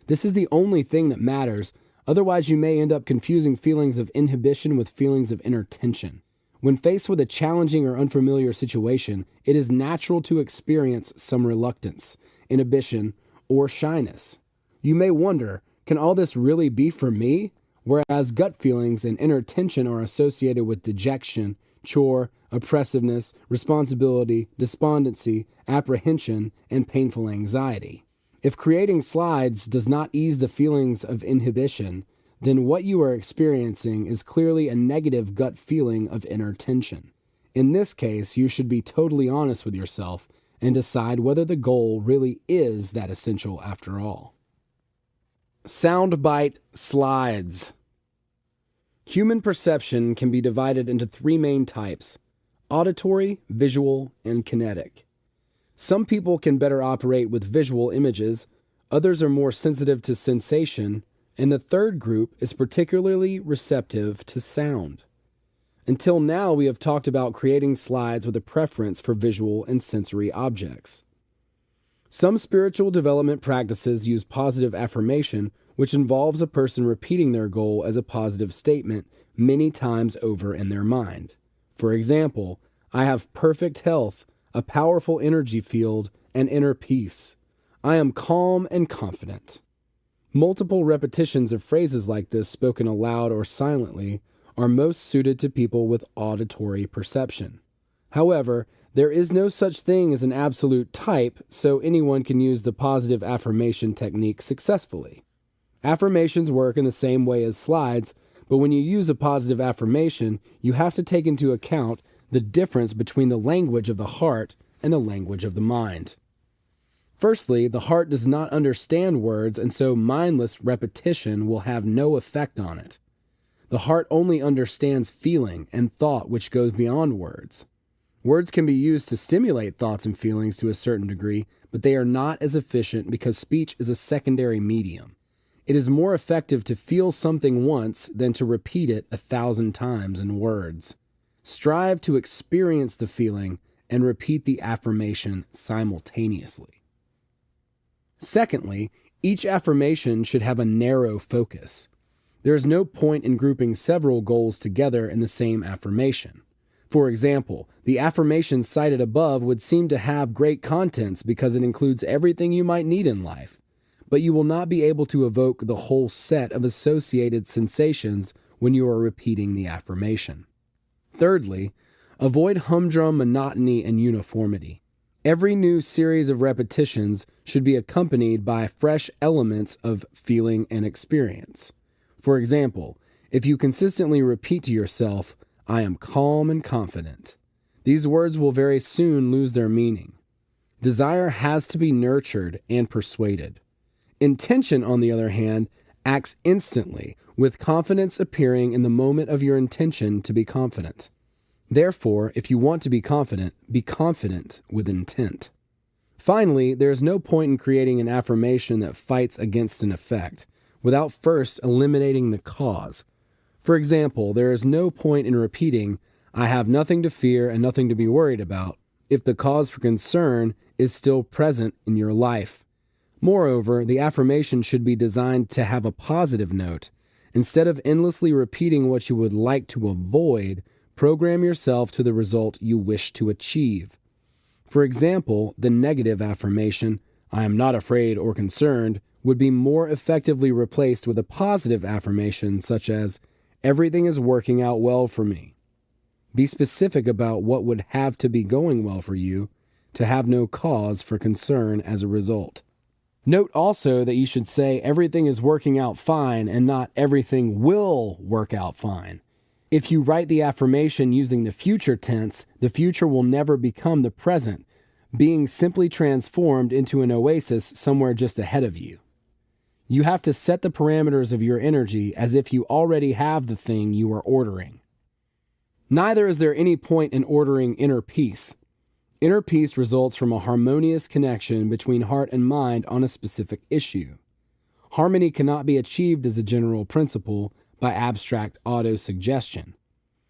This is the only thing that matters Otherwise, you may end up confusing feelings of inhibition with feelings of inner tension. When faced with a challenging or unfamiliar situation, it is natural to experience some reluctance, inhibition, or shyness. You may wonder, can all this really be for me? Whereas gut feelings and inner tension are associated with dejection, chore, oppressiveness, responsibility, despondency, apprehension, and painful anxiety. If creating slides does not ease the feelings of inhibition, then what you are experiencing is clearly a negative gut feeling of inner tension. In this case, you should be totally honest with yourself and decide whether the goal really is that essential after all. Soundbite slides. Human perception can be divided into three main types: auditory, visual, and kinetic. Some people can better operate with visual images, others are more sensitive to sensation, and the third group is particularly receptive to sound. Until now, we have talked about creating slides with a preference for visual and sensory objects. Some spiritual development practices use positive affirmation, which involves a person repeating their goal as a positive statement many times over in their mind. For example, I have perfect health, a powerful energy field, and inner peace. I am calm and confident. Multiple repetitions of phrases like this spoken aloud or silently are most suited to people with auditory perception. However, there is no such thing as an absolute type, so anyone can use the positive affirmation technique successfully. Affirmations work in the same way as slides, but when you use a positive affirmation, you have to take into account the difference between the language of the heart and the language of the mind. Firstly, the heart does not understand words, and so mindless repetition will have no effect on it. The heart only understands feeling and thought, which goes beyond words. Words can be used to stimulate thoughts and feelings to a certain degree, but they are not as efficient because speech is a secondary medium. It is more effective to feel something once than to repeat it 1,000 times in words. Strive to experience the feeling and repeat the affirmation simultaneously. Secondly, each affirmation should have a narrow focus. There is no point in grouping several goals together in the same affirmation. For example, the affirmation cited above would seem to have great contents because it includes everything you might need in life, but you will not be able to evoke the whole set of associated sensations when you are repeating the affirmation. Thirdly, avoid humdrum monotony and uniformity. Every new series of repetitions should be accompanied by fresh elements of feeling and experience. For example, if you consistently repeat to yourself, I am calm and confident, these words will very soon lose their meaning. Desire has to be nurtured and persuaded. Intention, on the other hand, acts instantly, with confidence appearing in the moment of your intention to be confident. Therefore, if you want to be confident with intent. Finally, there is no point in creating an affirmation that fights against an effect, without first eliminating the cause. For example, there is no point in repeating, I have nothing to fear and nothing to be worried about, if the cause for concern is still present in your life. Moreover, the affirmation should be designed to have a positive note. Instead of endlessly repeating what you would like to avoid, program yourself to the result you wish to achieve. For example, the negative affirmation, I am not afraid or concerned, would be more effectively replaced with a positive affirmation such as, everything is working out well for me. Be specific about what would have to be going well for you to have no cause for concern as a result. Note also that you should say everything is working out fine and not everything will work out fine. If you write the affirmation using the future tense, the future will never become the present, being simply transformed into an oasis somewhere just ahead of you. You have to set the parameters of your energy as if you already have the thing you are ordering. Neither is there any point in ordering inner peace. Inner peace results from a harmonious connection between heart and mind on a specific issue. Harmony cannot be achieved as a general principle by abstract auto-suggestion.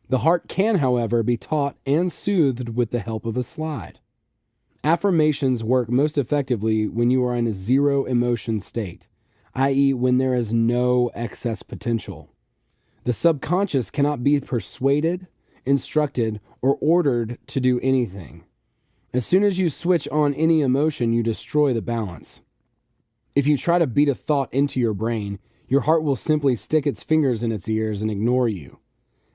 The heart can, however, be taught and soothed with the help of a slide. Affirmations work most effectively when you are in a zero emotion state. i.e., when there is no excess potential. The subconscious cannot be persuaded, instructed, or ordered to do anything. As soon as you switch on any emotion, you destroy the balance. If you try to beat a thought into your brain, your heart will simply stick its fingers in its ears and ignore you.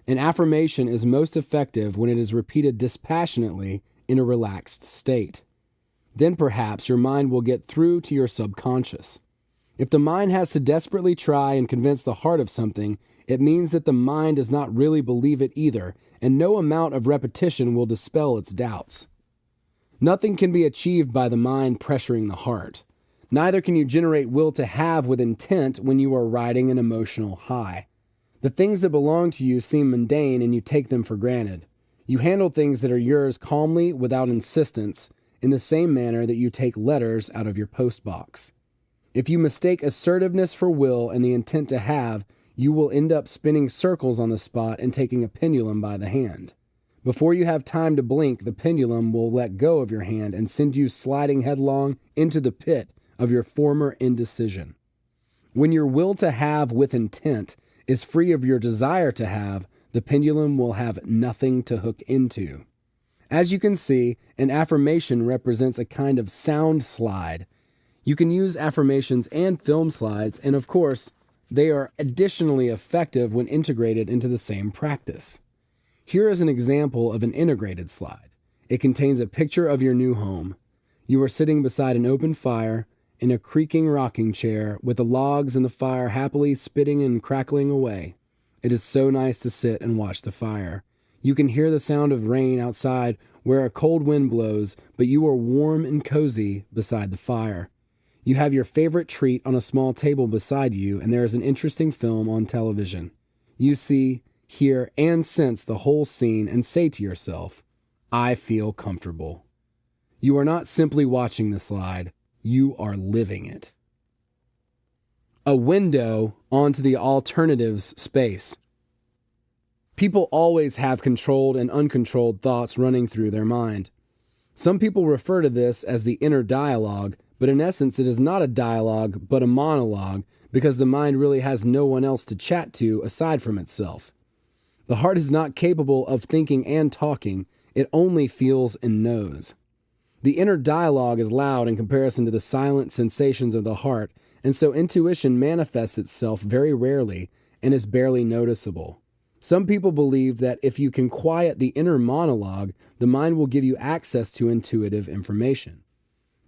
An affirmation is most effective when it is repeated dispassionately in a relaxed state. Then perhaps your mind will get through to your subconscious. If the mind has to desperately try and convince the heart of something, it means that the mind does not really believe it either, and no amount of repetition will dispel its doubts. Nothing can be achieved by the mind pressuring the heart. Neither can you generate will to have with intent when you are riding an emotional high. The things that belong to you seem mundane and you take them for granted. You handle things that are yours calmly without insistence, in the same manner that you take letters out of your postbox. If you mistake assertiveness for will and the intent to have, you will end up spinning circles on the spot and taking a pendulum by the hand. Before you have time to blink, the pendulum will let go of your hand and send you sliding headlong into the pit of your former indecision. When your will to have with intent is free of your desire to have, the pendulum will have nothing to hook into. As you can see, an affirmation represents a kind of sound slide. You can use affirmations and film slides, and of course, they are additionally effective when integrated into the same practice. Here is an example of an integrated slide. It contains a picture of your new home. You are sitting beside an open fire in a creaking rocking chair with the logs in the fire happily spitting and crackling away. It is so nice to sit and watch the fire. You can hear the sound of rain outside where a cold wind blows, but you are warm and cozy beside the fire. You have your favorite treat on a small table beside you, and there is an interesting film on television. You see, hear, and sense the whole scene and say to yourself, I feel comfortable. You are not simply watching the slide, you are living it. A window onto the alternatives space. People always have controlled and uncontrolled thoughts running through their mind. Some people refer to this as the inner dialogue, but in essence it is not a dialogue but a monologue, because the mind really has no one else to chat to aside from itself. The heart is not capable of thinking and talking, it only feels and knows. The inner dialogue is loud in comparison to the silent sensations of the heart, and so intuition manifests itself very rarely and is barely noticeable. Some people believe that if you can quiet the inner monologue, the mind will give you access to intuitive information.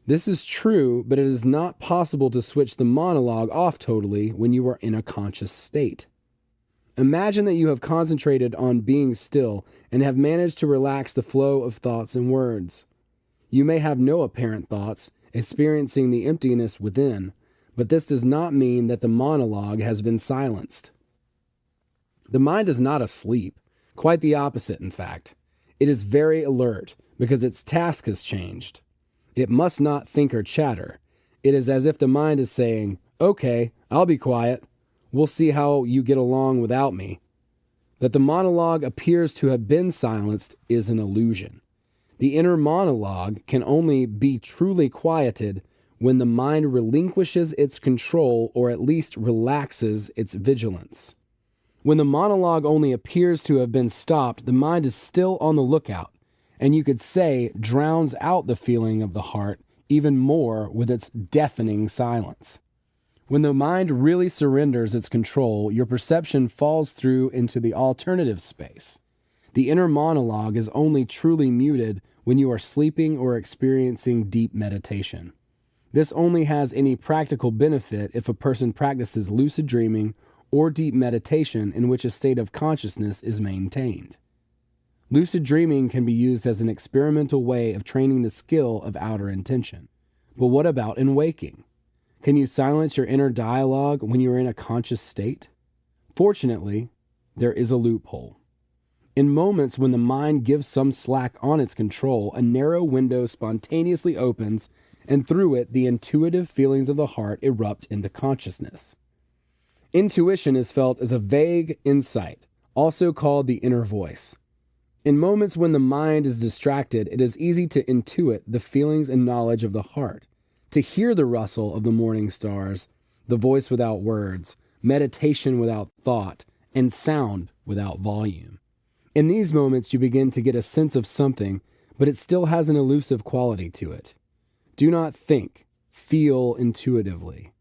This is true, but it is not possible to switch the monologue off totally when you are in a conscious state. Imagine that you have concentrated on being still and have managed to relax the flow of thoughts and words. You may have no apparent thoughts, experiencing the emptiness within, but this does not mean that the monologue has been silenced. The mind is not asleep, quite the opposite, in fact. It is very alert because its task has changed. It must not think or chatter. It is as if the mind is saying, okay, I'll be quiet. We'll see how you get along without me. That the monologue appears to have been silenced is an illusion. The inner monologue can only be truly quieted when the mind relinquishes its control or at least relaxes its vigilance. When the monologue only appears to have been stopped, the mind is still on the lookout, and you could say drowns out the feeling of the heart even more with its deafening silence. When the mind really surrenders its control, your perception falls through into the alternative space. The inner monologue is only truly muted when you are sleeping or experiencing deep meditation. This only has any practical benefit if a person practices lucid dreaming or deep meditation in which a state of consciousness is maintained. Lucid dreaming can be used as an experimental way of training the skill of outer intention. But what about in waking? Can you silence your inner dialogue when you are in a conscious state? Fortunately, there is a loophole. In moments when the mind gives some slack on its control, a narrow window spontaneously opens, and through it the intuitive feelings of the heart erupt into consciousness. Intuition is felt as a vague insight, also called the inner voice. In moments when the mind is distracted, it is easy to intuit the feelings and knowledge of the heart, to hear the rustle of the morning stars, the voice without words, meditation without thought, and sound without volume. In these moments, you begin to get a sense of something, but it still has an elusive quality to it. Do not think, feel intuitively.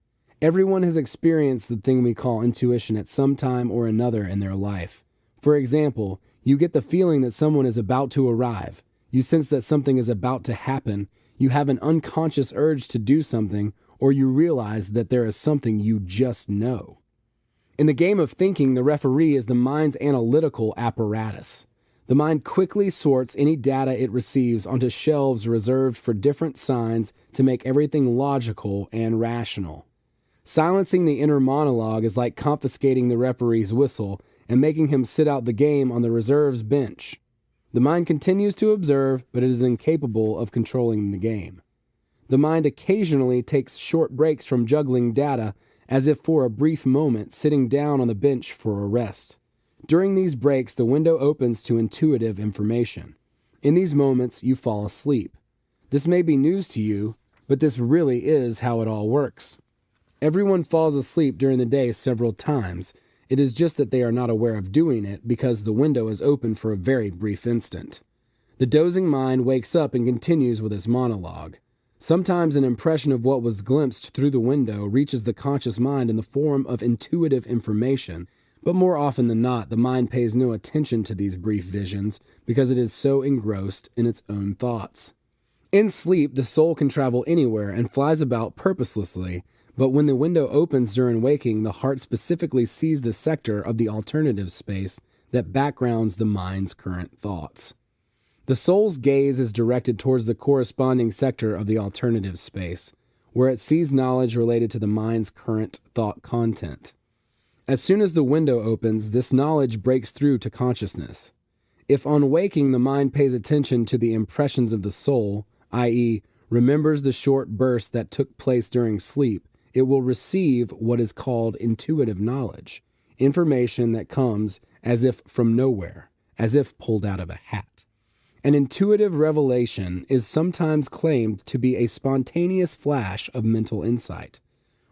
Everyone has experienced the thing we call intuition at some time or another in their life. For example, you get the feeling that someone is about to arrive. You sense that something is about to happen. You have an unconscious urge to do something, or you realize that there is something you just know. In the game of thinking, the referee is the mind's analytical apparatus. The mind quickly sorts any data it receives onto shelves reserved for different signs to make everything logical and rational. Silencing the inner monologue is like confiscating the referee's whistle and making him sit out the game on the reserves bench. The mind continues to observe, but it is incapable of controlling the game. The mind occasionally takes short breaks from juggling data, as if for a brief moment sitting down on the bench for a rest. During these breaks, the window opens to intuitive information. In these moments, you fall asleep. This may be news to you, but this really is how it all works. Everyone falls asleep during the day several times. It is just that they are not aware of doing it because the window is open for a very brief instant. The dozing mind wakes up and continues with its monologue. Sometimes an impression of what was glimpsed through the window reaches the conscious mind in the form of intuitive information, but more often than not, the mind pays no attention to these brief visions because it is so engrossed in its own thoughts. In sleep, the soul can travel anywhere and flies about purposelessly, but when the window opens during waking, the heart specifically sees the sector of the alternative space that backgrounds the mind's current thoughts. The soul's gaze is directed towards the corresponding sector of the alternative space, where it sees knowledge related to the mind's current thought content. As soon as the window opens, this knowledge breaks through to consciousness. If on waking the mind pays attention to the impressions of the soul, i.e., remembers the short burst that took place during sleep, it will receive what is called intuitive knowledge, information that comes as if from nowhere, as if pulled out of a hat. An intuitive revelation is sometimes claimed to be a spontaneous flash of mental insight,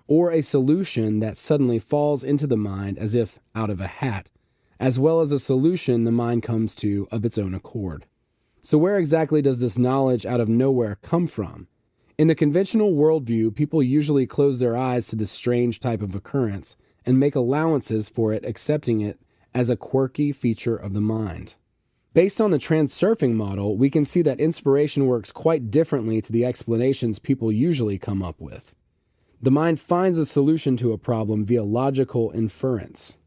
or a solution that suddenly falls into the mind as if out of a hat, as well as a solution the mind comes to of its own accord. So where exactly does this knowledge out of nowhere come from? In the conventional worldview, people usually close their eyes to this strange type of occurrence and make allowances for it, accepting it as a quirky feature of the mind. Based on the Transurfing model, we can see that inspiration works quite differently to the explanations people usually come up with. The mind finds a solution to a problem via logical inference.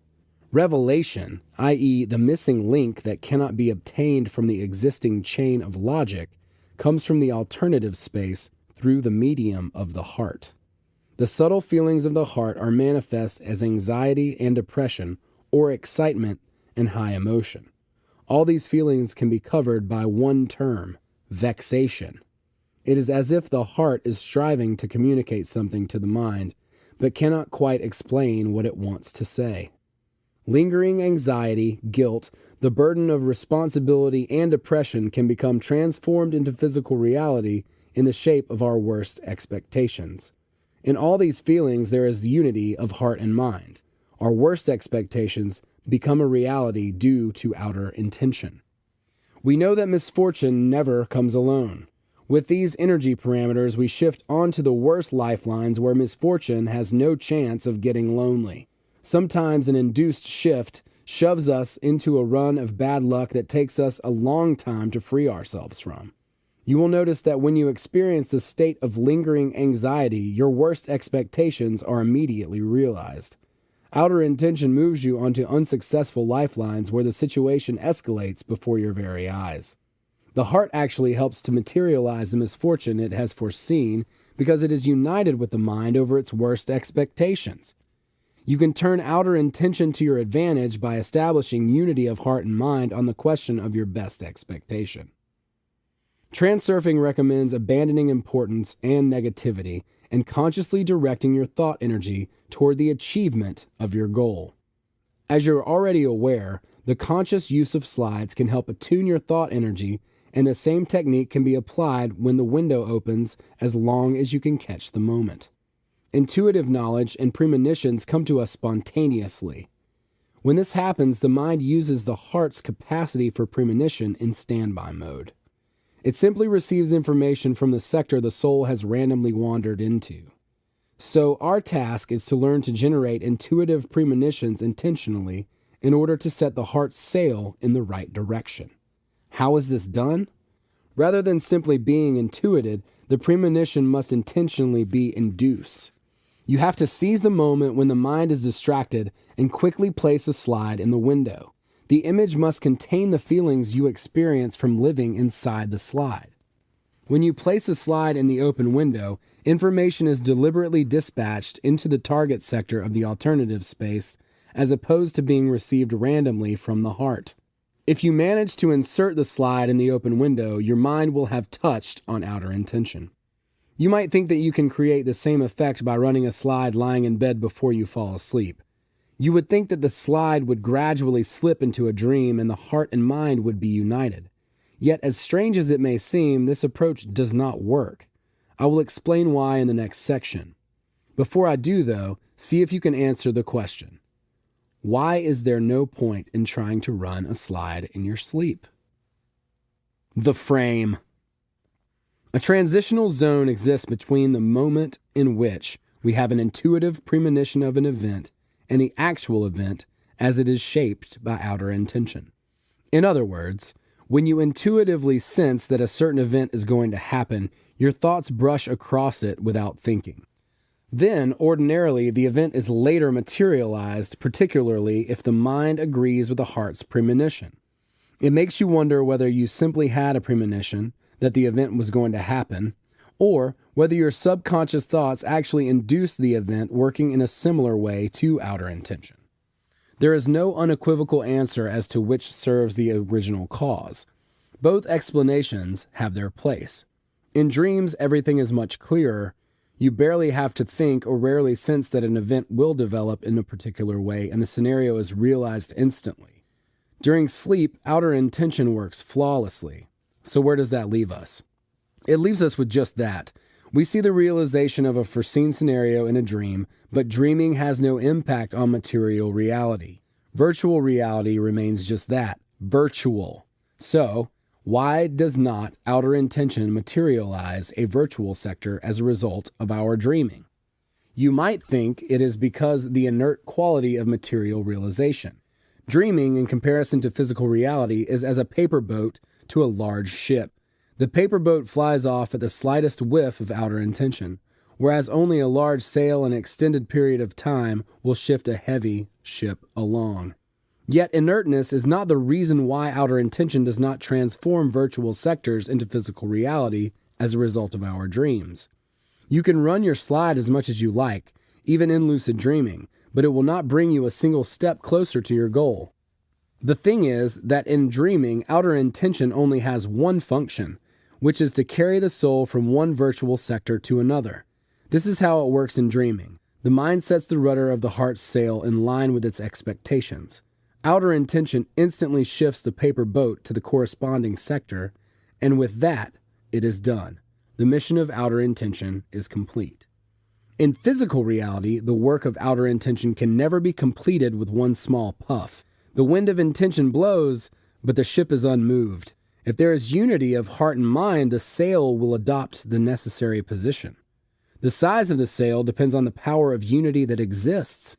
Revelation, i.e., the missing link that cannot be obtained from the existing chain of logic, comes from the alternative space through the medium of the heart. The subtle feelings of the heart are manifest as anxiety and depression, or excitement and high emotion. All these feelings can be covered by one term, vexation. It is as if the heart is striving to communicate something to the mind, but cannot quite explain what it wants to say. Lingering anxiety, guilt, the burden of responsibility, and depression can become transformed into physical reality in the shape of our worst expectations. In all these feelings, there is unity of heart and mind. Our worst expectations become a reality due to outer intention. We know that misfortune never comes alone. With these energy parameters, we shift onto the worst lifelines where misfortune has no chance of getting lonely. Sometimes an induced shift shoves us into a run of bad luck that takes us a long time to free ourselves from. You will notice that when you experience the state of lingering anxiety, your worst expectations are immediately realized. Outer intention moves you onto unsuccessful lifelines where the situation escalates before your very eyes. The heart actually helps to materialize the misfortune it has foreseen because it is united with the mind over its worst expectations. You can turn outer intention to your advantage by establishing unity of heart and mind on the question of your best expectation. Transurfing recommends abandoning importance and negativity and consciously directing your thought energy toward the achievement of your goal. As you're already aware, the conscious use of slides can help attune your thought energy, and the same technique can be applied when the window opens as long as you can catch the moment. Intuitive knowledge and premonitions come to us spontaneously. When this happens, the mind uses the heart's capacity for premonition in standby mode. It simply receives information from the sector the soul has randomly wandered into. So our task is to learn to generate intuitive premonitions intentionally in order to set the heart's sail in the right direction. How is this done? Rather than simply being intuited, the premonition must intentionally be induced. You have to seize the moment when the mind is distracted and quickly place a slide in the window. The image must contain the feelings you experience from living inside the slide. When you place a slide in the open window, information is deliberately dispatched into the target sector of the alternative space as opposed to being received randomly from the heart. If you manage to insert the slide in the open window, your mind will have touched on outer intention. You might think that you can create the same effect by running a slide lying in bed before you fall asleep. You would think that the slide would gradually slip into a dream and the heart and mind would be united. Yet, as strange as it may seem, this approach does not work. I will explain why in the next section. Before I do, though, see if you can answer the question. Why is there no point in trying to run a slide in your sleep? The frame. A transitional zone exists between the moment in which we have an intuitive premonition of an event and the actual event as it is shaped by outer intention. In other words, when you intuitively sense that a certain event is going to happen, your thoughts brush across it without thinking. Then, ordinarily, the event is later materialized, particularly if the mind agrees with the heart's premonition. It makes you wonder whether you simply had a premonition that the event was going to happen, or whether your subconscious thoughts actually induced the event working in a similar way to outer intention. There is no unequivocal answer as to which serves the original cause. Both explanations have their place. In dreams, everything is much clearer. You barely have to think or rarely sense that an event will develop in a particular way, and the scenario is realized instantly. During sleep, outer intention works flawlessly. So where does that leave us? It leaves us with just that. We see the realization of a foreseen scenario in a dream, but dreaming has no impact on material reality. Virtual reality remains just that, virtual. So, why does not outer intention materialize a virtual sector as a result of our dreaming? You might think it is because the inert quality of material realization. Dreaming, in comparison to physical reality, is as a paper boat to a large ship. The paper boat flies off at the slightest whiff of outer intention, whereas only a large sail in an extended period of time will shift a heavy ship along. Yet inertness is not the reason why outer intention does not transform virtual sectors into physical reality as a result of our dreams. You can run your slide as much as you like, even in lucid dreaming, but it will not bring you a single step closer to your goal. The thing is that in dreaming, outer intention only has one function, which is to carry the soul from one virtual sector to another. This is how it works in dreaming. The mind sets the rudder of the heart's sail in line with its expectations. Outer intention instantly shifts the paper boat to the corresponding sector, and with that, it is done. The mission of outer intention is complete. In physical reality, the work of outer intention can never be completed with one small puff. The wind of intention blows, but the ship is unmoved. If there is unity of heart and mind, the sail will adopt the necessary position. The size of the sail depends on the power of unity that exists.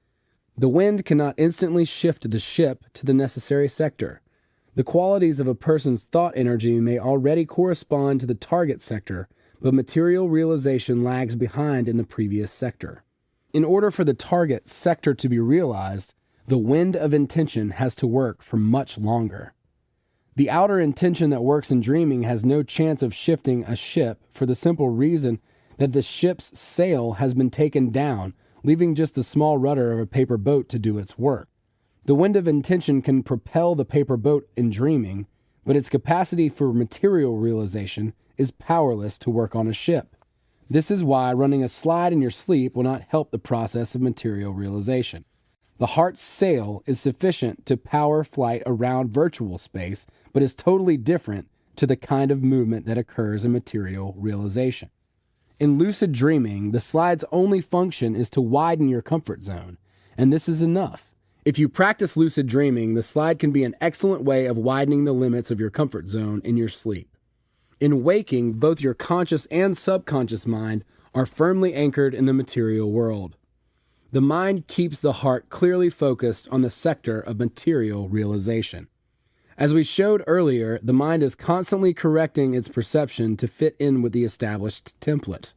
The wind cannot instantly shift the ship to the necessary sector. The qualities of a person's thought energy may already correspond to the target sector, but material realization lags behind in the previous sector. In order for the target sector to be realized, the wind of intention has to work for much longer. The outer intention that works in dreaming has no chance of shifting a ship for the simple reason that the ship's sail has been taken down, leaving just the small rudder of a paper boat to do its work. The wind of intention can propel the paper boat in dreaming, but its capacity for material realization is powerless to work on a ship. This is why running a slide in your sleep will not help the process of material realization. The heart's sail is sufficient to power flight around virtual space, but is totally different to the kind of movement that occurs in material realization. In lucid dreaming, the slide's only function is to widen your comfort zone, and this is enough. If you practice lucid dreaming, the slide can be an excellent way of widening the limits of your comfort zone in your sleep. In waking, both your conscious and subconscious mind are firmly anchored in the material world. The mind keeps the heart clearly focused on the sector of material realization. As we showed earlier, the mind is constantly correcting its perception to fit in with the established template.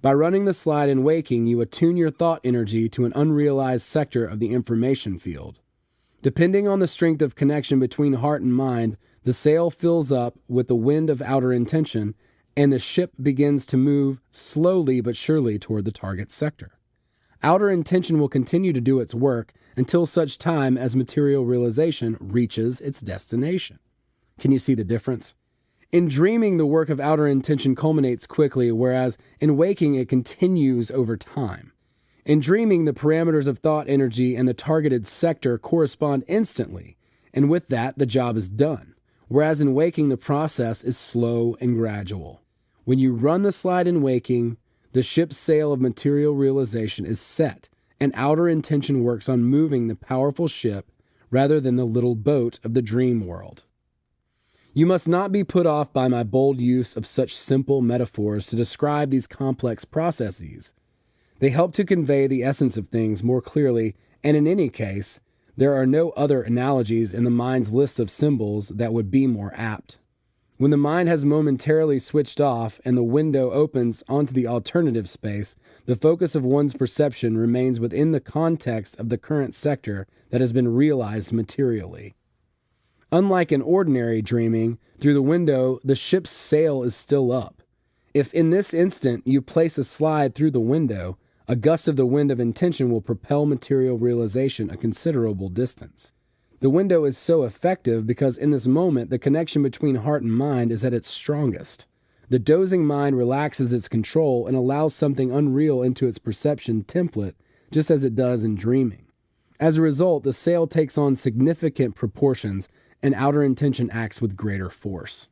By running the slide in waking, you attune your thought energy to an unrealized sector of the information field. Depending on the strength of connection between heart and mind, the sail fills up with the wind of outer intention, and the ship begins to move slowly but surely toward the target sector. Outer intention will continue to do its work until such time as material realization reaches its destination. Can you see the difference? In dreaming, the work of outer intention culminates quickly, whereas in waking, it continues over time. In dreaming, the parameters of thought energy and the targeted sector correspond instantly, and with that, the job is done. Whereas in waking, the process is slow and gradual. When you run the slide in waking, the ship's sail of material realization is set, and outer intention works on moving the powerful ship rather than the little boat of the dream world. You must not be put off by my bold use of such simple metaphors to describe these complex processes. They help to convey the essence of things more clearly, and in any case, there are no other analogies in the mind's list of symbols that would be more apt. When the mind has momentarily switched off and the window opens onto the alternative space, the focus of one's perception remains within the context of the current sector that has been realized materially. Unlike in ordinary dreaming, through the window, the ship's sail is still up. If in this instant you place a slide through the window, a gust of the wind of intention will propel material realization a considerable distance. The window is so effective because in this moment, the connection between heart and mind is at its strongest. The dozing mind relaxes its control and allows something unreal into its perception template, just as it does in dreaming. As a result, the sail takes on significant proportions and outer intention acts with greater force.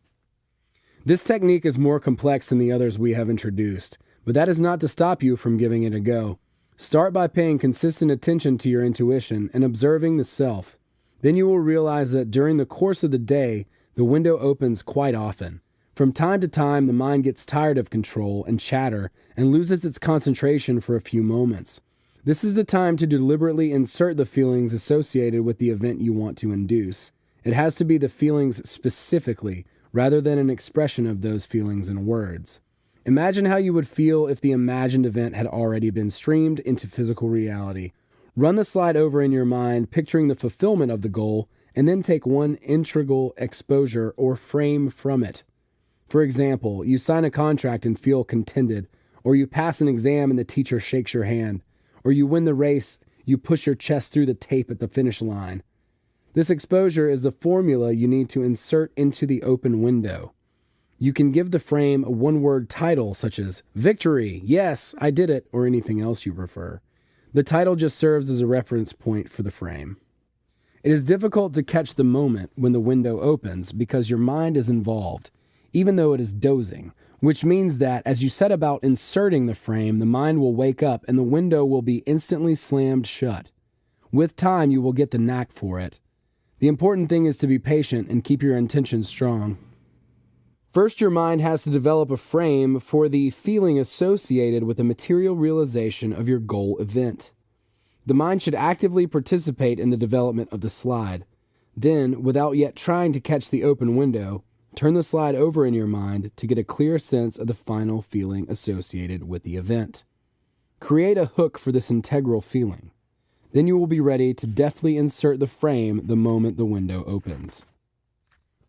This technique is more complex than the others we have introduced, but that is not to stop you from giving it a go. Start by paying consistent attention to your intuition and observing the self. Then you will realize that during the course of the day, the window opens quite often. From time to time, the mind gets tired of control and chatter and loses its concentration for a few moments. This is the time to deliberately insert the feelings associated with the event you want to induce. It has to be the feelings specifically, rather than an expression of those feelings in words. Imagine how you would feel if the imagined event had already been streamed into physical reality. Run the slide over in your mind, picturing the fulfillment of the goal, and then take one integral exposure or frame from it. For example, you sign a contract and feel contented, or you pass an exam and the teacher shakes your hand, or you win the race, you push your chest through the tape at the finish line. This exposure is the formula you need to insert into the open window. You can give the frame a one-word title such as victory, yes, I did it, or anything else you prefer. The title just serves as a reference point for the frame. It is difficult to catch the moment when the window opens because your mind is involved, even though it is dozing, which means that as you set about inserting the frame, the mind will wake up and the window will be instantly slammed shut. With time, you will get the knack for it. The important thing is to be patient and keep your intention strong. First, your mind has to develop a frame for the feeling associated with the material realization of your goal event. The mind should actively participate in the development of the slide. Then, without yet trying to catch the open window, turn the slide over in your mind to get a clear sense of the final feeling associated with the event. Create a hook for this integral feeling. Then you will be ready to deftly insert the frame the moment the window opens.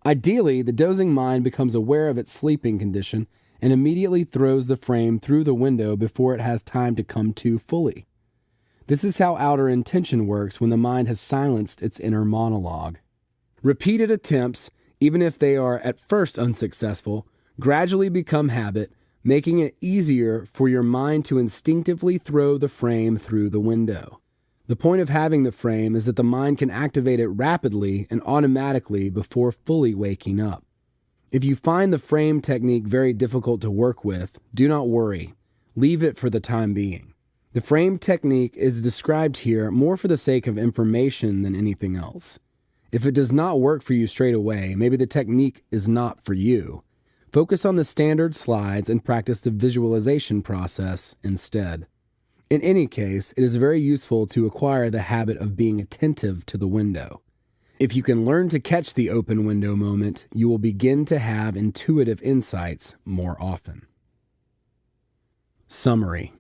Ideally, the dozing mind becomes aware of its sleeping condition and immediately throws the frame through the window before it has time to come to fully. This is how outer intention works when the mind has silenced its inner monologue. Repeated attempts, even if they are at first unsuccessful, gradually become habit, making it easier for your mind to instinctively throw the frame through the window. The point of having the frame is that the mind can activate it rapidly and automatically before fully waking up. If you find the frame technique very difficult to work with, do not worry. Leave it for the time being. The frame technique is described here more for the sake of information than anything else. If it does not work for you straight away, maybe the technique is not for you. Focus on the standard slides and practice the visualization process instead. In any case, it is very useful to acquire the habit of being attentive to the window. If you can learn to catch the open window moment, you will begin to have intuitive insights more often. Summary.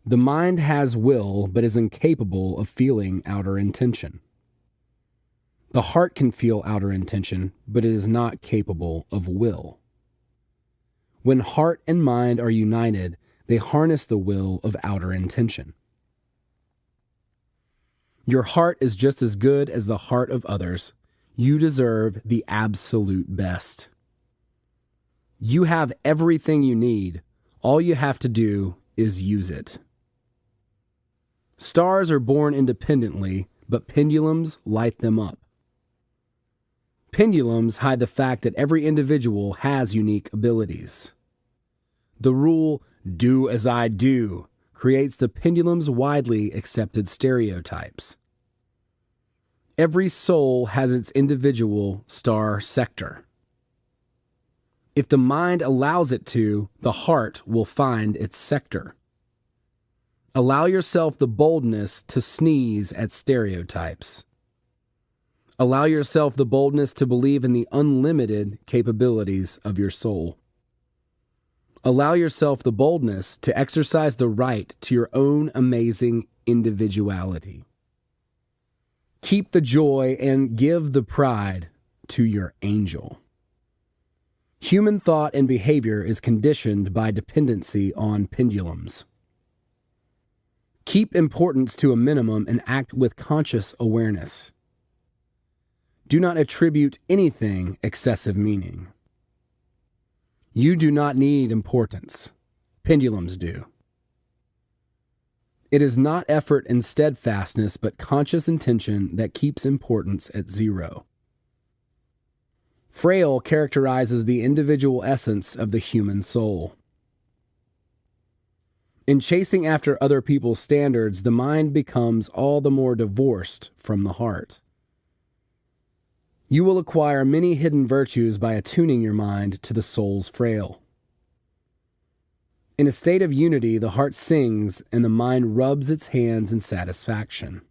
The mind has will, but is incapable of feeling outer intention. The heart can feel outer intention, but it is not capable of will. When heart and mind are united, they harness the will of outer intention. Your heart is just as good as the heart of others. You deserve the absolute best. You have everything you need. All you have to do is use it. Stars are born independently, but pendulums light them up. Pendulums hide the fact that every individual has unique abilities. The rule, "do as I do," creates the pendulum's widely accepted stereotypes. Every soul has its individual star sector. If the mind allows it to, the heart will find its sector. Allow yourself the boldness to sneeze at stereotypes. Allow yourself the boldness to believe in the unlimited capabilities of your soul. Allow yourself the boldness to exercise the right to your own amazing individuality. Keep the joy and give the pride to your angel. Human thought and behavior is conditioned by dependency on pendulums. Keep importance to a minimum and act with conscious awareness. Do not attribute anything excessive meaning. You do not need importance. Pendulums do. It is not effort and steadfastness, but conscious intention that keeps importance at zero. Frail characterizes the individual essence of the human soul. In chasing after other people's standards, the mind becomes all the more divorced from the heart. You will acquire many hidden virtues by attuning your mind to the soul's frail. In a state of unity, the heart sings and the mind rubs its hands in satisfaction.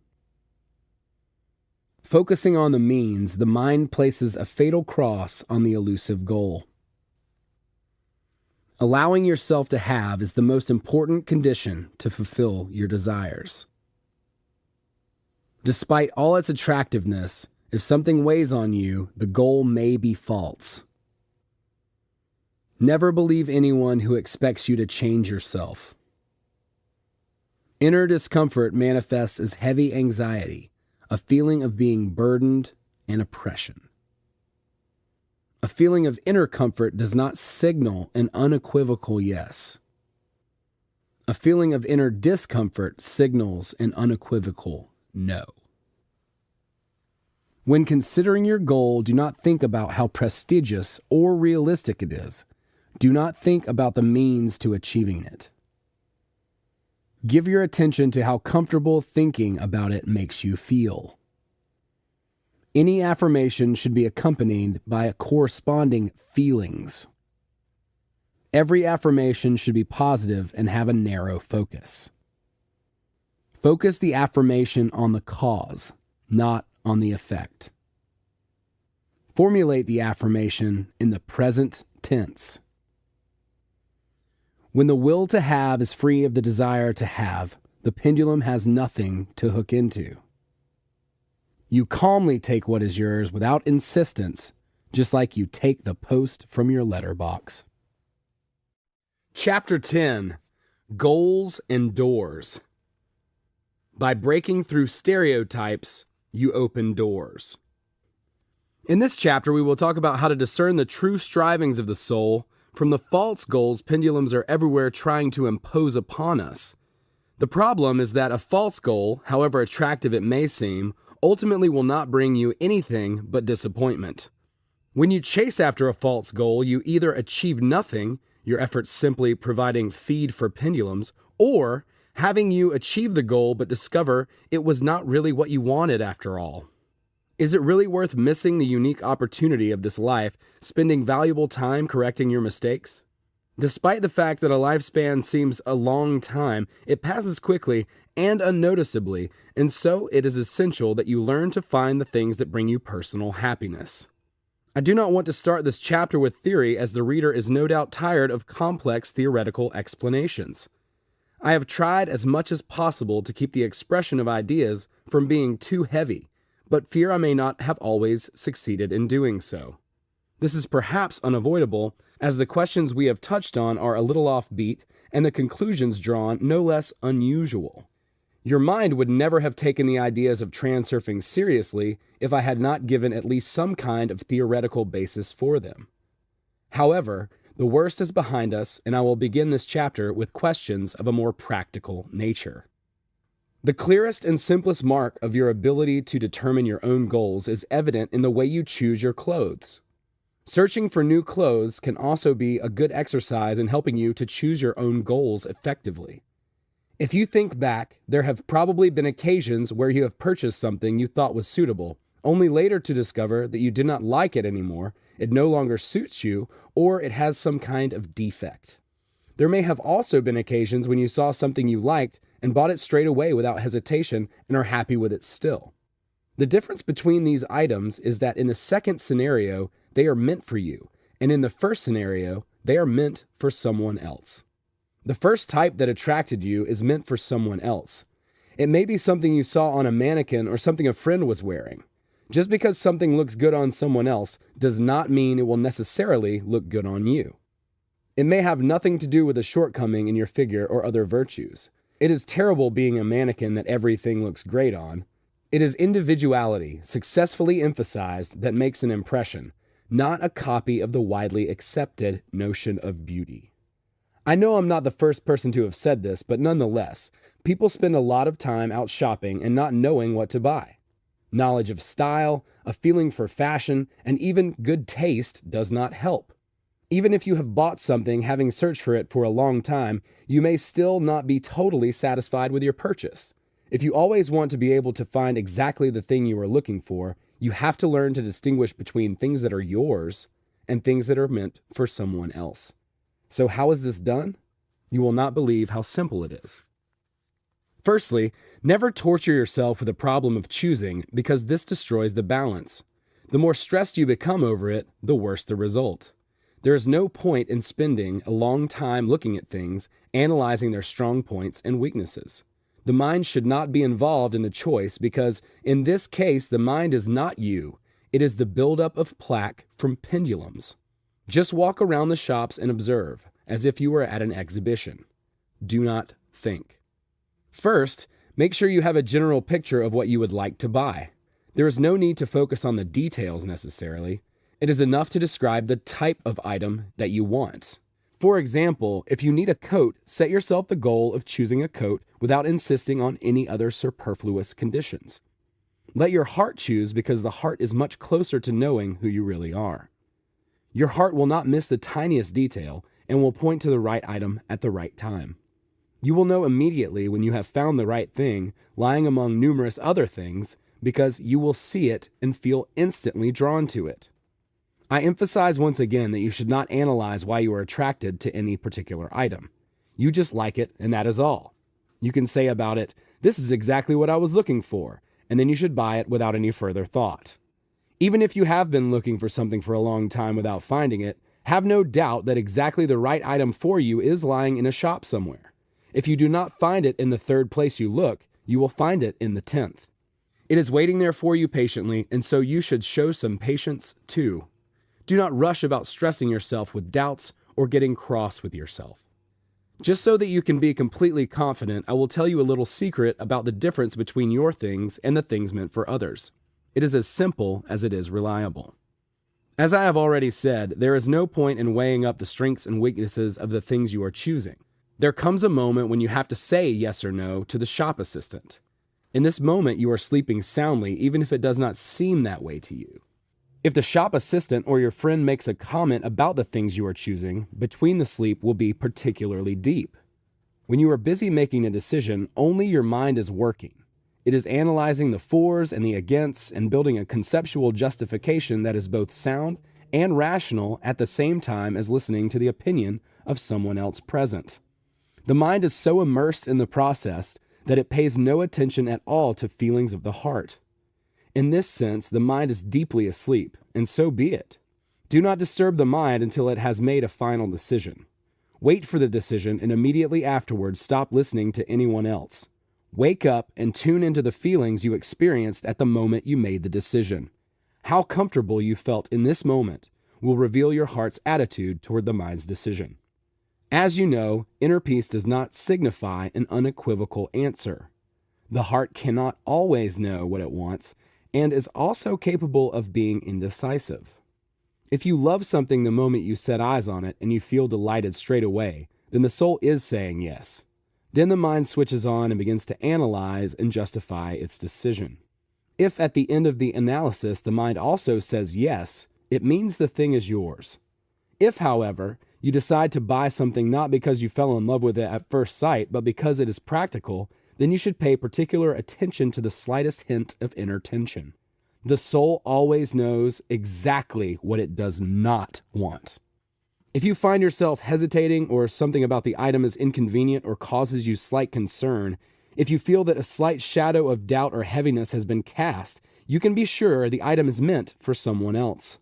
Focusing on the means, the mind places a fatal cross on the elusive goal. Allowing yourself to have is the most important condition to fulfill your desires. Despite all its attractiveness, if something weighs on you, the goal may be false. Never believe anyone who expects you to change yourself. Inner discomfort manifests as heavy anxiety, a feeling of being burdened and oppression. A feeling of inner comfort does not signal an unequivocal yes. A feeling of inner discomfort signals an unequivocal no. When considering your goal, do not think about how prestigious or realistic it is. Do not think about the means to achieving it. Give your attention to how comfortable thinking about it makes you feel. Any affirmation should be accompanied by corresponding feelings. Every affirmation should be positive and have a narrow focus. Focus the affirmation on the cause, not on the effect. Formulate the affirmation in the present tense. When the will to have is free of the desire to have, the pendulum has nothing to hook into. You calmly take what is yours without insistence, just like you take the post from your letterbox. Chapter 10, Goals and Doors. By breaking through stereotypes, you open doors. In this chapter, we will talk about how to discern the true strivings of the soul from the false goals pendulums are everywhere trying to impose upon us. The problem is that a false goal, however attractive it may seem, ultimately will not bring you anything but disappointment. When you chase after a false goal, you either achieve nothing, your efforts simply providing feed for pendulums, or having you achieve the goal but discover it was not really what you wanted after all. Is it really worth missing the unique opportunity of this life, spending valuable time correcting your mistakes? Despite the fact that a lifespan seems a long time, it passes quickly and unnoticeably, and so it is essential that you learn to find the things that bring you personal happiness. I do not want to start this chapter with theory, as the reader is no doubt tired of complex theoretical explanations. I have tried as much as possible to keep the expression of ideas from being too heavy, but fear I may not have always succeeded in doing so. This is perhaps unavoidable, as the questions we have touched on are a little offbeat, and the conclusions drawn no less unusual. Your mind would never have taken the ideas of transurfing seriously if I had not given at least some kind of theoretical basis for them. However, the worst is behind us, and I will begin this chapter with questions of a more practical nature. The clearest and simplest mark of your ability to determine your own goals is evident in the way you choose your clothes. Searching for new clothes can also be a good exercise in helping you to choose your own goals effectively. If you think back, there have probably been occasions where you have purchased something you thought was suitable, only later to discover that you did not like it anymore, it no longer suits you, or it has some kind of defect. There may have also been occasions when you saw something you liked and bought it straight away without hesitation and are happy with it still. The difference between these items is that in the second scenario, they are meant for you, and in the first scenario, they are meant for someone else. The first type that attracted you is meant for someone else. It may be something you saw on a mannequin or something a friend was wearing. Just because something looks good on someone else does not mean it will necessarily look good on you. It may have nothing to do with a shortcoming in your figure or other virtues. It is terrible being a mannequin that everything looks great on. It is individuality, successfully emphasized, that makes an impression, not a copy of the widely accepted notion of beauty. I know I'm not the first person to have said this, but nonetheless, people spend a lot of time out shopping and not knowing what to buy. Knowledge of style, a feeling for fashion, and even good taste does not help. Even if you have bought something having searched for it for a long time, you may still not be totally satisfied with your purchase. If you always want to be able to find exactly the thing you are looking for, you have to learn to distinguish between things that are yours and things that are meant for someone else. So how is this done? You will not believe how simple it is. Firstly, never torture yourself with the problem of choosing, because this destroys the balance. The more stressed you become over it, the worse the result. There is no point in spending a long time looking at things, analyzing their strong points and weaknesses. The mind should not be involved in the choice, because in this case, the mind is not you. It is the buildup of plaque from pendulums. Just walk around the shops and observe, as if you were at an exhibition. Do not think. First, make sure you have a general picture of what you would like to buy. There is no need to focus on the details necessarily. It is enough to describe the type of item that you want. For example, if you need a coat, set yourself the goal of choosing a coat without insisting on any other superfluous conditions. Let your heart choose, because the heart is much closer to knowing who you really are. Your heart will not miss the tiniest detail and will point to the right item at the right time. You will know immediately when you have found the right thing lying among numerous other things, because you will see it and feel instantly drawn to it. I emphasize once again that you should not analyze why you are attracted to any particular item. You just like it, and that is all. You can say about it, "This is exactly what I was looking for," and then you should buy it without any further thought. Even if you have been looking for something for a long time without finding it, have no doubt that exactly the right item for you is lying in a shop somewhere. If you do not find it in the third place you look, you will find it in the 10th. It is waiting there for you patiently, and so you should show some patience too. Do not rush about stressing yourself with doubts or getting cross with yourself. Just so that you can be completely confident, I will tell you a little secret about the difference between your things and the things meant for others. It is as simple as it is reliable. As I have already said, there is no point in weighing up the strengths and weaknesses of the things you are choosing. There comes a moment when you have to say yes or no to the shop assistant. In this moment, you are sleeping soundly, even if it does not seem that way to you. If the shop assistant or your friend makes a comment about the things you are choosing, between the sleep will be particularly deep. When you are busy making a decision, only your mind is working. It is analyzing the fors and the againsts and building a conceptual justification that is both sound and rational at the same time as listening to the opinion of someone else present. The mind is so immersed in the process that it pays no attention at all to feelings of the heart. In this sense, the mind is deeply asleep, and so be it. Do not disturb the mind until it has made a final decision. Wait for the decision and immediately afterwards stop listening to anyone else. Wake up and tune into the feelings you experienced at the moment you made the decision. How comfortable you felt in this moment will reveal your heart's attitude toward the mind's decision. As you know, inner peace does not signify an unequivocal answer. The heart cannot always know what it wants and is also capable of being indecisive. If you love something the moment you set eyes on it and you feel delighted straight away, then the soul is saying yes. Then the mind switches on and begins to analyze and justify its decision. If at the end of the analysis the mind also says yes, it means the thing is yours. If, however, you decide to buy something not because you fell in love with it at first sight, but because it is practical, then you should pay particular attention to the slightest hint of inner tension. The soul always knows exactly what it does not want. If you find yourself hesitating or something about the item is inconvenient or causes you slight concern, if you feel that a slight shadow of doubt or heaviness has been cast, you can be sure the item is meant for someone else.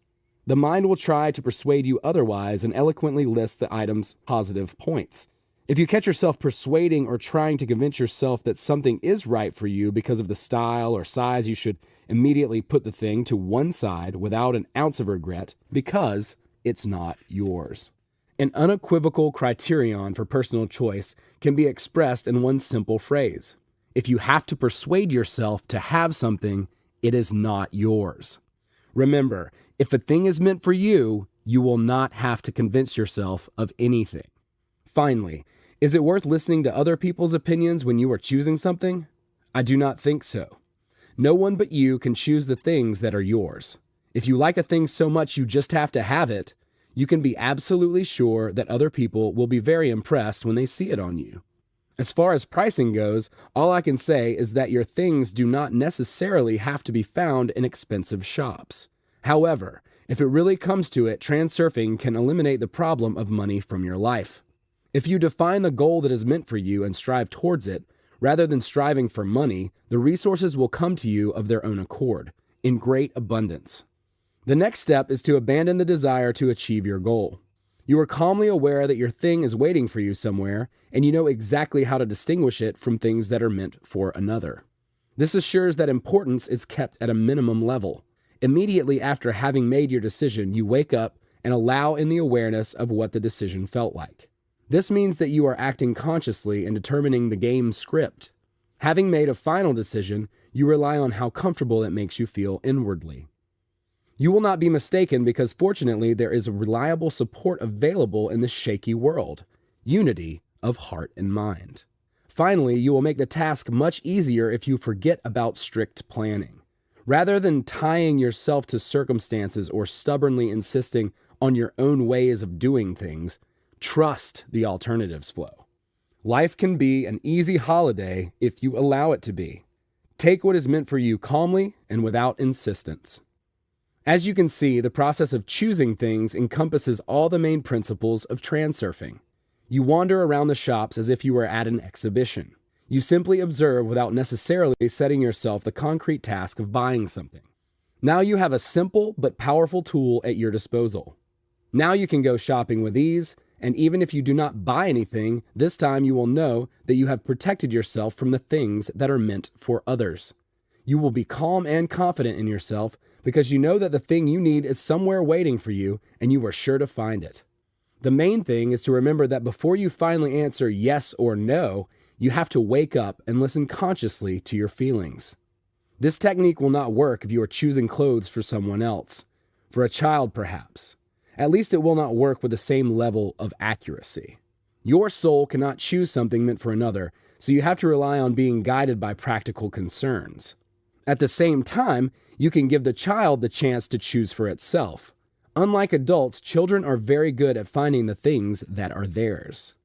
The mind will try to persuade you otherwise and eloquently list the item's positive points. If you catch yourself persuading or trying to convince yourself that something is right for you because of the style or size, you should immediately put the thing to one side without an ounce of regret because it's not yours. An unequivocal criterion for personal choice can be expressed in one simple phrase. If you have to persuade yourself to have something, it is not yours. Remember, if a thing is meant for you, you will not have to convince yourself of anything. Finally, is it worth listening to other people's opinions when you are choosing something? I do not think so. No one but you can choose the things that are yours. If you like a thing so much you just have to have it, you can be absolutely sure that other people will be very impressed when they see it on you. As far as pricing goes, all I can say is that your things do not necessarily have to be found in expensive shops. However, if it really comes to it, Transurfing can eliminate the problem of money from your life. If you define the goal that is meant for you and strive towards it, rather than striving for money, the resources will come to you of their own accord, in great abundance. The next step is to abandon the desire to achieve your goal. You are calmly aware that your thing is waiting for you somewhere, and you know exactly how to distinguish it from things that are meant for another. This assures that importance is kept at a minimum level. Immediately after having made your decision, you wake up and allow in the awareness of what the decision felt like. This means that you are acting consciously and determining the game script. Having made a final decision, you rely on how comfortable it makes you feel inwardly. You will not be mistaken because fortunately there is reliable support available in this shaky world. Unity of heart and mind. Finally, you will make the task much easier if you forget about strict planning. Rather than tying yourself to circumstances or stubbornly insisting on your own ways of doing things, trust the alternatives flow. Life can be an easy holiday if you allow it to be. Take what is meant for you calmly and without insistence. As you can see, the process of choosing things encompasses all the main principles of transurfing. You wander around the shops as if you were at an exhibition. You simply observe without necessarily setting yourself the concrete task of buying something. Now you have a simple but powerful tool at your disposal. Now you can go shopping with ease, and even if you do not buy anything, this time you will know that you have protected yourself from the things that are meant for others. You will be calm and confident in yourself because you know that the thing you need is somewhere waiting for you and you are sure to find it. The main thing is to remember that before you finally answer yes or no, you have to wake up and listen consciously to your feelings. This technique will not work if you are choosing clothes for someone else, for a child perhaps. At least it will not work with the same level of accuracy. Your soul cannot choose something meant for another, so you have to rely on being guided by practical concerns. At the same time, You can give the child the chance to choose for itself. Unlike adults, children are very good at finding the things that are theirs.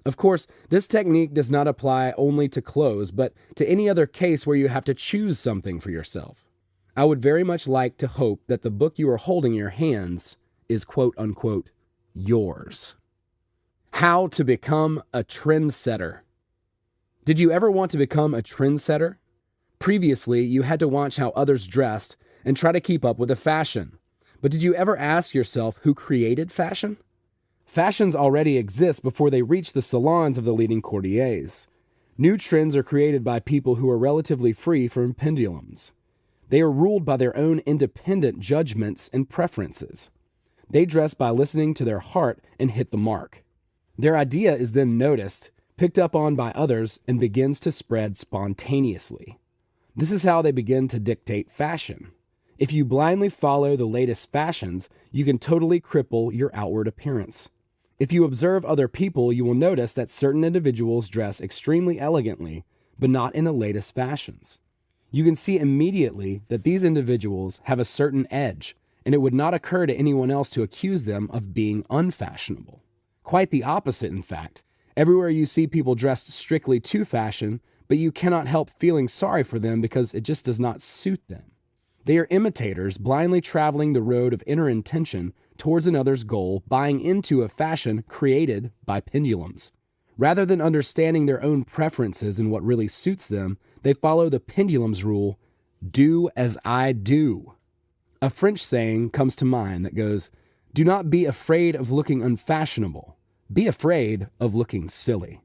Of course, this technique does not apply only to clothes, but to any other case where you have to choose something for yourself. I would very much like to hope that the book you are holding in your hands is quote unquote yours. How to become a trendsetter. Did you ever want to become a trendsetter? Previously, you had to watch how others dressed and try to keep up with the fashion. But did you ever ask yourself who created fashion? Fashions already exist before they reach the salons of the leading courtiers. New trends are created by people who are relatively free from pendulums. They are ruled by their own independent judgments and preferences. They dress by listening to their heart and hit the mark. Their idea is then noticed, picked up on by others, and begins to spread spontaneously. This is how they begin to dictate fashion. If you blindly follow the latest fashions, you can totally cripple your outward appearance. If you observe other people, you will notice that certain individuals dress extremely elegantly, but not in the latest fashions. You can see immediately that these individuals have a certain edge, and it would not occur to anyone else to accuse them of being unfashionable. Quite the opposite, in fact. Everywhere you see people dressed strictly to fashion, but you cannot help feeling sorry for them because it just does not suit them. They are imitators, blindly traveling the road of inner intention towards another's goal, buying into a fashion created by pendulums. Rather than understanding their own preferences and what really suits them, they follow the pendulum's rule, do as I do. A French saying comes to mind that goes, do not be afraid of looking unfashionable. Be afraid of looking silly.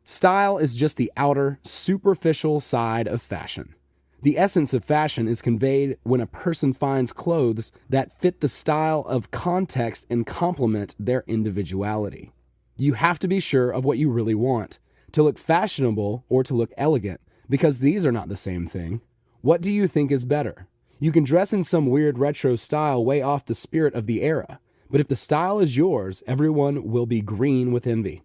Style is just the outer, superficial side of fashion. The essence of fashion is conveyed when a person finds clothes that fit the style of context and complement their individuality. You have to be sure of what you really want, to look fashionable or to look elegant, because these are not the same thing. What do you think is better? You can dress in some weird retro style way off the spirit of the era, but if the style is yours, everyone will be green with envy.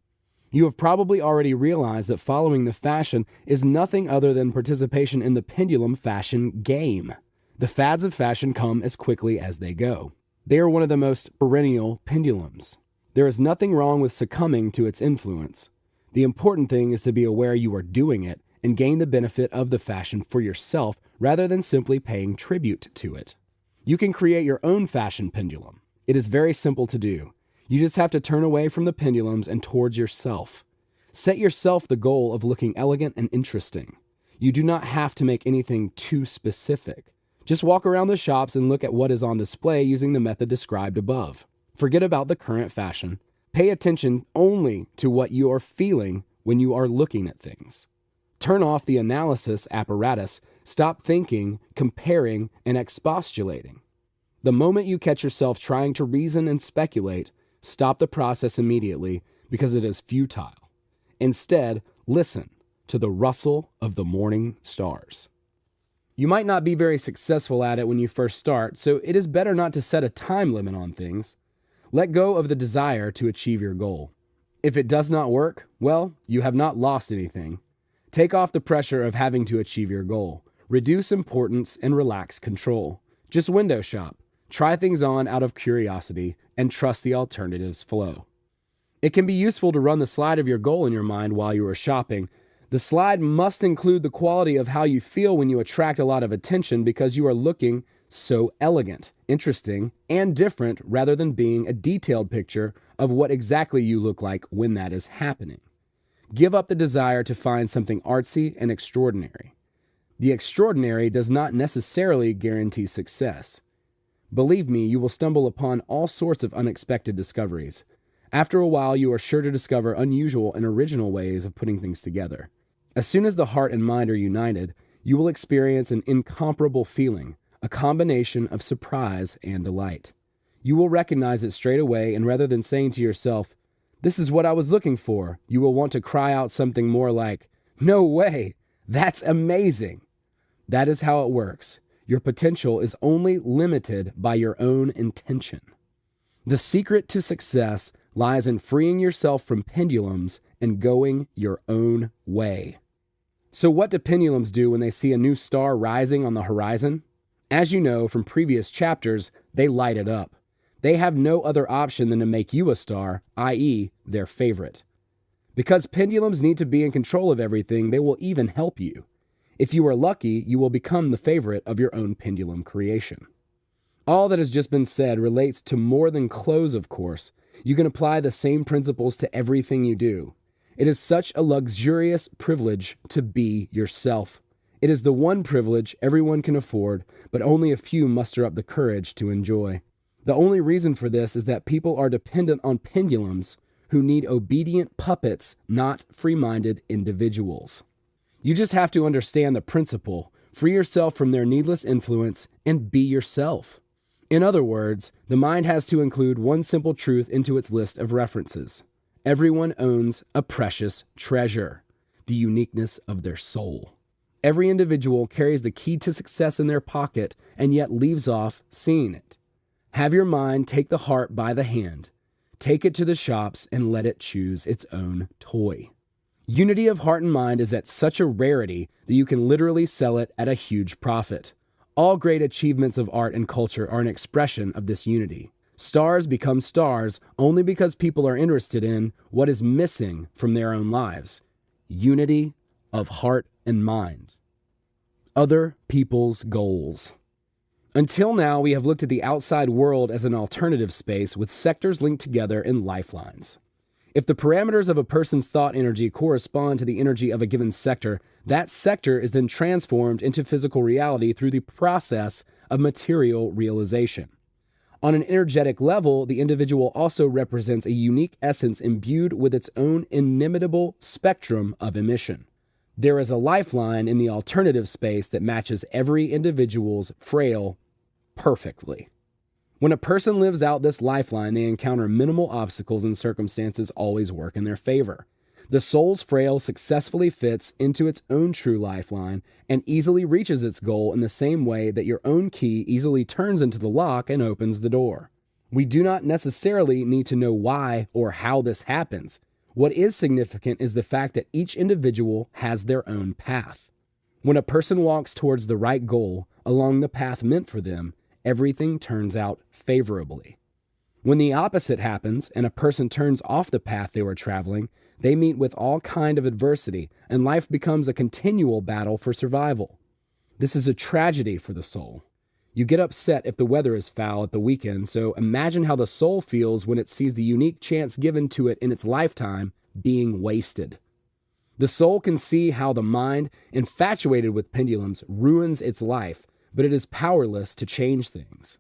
You have probably already realized that following the fashion is nothing other than participation in the pendulum fashion game. The fads of fashion come as quickly as they go. They are one of the most perennial pendulums. There is nothing wrong with succumbing to its influence. The important thing is to be aware you are doing it and gain the benefit of the fashion for yourself rather than simply paying tribute to it. You can create your own fashion pendulum. It is very simple to do. You just have to turn away from the pendulums and towards yourself. Set yourself the goal of looking elegant and interesting. You do not have to make anything too specific. Just walk around the shops and look at what is on display using the method described above. Forget about the current fashion. Pay attention only to what you are feeling when you are looking at things. Turn off the analysis apparatus. Stop thinking, comparing, and expostulating. The moment you catch yourself trying to reason and speculate, stop the process immediately because it is futile. Instead, listen to the rustle of the morning stars. You might not be very successful at it when you first start, so it is better not to set a time limit on things. Let go of the desire to achieve your goal. If it does not work, well, you have not lost anything. Take off the pressure of having to achieve your goal. Reduce importance and relax control. Just window shop. Try things on out of curiosity and trust the alternatives flow. It can be useful to run the slide of your goal in your mind while you are shopping. The slide must include the quality of how you feel when you attract a lot of attention because you are looking so elegant, interesting, and different rather than being a detailed picture of what exactly you look like when that is happening. Give up the desire to find something artsy and extraordinary. The extraordinary does not necessarily guarantee success. Believe me, you will stumble upon all sorts of unexpected discoveries. After a while, you are sure to discover unusual and original ways of putting things together. As soon as the heart and mind are united, you will experience an incomparable feeling, a combination of surprise and delight. You will recognize it straight away, and rather than saying to yourself, "This is what I was looking for," you will want to cry out something more like, "No way! That's amazing!" That is how it works. Your potential is only limited by your own intention. The secret to success lies in freeing yourself from pendulums and going your own way. So what do pendulums do when they see a new star rising on the horizon? As you know from previous chapters, they light it up. They have no other option than to make you a star, i.e., their favorite. Because pendulums need to be in control of everything, they will even help you. If you are lucky, you will become the favorite of your own pendulum creation. All that has just been said relates to more than clothes, of course. You can apply the same principles to everything you do. It is such a luxurious privilege to be yourself. It is the one privilege everyone can afford, but only a few muster up the courage to enjoy. The only reason for this is that people are dependent on pendulums who need obedient puppets, not free-minded individuals. You just have to understand the principle, free yourself from their needless influence, and be yourself. In other words, the mind has to include one simple truth into its list of references. Everyone owns a precious treasure, the uniqueness of their soul. Every individual carries the key to success in their pocket and yet leaves off seeing it. Have your mind take the heart by the hand. Take it to the shops and let it choose its own toy. Unity of heart and mind is at such a rarity that you can literally sell it at a huge profit. All great achievements of art and culture are an expression of this unity. Stars become stars only because people are interested in what is missing from their own lives. Unity of heart and mind. Other people's goals. Until now, we have looked at the outside world as an alternative space with sectors linked together in lifelines. If the parameters of a person's thought energy correspond to the energy of a given sector, that sector is then transformed into physical reality through the process of material realization. On an energetic level, the individual also represents a unique essence imbued with its own inimitable spectrum of emission. There is a lifeline in the alternative space that matches every individual's frail perfectly. When a person lives out this lifeline, they encounter minimal obstacles and circumstances always work in their favor. The soul's frail successfully fits into its own true lifeline and easily reaches its goal in the same way that your own key easily turns into the lock and opens the door. We do not necessarily need to know why or how this happens. What is significant is the fact that each individual has their own path. When a person walks towards the right goal along the path meant for them, everything turns out favorably. When the opposite happens and a person turns off the path they were traveling, they meet with all kind of adversity, and life becomes a continual battle for survival. This is a tragedy for the soul. You get upset if the weather is foul at the weekend, so imagine how the soul feels when it sees the unique chance given to it in its lifetime being wasted. The soul can see how the mind, infatuated with pendulums, ruins its life, but it is powerless to change things.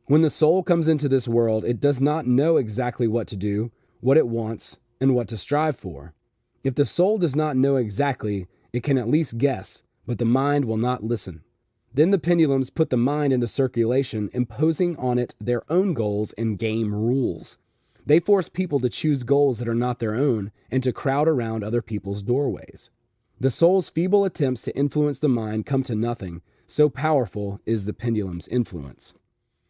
When the soul comes into this world, it does not know exactly what to do, what it wants, and what to strive for. If the soul does not know exactly, it can at least guess, but the mind will not listen. Then the pendulums put the mind into circulation, imposing on it their own goals and game rules. They force people to choose goals that are not their own and to crowd around other people's doorways. The soul's feeble attempts to influence the mind come to nothing, so powerful is the pendulum's influence.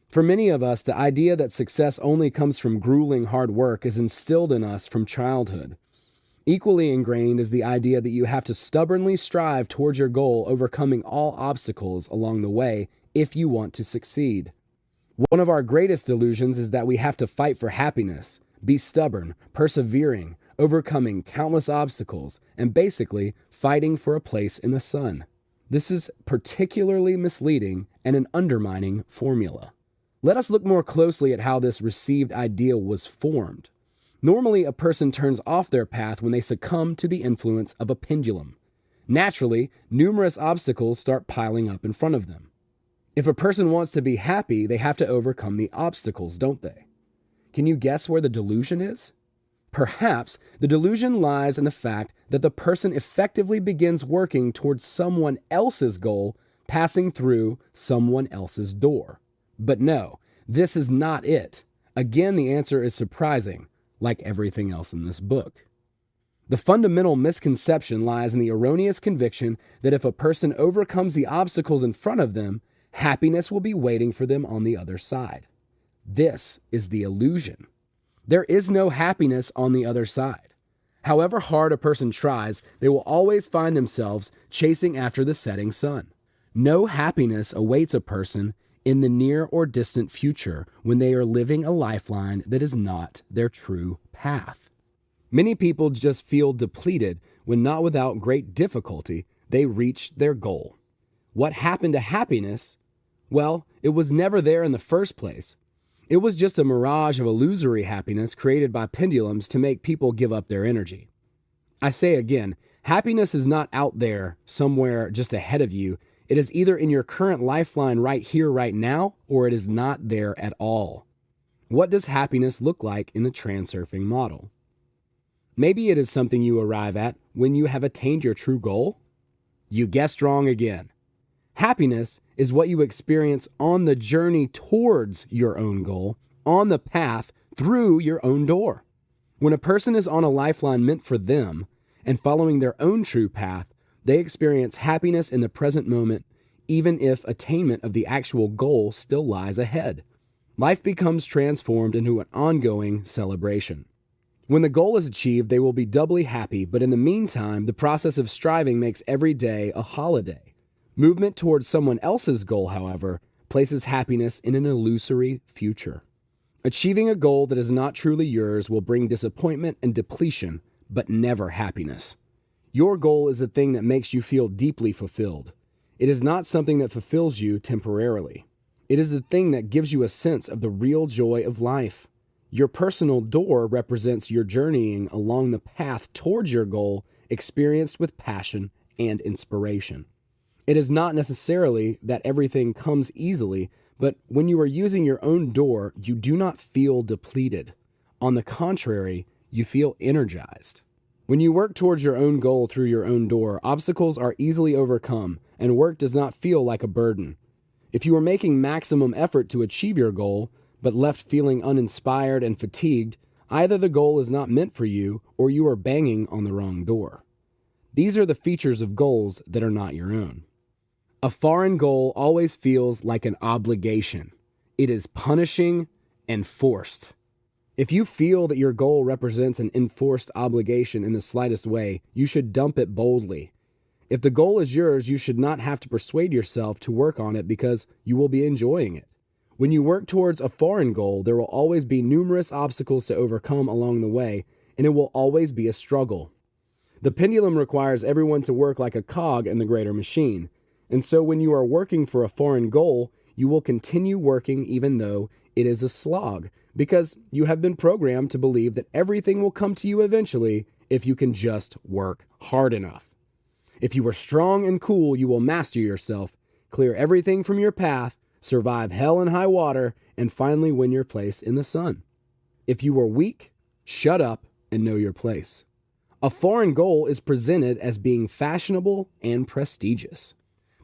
For many of us, the idea that success only comes from grueling hard work is instilled in us from childhood. Equally ingrained is the idea that you have to stubbornly strive towards your goal, overcoming all obstacles along the way if you want to succeed. One of our greatest delusions is that we have to fight for happiness, be stubborn, persevering, overcoming countless obstacles, and basically fighting for a place in the sun. This is particularly misleading and an undermining formula. Let us look more closely at how this received ideal was formed. Normally, a person turns off their path when they succumb to the influence of a pendulum. Naturally, numerous obstacles start piling up in front of them. If a person wants to be happy, they have to overcome the obstacles, don't they? Can you guess where the delusion is? Perhaps the delusion lies in the fact that the person effectively begins working towards someone else's goal, passing through someone else's door. But no, this is not it. Again, the answer is surprising, like everything else in this book. The fundamental misconception lies in the erroneous conviction that if a person overcomes the obstacles in front of them, happiness will be waiting for them on the other side. This is the illusion. There is no happiness on the other side. However hard a person tries, they will always find themselves chasing after the setting sun. No happiness awaits a person in the near or distant future when they are living a lifeline that is not their true path. Many people just feel depleted when, not without great difficulty, they reach their goal. What happened to happiness? Well, it was never there in the first place. It was just a mirage of illusory happiness created by pendulums to make people give up their energy. I say again, happiness is not out there somewhere just ahead of you. It is either in your current lifeline right here, right now, or it is not there at all. What does happiness look like in the Transurfing model? Maybe it is something you arrive at when you have attained your true goal. You guessed wrong again. Happiness is what you experience on the journey towards your own goal, on the path through your own door. When a person is on a lifeline meant for them and following their own true path, they experience happiness in the present moment, even if attainment of the actual goal still lies ahead. Life becomes transformed into an ongoing celebration. When the goal is achieved, they will be doubly happy, but in the meantime, the process of striving makes every day a holiday. Movement towards someone else's goal, however, places happiness in an illusory future. Achieving a goal that is not truly yours will bring disappointment and depletion, but never happiness. Your goal is the thing that makes you feel deeply fulfilled. It is not something that fulfills you temporarily. It is the thing that gives you a sense of the real joy of life. Your personal door represents your journeying along the path towards your goal, experienced with passion and inspiration. It is not necessarily that everything comes easily, but when you are using your own door, you do not feel depleted. On the contrary, you feel energized. When you work towards your own goal through your own door, obstacles are easily overcome, and work does not feel like a burden. If you are making maximum effort to achieve your goal, but left feeling uninspired and fatigued, either the goal is not meant for you, or you are banging on the wrong door. These are the features of goals that are not your own. A foreign goal always feels like an obligation. It is punishing and forced. If you feel that your goal represents an enforced obligation in the slightest way, you should dump it boldly. If the goal is yours, you should not have to persuade yourself to work on it because you will be enjoying it. When you work towards a foreign goal, there will always be numerous obstacles to overcome along the way, and it will always be a struggle. The pendulum requires everyone to work like a cog in the greater machine, and so when you are working for a foreign goal, you will continue working even though it is a slog, because you have been programmed to believe that everything will come to you eventually if you can just work hard enough. If you are strong and cool, you will master yourself, clear everything from your path, survive hell and high water, and finally win your place in the sun. If you are weak, shut up and know your place. A foreign goal is presented as being fashionable and prestigious.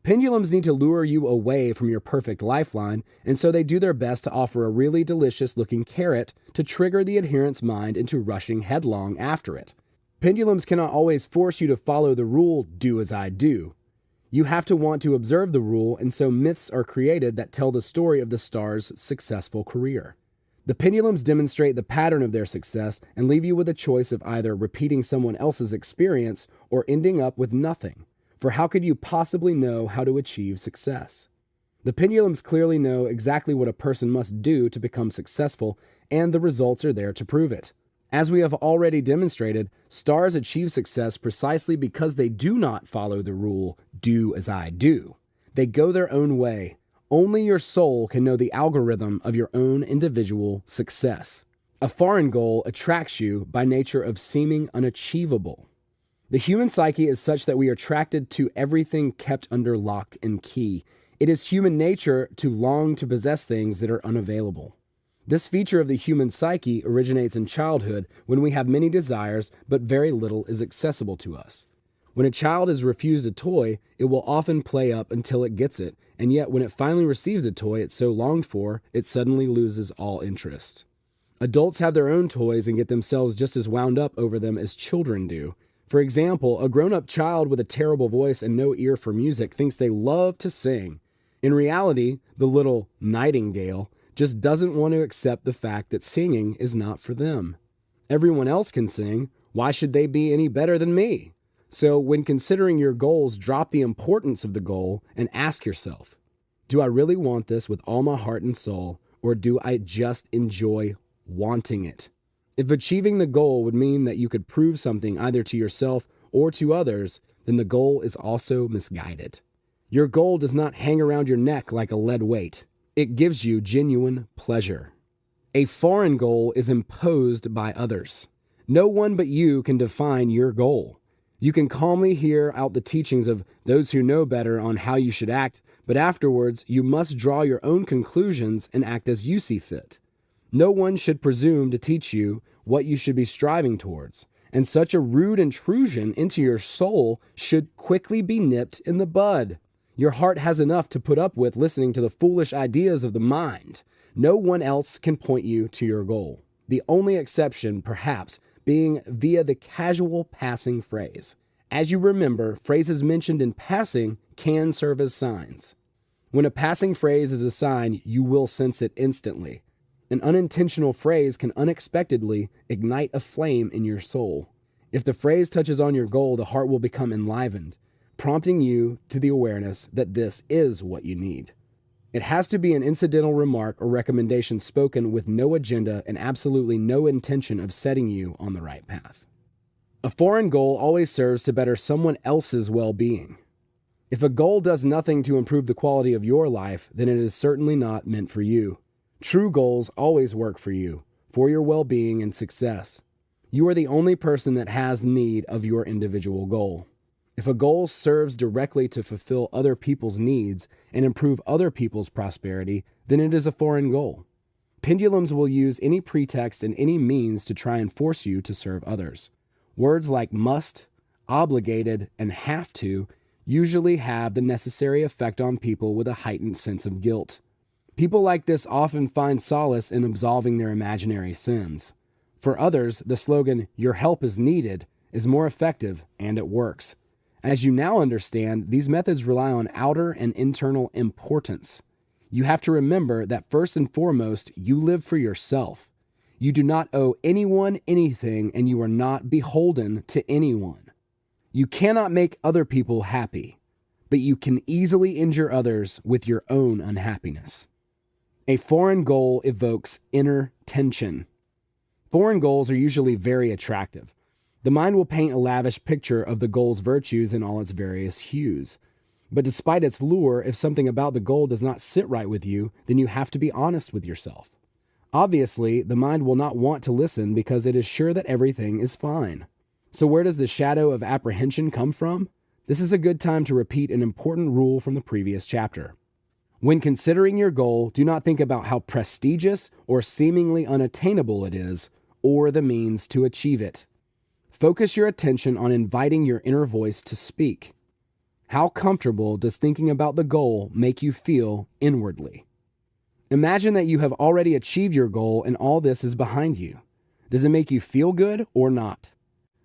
Pendulums need to lure you away from your perfect lifeline, and so they do their best to offer a really delicious-looking carrot to trigger the adherent's mind into rushing headlong after it. Pendulums cannot always force you to follow the rule, do as I do. You have to want to observe the rule, and so myths are created that tell the story of the star's successful career. The pendulums demonstrate the pattern of their success and leave you with a choice of either repeating someone else's experience or ending up with nothing. For how could you possibly know how to achieve success? The pendulums clearly know exactly what a person must do to become successful, and the results are there to prove it. As we have already demonstrated, stars achieve success precisely because they do not follow the rule, do as I do. They go their own way. Only your soul can know the algorithm of your own individual success. A foreign goal attracts you by nature of seeming unachievable. The human psyche is such that we are attracted to everything kept under lock and key. It is human nature to long to possess things that are unavailable. This feature of the human psyche originates in childhood when we have many desires, but very little is accessible to us. When a child is refused a toy, it will often play up until it gets it, and yet when it finally receives the toy it so longed for, it suddenly loses all interest. Adults have their own toys and get themselves just as wound up over them as children do. For example, a grown-up child with a terrible voice and no ear for music thinks they love to sing. In reality, the little nightingale just doesn't want to accept the fact that singing is not for them. Everyone else can sing. Why should they be any better than me? So when considering your goals, drop the importance of the goal and ask yourself, do I really want this with all my heart and soul, or do I just enjoy wanting it? If achieving the goal would mean that you could prove something either to yourself or to others, then the goal is also misguided. Your goal does not hang around your neck like a lead weight. It gives you genuine pleasure. A foreign goal is imposed by others. No one but you can define your goal. You can calmly hear out the teachings of those who know better on how you should act, but afterwards you must draw your own conclusions and act as you see fit. No one should presume to teach you what you should be striving towards, and such a rude intrusion into your soul should quickly be nipped in the bud. Your heart has enough to put up with listening to the foolish ideas of the mind. No one else can point you to your goal. The only exception, perhaps, being via the casual passing phrase. As you remember, phrases mentioned in passing can serve as signs. When a passing phrase is a sign, you will sense it instantly. An unintentional phrase can unexpectedly ignite a flame in your soul. If the phrase touches on your goal, the heart will become enlivened, prompting you to the awareness that this is what you need. It has to be an incidental remark or recommendation spoken with no agenda and absolutely no intention of setting you on the right path. A foreign goal always serves to better someone else's well-being. If a goal does nothing to improve the quality of your life, then it is certainly not meant for you. True goals always work for you, for your well-being and success. You are the only person that has need of your individual goal. If a goal serves directly to fulfill other people's needs and improve other people's prosperity, then it is a foreign goal. Pendulums will use any pretext and any means to try and force you to serve others. Words like must, obligated, and have to usually have the necessary effect on people with a heightened sense of guilt. People like this often find solace in absolving their imaginary sins. For others, the slogan, "Your help is needed," is more effective, and it works. As you now understand, these methods rely on outer and internal importance. You have to remember that first and foremost, you live for yourself. You do not owe anyone anything, and you are not beholden to anyone. You cannot make other people happy, but you can easily injure others with your own unhappiness. A foreign goal evokes inner tension. Foreign goals are usually very attractive. The mind will paint a lavish picture of the goal's virtues in all its various hues. But despite its lure, if something about the goal does not sit right with you, then you have to be honest with yourself. Obviously, the mind will not want to listen because it is sure that everything is fine. So where does the shadow of apprehension come from? This is a good time to repeat an important rule from the previous chapter. When considering your goal, do not think about how prestigious or seemingly unattainable it is, or the means to achieve it. Focus your attention on inviting your inner voice to speak. How comfortable does thinking about the goal make you feel inwardly? Imagine that you have already achieved your goal and all this is behind you. Does it make you feel good or not?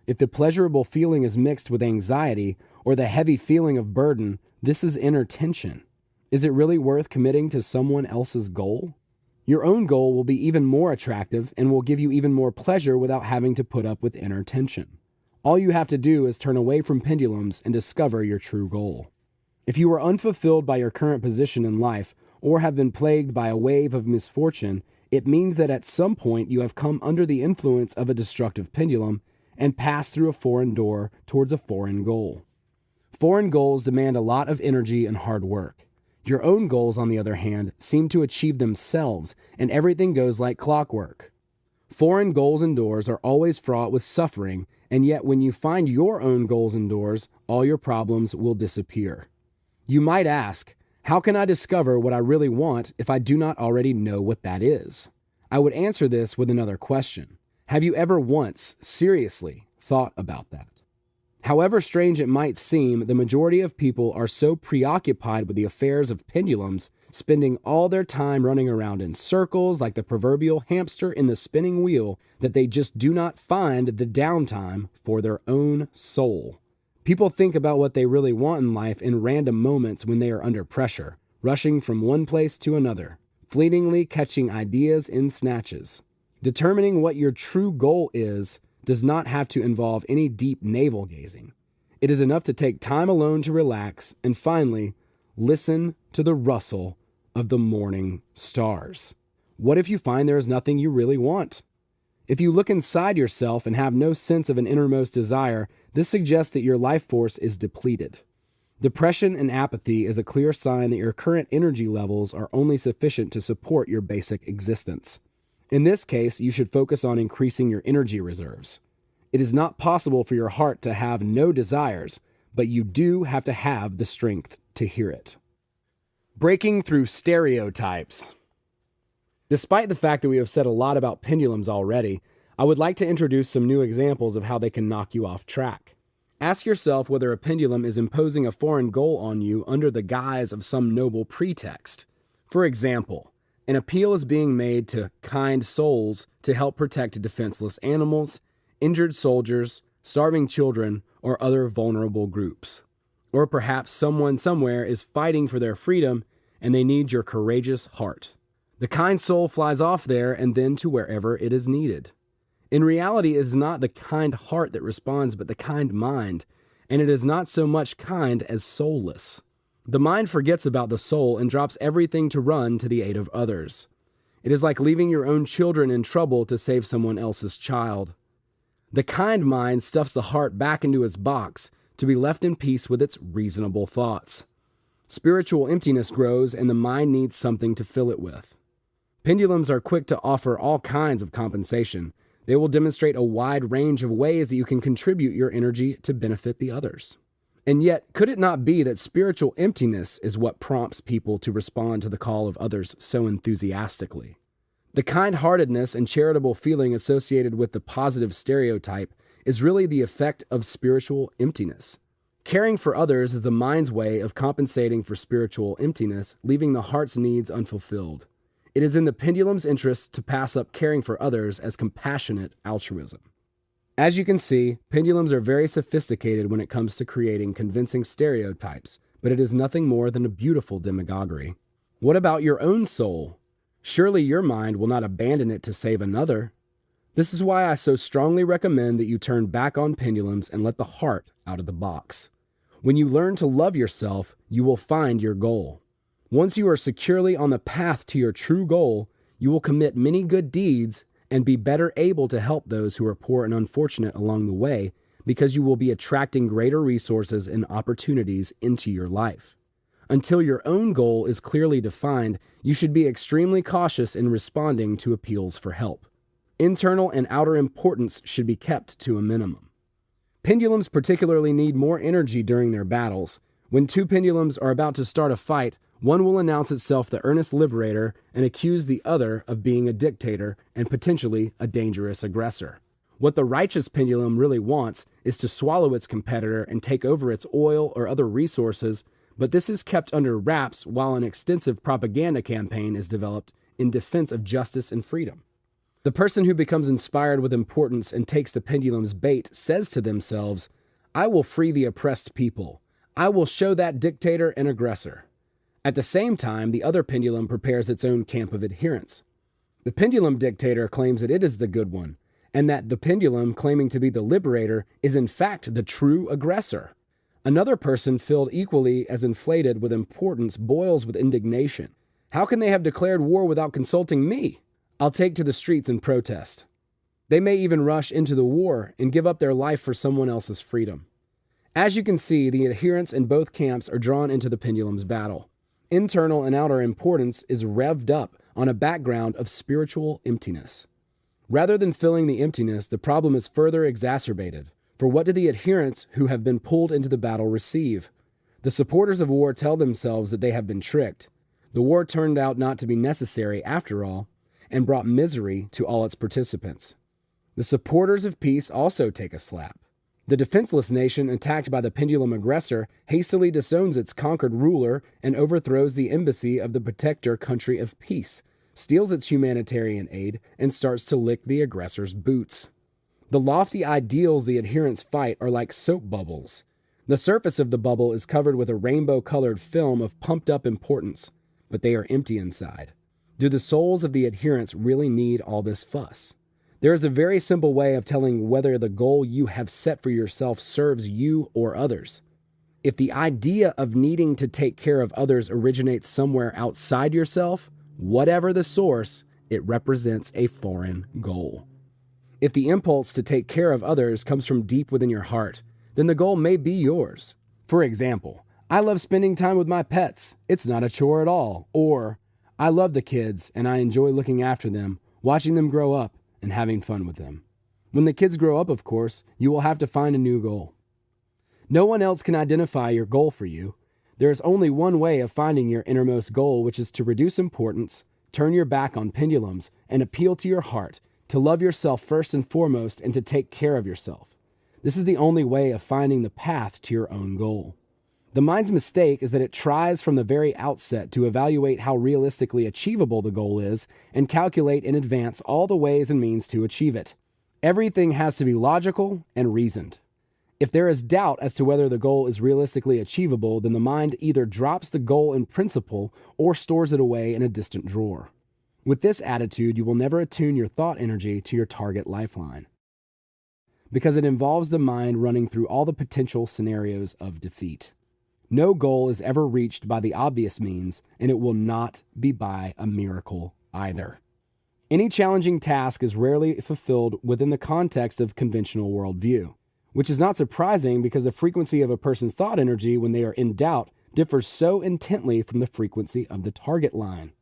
If the pleasurable feeling is mixed with anxiety or the heavy feeling of burden, this is inner tension. Is it really worth committing to someone else's goal? Your own goal will be even more attractive and will give you even more pleasure without having to put up with inner tension. All you have to do is turn away from pendulums and discover your true goal. If you are unfulfilled by your current position in life or have been plagued by a wave of misfortune, it means that at some point you have come under the influence of a destructive pendulum and passed through a foreign door towards a foreign goal. Foreign goals demand a lot of energy and hard work. Your own goals, on the other hand, seem to achieve themselves, and everything goes like clockwork. Foreign goals and doors are always fraught with suffering, and yet when you find your own goals and doors, all your problems will disappear. You might ask, how can I discover what I really want if I do not already know what that is? I would answer this with another question. Have you ever once seriously thought about that? However strange it might seem, the majority of people are so preoccupied with the affairs of pendulums, spending all their time running around in circles like the proverbial hamster in the spinning wheel, that they just do not find the downtime for their own soul. People think about what they really want in life in random moments when they are under pressure, rushing from one place to another, fleetingly catching ideas in snatches. Determining what your true goal is does not have to involve any deep navel gazing. It is enough to take time alone to relax and finally listen to the rustle of the morning stars. What if you find there is nothing you really want? If you look inside yourself and have no sense of an innermost desire, this suggests that your life force is depleted. Depression and apathy is a clear sign that your current energy levels are only sufficient to support your basic existence. In this case, you should focus on increasing your energy reserves. It is not possible for your heart to have no desires, but you do have to have the strength to hear it. Breaking through stereotypes. Despite the fact that we have said a lot about pendulums already, I would like to introduce some new examples of how they can knock you off track. Ask yourself whether a pendulum is imposing a foreign goal on you under the guise of some noble pretext. For example, an appeal is being made to kind souls to help protect defenseless animals, injured soldiers, starving children, or other vulnerable groups. Or perhaps someone somewhere is fighting for their freedom and they need your courageous heart. The kind soul flies off there and then to wherever it is needed. In reality, it is not the kind heart that responds, but the kind mind, and it is not so much kind as soulless. The mind forgets about the soul and drops everything to run to the aid of others. It is like leaving your own children in trouble to save someone else's child. The kind mind stuffs the heart back into its box to be left in peace with its reasonable thoughts. Spiritual emptiness grows, and the mind needs something to fill it with. Pendulums are quick to offer all kinds of compensation. They will demonstrate a wide range of ways that you can contribute your energy to benefit the others. And yet, could it not be that spiritual emptiness is what prompts people to respond to the call of others so enthusiastically? The kind-heartedness and charitable feeling associated with the positive stereotype is really the effect of spiritual emptiness. Caring for others is the mind's way of compensating for spiritual emptiness, leaving the heart's needs unfulfilled. It is in the pendulum's interest to pass up caring for others as compassionate altruism. As you can see, pendulums are very sophisticated when it comes to creating convincing stereotypes, but it is nothing more than a beautiful demagoguery. What about your own soul? Surely your mind will not abandon it to save another. This is why I so strongly recommend that you turn back on pendulums and let the heart out of the box. When you learn to love yourself, you will find your goal. Once you are securely on the path to your true goal, you will commit many good deeds and be better able to help those who are poor and unfortunate along the way, because you will be attracting greater resources and opportunities into your life. Until your own goal is clearly defined, you should be extremely cautious in responding to appeals for help. Internal and outer importance should be kept to a minimum. Pendulums particularly need more energy during their battles. When two pendulums are about to start a fight, one will announce itself the earnest liberator and accuse the other of being a dictator and potentially a dangerous aggressor. What the righteous pendulum really wants is to swallow its competitor and take over its oil or other resources, but this is kept under wraps while an extensive propaganda campaign is developed in defense of justice and freedom. The person who becomes inspired with importance and takes the pendulum's bait says to themselves, "I will free the oppressed people. I will show that dictator and aggressor." At the same time, the other pendulum prepares its own camp of adherents. The pendulum dictator claims that it is the good one, and that the pendulum claiming to be the liberator is in fact the true aggressor. Another person filled equally as inflated with importance boils with indignation. How can they have declared war without consulting me? I'll take to the streets and protest. They may even rush into the war and give up their life for someone else's freedom. As you can see, the adherents in both camps are drawn into the pendulum's battle. Internal and outer importance is revved up on a background of spiritual emptiness. Rather than filling the emptiness, the problem is further exacerbated. For what do the adherents who have been pulled into the battle receive? The supporters of war tell themselves that they have been tricked. The war turned out not to be necessary after all, and brought misery to all its participants. The supporters of peace also take a slap. The defenseless nation attacked by the pendulum aggressor hastily disowns its conquered ruler and overthrows the embassy of the protector country of peace, steals its humanitarian aid, and starts to lick the aggressor's boots. The lofty ideals the adherents fight are like soap bubbles. The surface of the bubble is covered with a rainbow-colored film of pumped-up importance, but they are empty inside. Do the souls of the adherents really need all this fuss? There is a very simple way of telling whether the goal you have set for yourself serves you or others. If the idea of needing to take care of others originates somewhere outside yourself, whatever the source, it represents a foreign goal. If the impulse to take care of others comes from deep within your heart, then the goal may be yours. For example, I love spending time with my pets. It's not a chore at all. Or, I love the kids and I enjoy looking after them, watching them grow up, and having fun with them. When the kids grow up, of course, you will have to find a new goal. No one else can identify your goal for you. There is only one way of finding your innermost goal, which is to reduce importance, turn your back on pendulums, and appeal to your heart, to love yourself first and foremost, and to take care of yourself. This is the only way of finding the path to your own goal. The mind's mistake is that it tries from the very outset to evaluate how realistically achievable the goal is and calculate in advance all the ways and means to achieve it. Everything has to be logical and reasoned. If there is doubt as to whether the goal is realistically achievable, then the mind either drops the goal in principle or stores it away in a distant drawer. With this attitude, you will never attune your thought energy to your target lifeline, because it involves the mind running through all the potential scenarios of defeat. No goal is ever reached by the obvious means, and it will not be by a miracle either. Any challenging task is rarely fulfilled within the context of conventional worldview, which is not surprising because the frequency of a person's thought energy when they are in doubt differs so intently from the frequency of the target line.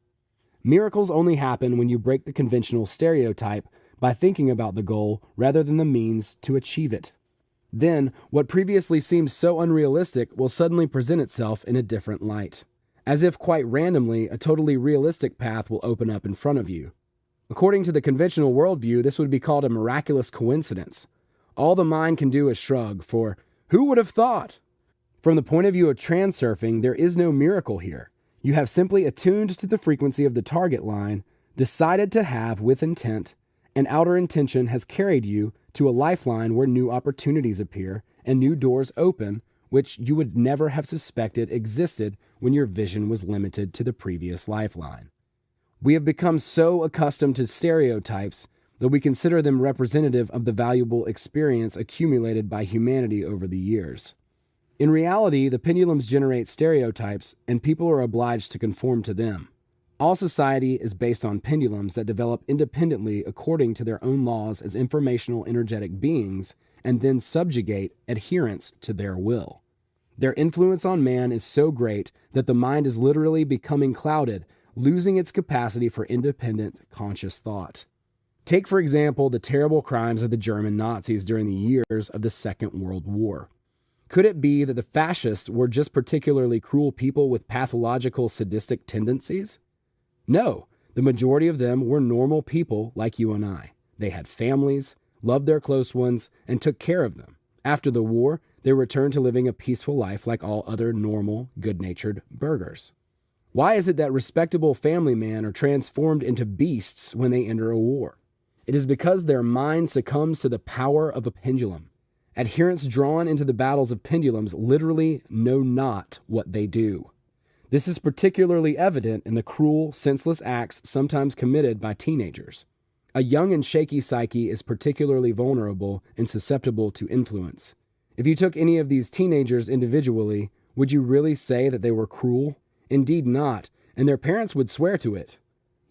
Miracles only happen when you break the conventional stereotype by thinking about the goal rather than the means to achieve it. Then, what previously seemed so unrealistic will suddenly present itself in a different light. As if quite randomly, a totally realistic path will open up in front of you. According to the conventional worldview, this would be called a miraculous coincidence. All the mind can do is shrug, for who would have thought? From the point of view of transurfing, there is no miracle here. You have simply attuned to the frequency of the target line, decided to have with intent, and outer intention has carried you to a lifeline where new opportunities appear and new doors open, which you would never have suspected existed when your vision was limited to the previous lifeline. We have become so accustomed to stereotypes that we consider them representative of the valuable experience accumulated by humanity over the years. In reality, the pendulums generate stereotypes, and people are obliged to conform to them. All society is based on pendulums that develop independently according to their own laws as informational energetic beings, and then subjugate adherence to their will. Their influence on man is so great that the mind is literally becoming clouded, losing its capacity for independent, conscious thought. Take, for example, the terrible crimes of the German Nazis during the years of the Second World War. Could it be that the fascists were just particularly cruel people with pathological sadistic tendencies? No, the majority of them were normal people like you and I. They had families, loved their close ones, and took care of them. After the war, they returned to living a peaceful life like all other normal, good-natured burghers. Why is it that respectable family men are transformed into beasts when they enter a war? It is because their mind succumbs to the power of a pendulum. Adherents drawn into the battles of pendulums literally know not what they do. This is particularly evident in the cruel, senseless acts sometimes committed by teenagers. A young and shaky psyche is particularly vulnerable and susceptible to influence. If you took any of these teenagers individually, would you really say that they were cruel? Indeed not, and their parents would swear to it.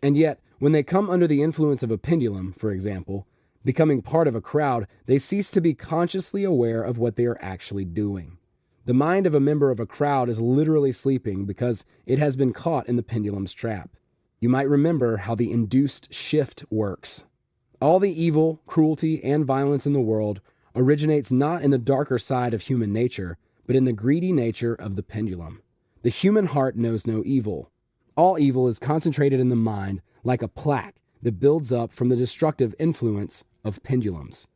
And yet, when they come under the influence of a pendulum, for example, becoming part of a crowd, they cease to be consciously aware of what they are actually doing. The mind of a member of a crowd is literally sleeping because it has been caught in the pendulum's trap. You might remember how the induced shift works. All the evil, cruelty, and violence in the world originates not in the darker side of human nature, but in the greedy nature of the pendulum. The human heart knows no evil. All evil is concentrated in the mind like a plaque that builds up from the destructive influence of pendulums.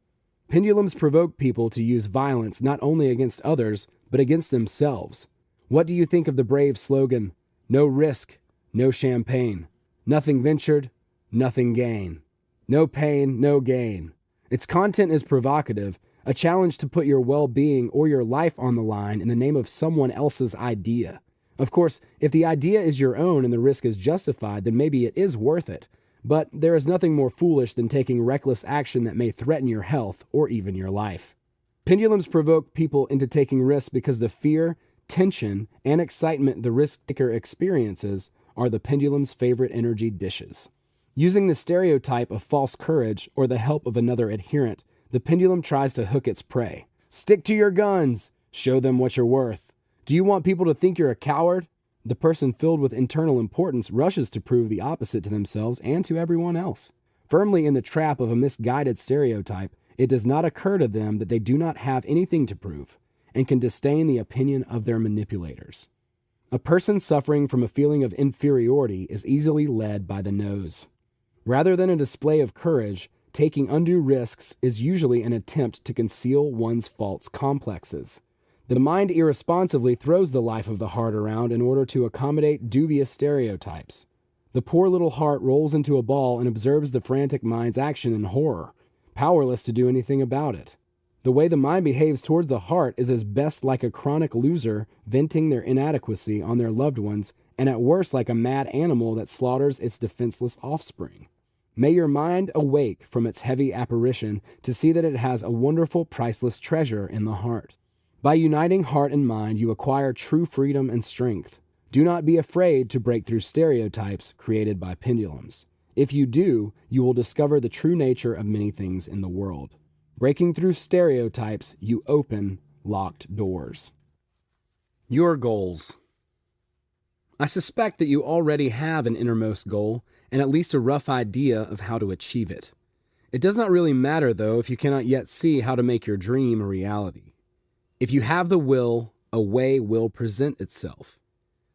Pendulums provoke people to use violence not only against others, but against themselves. What do you think of the brave slogan, "No risk, no champagne. Nothing ventured, nothing gain. No pain, no gain"? Its content is provocative, a challenge to put your well-being or your life on the line in the name of someone else's idea. Of course, if the idea is your own and the risk is justified, then maybe it is worth it. but there is nothing more foolish than taking reckless action that may threaten your health or even your life. Pendulums provoke people into taking risks because the fear, tension, and excitement the risk taker experiences are the pendulum's favorite energy dishes. Using the stereotype of false courage or the help of another adherent, the pendulum tries to hook its prey. Stick to your guns. Show them what you're worth. Do you want people to think you're a coward? The person filled with internal importance rushes to prove the opposite to themselves and to everyone else. Firmly in the trap of a misguided stereotype, it does not occur to them that they do not have anything to prove and can disdain the opinion of their manipulators. A person suffering from a feeling of inferiority is easily led by the nose. Rather than a display of courage, taking undue risks is usually an attempt to conceal one's false complexes. The mind irresponsibly throws the life of the heart around in order to accommodate dubious stereotypes. The poor little heart rolls into a ball and observes the frantic mind's action in horror, powerless to do anything about it. The way the mind behaves towards the heart is at best like a chronic loser venting their inadequacy on their loved ones, and at worst like a mad animal that slaughters its defenseless offspring. May your mind awake from its heavy apparition to see that it has a wonderful, priceless treasure in the heart. By uniting heart and mind, you acquire true freedom and strength. Do not be afraid to break through stereotypes created by pendulums. If you do, you will discover the true nature of many things in the world. Breaking through stereotypes, you open locked doors. Your goals. I suspect that you already have an innermost goal and at least a rough idea of how to achieve it. It does not really matter, though, if you cannot yet see how to make your dream a reality. If you have the will, a way will present itself.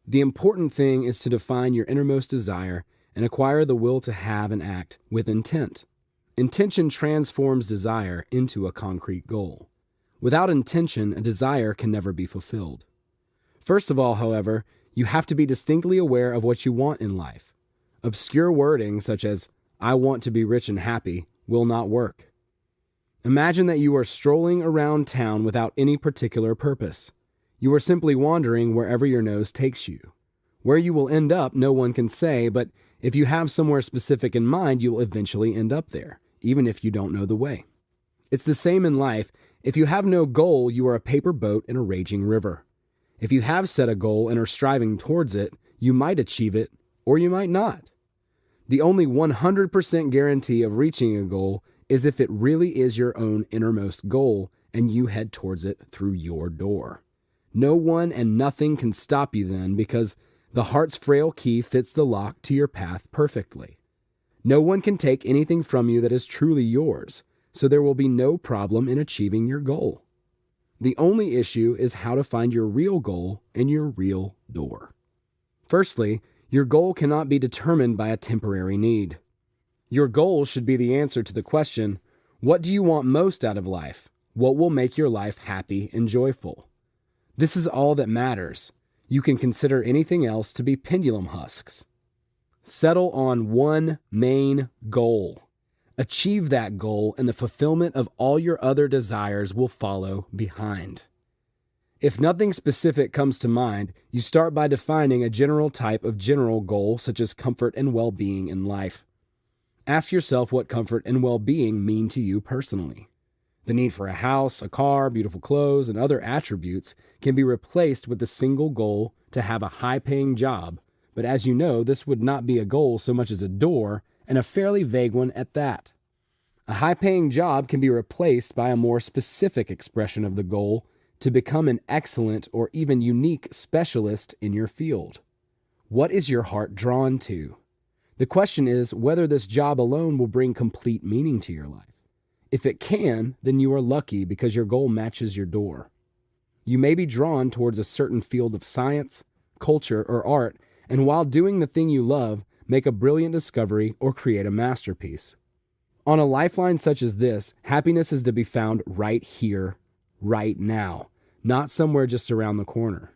The important thing is to define your innermost desire and acquire the will to have and act with intent. Intention transforms desire into a concrete goal. Without intention, a desire can never be fulfilled. First of all, however, you have to be distinctly aware of what you want in life. Obscure wording such as, "I want to be rich and happy," will not work. Imagine that you are strolling around town without any particular purpose. You are simply wandering wherever your nose takes you. Where you will end up, no one can say, but if you have somewhere specific in mind, you will eventually end up there, even if you don't know the way. It's the same in life. If you have no goal, you are a paper boat in a raging river. If you have set a goal and are striving towards it, you might achieve it, or you might not. The only 100% guarantee of reaching a goal is if it really is your own innermost goal and you head towards it through your door. No one and nothing can stop you then, because the heart's frail key fits the lock to your path perfectly. No one can take anything from you that is truly yours, so there will be no problem in achieving your goal. The only issue is how to find your real goal and your real door. Firstly, your goal cannot be determined by a temporary need. Your goal should be the answer to the question, what do you want most out of life? What will make your life happy and joyful? This is all that matters. You can consider anything else to be pendulum husks. Settle on one main goal. Achieve that goal, and the fulfillment of all your other desires will follow behind. If nothing specific comes to mind, you start by defining a general type of general goal, such as comfort and well-being in life. Ask yourself what comfort and well-being mean to you personally. The need for a house, a car, beautiful clothes, and other attributes can be replaced with the single goal to have a high-paying job, but as you know, this would not be a goal so much as a door, and a fairly vague one at that. A high-paying job can be replaced by a more specific expression of the goal to become an excellent or even unique specialist in your field. What is your heart drawn to? The question is whether this job alone will bring complete meaning to your life. If it can, then you are lucky because your goal matches your door. You may be drawn towards a certain field of science, culture, or art, and while doing the thing you love, make a brilliant discovery or create a masterpiece. On a lifeline such as this, happiness is to be found right here, right now, not somewhere just around the corner.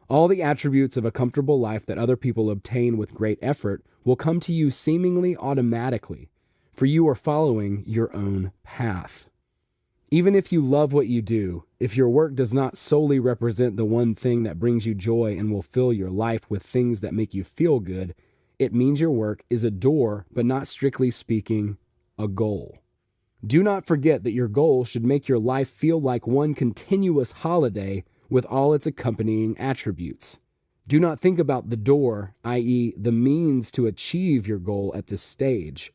All the attributes of a comfortable life that other people obtain with great effort will come to you seemingly automatically, for you are following your own path. Even if you love what you do, if your work does not solely represent the one thing that brings you joy and will fill your life with things that make you feel good, it means your work is a door, but not strictly speaking, a goal. Do not forget that your goal should make your life feel like one continuous holiday with all its accompanying attributes. Do not think about the door, i.e., the means to achieve your goal at this stage.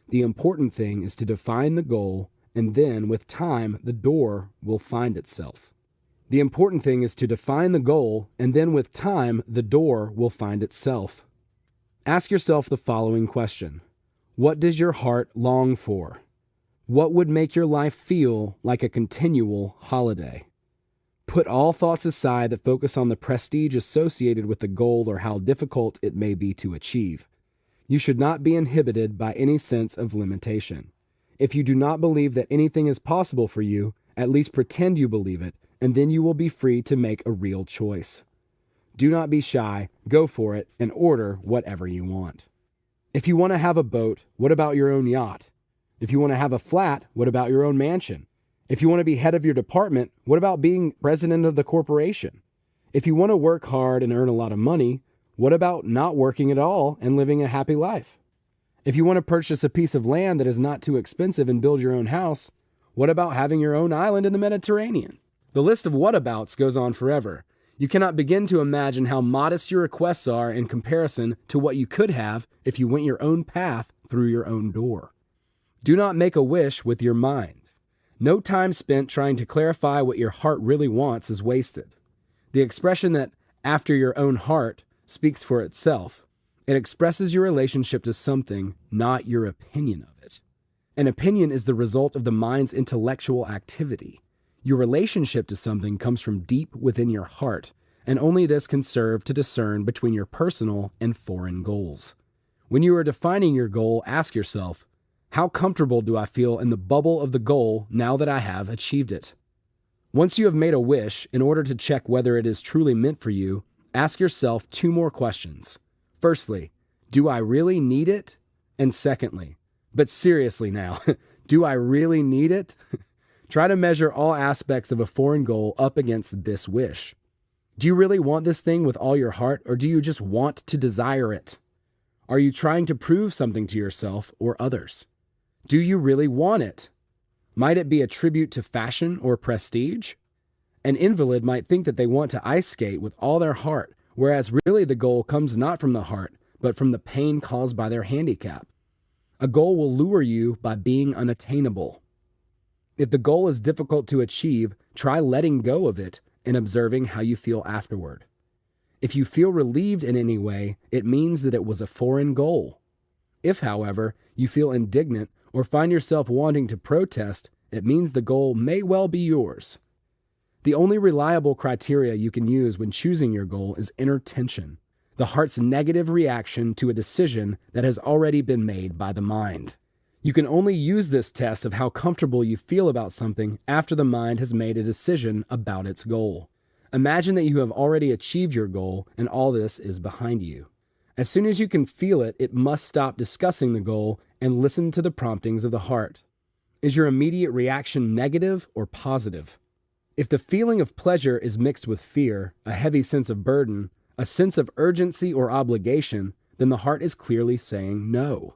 The important thing is to define the goal, and then, with time, the door will find itself. The important thing is to define the goal, and then with time, the door will find itself. Ask yourself the following question. What does your heart long for? What would make your life feel like a continual holiday? Put all thoughts aside that focus on the prestige associated with the goal or how difficult it may be to achieve. You should not be inhibited by any sense of limitation. If you do not believe that anything is possible for you, at least pretend you believe it, and then you will be free to make a real choice. Do not be shy, go for it, and order whatever you want. If you want to have a boat, what about your own yacht? If you want to have a flat, what about your own mansion? If you want to be head of your department, what about being president of the corporation? If you want to work hard and earn a lot of money, what about not working at all and living a happy life? If you want to purchase a piece of land that is not too expensive and build your own house, what about having your own island in the Mediterranean? The list of whatabouts goes on forever. You cannot begin to imagine how modest your requests are in comparison to what you could have if you went your own path through your own door. Do not make a wish with your mind. No time spent trying to clarify what your heart really wants is wasted. The expression that after your own heart speaks for itself. It expresses your relationship to something, not your opinion of it. An opinion is the result of the mind's intellectual activity. Your relationship to something comes from deep within your heart, and only this can serve to discern between your personal and foreign goals. When you are defining your goal, ask yourself, how comfortable do I feel in the bubble of the goal now that I have achieved it? Once you have made a wish, in order to check whether it is truly meant for you, ask yourself 2 more questions. Firstly, do I really need it? And secondly, but seriously now, do I really need it? Try to measure all aspects of a foreign goal up against this wish. Do you really want this thing with all your heart, or do you just want to desire it? Are you trying to prove something to yourself or others? Do you really want it? Might it be a tribute to fashion or prestige? An invalid might think that they want to ice skate with all their heart, whereas really the goal comes not from the heart, but from the pain caused by their handicap. A goal will lure you by being unattainable. If the goal is difficult to achieve, try letting go of it and observing how you feel afterward. If you feel relieved in any way, it means that it was a foreign goal. If, however, you feel indignant or find yourself wanting to protest, it means the goal may well be yours. The only reliable criteria you can use when choosing your goal is inner tension, the heart's negative reaction to a decision that has already been made by the mind. You can only use this test of how comfortable you feel about something after the mind has made a decision about its goal. Imagine that you have already achieved your goal and all this is behind you. As soon as you can feel it, it must stop discussing the goal and listen to the promptings of the heart. Is your immediate reaction negative or positive? If the feeling of pleasure is mixed with fear, a heavy sense of burden, a sense of urgency or obligation, then the heart is clearly saying no.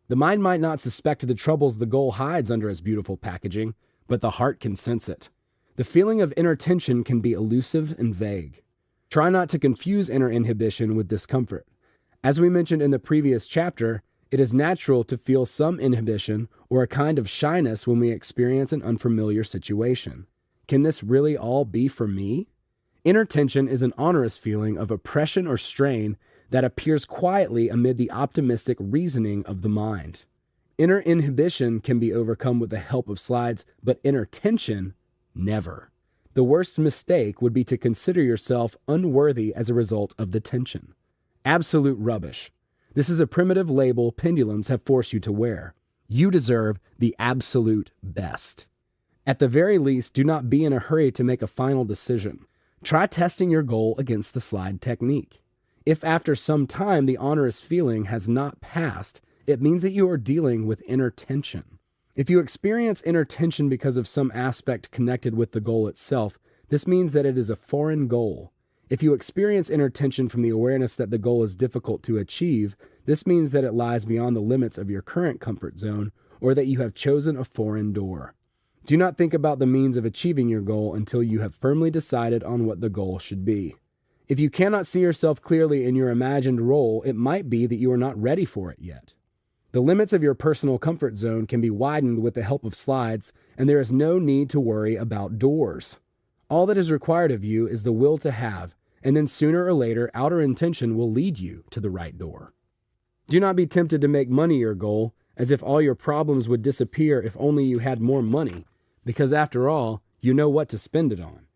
The mind might not suspect the troubles the goal hides under its beautiful packaging, but the heart can sense it. The feeling of inner tension can be elusive and vague. Try not to confuse inner inhibition with discomfort. As we mentioned in the previous chapter, it is natural to feel some inhibition or a kind of shyness when we experience an unfamiliar situation. Can this really all be for me? Inner tension is an onerous feeling of oppression or strain that appears quietly amid the optimistic reasoning of the mind. Inner inhibition can be overcome with the help of slides, but inner tension, never. The worst mistake would be to consider yourself unworthy as a result of the tension. Absolute rubbish. This is a primitive label pendulums have forced you to wear. You deserve the absolute best. At the very least, do not be in a hurry to make a final decision. Try testing your goal against the slide technique. If after some time the onerous feeling has not passed, it means that you are dealing with inner tension. If you experience inner tension because of some aspect connected with the goal itself, this means that it is a foreign goal. If you experience inner tension from the awareness that the goal is difficult to achieve, This means that it lies beyond the limits of your current comfort zone or that you have chosen a foreign door. Do not think about the means of achieving your goal until you have firmly decided on what the goal should be. If you cannot see yourself clearly in your imagined role, it might be that you are not ready for it yet. The limits of your personal comfort zone can be widened with the help of slides, and there is no need to worry about doors. All that is required of you is the will to have, and then sooner or later, outer intention will lead you to the right door. Do not be tempted to make money your goal, as if all your problems would disappear if only you had more money, because after all, you know what to spend it on.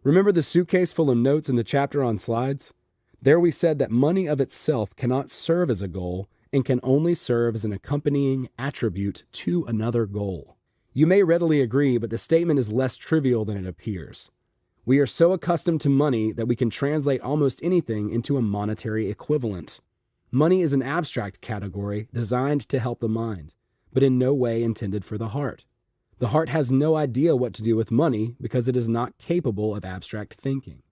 Remember the suitcase full of notes in the chapter on slides? There we said that money of itself cannot serve as a goal and can only serve as an accompanying attribute to another goal. You may readily agree, but the statement is less trivial than it appears. We are so accustomed to money that we can translate almost anything into a monetary equivalent. Money is an abstract category designed to help the mind, but in no way intended for the heart. The heart has no idea what to do with money because it is not capable of abstract thinking.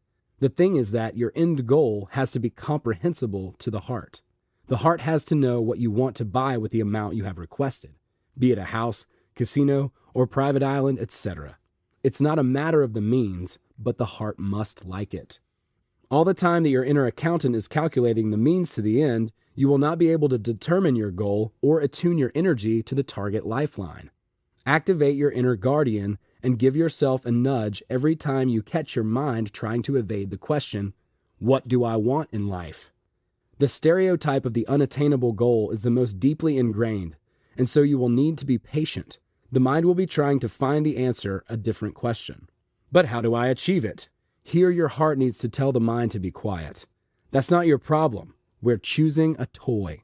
The thing is that your end goal has to be comprehensible to the heart. The heart has to know what you want to buy with the amount you have requested, be it a house, casino, or private island, etc. It's not a matter of the means, but the heart must like it. All the time that your inner accountant is calculating the means to the end, you will not be able to determine your goal or attune your energy to the target lifeline. Activate your inner guardian and give yourself a nudge every time you catch your mind trying to evade the question, what do I want in life? The stereotype of the unattainable goal is the most deeply ingrained, and so you will need to be patient. The mind will be trying to find the answer a different question. But how do I achieve it? Here your heart needs to tell the mind to be quiet. That's not your problem. We're choosing a toy.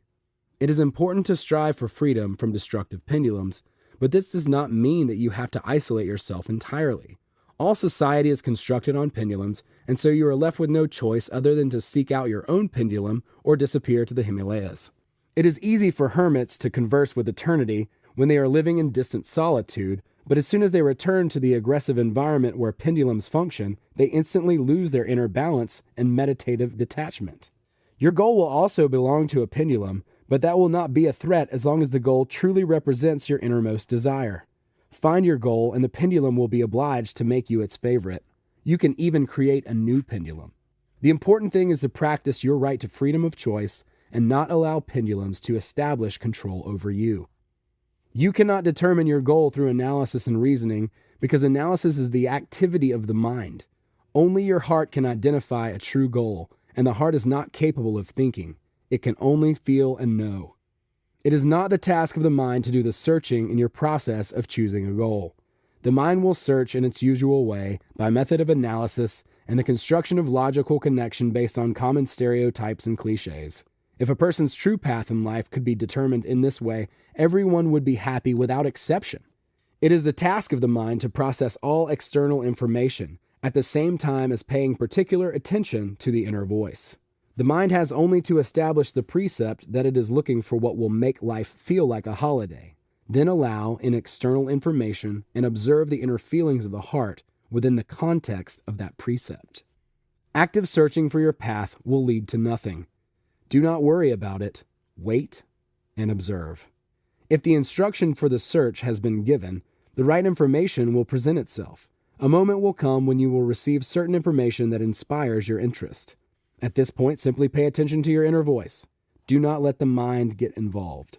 It is important to strive for freedom from destructive pendulums, but this does not mean that you have to isolate yourself entirely. All society is constructed on pendulums, and so you are left with no choice other than to seek out your own pendulum or disappear to the Himalayas. It is easy for hermits to converse with eternity when they are living in distant solitude, but as soon as they return to the aggressive environment where pendulums function, they instantly lose their inner balance and meditative detachment. Your goal will also belong to a pendulum, but that will not be a threat as long as the goal truly represents your innermost desire. Find your goal and the pendulum will be obliged to make you its favorite. You can even create a new pendulum. The important thing is to practice your right to freedom of choice and not allow pendulums to establish control over you. You cannot determine your goal through analysis and reasoning because analysis is the activity of the mind. Only your heart can identify a true goal, and the heart is not capable of thinking. It can only feel and know. It is not the task of the mind to do the searching in your process of choosing a goal. The mind will search in its usual way by method of analysis and the construction of logical connection based on common stereotypes and cliches. If a person's true path in life could be determined in this way, everyone would be happy without exception. It is the task of the mind to process all external information at the same time as paying particular attention to the inner voice. The mind has only to establish the precept that it is looking for what will make life feel like a holiday, then allow in external information and observe the inner feelings of the heart within the context of that precept. Active searching for your path will lead to nothing. Do not worry about it. Wait and observe. If the instruction for the search has been given, the right information will present itself. A moment will come when you will receive certain information that inspires your interest. At this point, simply pay attention to your inner voice. Do not let the mind get involved.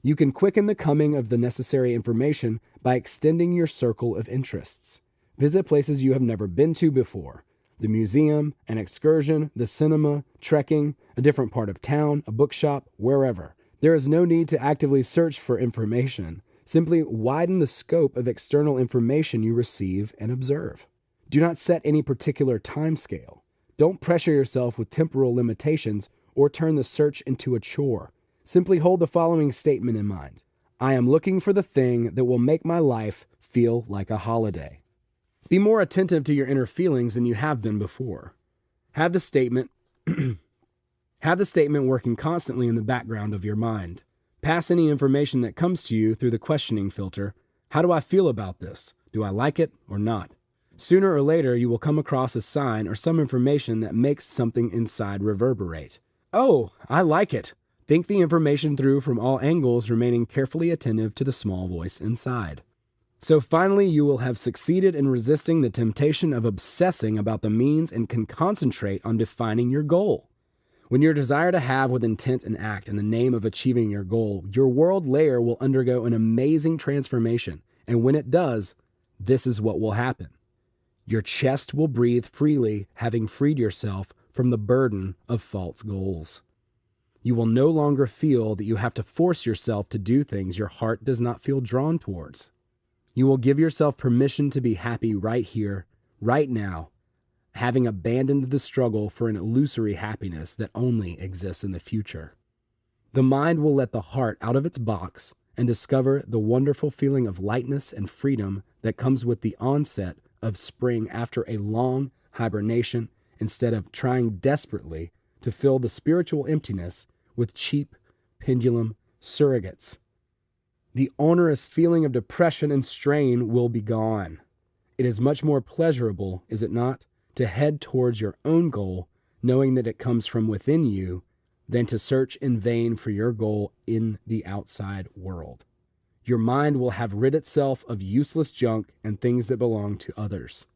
You can quicken the coming of the necessary information by extending your circle of interests. Visit places you have never been to before. The museum, an excursion, the cinema, trekking, a different part of town, a bookshop, wherever. There is no need to actively search for information. Simply widen the scope of external information you receive and observe. Do not set any particular time scale. Don't pressure yourself with temporal limitations or turn the search into a chore. Simply hold the following statement in mind. I am looking for the thing that will make my life feel like a holiday. Be more attentive to your inner feelings than you have been before. Have the statement working constantly in the background of your mind. Pass any information that comes to you through the questioning filter. How do I feel about this? Do I like it or not? Sooner or later, you will come across a sign or some information that makes something inside reverberate. Oh, I like it. Think the information through from all angles, remaining carefully attentive to the small voice inside. So finally, you will have succeeded in resisting the temptation of obsessing about the means and can concentrate on defining your goal. When your desire to have with intent and act in the name of achieving your goal, your world layer will undergo an amazing transformation. And when it does, this is what will happen. Your chest will breathe freely, having freed yourself from the burden of false goals. You will no longer feel that you have to force yourself to do things your heart does not feel drawn towards. You will give yourself permission to be happy right here, right now, having abandoned the struggle for an illusory happiness that only exists in the future. The mind will let the heart out of its box and discover the wonderful feeling of lightness and freedom that comes with the onset of spring after a long hibernation, instead of trying desperately to fill the spiritual emptiness with cheap pendulum surrogates. The onerous feeling of depression and strain will be gone. It is much more pleasurable, is it not, to head towards your own goal, knowing that it comes from within you, than to search in vain for your goal in the outside world. Your mind will have rid itself of useless junk and things that belong to others.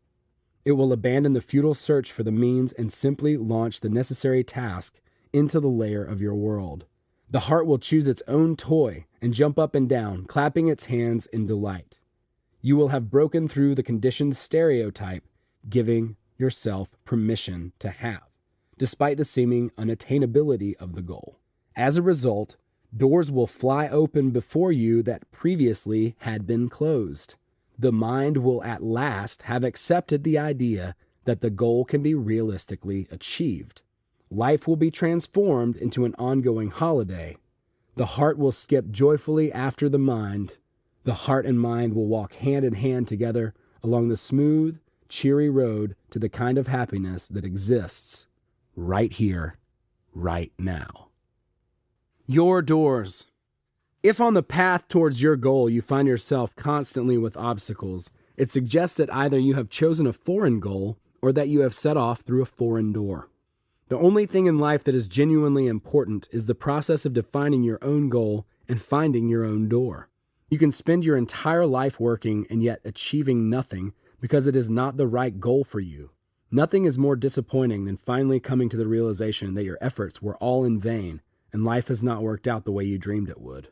It will abandon the futile search for the means and simply launch the necessary task into the layer of your world. The heart will choose its own toy and jump up and down, clapping its hands in delight. You will have broken through the conditioned stereotype, giving yourself permission to have, despite the seeming unattainability of the goal. As a result, doors will fly open before you that previously had been closed. The mind will at last have accepted the idea that the goal can be realistically achieved. Life will be transformed into an ongoing holiday. The heart will skip joyfully after the mind. The heart and mind will walk hand in hand together along the smooth, cheery road to the kind of happiness that exists right here, right now. Your doors. If on the path towards your goal you find yourself constantly with obstacles, it suggests that either you have chosen a foreign goal or that you have set off through a foreign door. The only thing in life that is genuinely important is the process of defining your own goal and finding your own door. You can spend your entire life working and yet achieving nothing because it is not the right goal for you. Nothing is more disappointing than finally coming to the realization that your efforts were all in vain and life has not worked out the way you dreamed it would.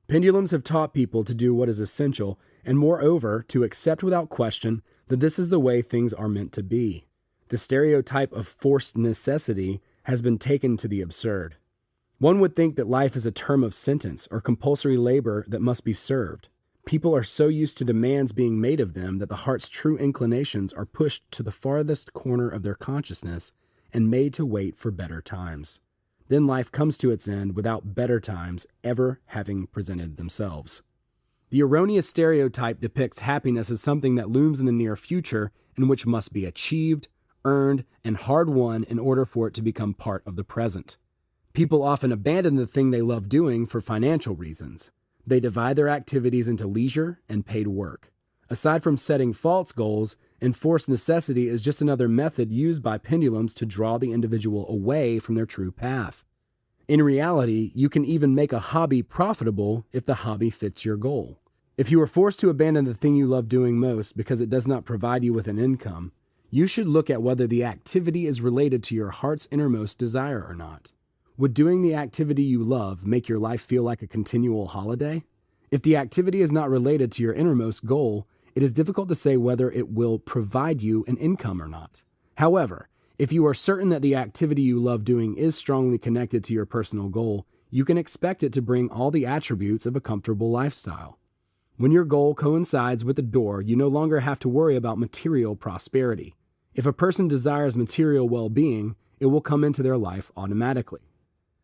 Pendulums have taught people to do what is essential and, moreover, to accept without question that this is the way things are meant to be. The stereotype of forced necessity has been taken to the absurd. One would think that life is a term of sentence or compulsory labor that must be served. People are so used to demands being made of them that the heart's true inclinations are pushed to the farthest corner of their consciousness and made to wait for better times. Then life comes to its end without better times ever having presented themselves. The erroneous stereotype depicts happiness as something that looms in the near future and which must be achieved, earned, and hard-won in order for it to become part of the present. People often abandon the thing they love doing for financial reasons. They divide their activities into leisure and paid work. Aside from setting false goals, enforced necessity is just another method used by pendulums to draw the individual away from their true path. In reality, you can even make a hobby profitable if the hobby fits your goal. If you are forced to abandon the thing you love doing most because it does not provide you with an income, you should look at whether the activity is related to your heart's innermost desire or not. Would doing the activity you love make your life feel like a continual holiday? If the activity is not related to your innermost goal, it is difficult to say whether it will provide you an income or not. However, if you are certain that the activity you love doing is strongly connected to your personal goal, you can expect it to bring all the attributes of a comfortable lifestyle. When your goal coincides with the door, you no longer have to worry about material prosperity. If a person desires material well-being, it will come into their life automatically.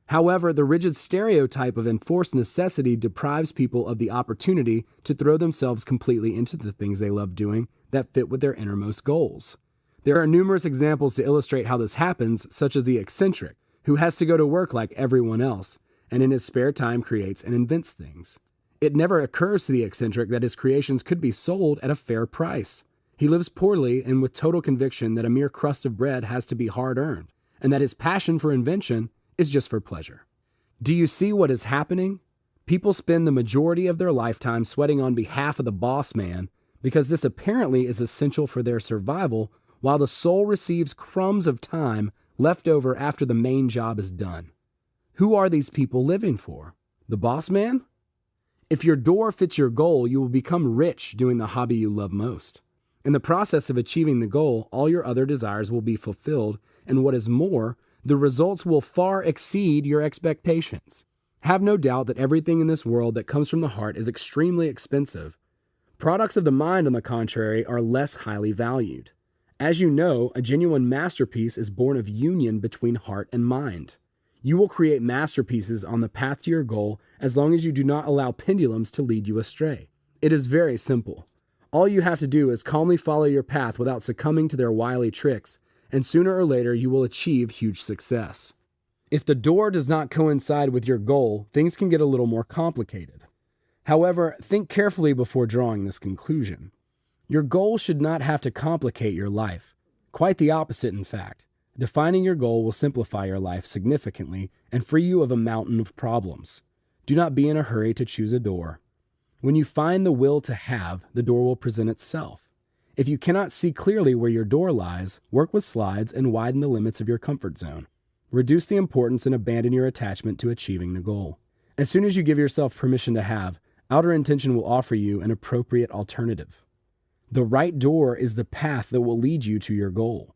However, the rigid stereotype of enforced necessity deprives people of the opportunity to throw themselves completely into the things they love doing that fit with their innermost goals. There are numerous examples to illustrate how this happens, such as the eccentric, who has to go to work like everyone else, and in his spare time creates and invents things. It never occurs to the eccentric that his creations could be sold at a fair price. He lives poorly and with total conviction that a mere crust of bread has to be hard-earned, and that his passion for invention is just for pleasure. Do you see what is happening? People spend the majority of their lifetime sweating on behalf of the boss man because this apparently is essential for their survival, while the soul receives crumbs of time left over after the main job is done. Who are these people living for? The boss man? If your door fits your goal, you will become rich doing the hobby you love most. In the process of achieving the goal, all your other desires will be fulfilled, and what is more, the results will far exceed your expectations. Have no doubt that everything in this world that comes from the heart is extremely expensive. Products of the mind, on the contrary, are less highly valued. As you know, a genuine masterpiece is born of union between heart and mind. You will create masterpieces on the path to your goal as long as you do not allow pendulums to lead you astray. It is very simple. All you have to do is calmly follow your path without succumbing to their wily tricks, and sooner or later you will achieve huge success. If the door does not coincide with your goal, things can get a little more complicated. However, think carefully before drawing this conclusion. Your goal should not have to complicate your life. Quite the opposite, in fact. Defining your goal will simplify your life significantly and free you of a mountain of problems. Do not be in a hurry to choose a door. When you find the will to have, the door will present itself. If you cannot see clearly where your door lies, work with slides and widen the limits of your comfort zone. Reduce the importance and abandon your attachment to achieving the goal. As soon as you give yourself permission to have, outer intention will offer you an appropriate alternative. The right door is the path that will lead you to your goal.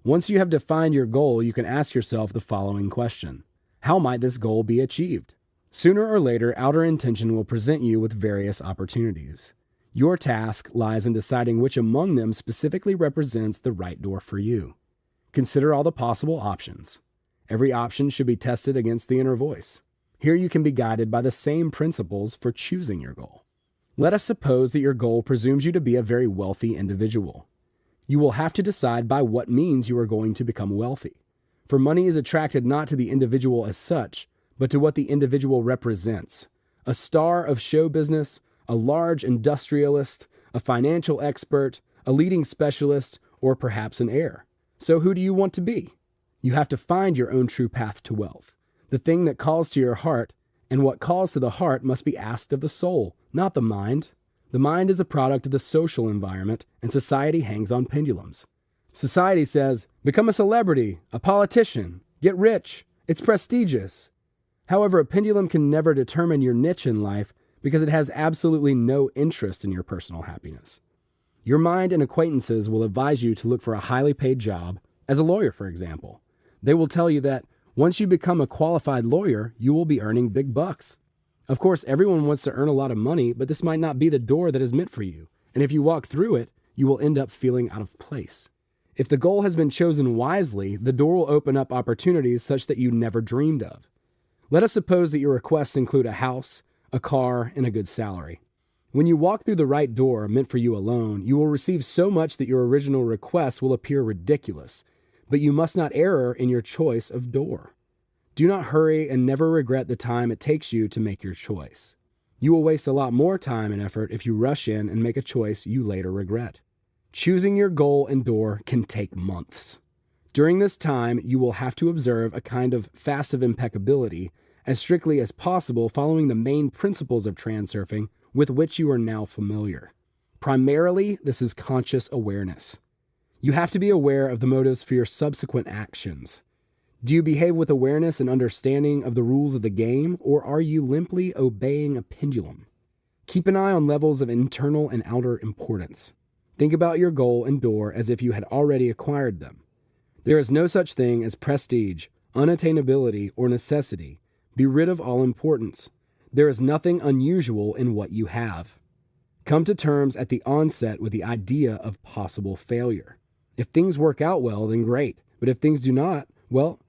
Once you have defined your goal, you can ask yourself the following question: how might this goal be achieved? Sooner or later, outer intention will present you with various opportunities. Your task lies in deciding which among them specifically represents the right door for you. Consider all the possible options. Every option should be tested against the inner voice. Here you can be guided by the same principles for choosing your goal. Let us suppose that your goal presumes you to be a very wealthy individual. You will have to decide by what means you are going to become wealthy. For money is attracted not to the individual as such, but to what the individual represents. A star of show business, a large industrialist, a financial expert, a leading specialist, or perhaps an heir. So who do you want to be? You have to find your own true path to wealth, the thing that calls to your heart, and what calls to the heart must be asked of the soul, not the mind. The mind is a product of the social environment, and society hangs on pendulums. Society says, become a celebrity, a politician, get rich, it's prestigious. However, a pendulum can never determine your niche in life because it has absolutely no interest in your personal happiness. Your mind and acquaintances will advise you to look for a highly paid job, as a lawyer, for example. They will tell you that once you become a qualified lawyer, you will be earning big bucks. Of course, everyone wants to earn a lot of money, but this might not be the door that is meant for you. And if you walk through it, you will end up feeling out of place. If the goal has been chosen wisely, the door will open up opportunities such that you never dreamed of. Let us suppose that your requests include a house, a car, and a good salary. When you walk through the right door meant for you alone, you will receive so much that your original request will appear ridiculous, but you must not err in your choice of door. Do not hurry and never regret the time it takes you to make your choice. You will waste a lot more time and effort if you rush in and make a choice you later regret. Choosing your goal and door can take months. During this time, you will have to observe a kind of fast of impeccability, as strictly as possible following the main principles of transurfing with which you are now familiar. Primarily, this is conscious awareness. You have to be aware of the motives for your subsequent actions. Do you behave with awareness and understanding of the rules of the game, or are you limply obeying a pendulum? Keep an eye on levels of internal and outer importance. Think about your goal and door as if you had already acquired them. There is no such thing as prestige, unattainability, or necessity. Be rid of all importance. There is nothing unusual in what you have. Come to terms at the onset with the idea of possible failure. If things work out well, then great. But if things do not, well,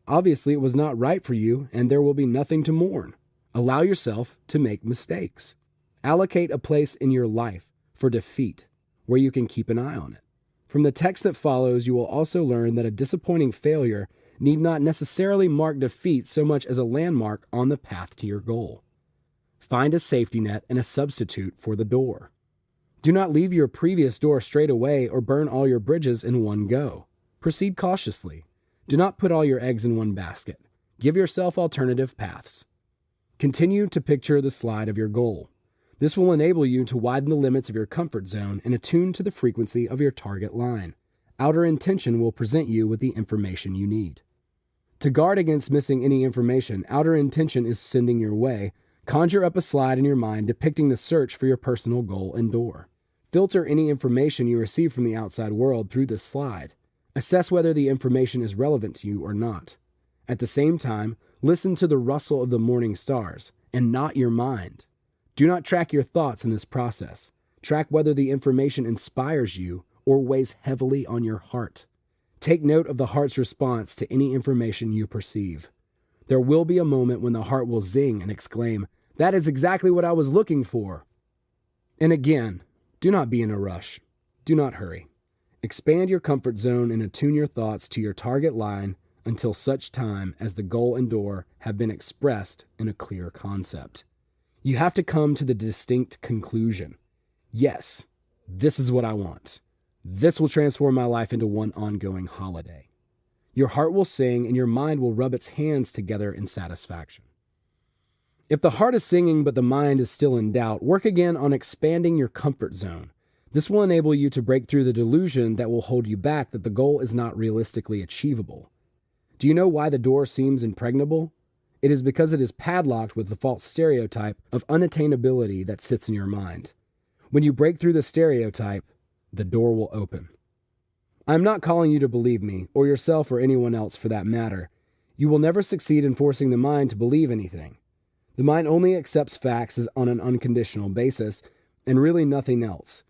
obviously it was not right for you, and there will be nothing to mourn. Allow yourself to make mistakes. Allocate a place in your life for defeat, where you can keep an eye on it. From the text that follows, you will also learn that a disappointing failure need not necessarily mark defeat so much as a landmark on the path to your goal. Find a safety net and a substitute for the door. Do not leave your previous door straight away or burn all your bridges in one go. Proceed cautiously. Do not put all your eggs in one basket. Give yourself alternative paths. Continue to picture the slide of your goal. This will enable you to widen the limits of your comfort zone and attune to the frequency of your target line. Outer intention will present you with the information you need. To guard against missing any information, outer intention is sending your way. Conjure up a slide in your mind depicting the search for your personal goal and door. Filter any information you receive from the outside world through this slide. Assess whether the information is relevant to you or not. At the same time, listen to the rustle of the morning stars, and not your mind. Do not track your thoughts in this process. Track whether the information inspires you or weighs heavily on your heart. Take note of the heart's response to any information you perceive. There will be a moment when the heart will zing and exclaim, "That is exactly what I was looking for." And again, do not be in a rush. Do not hurry. Expand your comfort zone and attune your thoughts to your target line until such time as the goal and door have been expressed in a clear concept. You have to come to the distinct conclusion. Yes, this is what I want. This will transform my life into one ongoing holiday. Your heart will sing and your mind will rub its hands together in satisfaction. If the heart is singing but the mind is still in doubt, work again on expanding your comfort zone. This will enable you to break through the delusion that will hold you back that the goal is not realistically achievable. Do you know why the door seems impregnable? It is because it is padlocked with the false stereotype of unattainability that sits in your mind. When you break through the stereotype, the door will open. I'm not calling you to believe me, or yourself or anyone else for that matter. You will never succeed in forcing the mind to believe anything. The mind only accepts facts as on an unconditional basis, and really nothing else.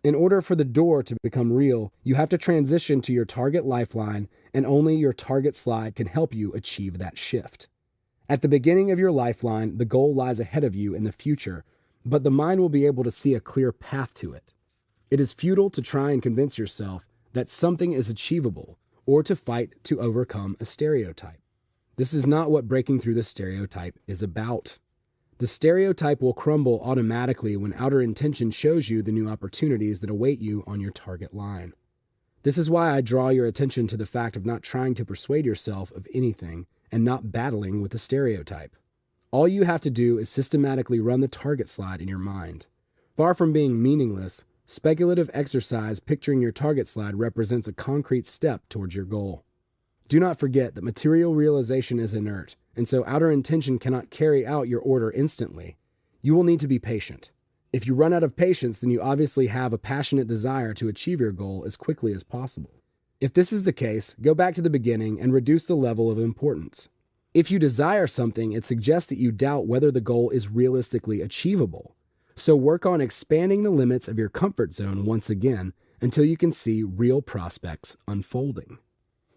In order for the door to become real, you have to transition to your target lifeline, and only your target slide can help you achieve that shift. At the beginning of your lifeline, the goal lies ahead of you in the future, but the mind will be able to see a clear path to it. It is futile to try and convince yourself that something is achievable, or to fight to overcome a stereotype. This is not what breaking through the stereotype is about. The stereotype will crumble automatically when outer intention shows you the new opportunities that await you on your target line. This is why I draw your attention to the fact of not trying to persuade yourself of anything and not battling with the stereotype. All you have to do is systematically run the target slide in your mind. Far from being meaningless, speculative exercise picturing your target slide represents a concrete step towards your goal. Do not forget that material realization is inert, and so outer intention cannot carry out your order instantly. You will need to be patient. If you run out of patience, then you obviously have a passionate desire to achieve your goal as quickly as possible. If this is the case, go back to the beginning and reduce the level of importance. If you desire something, it suggests that you doubt whether the goal is realistically achievable. So work on expanding the limits of your comfort zone once again until you can see real prospects unfolding.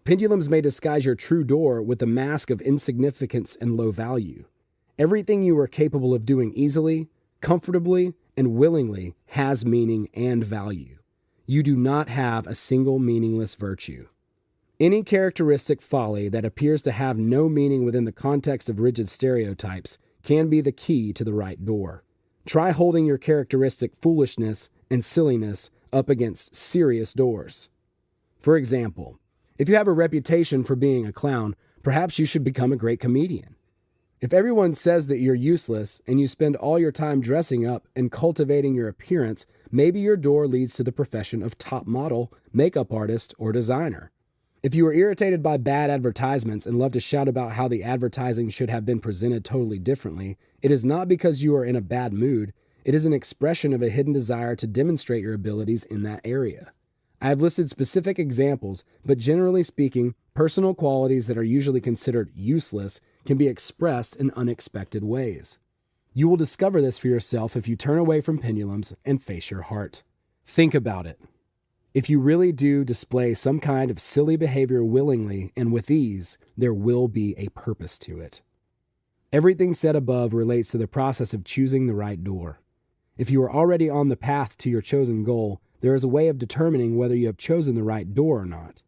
Pendulums may disguise your true door with a mask of insignificance and low value. Everything you are capable of doing easily, comfortably, and willingly has meaning and value. You do not have a single meaningless virtue. Any characteristic folly that appears to have no meaning within the context of rigid stereotypes can be the key to the right door. Try holding your characteristic foolishness and silliness up against serious doors. For example, if you have a reputation for being a clown, perhaps you should become a great comedian. If everyone says that you're useless and you spend all your time dressing up and cultivating your appearance, maybe your door leads to the profession of top model, makeup artist, or designer. If you are irritated by bad advertisements and love to shout about how the advertising should have been presented totally differently, it is not because you are in a bad mood. It is an expression of a hidden desire to demonstrate your abilities in that area. I have listed specific examples, but generally speaking, personal qualities that are usually considered useless can be expressed in unexpected ways. You will discover this for yourself if you turn away from pendulums and face your heart. Think about it. If you really do display some kind of silly behavior willingly and with ease, there will be a purpose to it. Everything said above relates to the process of choosing the right door. If you are already on the path to your chosen goal, there is a way of determining whether you have chosen the right door or not.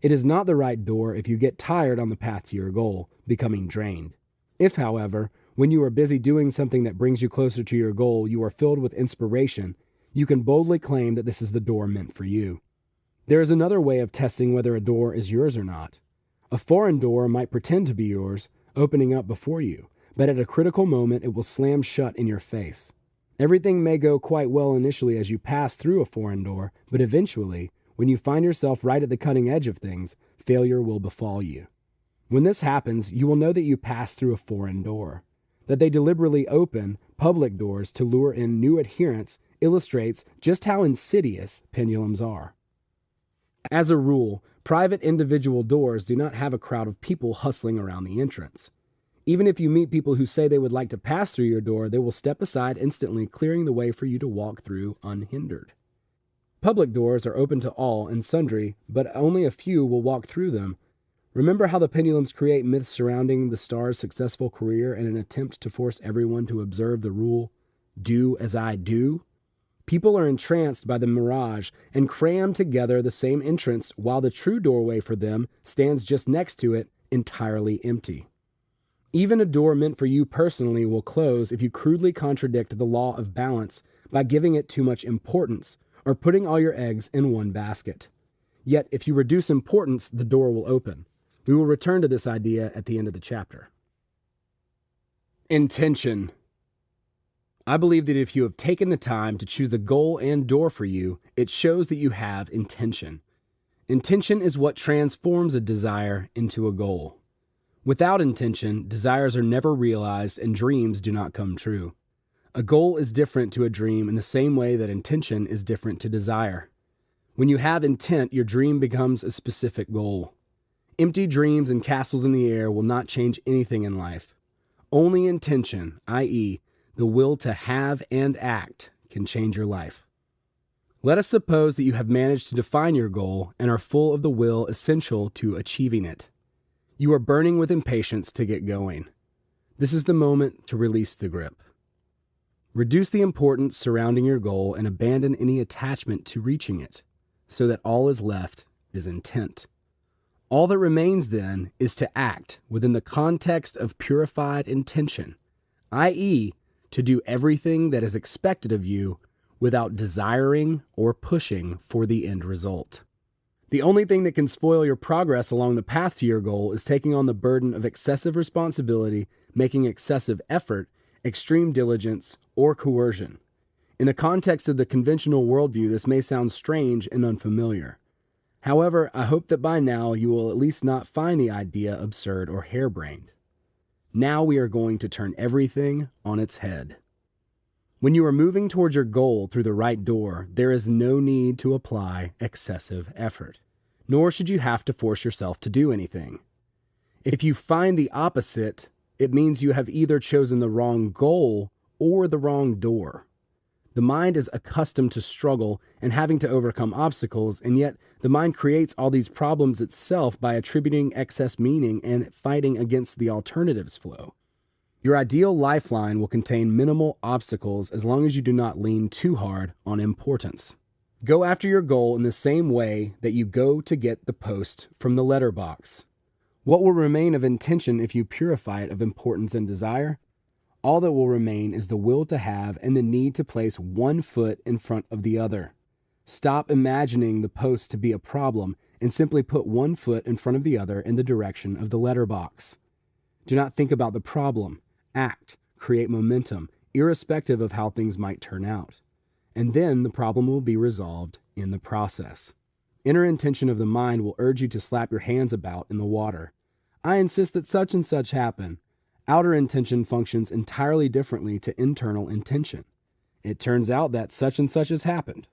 It is not the right door if you get tired on the path to your goal, becoming drained. If, however, when you are busy doing something that brings you closer to your goal, you are filled with inspiration, you can boldly claim that this is the door meant for you. There is another way of testing whether a door is yours or not. A foreign door might pretend to be yours, opening up before you, but at a critical moment it will slam shut in your face. Everything may go quite well initially as you pass through a foreign door, but eventually, when you find yourself right at the cutting edge of things, failure will befall you. When this happens, you will know that you passed through a foreign door. That they deliberately open public doors to lure in new adherents illustrates just how insidious pendulums are. As a rule, private individual doors do not have a crowd of people hustling around the entrance. Even if you meet people who say they would like to pass through your door, they will step aside instantly, clearing the way for you to walk through unhindered. Public doors are open to all and sundry, but only a few will walk through them. Remember how the pendulums create myths surrounding the star's successful career in an attempt to force everyone to observe the rule, do as I do? People are entranced by the mirage and cram together the same entrance while the true doorway for them stands just next to it, entirely empty. Even a door meant for you personally will close if you crudely contradict the law of balance by giving it too much importance or putting all your eggs in one basket. Yet, if you reduce importance, the door will open. We will return to this idea at the end of the chapter. Intention. I believe that if you have taken the time to choose the goal and door for you, it shows that you have intention. Intention is what transforms a desire into a goal. Without intention, desires are never realized and dreams do not come true. A goal is different to a dream in the same way that intention is different to desire. When you have intent, your dream becomes a specific goal. Empty dreams and castles in the air will not change anything in life. Only intention, i.e., the will to have and act, can change your life. Let us suppose that you have managed to define your goal and are full of the will essential to achieving it. You are burning with impatience to get going. This is the moment to release the grip. Reduce the importance surrounding your goal and abandon any attachment to reaching it, so that all is left is intent. All that remains then is to act within the context of purified intention, i.e., to do everything that is expected of you without desiring or pushing for the end result. The only thing that can spoil your progress along the path to your goal is taking on the burden of excessive responsibility, making excessive effort, extreme diligence, or coercion. In the context of the conventional worldview, this may sound strange and unfamiliar. However, I hope that by now you will at least not find the idea absurd or harebrained. Now we are going to turn everything on its head. When you are moving towards your goal through the right door, there is no need to apply excessive effort, nor should you have to force yourself to do anything. If you find the opposite, it means you have either chosen the wrong goal or the wrong door. The mind is accustomed to struggle and having to overcome obstacles, and yet the mind creates all these problems itself by attributing excess meaning and fighting against the alternatives flow. Your ideal lifeline will contain minimal obstacles as long as you do not lean too hard on importance. Go after your goal in the same way that you go to get the post from the letterbox. What will remain of intention if you purify it of importance and desire? All that will remain is the will to have and the need to place one foot in front of the other. Stop imagining the post to be a problem and simply put one foot in front of the other in the direction of the letterbox. Do not think about the problem. Act, create momentum, irrespective of how things might turn out. And then the problem will be resolved in the process. Inner intention of the mind will urge you to slap your hands about in the water. I insist that such and such happen. Outer intention functions entirely differently to internal intention. It turns out that such and such has happened.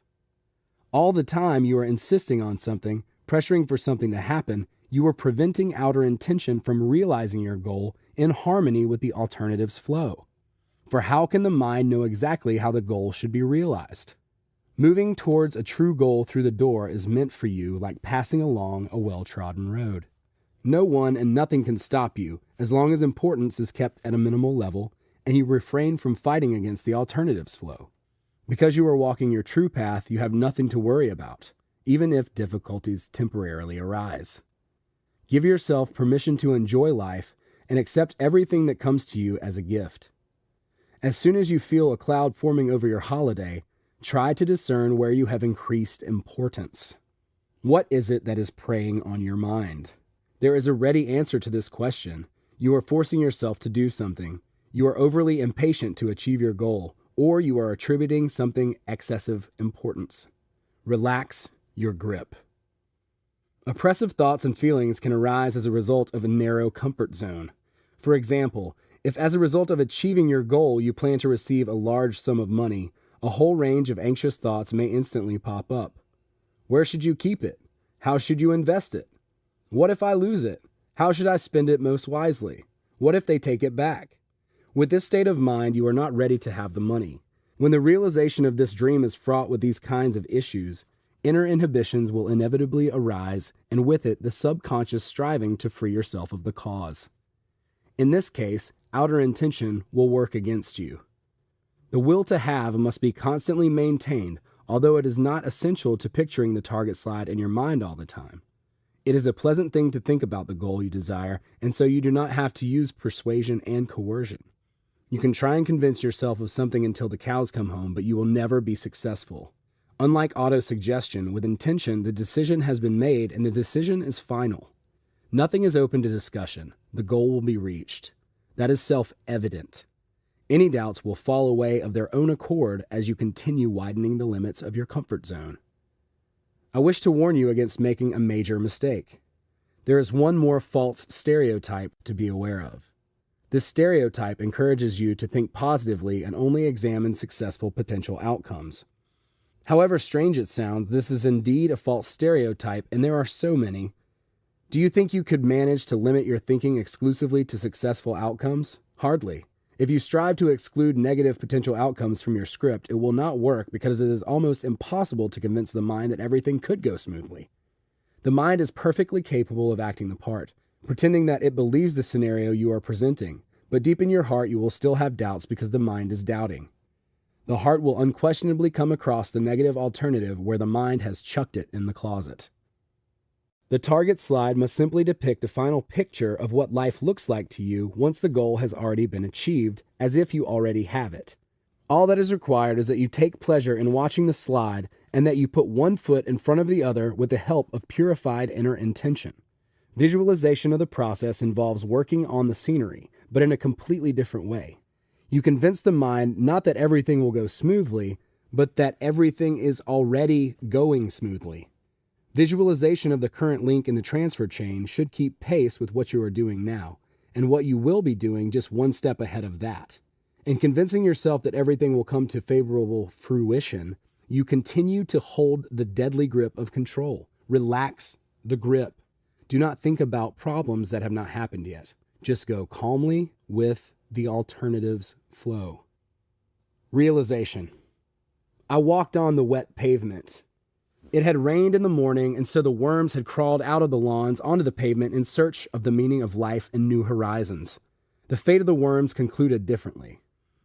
All the time you are insisting on something, pressuring for something to happen, you are preventing outer intention from realizing your goal in harmony with the alternative's flow. For how can the mind know exactly how the goal should be realized? Moving towards a true goal through the door is meant for you like passing along a well-trodden road. No one and nothing can stop you as long as importance is kept at a minimal level and you refrain from fighting against the alternative's flow. Because you are walking your true path, you have nothing to worry about, even if difficulties temporarily arise. Give yourself permission to enjoy life and accept everything that comes to you as a gift. As soon as you feel a cloud forming over your holiday, try to discern where you have increased importance. What is it that is preying on your mind? There is a ready answer to this question. You are forcing yourself to do something. You are overly impatient to achieve your goal, or you are attributing something excessive importance. Relax your grip. Oppressive thoughts and feelings can arise as a result of a narrow comfort zone. For example, if as a result of achieving your goal you plan to receive a large sum of money, a whole range of anxious thoughts may instantly pop up. Where should you keep it? How should you invest it? What if I lose it? How should I spend it most wisely? What if they take it back? With this state of mind, you are not ready to have the money. When the realization of this dream is fraught with these kinds of issues, inner inhibitions will inevitably arise, and with it, the subconscious striving to free yourself of the cause. In this case, outer intention will work against you. The will to have must be constantly maintained, although it is not essential to picturing the target slide in your mind all the time. It is a pleasant thing to think about the goal you desire, and so you do not have to use persuasion and coercion. You can try and convince yourself of something until the cows come home, but you will never be successful. Unlike autosuggestion, with intention, the decision has been made and the decision is final. Nothing is open to discussion. The goal will be reached. That is self-evident. Any doubts will fall away of their own accord as you continue widening the limits of your comfort zone. I wish to warn you against making a major mistake. There is one more false stereotype to be aware of. This stereotype encourages you to think positively and only examine successful potential outcomes. However strange it sounds, this is indeed a false stereotype, and there are so many. Do you think you could manage to limit your thinking exclusively to successful outcomes? Hardly. If you strive to exclude negative potential outcomes from your script, it will not work because it is almost impossible to convince the mind that everything could go smoothly. The mind is perfectly capable of acting the part, pretending that it believes the scenario you are presenting, but deep in your heart you will still have doubts because the mind is doubting. The heart will unquestionably come across the negative alternative where the mind has chucked it in the closet. The target slide must simply depict a final picture of what life looks like to you once the goal has already been achieved, as if you already have it. All that is required is that you take pleasure in watching the slide and that you put one foot in front of the other with the help of purified inner intention. Visualization of the process involves working on the scenery, but in a completely different way. You convince the mind not that everything will go smoothly, but that everything is already going smoothly. Visualization of the current link in the transfer chain should keep pace with what you are doing now, and what you will be doing just one step ahead of that. In convincing yourself that everything will come to favorable fruition, you continue to hold the deadly grip of control. Relax the grip. Do not think about problems that have not happened yet. Just go calmly with the alternatives flow. Realization. I walked on the wet pavement. It had rained in the morning, and so the worms had crawled out of the lawns onto the pavement in search of the meaning of life and new horizons. The fate of the worms concluded differently.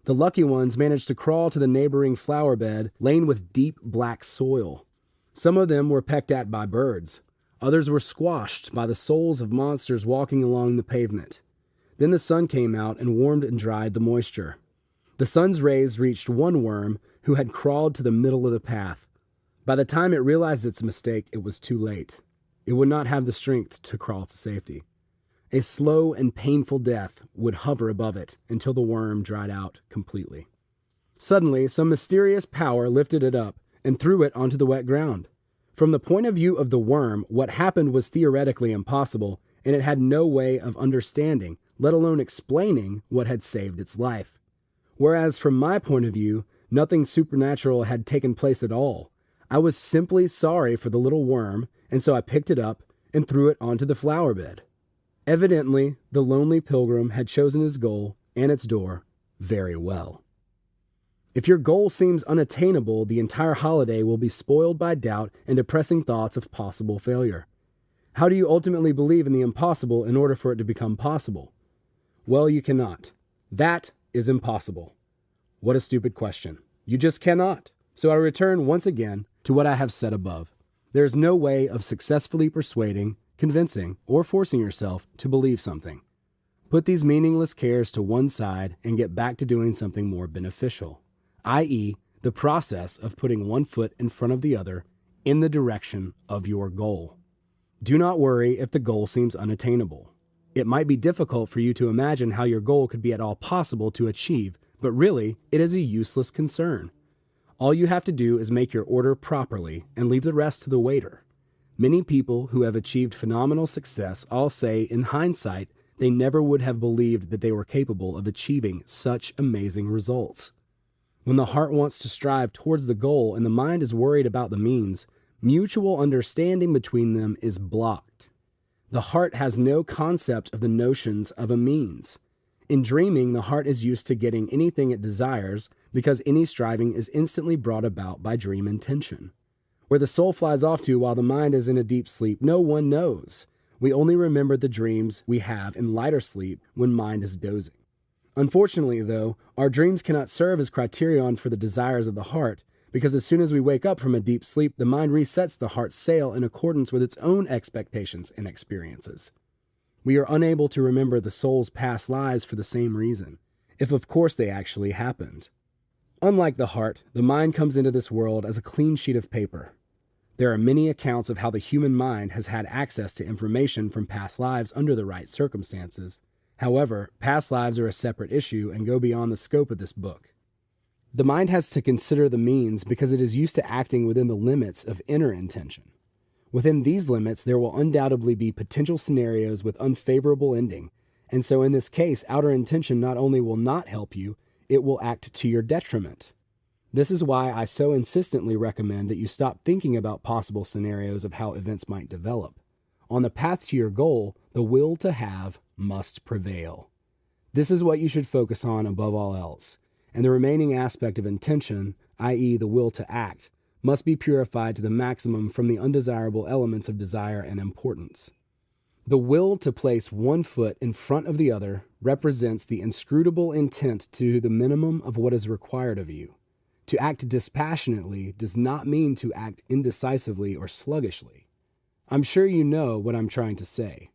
The lucky ones managed to crawl to the neighboring flower bed, laden with deep black soil. Some of them were pecked at by birds. Others were squashed by the souls of monsters walking along the pavement. Then the sun came out and warmed and dried the moisture. The sun's rays reached one worm who had crawled to the middle of the path. By the time it realized its mistake, it was too late. It would not have the strength to crawl to safety. A slow and painful death would hover above it until the worm dried out completely. Suddenly, some mysterious power lifted it up and threw it onto the wet ground. From the point of view of the worm, what happened was theoretically impossible, and it had no way of understanding, let alone explaining, what had saved its life. Whereas from my point of view, nothing supernatural had taken place at all. I was simply sorry for the little worm, and so I picked it up and threw it onto the flower bed. Evidently, the lonely pilgrim had chosen his goal and its door very well. If your goal seems unattainable, the entire holiday will be spoiled by doubt and depressing thoughts of possible failure. How do you ultimately believe in the impossible in order for it to become possible? Well, you cannot. That is impossible. What a stupid question. You just cannot. So I return once again to what I have said above. There is no way of successfully persuading, convincing, or forcing yourself to believe something. Put these meaningless cares to one side and get back to doing something more beneficial, i.e., the process of putting one foot in front of the other in the direction of your goal. Do not worry if the goal seems unattainable. It might be difficult for you to imagine how your goal could be at all possible to achieve, but really, it is a useless concern. All you have to do is make your order properly and leave the rest to the waiter. Many people who have achieved phenomenal success all say, in hindsight, they never would have believed that they were capable of achieving such amazing results. When the heart wants to strive towards the goal and the mind is worried about the means, mutual understanding between them is blocked. The heart has no concept of the notions of a means. In dreaming, the heart is used to getting anything it desires because any striving is instantly brought about by dream intention. Where the soul flies off to while the mind is in a deep sleep, no one knows. We only remember the dreams we have in lighter sleep when mind is dozing. Unfortunately, though, our dreams cannot serve as criterion for the desires of the heart, because as soon as we wake up from a deep sleep, the mind resets the heart's sail in accordance with its own expectations and experiences. We are unable to remember the soul's past lives for the same reason, if of course they actually happened. Unlike the heart, the mind comes into this world as a clean sheet of paper. There are many accounts of how the human mind has had access to information from past lives under the right circumstances. However, past lives are a separate issue and go beyond the scope of this book. The mind has to consider the means because it is used to acting within the limits of inner intention. Within these limits, there will undoubtedly be potential scenarios with unfavorable ending, and so in this case, outer intention not only will not help you, it will act to your detriment. This is why I so insistently recommend that you stop thinking about possible scenarios of how events might develop. On the path to your goal, the will to have must prevail. This is what you should focus on above all else, and the remaining aspect of intention, i.e. the will to act, must be purified to the maximum from the undesirable elements of desire and importance. The will to place one foot in front of the other represents the inscrutable intent to the minimum of what is required of you. To act dispassionately does not mean to act indecisively or sluggishly. I'm sure you know what I'm trying to say.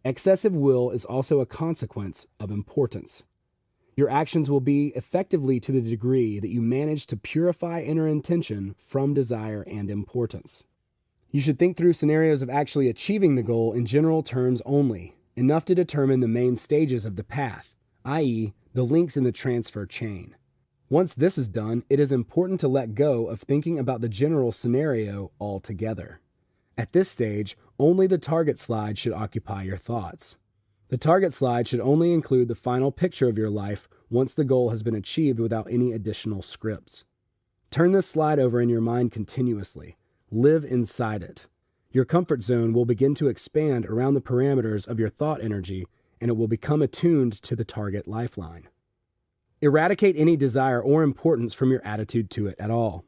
Excessive will is also a consequence of importance. Your actions will be effectively to the degree that you manage to purify inner intention from desire and importance. You should think through scenarios of actually achieving the goal in general terms only, enough to determine the main stages of the path, i.e., the links in the transfer chain. Once this is done, it is important to let go of thinking about the general scenario altogether. At this stage, only the target slide should occupy your thoughts. The target slide should only include the final picture of your life once the goal has been achieved without any additional scripts. Turn this slide over in your mind continuously. Live inside it. Your comfort zone will begin to expand around the parameters of your thought energy, and it will become attuned to the target lifeline. Eradicate any desire or importance from your attitude to it at all.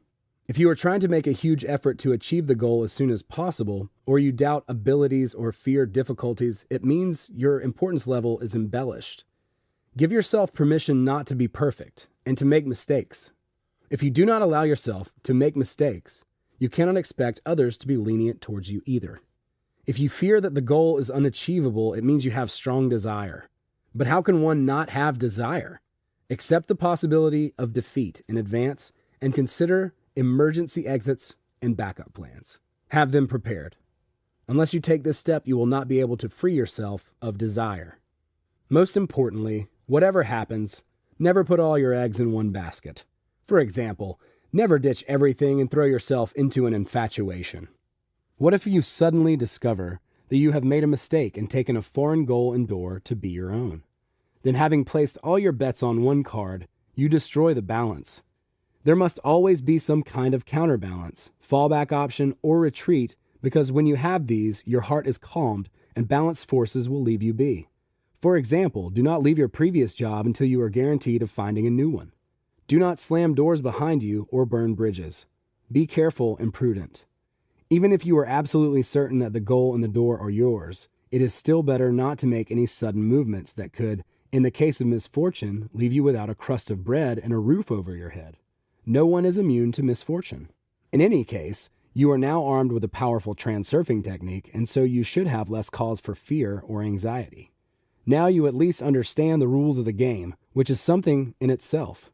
If you are trying to make a huge effort to achieve the goal as soon as possible, or you doubt abilities or fear difficulties, it means your importance level is embellished. Give yourself permission not to be perfect and to make mistakes. If you do not allow yourself to make mistakes, you cannot expect others to be lenient towards you either. If you fear that the goal is unachievable, it means you have strong desire. But how can one not have desire? Accept the possibility of defeat in advance and consider emergency exits and backup plans. Have them prepared. Unless you take this step, you will not be able to free yourself of desire. Most importantly, whatever happens, never put all your eggs in one basket. For example, never ditch everything and throw yourself into an infatuation. What if you suddenly discover that you have made a mistake and taken a foreign goal and door to be your own? Then, having placed all your bets on one card, you destroy the balance. There must always be some kind of counterbalance, fallback option, or retreat, because when you have these, your heart is calmed and balanced forces will leave you be. For example, do not leave your previous job until you are guaranteed of finding a new one. Do not slam doors behind you or burn bridges. Be careful and prudent. Even if you are absolutely certain that the goal and the door are yours, it is still better not to make any sudden movements that could, in the case of misfortune, leave you without a crust of bread and a roof over your head. No one is immune to misfortune. In any case, you are now armed with a powerful transurfing technique, and so you should have less cause for fear or anxiety. Now you at least understand the rules of the game, which is something in itself.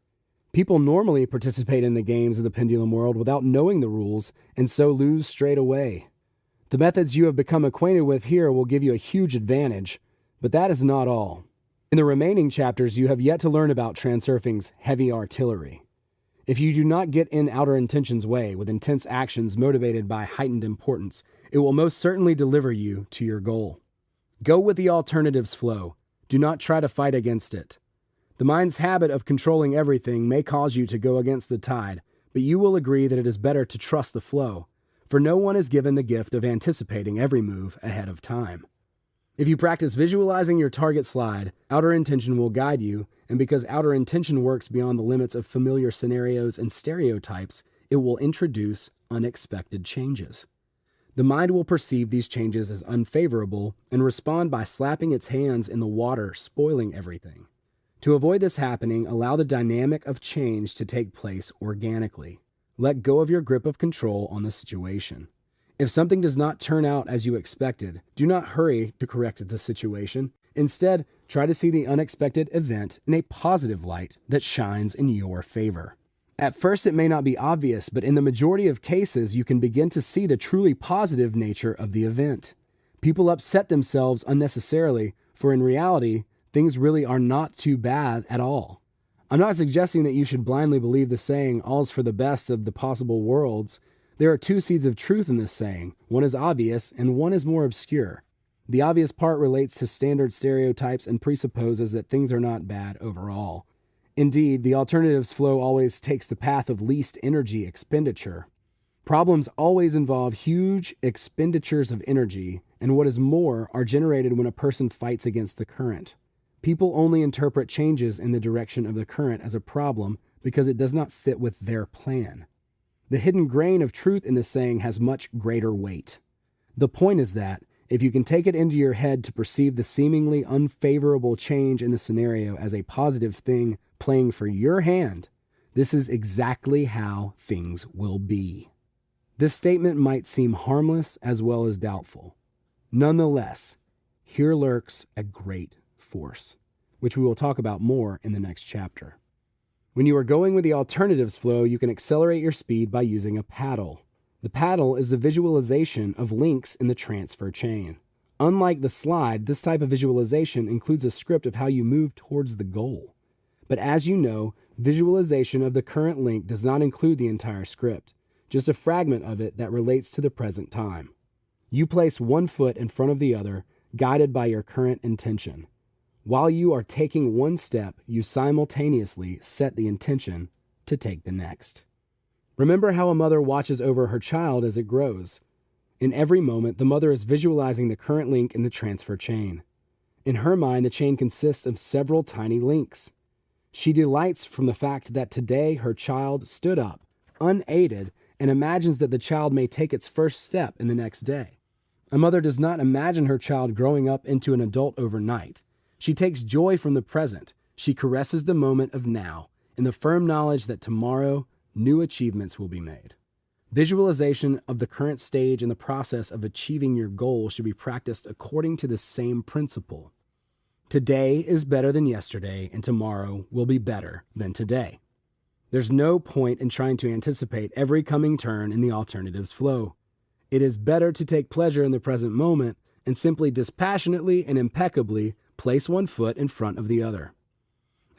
People normally participate in the games of the pendulum world without knowing the rules, and so lose straight away. The methods you have become acquainted with here will give you a huge advantage. But that is not all. In the remaining chapters, you have yet to learn about Transurfing's heavy artillery. If you do not get in Outer Intention's way with intense actions motivated by heightened importance, it will most certainly deliver you to your goal. Go with the alternative's flow. Do not try to fight against it. The mind's habit of controlling everything may cause you to go against the tide, but you will agree that it is better to trust the flow, for no one is given the gift of anticipating every move ahead of time. If you practice visualizing your target slide, Outer Intention will guide you, and because Outer Intention works beyond the limits of familiar scenarios and stereotypes, it will introduce unexpected changes. The mind will perceive these changes as unfavorable and respond by slapping its hands in the water, spoiling everything. To avoid this happening, allow the dynamic of change to take place organically. Let go of your grip of control on the situation. If something does not turn out as you expected, do not hurry to correct the situation. Instead, try to see the unexpected event in a positive light that shines in your favor. At first, it may not be obvious, but in the majority of cases, you can begin to see the truly positive nature of the event. People upset themselves unnecessarily, for in reality, things really are not too bad at all. I'm not suggesting that you should blindly believe the saying, all's for the best of the possible worlds. There are two seeds of truth in this saying. One is obvious and one is more obscure. The obvious part relates to standard stereotypes and presupposes that things are not bad overall. Indeed, the alternative's flow always takes the path of least energy expenditure. Problems always involve huge expenditures of energy, and what is more, are generated when a person fights against the current. People only interpret changes in the direction of the current as a problem because it does not fit with their plan. The hidden grain of truth in this saying has much greater weight. The point is that, if you can take it into your head to perceive the seemingly unfavorable change in the scenario as a positive thing playing for your hand, this is exactly how things will be. This statement might seem harmless as well as doubtful. Nonetheless, here lurks a great force, which we will talk about more in the next chapter. When you are going with the alternatives flow, you can accelerate your speed by using a paddle. The paddle is the visualization of links in the transfer chain. Unlike the slide, this type of visualization includes a script of how you move towards the goal. But as you know, visualization of the current link does not include the entire script, just a fragment of it that relates to the present time. You place one foot in front of the other, guided by your current intention. While you are taking one step, you simultaneously set the intention to take the next. Remember how a mother watches over her child as it grows. In every moment, the mother is visualizing the current link in the transfer chain. In her mind, the chain consists of several tiny links. She delights from the fact that today her child stood up, unaided, and imagines that the child may take its first step in the next day. A mother does not imagine her child growing up into an adult overnight. She takes joy from the present. She caresses the moment of now, in the firm knowledge that tomorrow, new achievements will be made. Visualization of the current stage in the process of achieving your goal should be practiced according to the same principle. Today is better than yesterday, and tomorrow will be better than today. There's no point in trying to anticipate every coming turn in the alternatives flow. It is better to take pleasure in the present moment and simply dispassionately and impeccably place one foot in front of the other.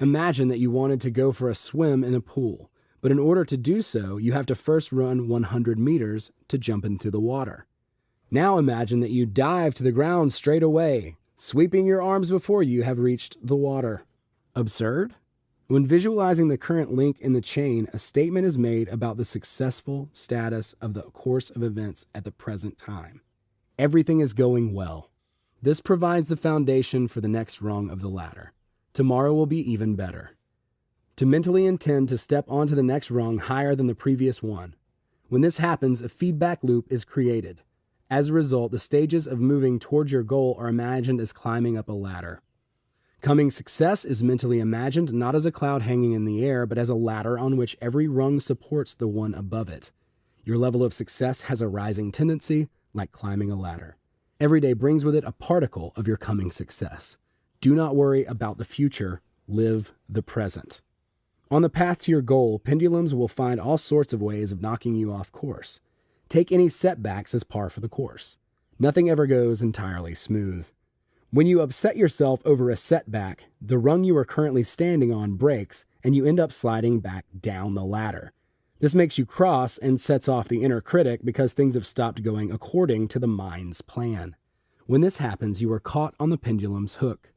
Imagine that you wanted to go for a swim in a pool, but in order to do so, you have to first run 100 meters to jump into the water. Now imagine that you dive to the ground straight away, sweeping your arms before you have reached the water. Absurd? When visualizing the current link in the chain, a statement is made about the successful status of the course of events at the present time. Everything is going well. This provides the foundation for the next rung of the ladder. Tomorrow will be even better. To mentally intend to step onto the next rung higher than the previous one. When this happens, a feedback loop is created. As a result, the stages of moving towards your goal are imagined as climbing up a ladder. Coming success is mentally imagined not as a cloud hanging in the air, but as a ladder on which every rung supports the one above it. Your level of success has a rising tendency, like climbing a ladder. Every day brings with it a particle of your coming success. Do not worry about the future. Live the present. On the path to your goal, pendulums will find all sorts of ways of knocking you off course. Take any setbacks as par for the course. Nothing ever goes entirely smooth. When you upset yourself over a setback, the rung you are currently standing on breaks and you end up sliding back down the ladder. This makes you cross and sets off the inner critic because things have stopped going according to the mind's plan. When this happens, you are caught on the pendulum's hook.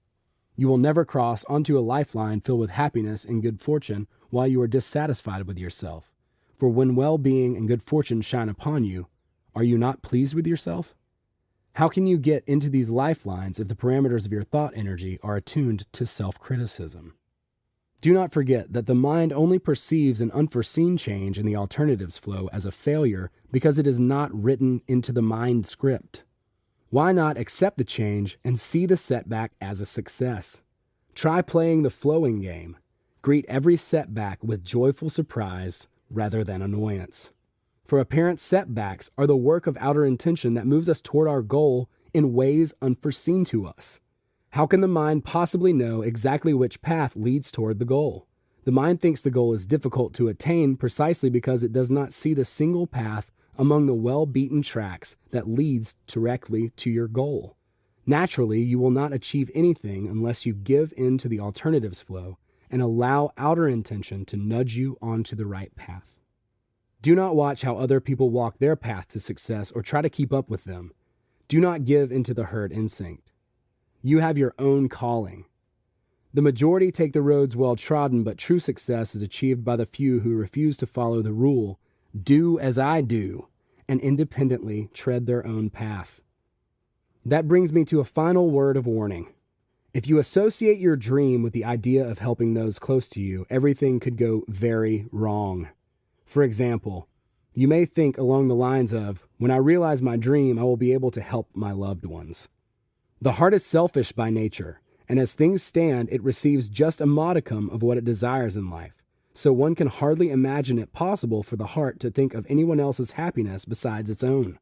You will never cross onto a lifeline filled with happiness and good fortune while you are dissatisfied with yourself. For when well-being and good fortune shine upon you, are you not pleased with yourself? How can you get into these lifelines if the parameters of your thought energy are attuned to self-criticism? Do not forget that the mind only perceives an unforeseen change in the alternatives flow as a failure because it is not written into the mind script. Why not accept the change and see the setback as a success? Try playing the flowing game. Greet every setback with joyful surprise rather than annoyance. For apparent setbacks are the work of outer intention that moves us toward our goal in ways unforeseen to us. How can the mind possibly know exactly which path leads toward the goal? The mind thinks the goal is difficult to attain precisely because it does not see the single path among the well-beaten tracks that leads directly to your goal. Naturally, you will not achieve anything unless you give in to the alternatives flow and allow outer intention to nudge you onto the right path. Do not watch how other people walk their path to success or try to keep up with them. Do not give into the herd instinct. You have your own calling. The majority take the roads well trodden, but true success is achieved by the few who refuse to follow the rule, do as I do, and independently tread their own path. That brings me to a final word of warning. If you associate your dream with the idea of helping those close to you, everything could go very wrong. For example, you may think along the lines of, when I realize my dream, I will be able to help my loved ones. The heart is selfish by nature, and as things stand, it receives just a modicum of what it desires in life. So one can hardly imagine it possible for the heart to think of anyone else's happiness besides its own.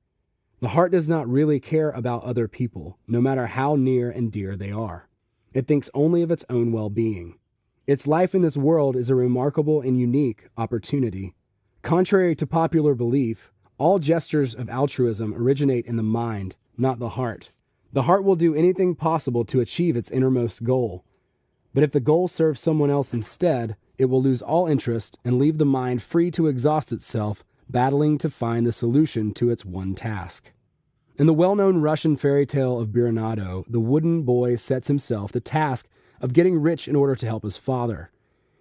The heart does not really care about other people, no matter how near and dear they are. It thinks only of its own well-being. Its life in this world is a remarkable and unique opportunity. Contrary to popular belief, all gestures of altruism originate in the mind, not the heart. The heart will do anything possible to achieve its innermost goal. But if the goal serves someone else instead, it will lose all interest and leave the mind free to exhaust itself, battling to find the solution to its one task. In the well-known Russian fairy tale of Buranado, the wooden boy sets himself the task of getting rich in order to help his father.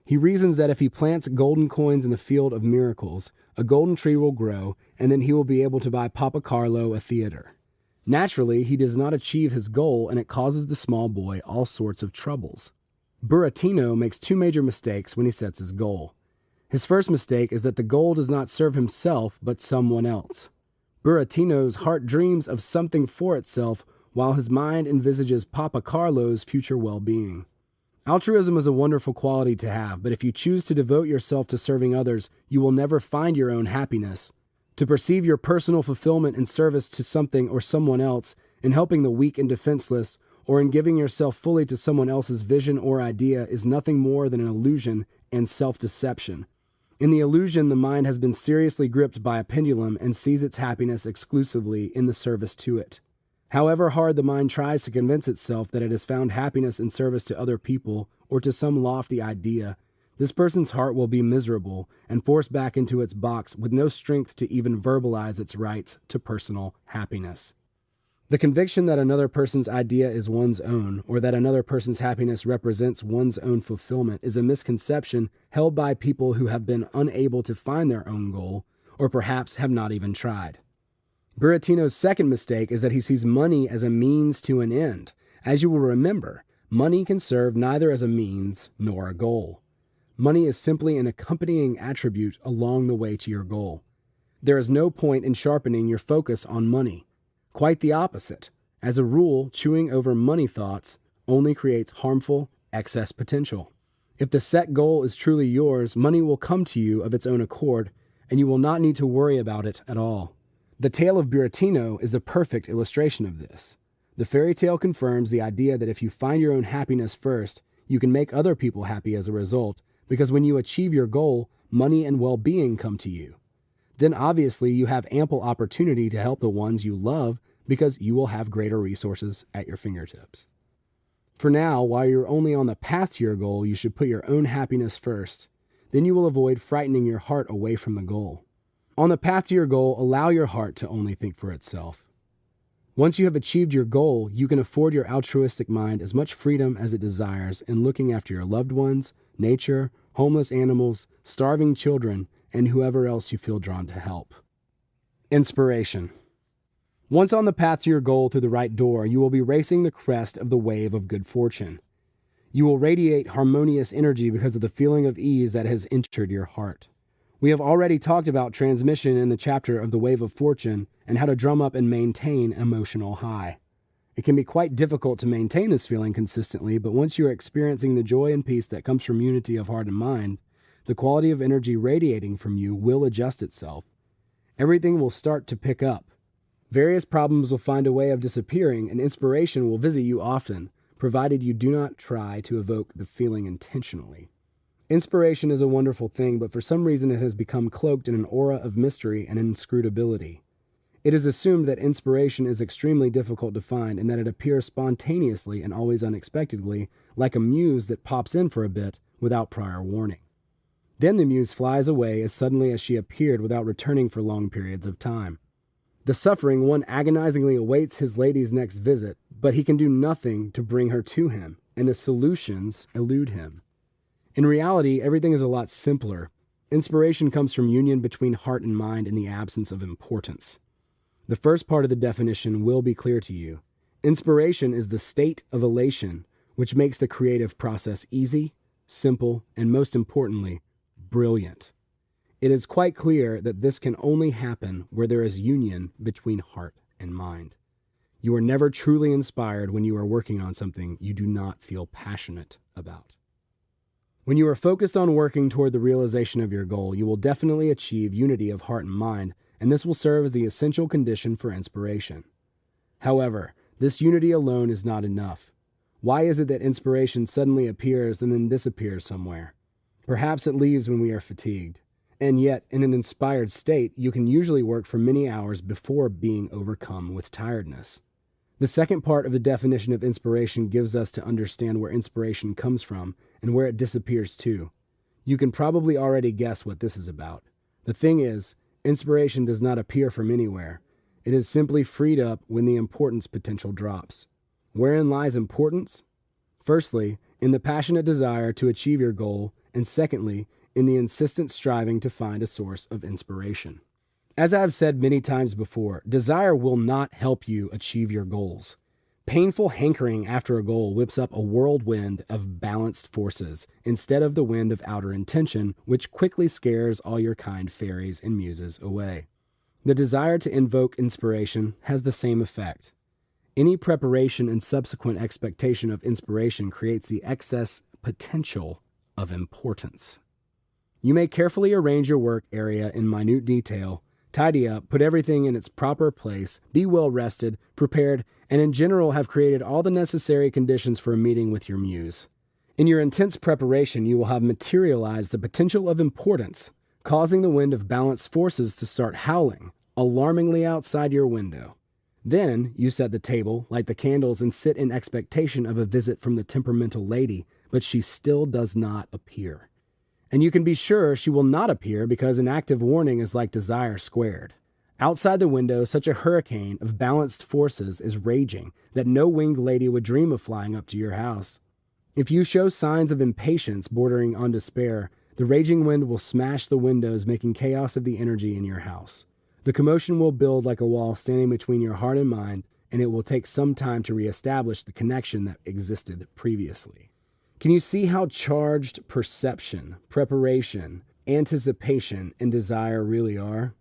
He reasons that if he plants golden coins in the field of miracles, a golden tree will grow, and then he will be able to buy Papa Carlo a theater. Naturally, he does not achieve his goal, and it causes the small boy all sorts of troubles. Buratino makes two major mistakes when he sets his goal. His first mistake is that the goal does not serve himself, but someone else. Buratino's heart dreams of something for itself, while his mind envisages Papa Carlo's future well-being. Altruism is a wonderful quality to have, but if you choose to devote yourself to serving others, you will never find your own happiness. To perceive your personal fulfillment in service to something or someone else, in helping the weak and defenseless, or in giving yourself fully to someone else's vision or idea is nothing more than an illusion and self-deception. In the illusion, the mind has been seriously gripped by a pendulum and sees its happiness exclusively in the service to it. However hard the mind tries to convince itself that it has found happiness in service to other people or to some lofty idea, this person's heart will be miserable and forced back into its box with no strength to even verbalize its rights to personal happiness. The conviction that another person's idea is one's own, or that another person's happiness represents one's own fulfillment, is a misconception held by people who have been unable to find their own goal, or perhaps have not even tried. Buratino's second mistake is that he sees money as a means to an end. As you will remember, money can serve neither as a means nor a goal. Money is simply an accompanying attribute along the way to your goal. There is no point in sharpening your focus on money. Quite the opposite. As a rule, chewing over money thoughts only creates harmful excess potential. If the set goal is truly yours, money will come to you of its own accord, and you will not need to worry about it at all. The tale of Buratino is a perfect illustration of this. The fairy tale confirms the idea that if you find your own happiness first, you can make other people happy as a result, because when you achieve your goal, money and well-being come to you. Then obviously you have ample opportunity to help the ones you love because you will have greater resources at your fingertips. For now, while you're only on the path to your goal, you should put your own happiness first. Then you will avoid frightening your heart away from the goal. On the path to your goal, allow your heart to only think for itself. Once you have achieved your goal, you can afford your altruistic mind as much freedom as it desires in looking after your loved ones, nature, homeless animals, starving children, and whoever else you feel drawn to help. Inspiration. Once on the path to your goal through the right door, you will be racing the crest of the wave of good fortune. You will radiate harmonious energy because of the feeling of ease that has entered your heart. We have already talked about transmission in the chapter of the wave of fortune and how to drum up and maintain emotional high. It can be quite difficult to maintain this feeling consistently, but once you are experiencing the joy and peace that comes from unity of heart and mind, the quality of energy radiating from you will adjust itself. Everything will start to pick up. Various problems will find a way of disappearing, and inspiration will visit you often, provided you do not try to evoke the feeling intentionally. Inspiration is a wonderful thing, but for some reason it has become cloaked in an aura of mystery and inscrutability. It is assumed that inspiration is extremely difficult to find and that it appears spontaneously and always unexpectedly, like a muse that pops in for a bit without prior warning. Then the muse flies away as suddenly as she appeared without returning for long periods of time. The suffering one agonizingly awaits his lady's next visit, but he can do nothing to bring her to him, and the solutions elude him. In reality, everything is a lot simpler. Inspiration comes from union between heart and mind in the absence of importance. The first part of the definition will be clear to you. Inspiration is the state of elation, which makes the creative process easy, simple, and most importantly, brilliant. It is quite clear that this can only happen where there is union between heart and mind. You are never truly inspired when you are working on something you do not feel passionate about. When you are focused on working toward the realization of your goal, you will definitely achieve unity of heart and mind, and this will serve as the essential condition for inspiration. However, this unity alone is not enough. Why is it that inspiration suddenly appears and then disappears somewhere? Perhaps it leaves when we are fatigued. And yet, in an inspired state, you can usually work for many hours before being overcome with tiredness. The second part of the definition of inspiration gives us to understand where inspiration comes from and where it disappears to. You can probably already guess what this is about. The thing is, inspiration does not appear from anywhere. It is simply freed up when the importance potential drops. Wherein lies importance? Firstly, in the passionate desire to achieve your goal, and secondly, in the insistent striving to find a source of inspiration. As I have said many times before, desire will not help you achieve your goals. Painful hankering after a goal whips up a whirlwind of balanced forces instead of the wind of outer intention, which quickly scares all your kind fairies and muses away. The desire to invoke inspiration has the same effect. Any preparation and subsequent expectation of inspiration creates the excess potential of importance. You may carefully arrange your work area in minute detail, tidy up, put everything in its proper place, be well rested, prepared, and in general have created all the necessary conditions for a meeting with your muse. In your intense preparation, you will have materialized the potential of importance, causing the wind of balanced forces to start howling, alarmingly outside your window. Then you set the table, light the candles, and sit in expectation of a visit from the temperamental lady, but she still does not appear. And you can be sure she will not appear because an active warning is like desire squared. Outside the window, such a hurricane of balanced forces is raging that no winged lady would dream of flying up to your house. If you show signs of impatience bordering on despair, the raging wind will smash the windows, making chaos of the energy in your house. The commotion will build like a wall standing between your heart and mind, and it will take some time to reestablish the connection that existed previously. Can you see how charged perception, preparation, anticipation, and desire really are?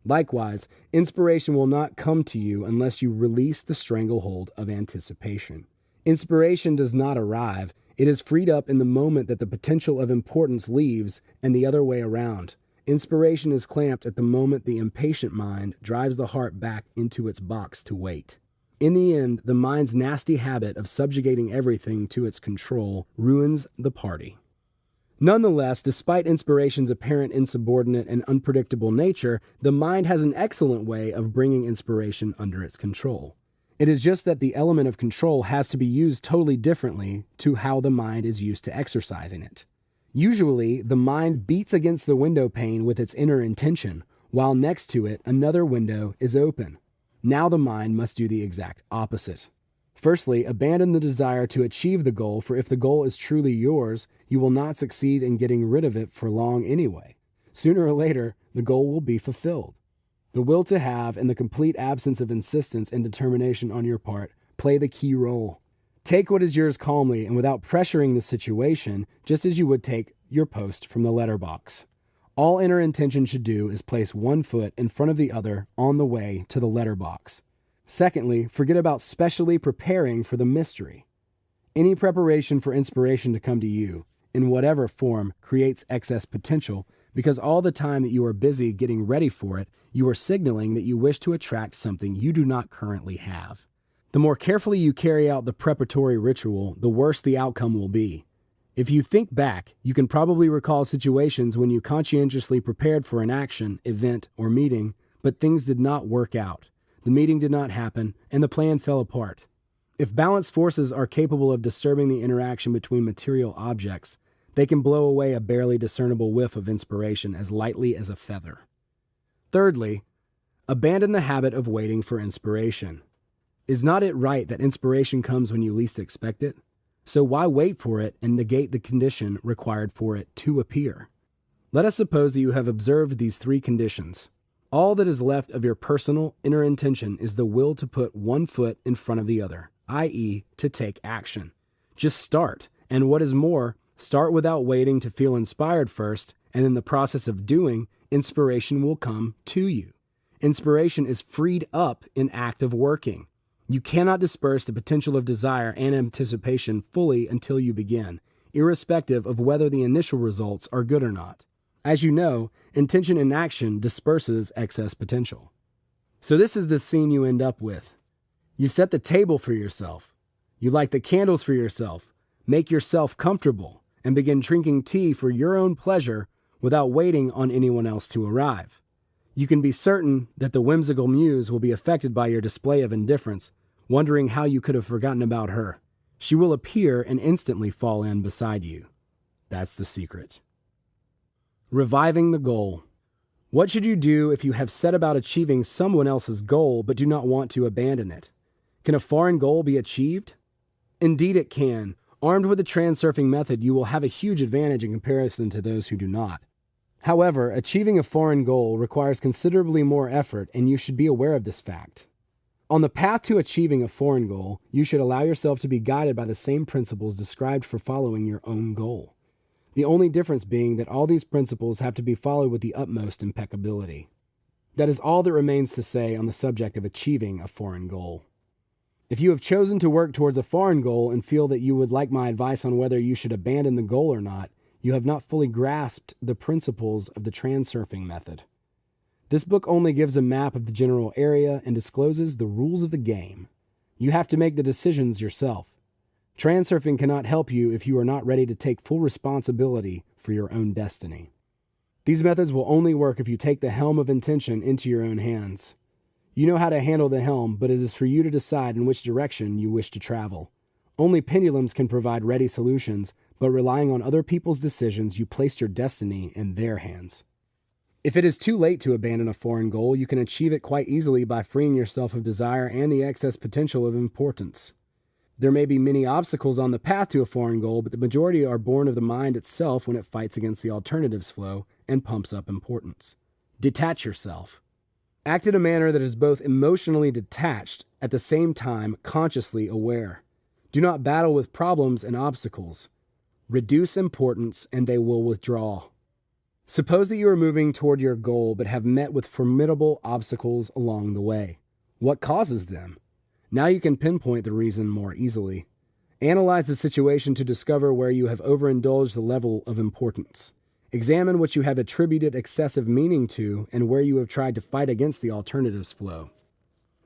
Likewise, inspiration will not come to you unless you release the stranglehold of anticipation. Inspiration does not arrive. It is freed up in the moment that the potential of importance leaves, and the other way around. Inspiration is clamped at the moment the impatient mind drives the heart back into its box to wait. In the end, the mind's nasty habit of subjugating everything to its control ruins the party. Nonetheless, despite inspiration's apparent insubordinate and unpredictable nature, the mind has an excellent way of bringing inspiration under its control. It is just that the element of control has to be used totally differently to how the mind is used to exercising it. Usually, the mind beats against the window pane with its inner intention, while next to it, another window is open. Now the mind must do the exact opposite. Firstly, abandon the desire to achieve the goal, for if the goal is truly yours, you will not succeed in getting rid of it for long anyway. Sooner or later, the goal will be fulfilled. The will to have and the complete absence of insistence and determination on your part play the key role. Take what is yours calmly and without pressuring the situation, just as you would take your post from the letterbox. All inner intention should do is place one foot in front of the other on the way to the letterbox. Secondly, forget about specially preparing for the mystery. Any preparation for inspiration to come to you, in whatever form, creates excess potential, because all the time that you are busy getting ready for it, you are signaling that you wish to attract something you do not currently have. The more carefully you carry out the preparatory ritual, the worse the outcome will be. If you think back, you can probably recall situations when you conscientiously prepared for an action, event, or meeting, but things did not work out. The meeting did not happen, and the plan fell apart. If balanced forces are capable of disturbing the interaction between material objects, they can blow away a barely discernible whiff of inspiration as lightly as a feather. Thirdly, abandon the habit of waiting for inspiration. Is not it right that inspiration comes when you least expect it? So why wait for it and negate the condition required for it to appear? Let us suppose that you have observed these three conditions. All that is left of your personal inner intention is the will to put one foot in front of the other, i.e., to take action. Just start, and what is more, start without waiting to feel inspired first, and in the process of doing, inspiration will come to you. Inspiration is freed up in act of working. You cannot disperse the potential of desire and anticipation fully until you begin, irrespective of whether the initial results are good or not. As you know, intention in action disperses excess potential. So this is the scene you end up with. You set the table for yourself. You light the candles for yourself, make yourself comfortable, and begin drinking tea for your own pleasure without waiting on anyone else to arrive. You can be certain that the whimsical muse will be affected by your display of indifference, wondering how you could have forgotten about her. She will appear and instantly fall in beside you. That's the secret. Reviving the goal. What should you do if you have set about achieving someone else's goal but do not want to abandon it? Can a foreign goal be achieved? Indeed it can. Armed with the Transurfing method, you will have a huge advantage in comparison to those who do not. However, achieving a foreign goal requires considerably more effort, and you should be aware of this fact. On the path to achieving a foreign goal, you should allow yourself to be guided by the same principles described for following your own goal. The only difference being that all these principles have to be followed with the utmost impeccability. That is all that remains to say on the subject of achieving a foreign goal. If you have chosen to work towards a foreign goal and feel that you would like my advice on whether you should abandon the goal or not, you have not fully grasped the principles of the Transurfing method. This book only gives a map of the general area and discloses the rules of the game. You have to make the decisions yourself. Transurfing cannot help you if you are not ready to take full responsibility for your own destiny. These methods will only work if you take the helm of intention into your own hands. You know how to handle the helm, but it is for you to decide in which direction you wish to travel. Only pendulums can provide ready solutions, but relying on other people's decisions, you placed your destiny in their hands. If it is too late to abandon a foreign goal, you can achieve it quite easily by freeing yourself of desire and the excess potential of importance. There may be many obstacles on the path to a foreign goal, but the majority are born of the mind itself when it fights against the alternatives flow and pumps up importance. Detach yourself. Act in a manner that is both emotionally detached, at the same time consciously aware. Do not battle with problems and obstacles. Reduce importance and they will withdraw. Suppose that you are moving toward your goal but have met with formidable obstacles along the way. What causes them? Now you can pinpoint the reason more easily. Analyze the situation to discover where you have overindulged the level of importance. Examine what you have attributed excessive meaning to and where you have tried to fight against the alternatives flow.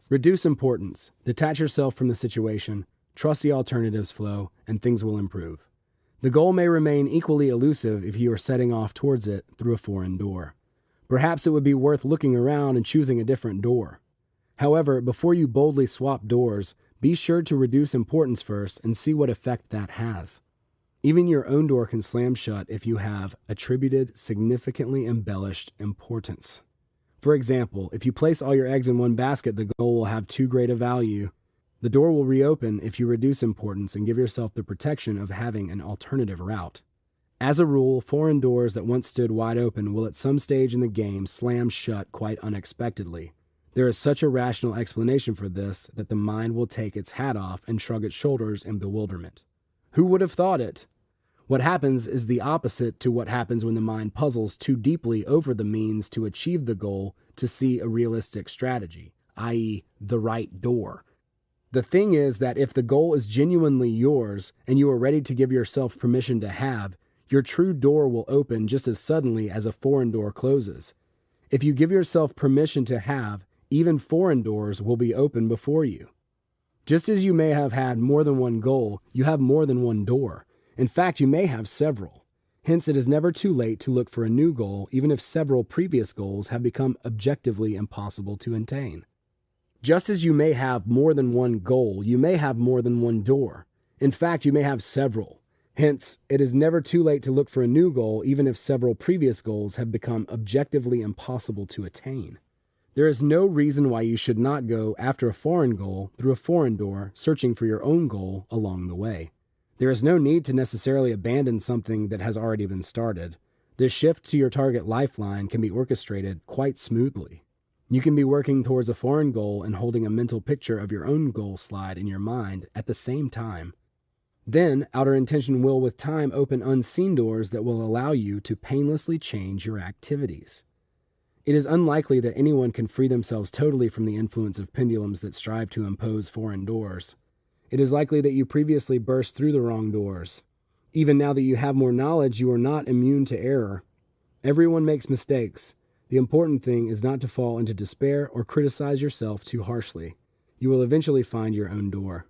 Reduce importance. Detach yourself from the situation. Trust the alternatives flow, and things will improve. The goal may remain equally elusive if you are setting off towards it through a foreign door. Perhaps it would be worth looking around and choosing a different door. However, before you boldly swap doors, be sure to reduce importance first and see what effect that has. Even your own door can slam shut if you have attributed significantly embellished importance. For example, if you place all your eggs in one basket, the goal will have too great a value. The door will reopen if you reduce importance and give yourself the protection of having an alternative route. As a rule, foreign doors that once stood wide open will at some stage in the game slam shut quite unexpectedly. There is such a rational explanation for this that the mind will take its hat off and shrug its shoulders in bewilderment. Who would have thought it? What happens is the opposite to what happens when the mind puzzles too deeply over the means to achieve the goal to see a realistic strategy, i.e., the right door. The thing is that if the goal is genuinely yours and you are ready to give yourself permission to have, your true door will open just as suddenly as a foreign door closes. If you give yourself permission to have, even foreign doors will be open before you. Just as you may have had more than one goal, you have more than one door. In fact, you may have several. Hence, it is never too late to look for a new goal, even if several previous goals have become objectively impossible to attain. Just as you may have more than one goal, you may have more than one door. In fact, you may have several. Hence, it is never too late to look for a new goal, even if several previous goals have become objectively impossible to attain. There is no reason why you should not go after a foreign goal through a foreign door, searching for your own goal along the way. There is no need to necessarily abandon something that has already been started. This shift to your target lifeline can be orchestrated quite smoothly. You can be working towards a foreign goal and holding a mental picture of your own goal slide in your mind at the same time. Then, outer intention will with time open unseen doors that will allow you to painlessly change your activities. It is unlikely that anyone can free themselves totally from the influence of pendulums that strive to impose foreign doors. It is likely that you previously burst through the wrong doors. Even now that you have more knowledge, you are not immune to error. Everyone makes mistakes. The important thing is not to fall into despair or criticize yourself too harshly. You will eventually find your own door.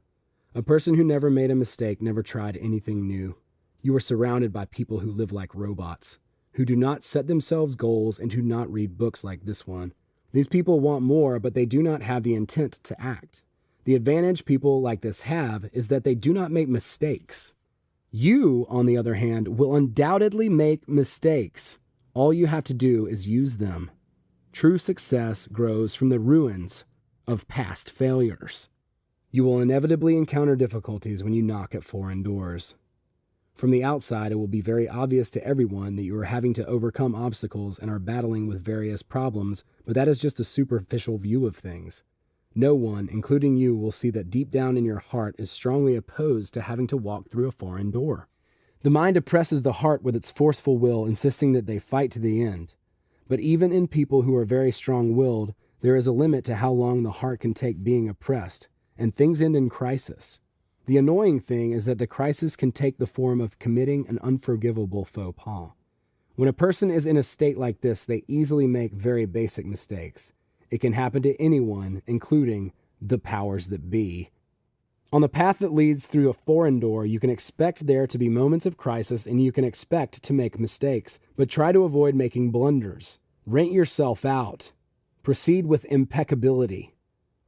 A person who never made a mistake never tried anything new. You are surrounded by people who live like robots, who do not set themselves goals and do not read books like this one. These people want more, but they do not have the intent to act. The advantage people like this have is that they do not make mistakes. You, on the other hand, will undoubtedly make mistakes. All you have to do is use them. True success grows from the ruins of past failures. You will inevitably encounter difficulties when you knock at foreign doors. From the outside, it will be very obvious to everyone that you are having to overcome obstacles and are battling with various problems, but that is just a superficial view of things. No one, including you, will see that deep down in your heart is strongly opposed to having to walk through a foreign door. The mind oppresses the heart with its forceful will, insisting that they fight to the end. But even in people who are very strong-willed, there is a limit to how long the heart can take being oppressed, and things end in crisis. The annoying thing is that the crisis can take the form of committing an unforgivable faux pas. When a person is in a state like this, they easily make very basic mistakes. It can happen to anyone, including the powers that be. On the path that leads through a foreign door, you can expect there to be moments of crisis and you can expect to make mistakes, but try to avoid making blunders. Rent yourself out. Proceed with impeccability.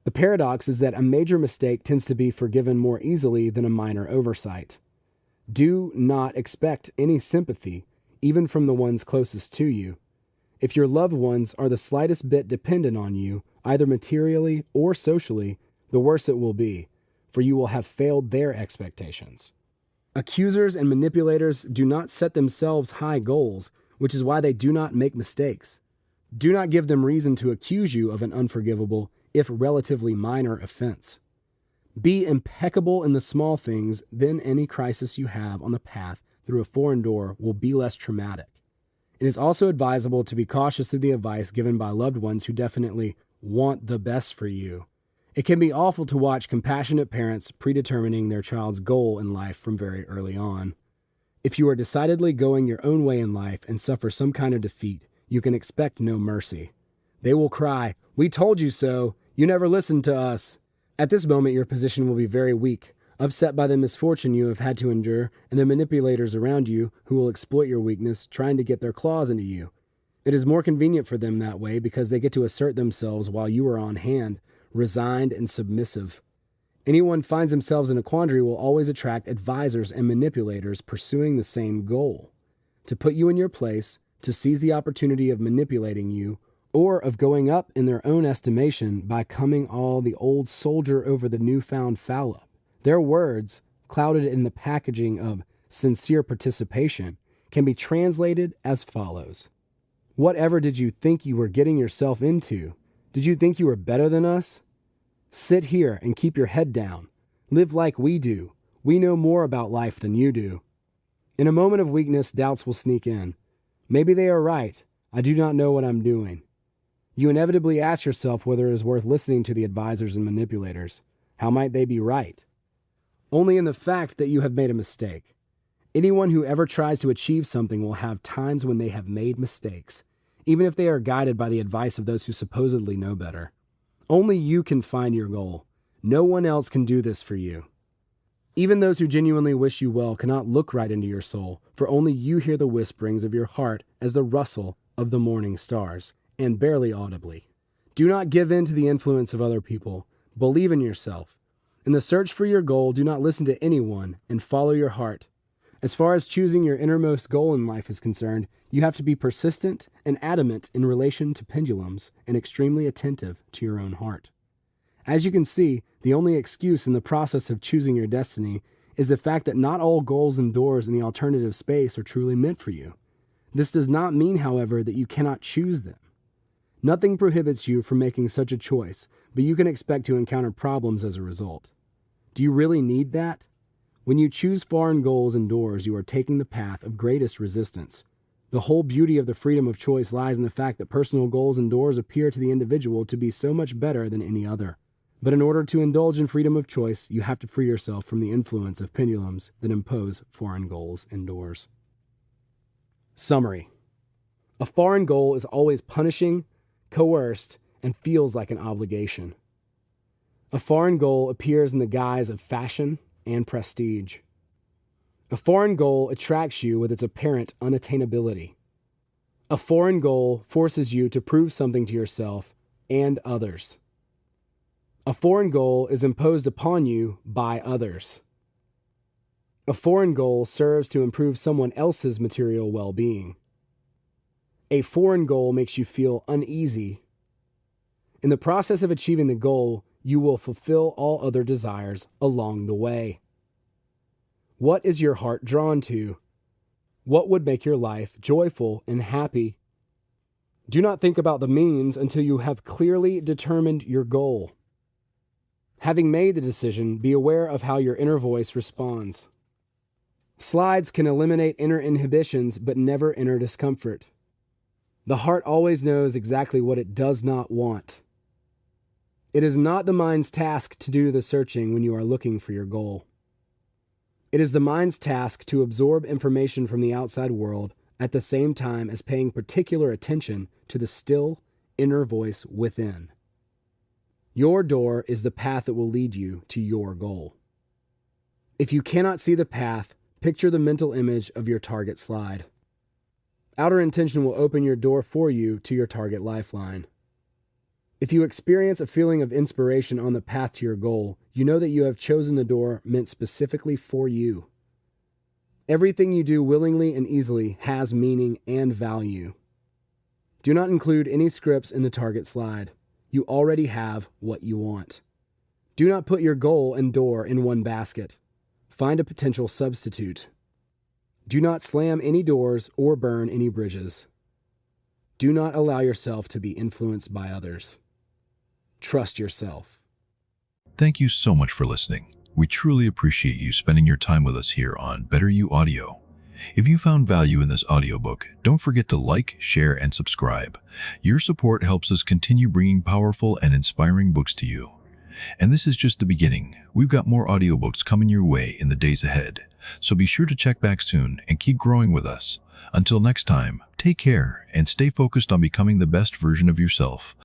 The paradox is that a major mistake tends to be forgiven more easily than a minor oversight. Do not expect any sympathy, even from the ones closest to you. If your loved ones are the slightest bit dependent on you, either materially or socially, the worse it will be, for you will have failed their expectations. Accusers and manipulators do not set themselves high goals, which is why they do not make mistakes. Do not give them reason to accuse you of an unforgivable, if relatively minor, offense. Be impeccable in the small things, then any crisis you have on the path through a foreign door will be less traumatic. It is also advisable to be cautious of the advice given by loved ones who definitely want the best for you. It can be awful to watch compassionate parents predetermining their child's goal in life from very early on. If you are decidedly going your own way in life and suffer some kind of defeat, you can expect no mercy. They will cry, "We told you so! You never listened to us!" At this moment, your position will be very weak, upset by the misfortune you have had to endure and the manipulators around you who will exploit your weakness, trying to get their claws into you. It is more convenient for them that way because they get to assert themselves while you are on hand, resigned, and submissive. Anyone who finds themselves in a quandary will always attract advisors and manipulators pursuing the same goal: to put you in your place, to seize the opportunity of manipulating you, or of going up in their own estimation by coming all the old soldier over the newfound foul-up. Their words, clouded in the packaging of sincere participation, can be translated as follows: whatever did you think you were getting yourself into? Did you think you were better than us? Sit here and keep your head down. Live like we do. We know more about life than you do. In a moment of weakness, doubts will sneak in. Maybe they are right. I do not know what I'm doing. You inevitably ask yourself whether it is worth listening to the advisors and manipulators. How might they be right? Only in the fact that you have made a mistake. Anyone who ever tries to achieve something will have times when they have made mistakes, even if they are guided by the advice of those who supposedly know better. Only you can find your goal. No one else can do this for you. Even those who genuinely wish you well cannot look right into your soul, for only you hear the whisperings of your heart as the rustle of the morning stars, and barely audibly. Do not give in to the influence of other people. Believe in yourself. In the search for your goal, do not listen to anyone and follow your heart. As far as choosing your innermost goal in life is concerned, you have to be persistent and adamant in relation to pendulums and extremely attentive to your own heart. As you can see, the only excuse in the process of choosing your destiny is the fact that not all goals and doors in the alternative space are truly meant for you. This does not mean, however, that you cannot choose them. Nothing prohibits you from making such a choice, but you can expect to encounter problems as a result. Do you really need that? When you choose foreign goals and doors, you are taking the path of greatest resistance. The whole beauty of the freedom of choice lies in the fact that personal goals and doors appear to the individual to be so much better than any other. But in order to indulge in freedom of choice, you have to free yourself from the influence of pendulums that impose foreign goals and doors. Summary. A foreign goal is always punishing, coerced, and feels like an obligation. A foreign goal appears in the guise of fashion and prestige. A foreign goal attracts you with its apparent unattainability. A foreign goal forces you to prove something to yourself and others. A foreign goal is imposed upon you by others. A foreign goal serves to improve someone else's material well-being. A foreign goal makes you feel uneasy. In the process of achieving the goal, you will fulfill all other desires along the way. What is your heart drawn to? What would make your life joyful and happy? Do not think about the means until you have clearly determined your goal. Having made the decision, be aware of how your inner voice responds. Slides can eliminate inner inhibitions, but never inner discomfort. The heart always knows exactly what it does not want. It is not the mind's task to do the searching when you are looking for your goal. It is the mind's task to absorb information from the outside world at the same time as paying particular attention to the still inner voice within. Your door is the path that will lead you to your goal. If you cannot see the path, picture the mental image of your target slide. Outer intention will open your door for you to your target lifeline. If you experience a feeling of inspiration on the path to your goal, you know that you have chosen the door meant specifically for you. Everything you do willingly and easily has meaning and value. Do not include any scripts in the target slide. You already have what you want. Do not put your goal and door in one basket. Find a potential substitute. Do not slam any doors or burn any bridges. Do not allow yourself to be influenced by others. Trust yourself.
Thank you so much for listening. We truly appreciate you spending your time with us here on Better You Audio. If you found value in this audiobook, don't forget to like, share, and subscribe. Your support helps us continue bringing powerful and inspiring books to you. And this is just the beginning. We've got more audiobooks coming your way in the days ahead. So be sure to check back soon and keep growing with us. Until next time, take care and stay focused on becoming the best version of yourself.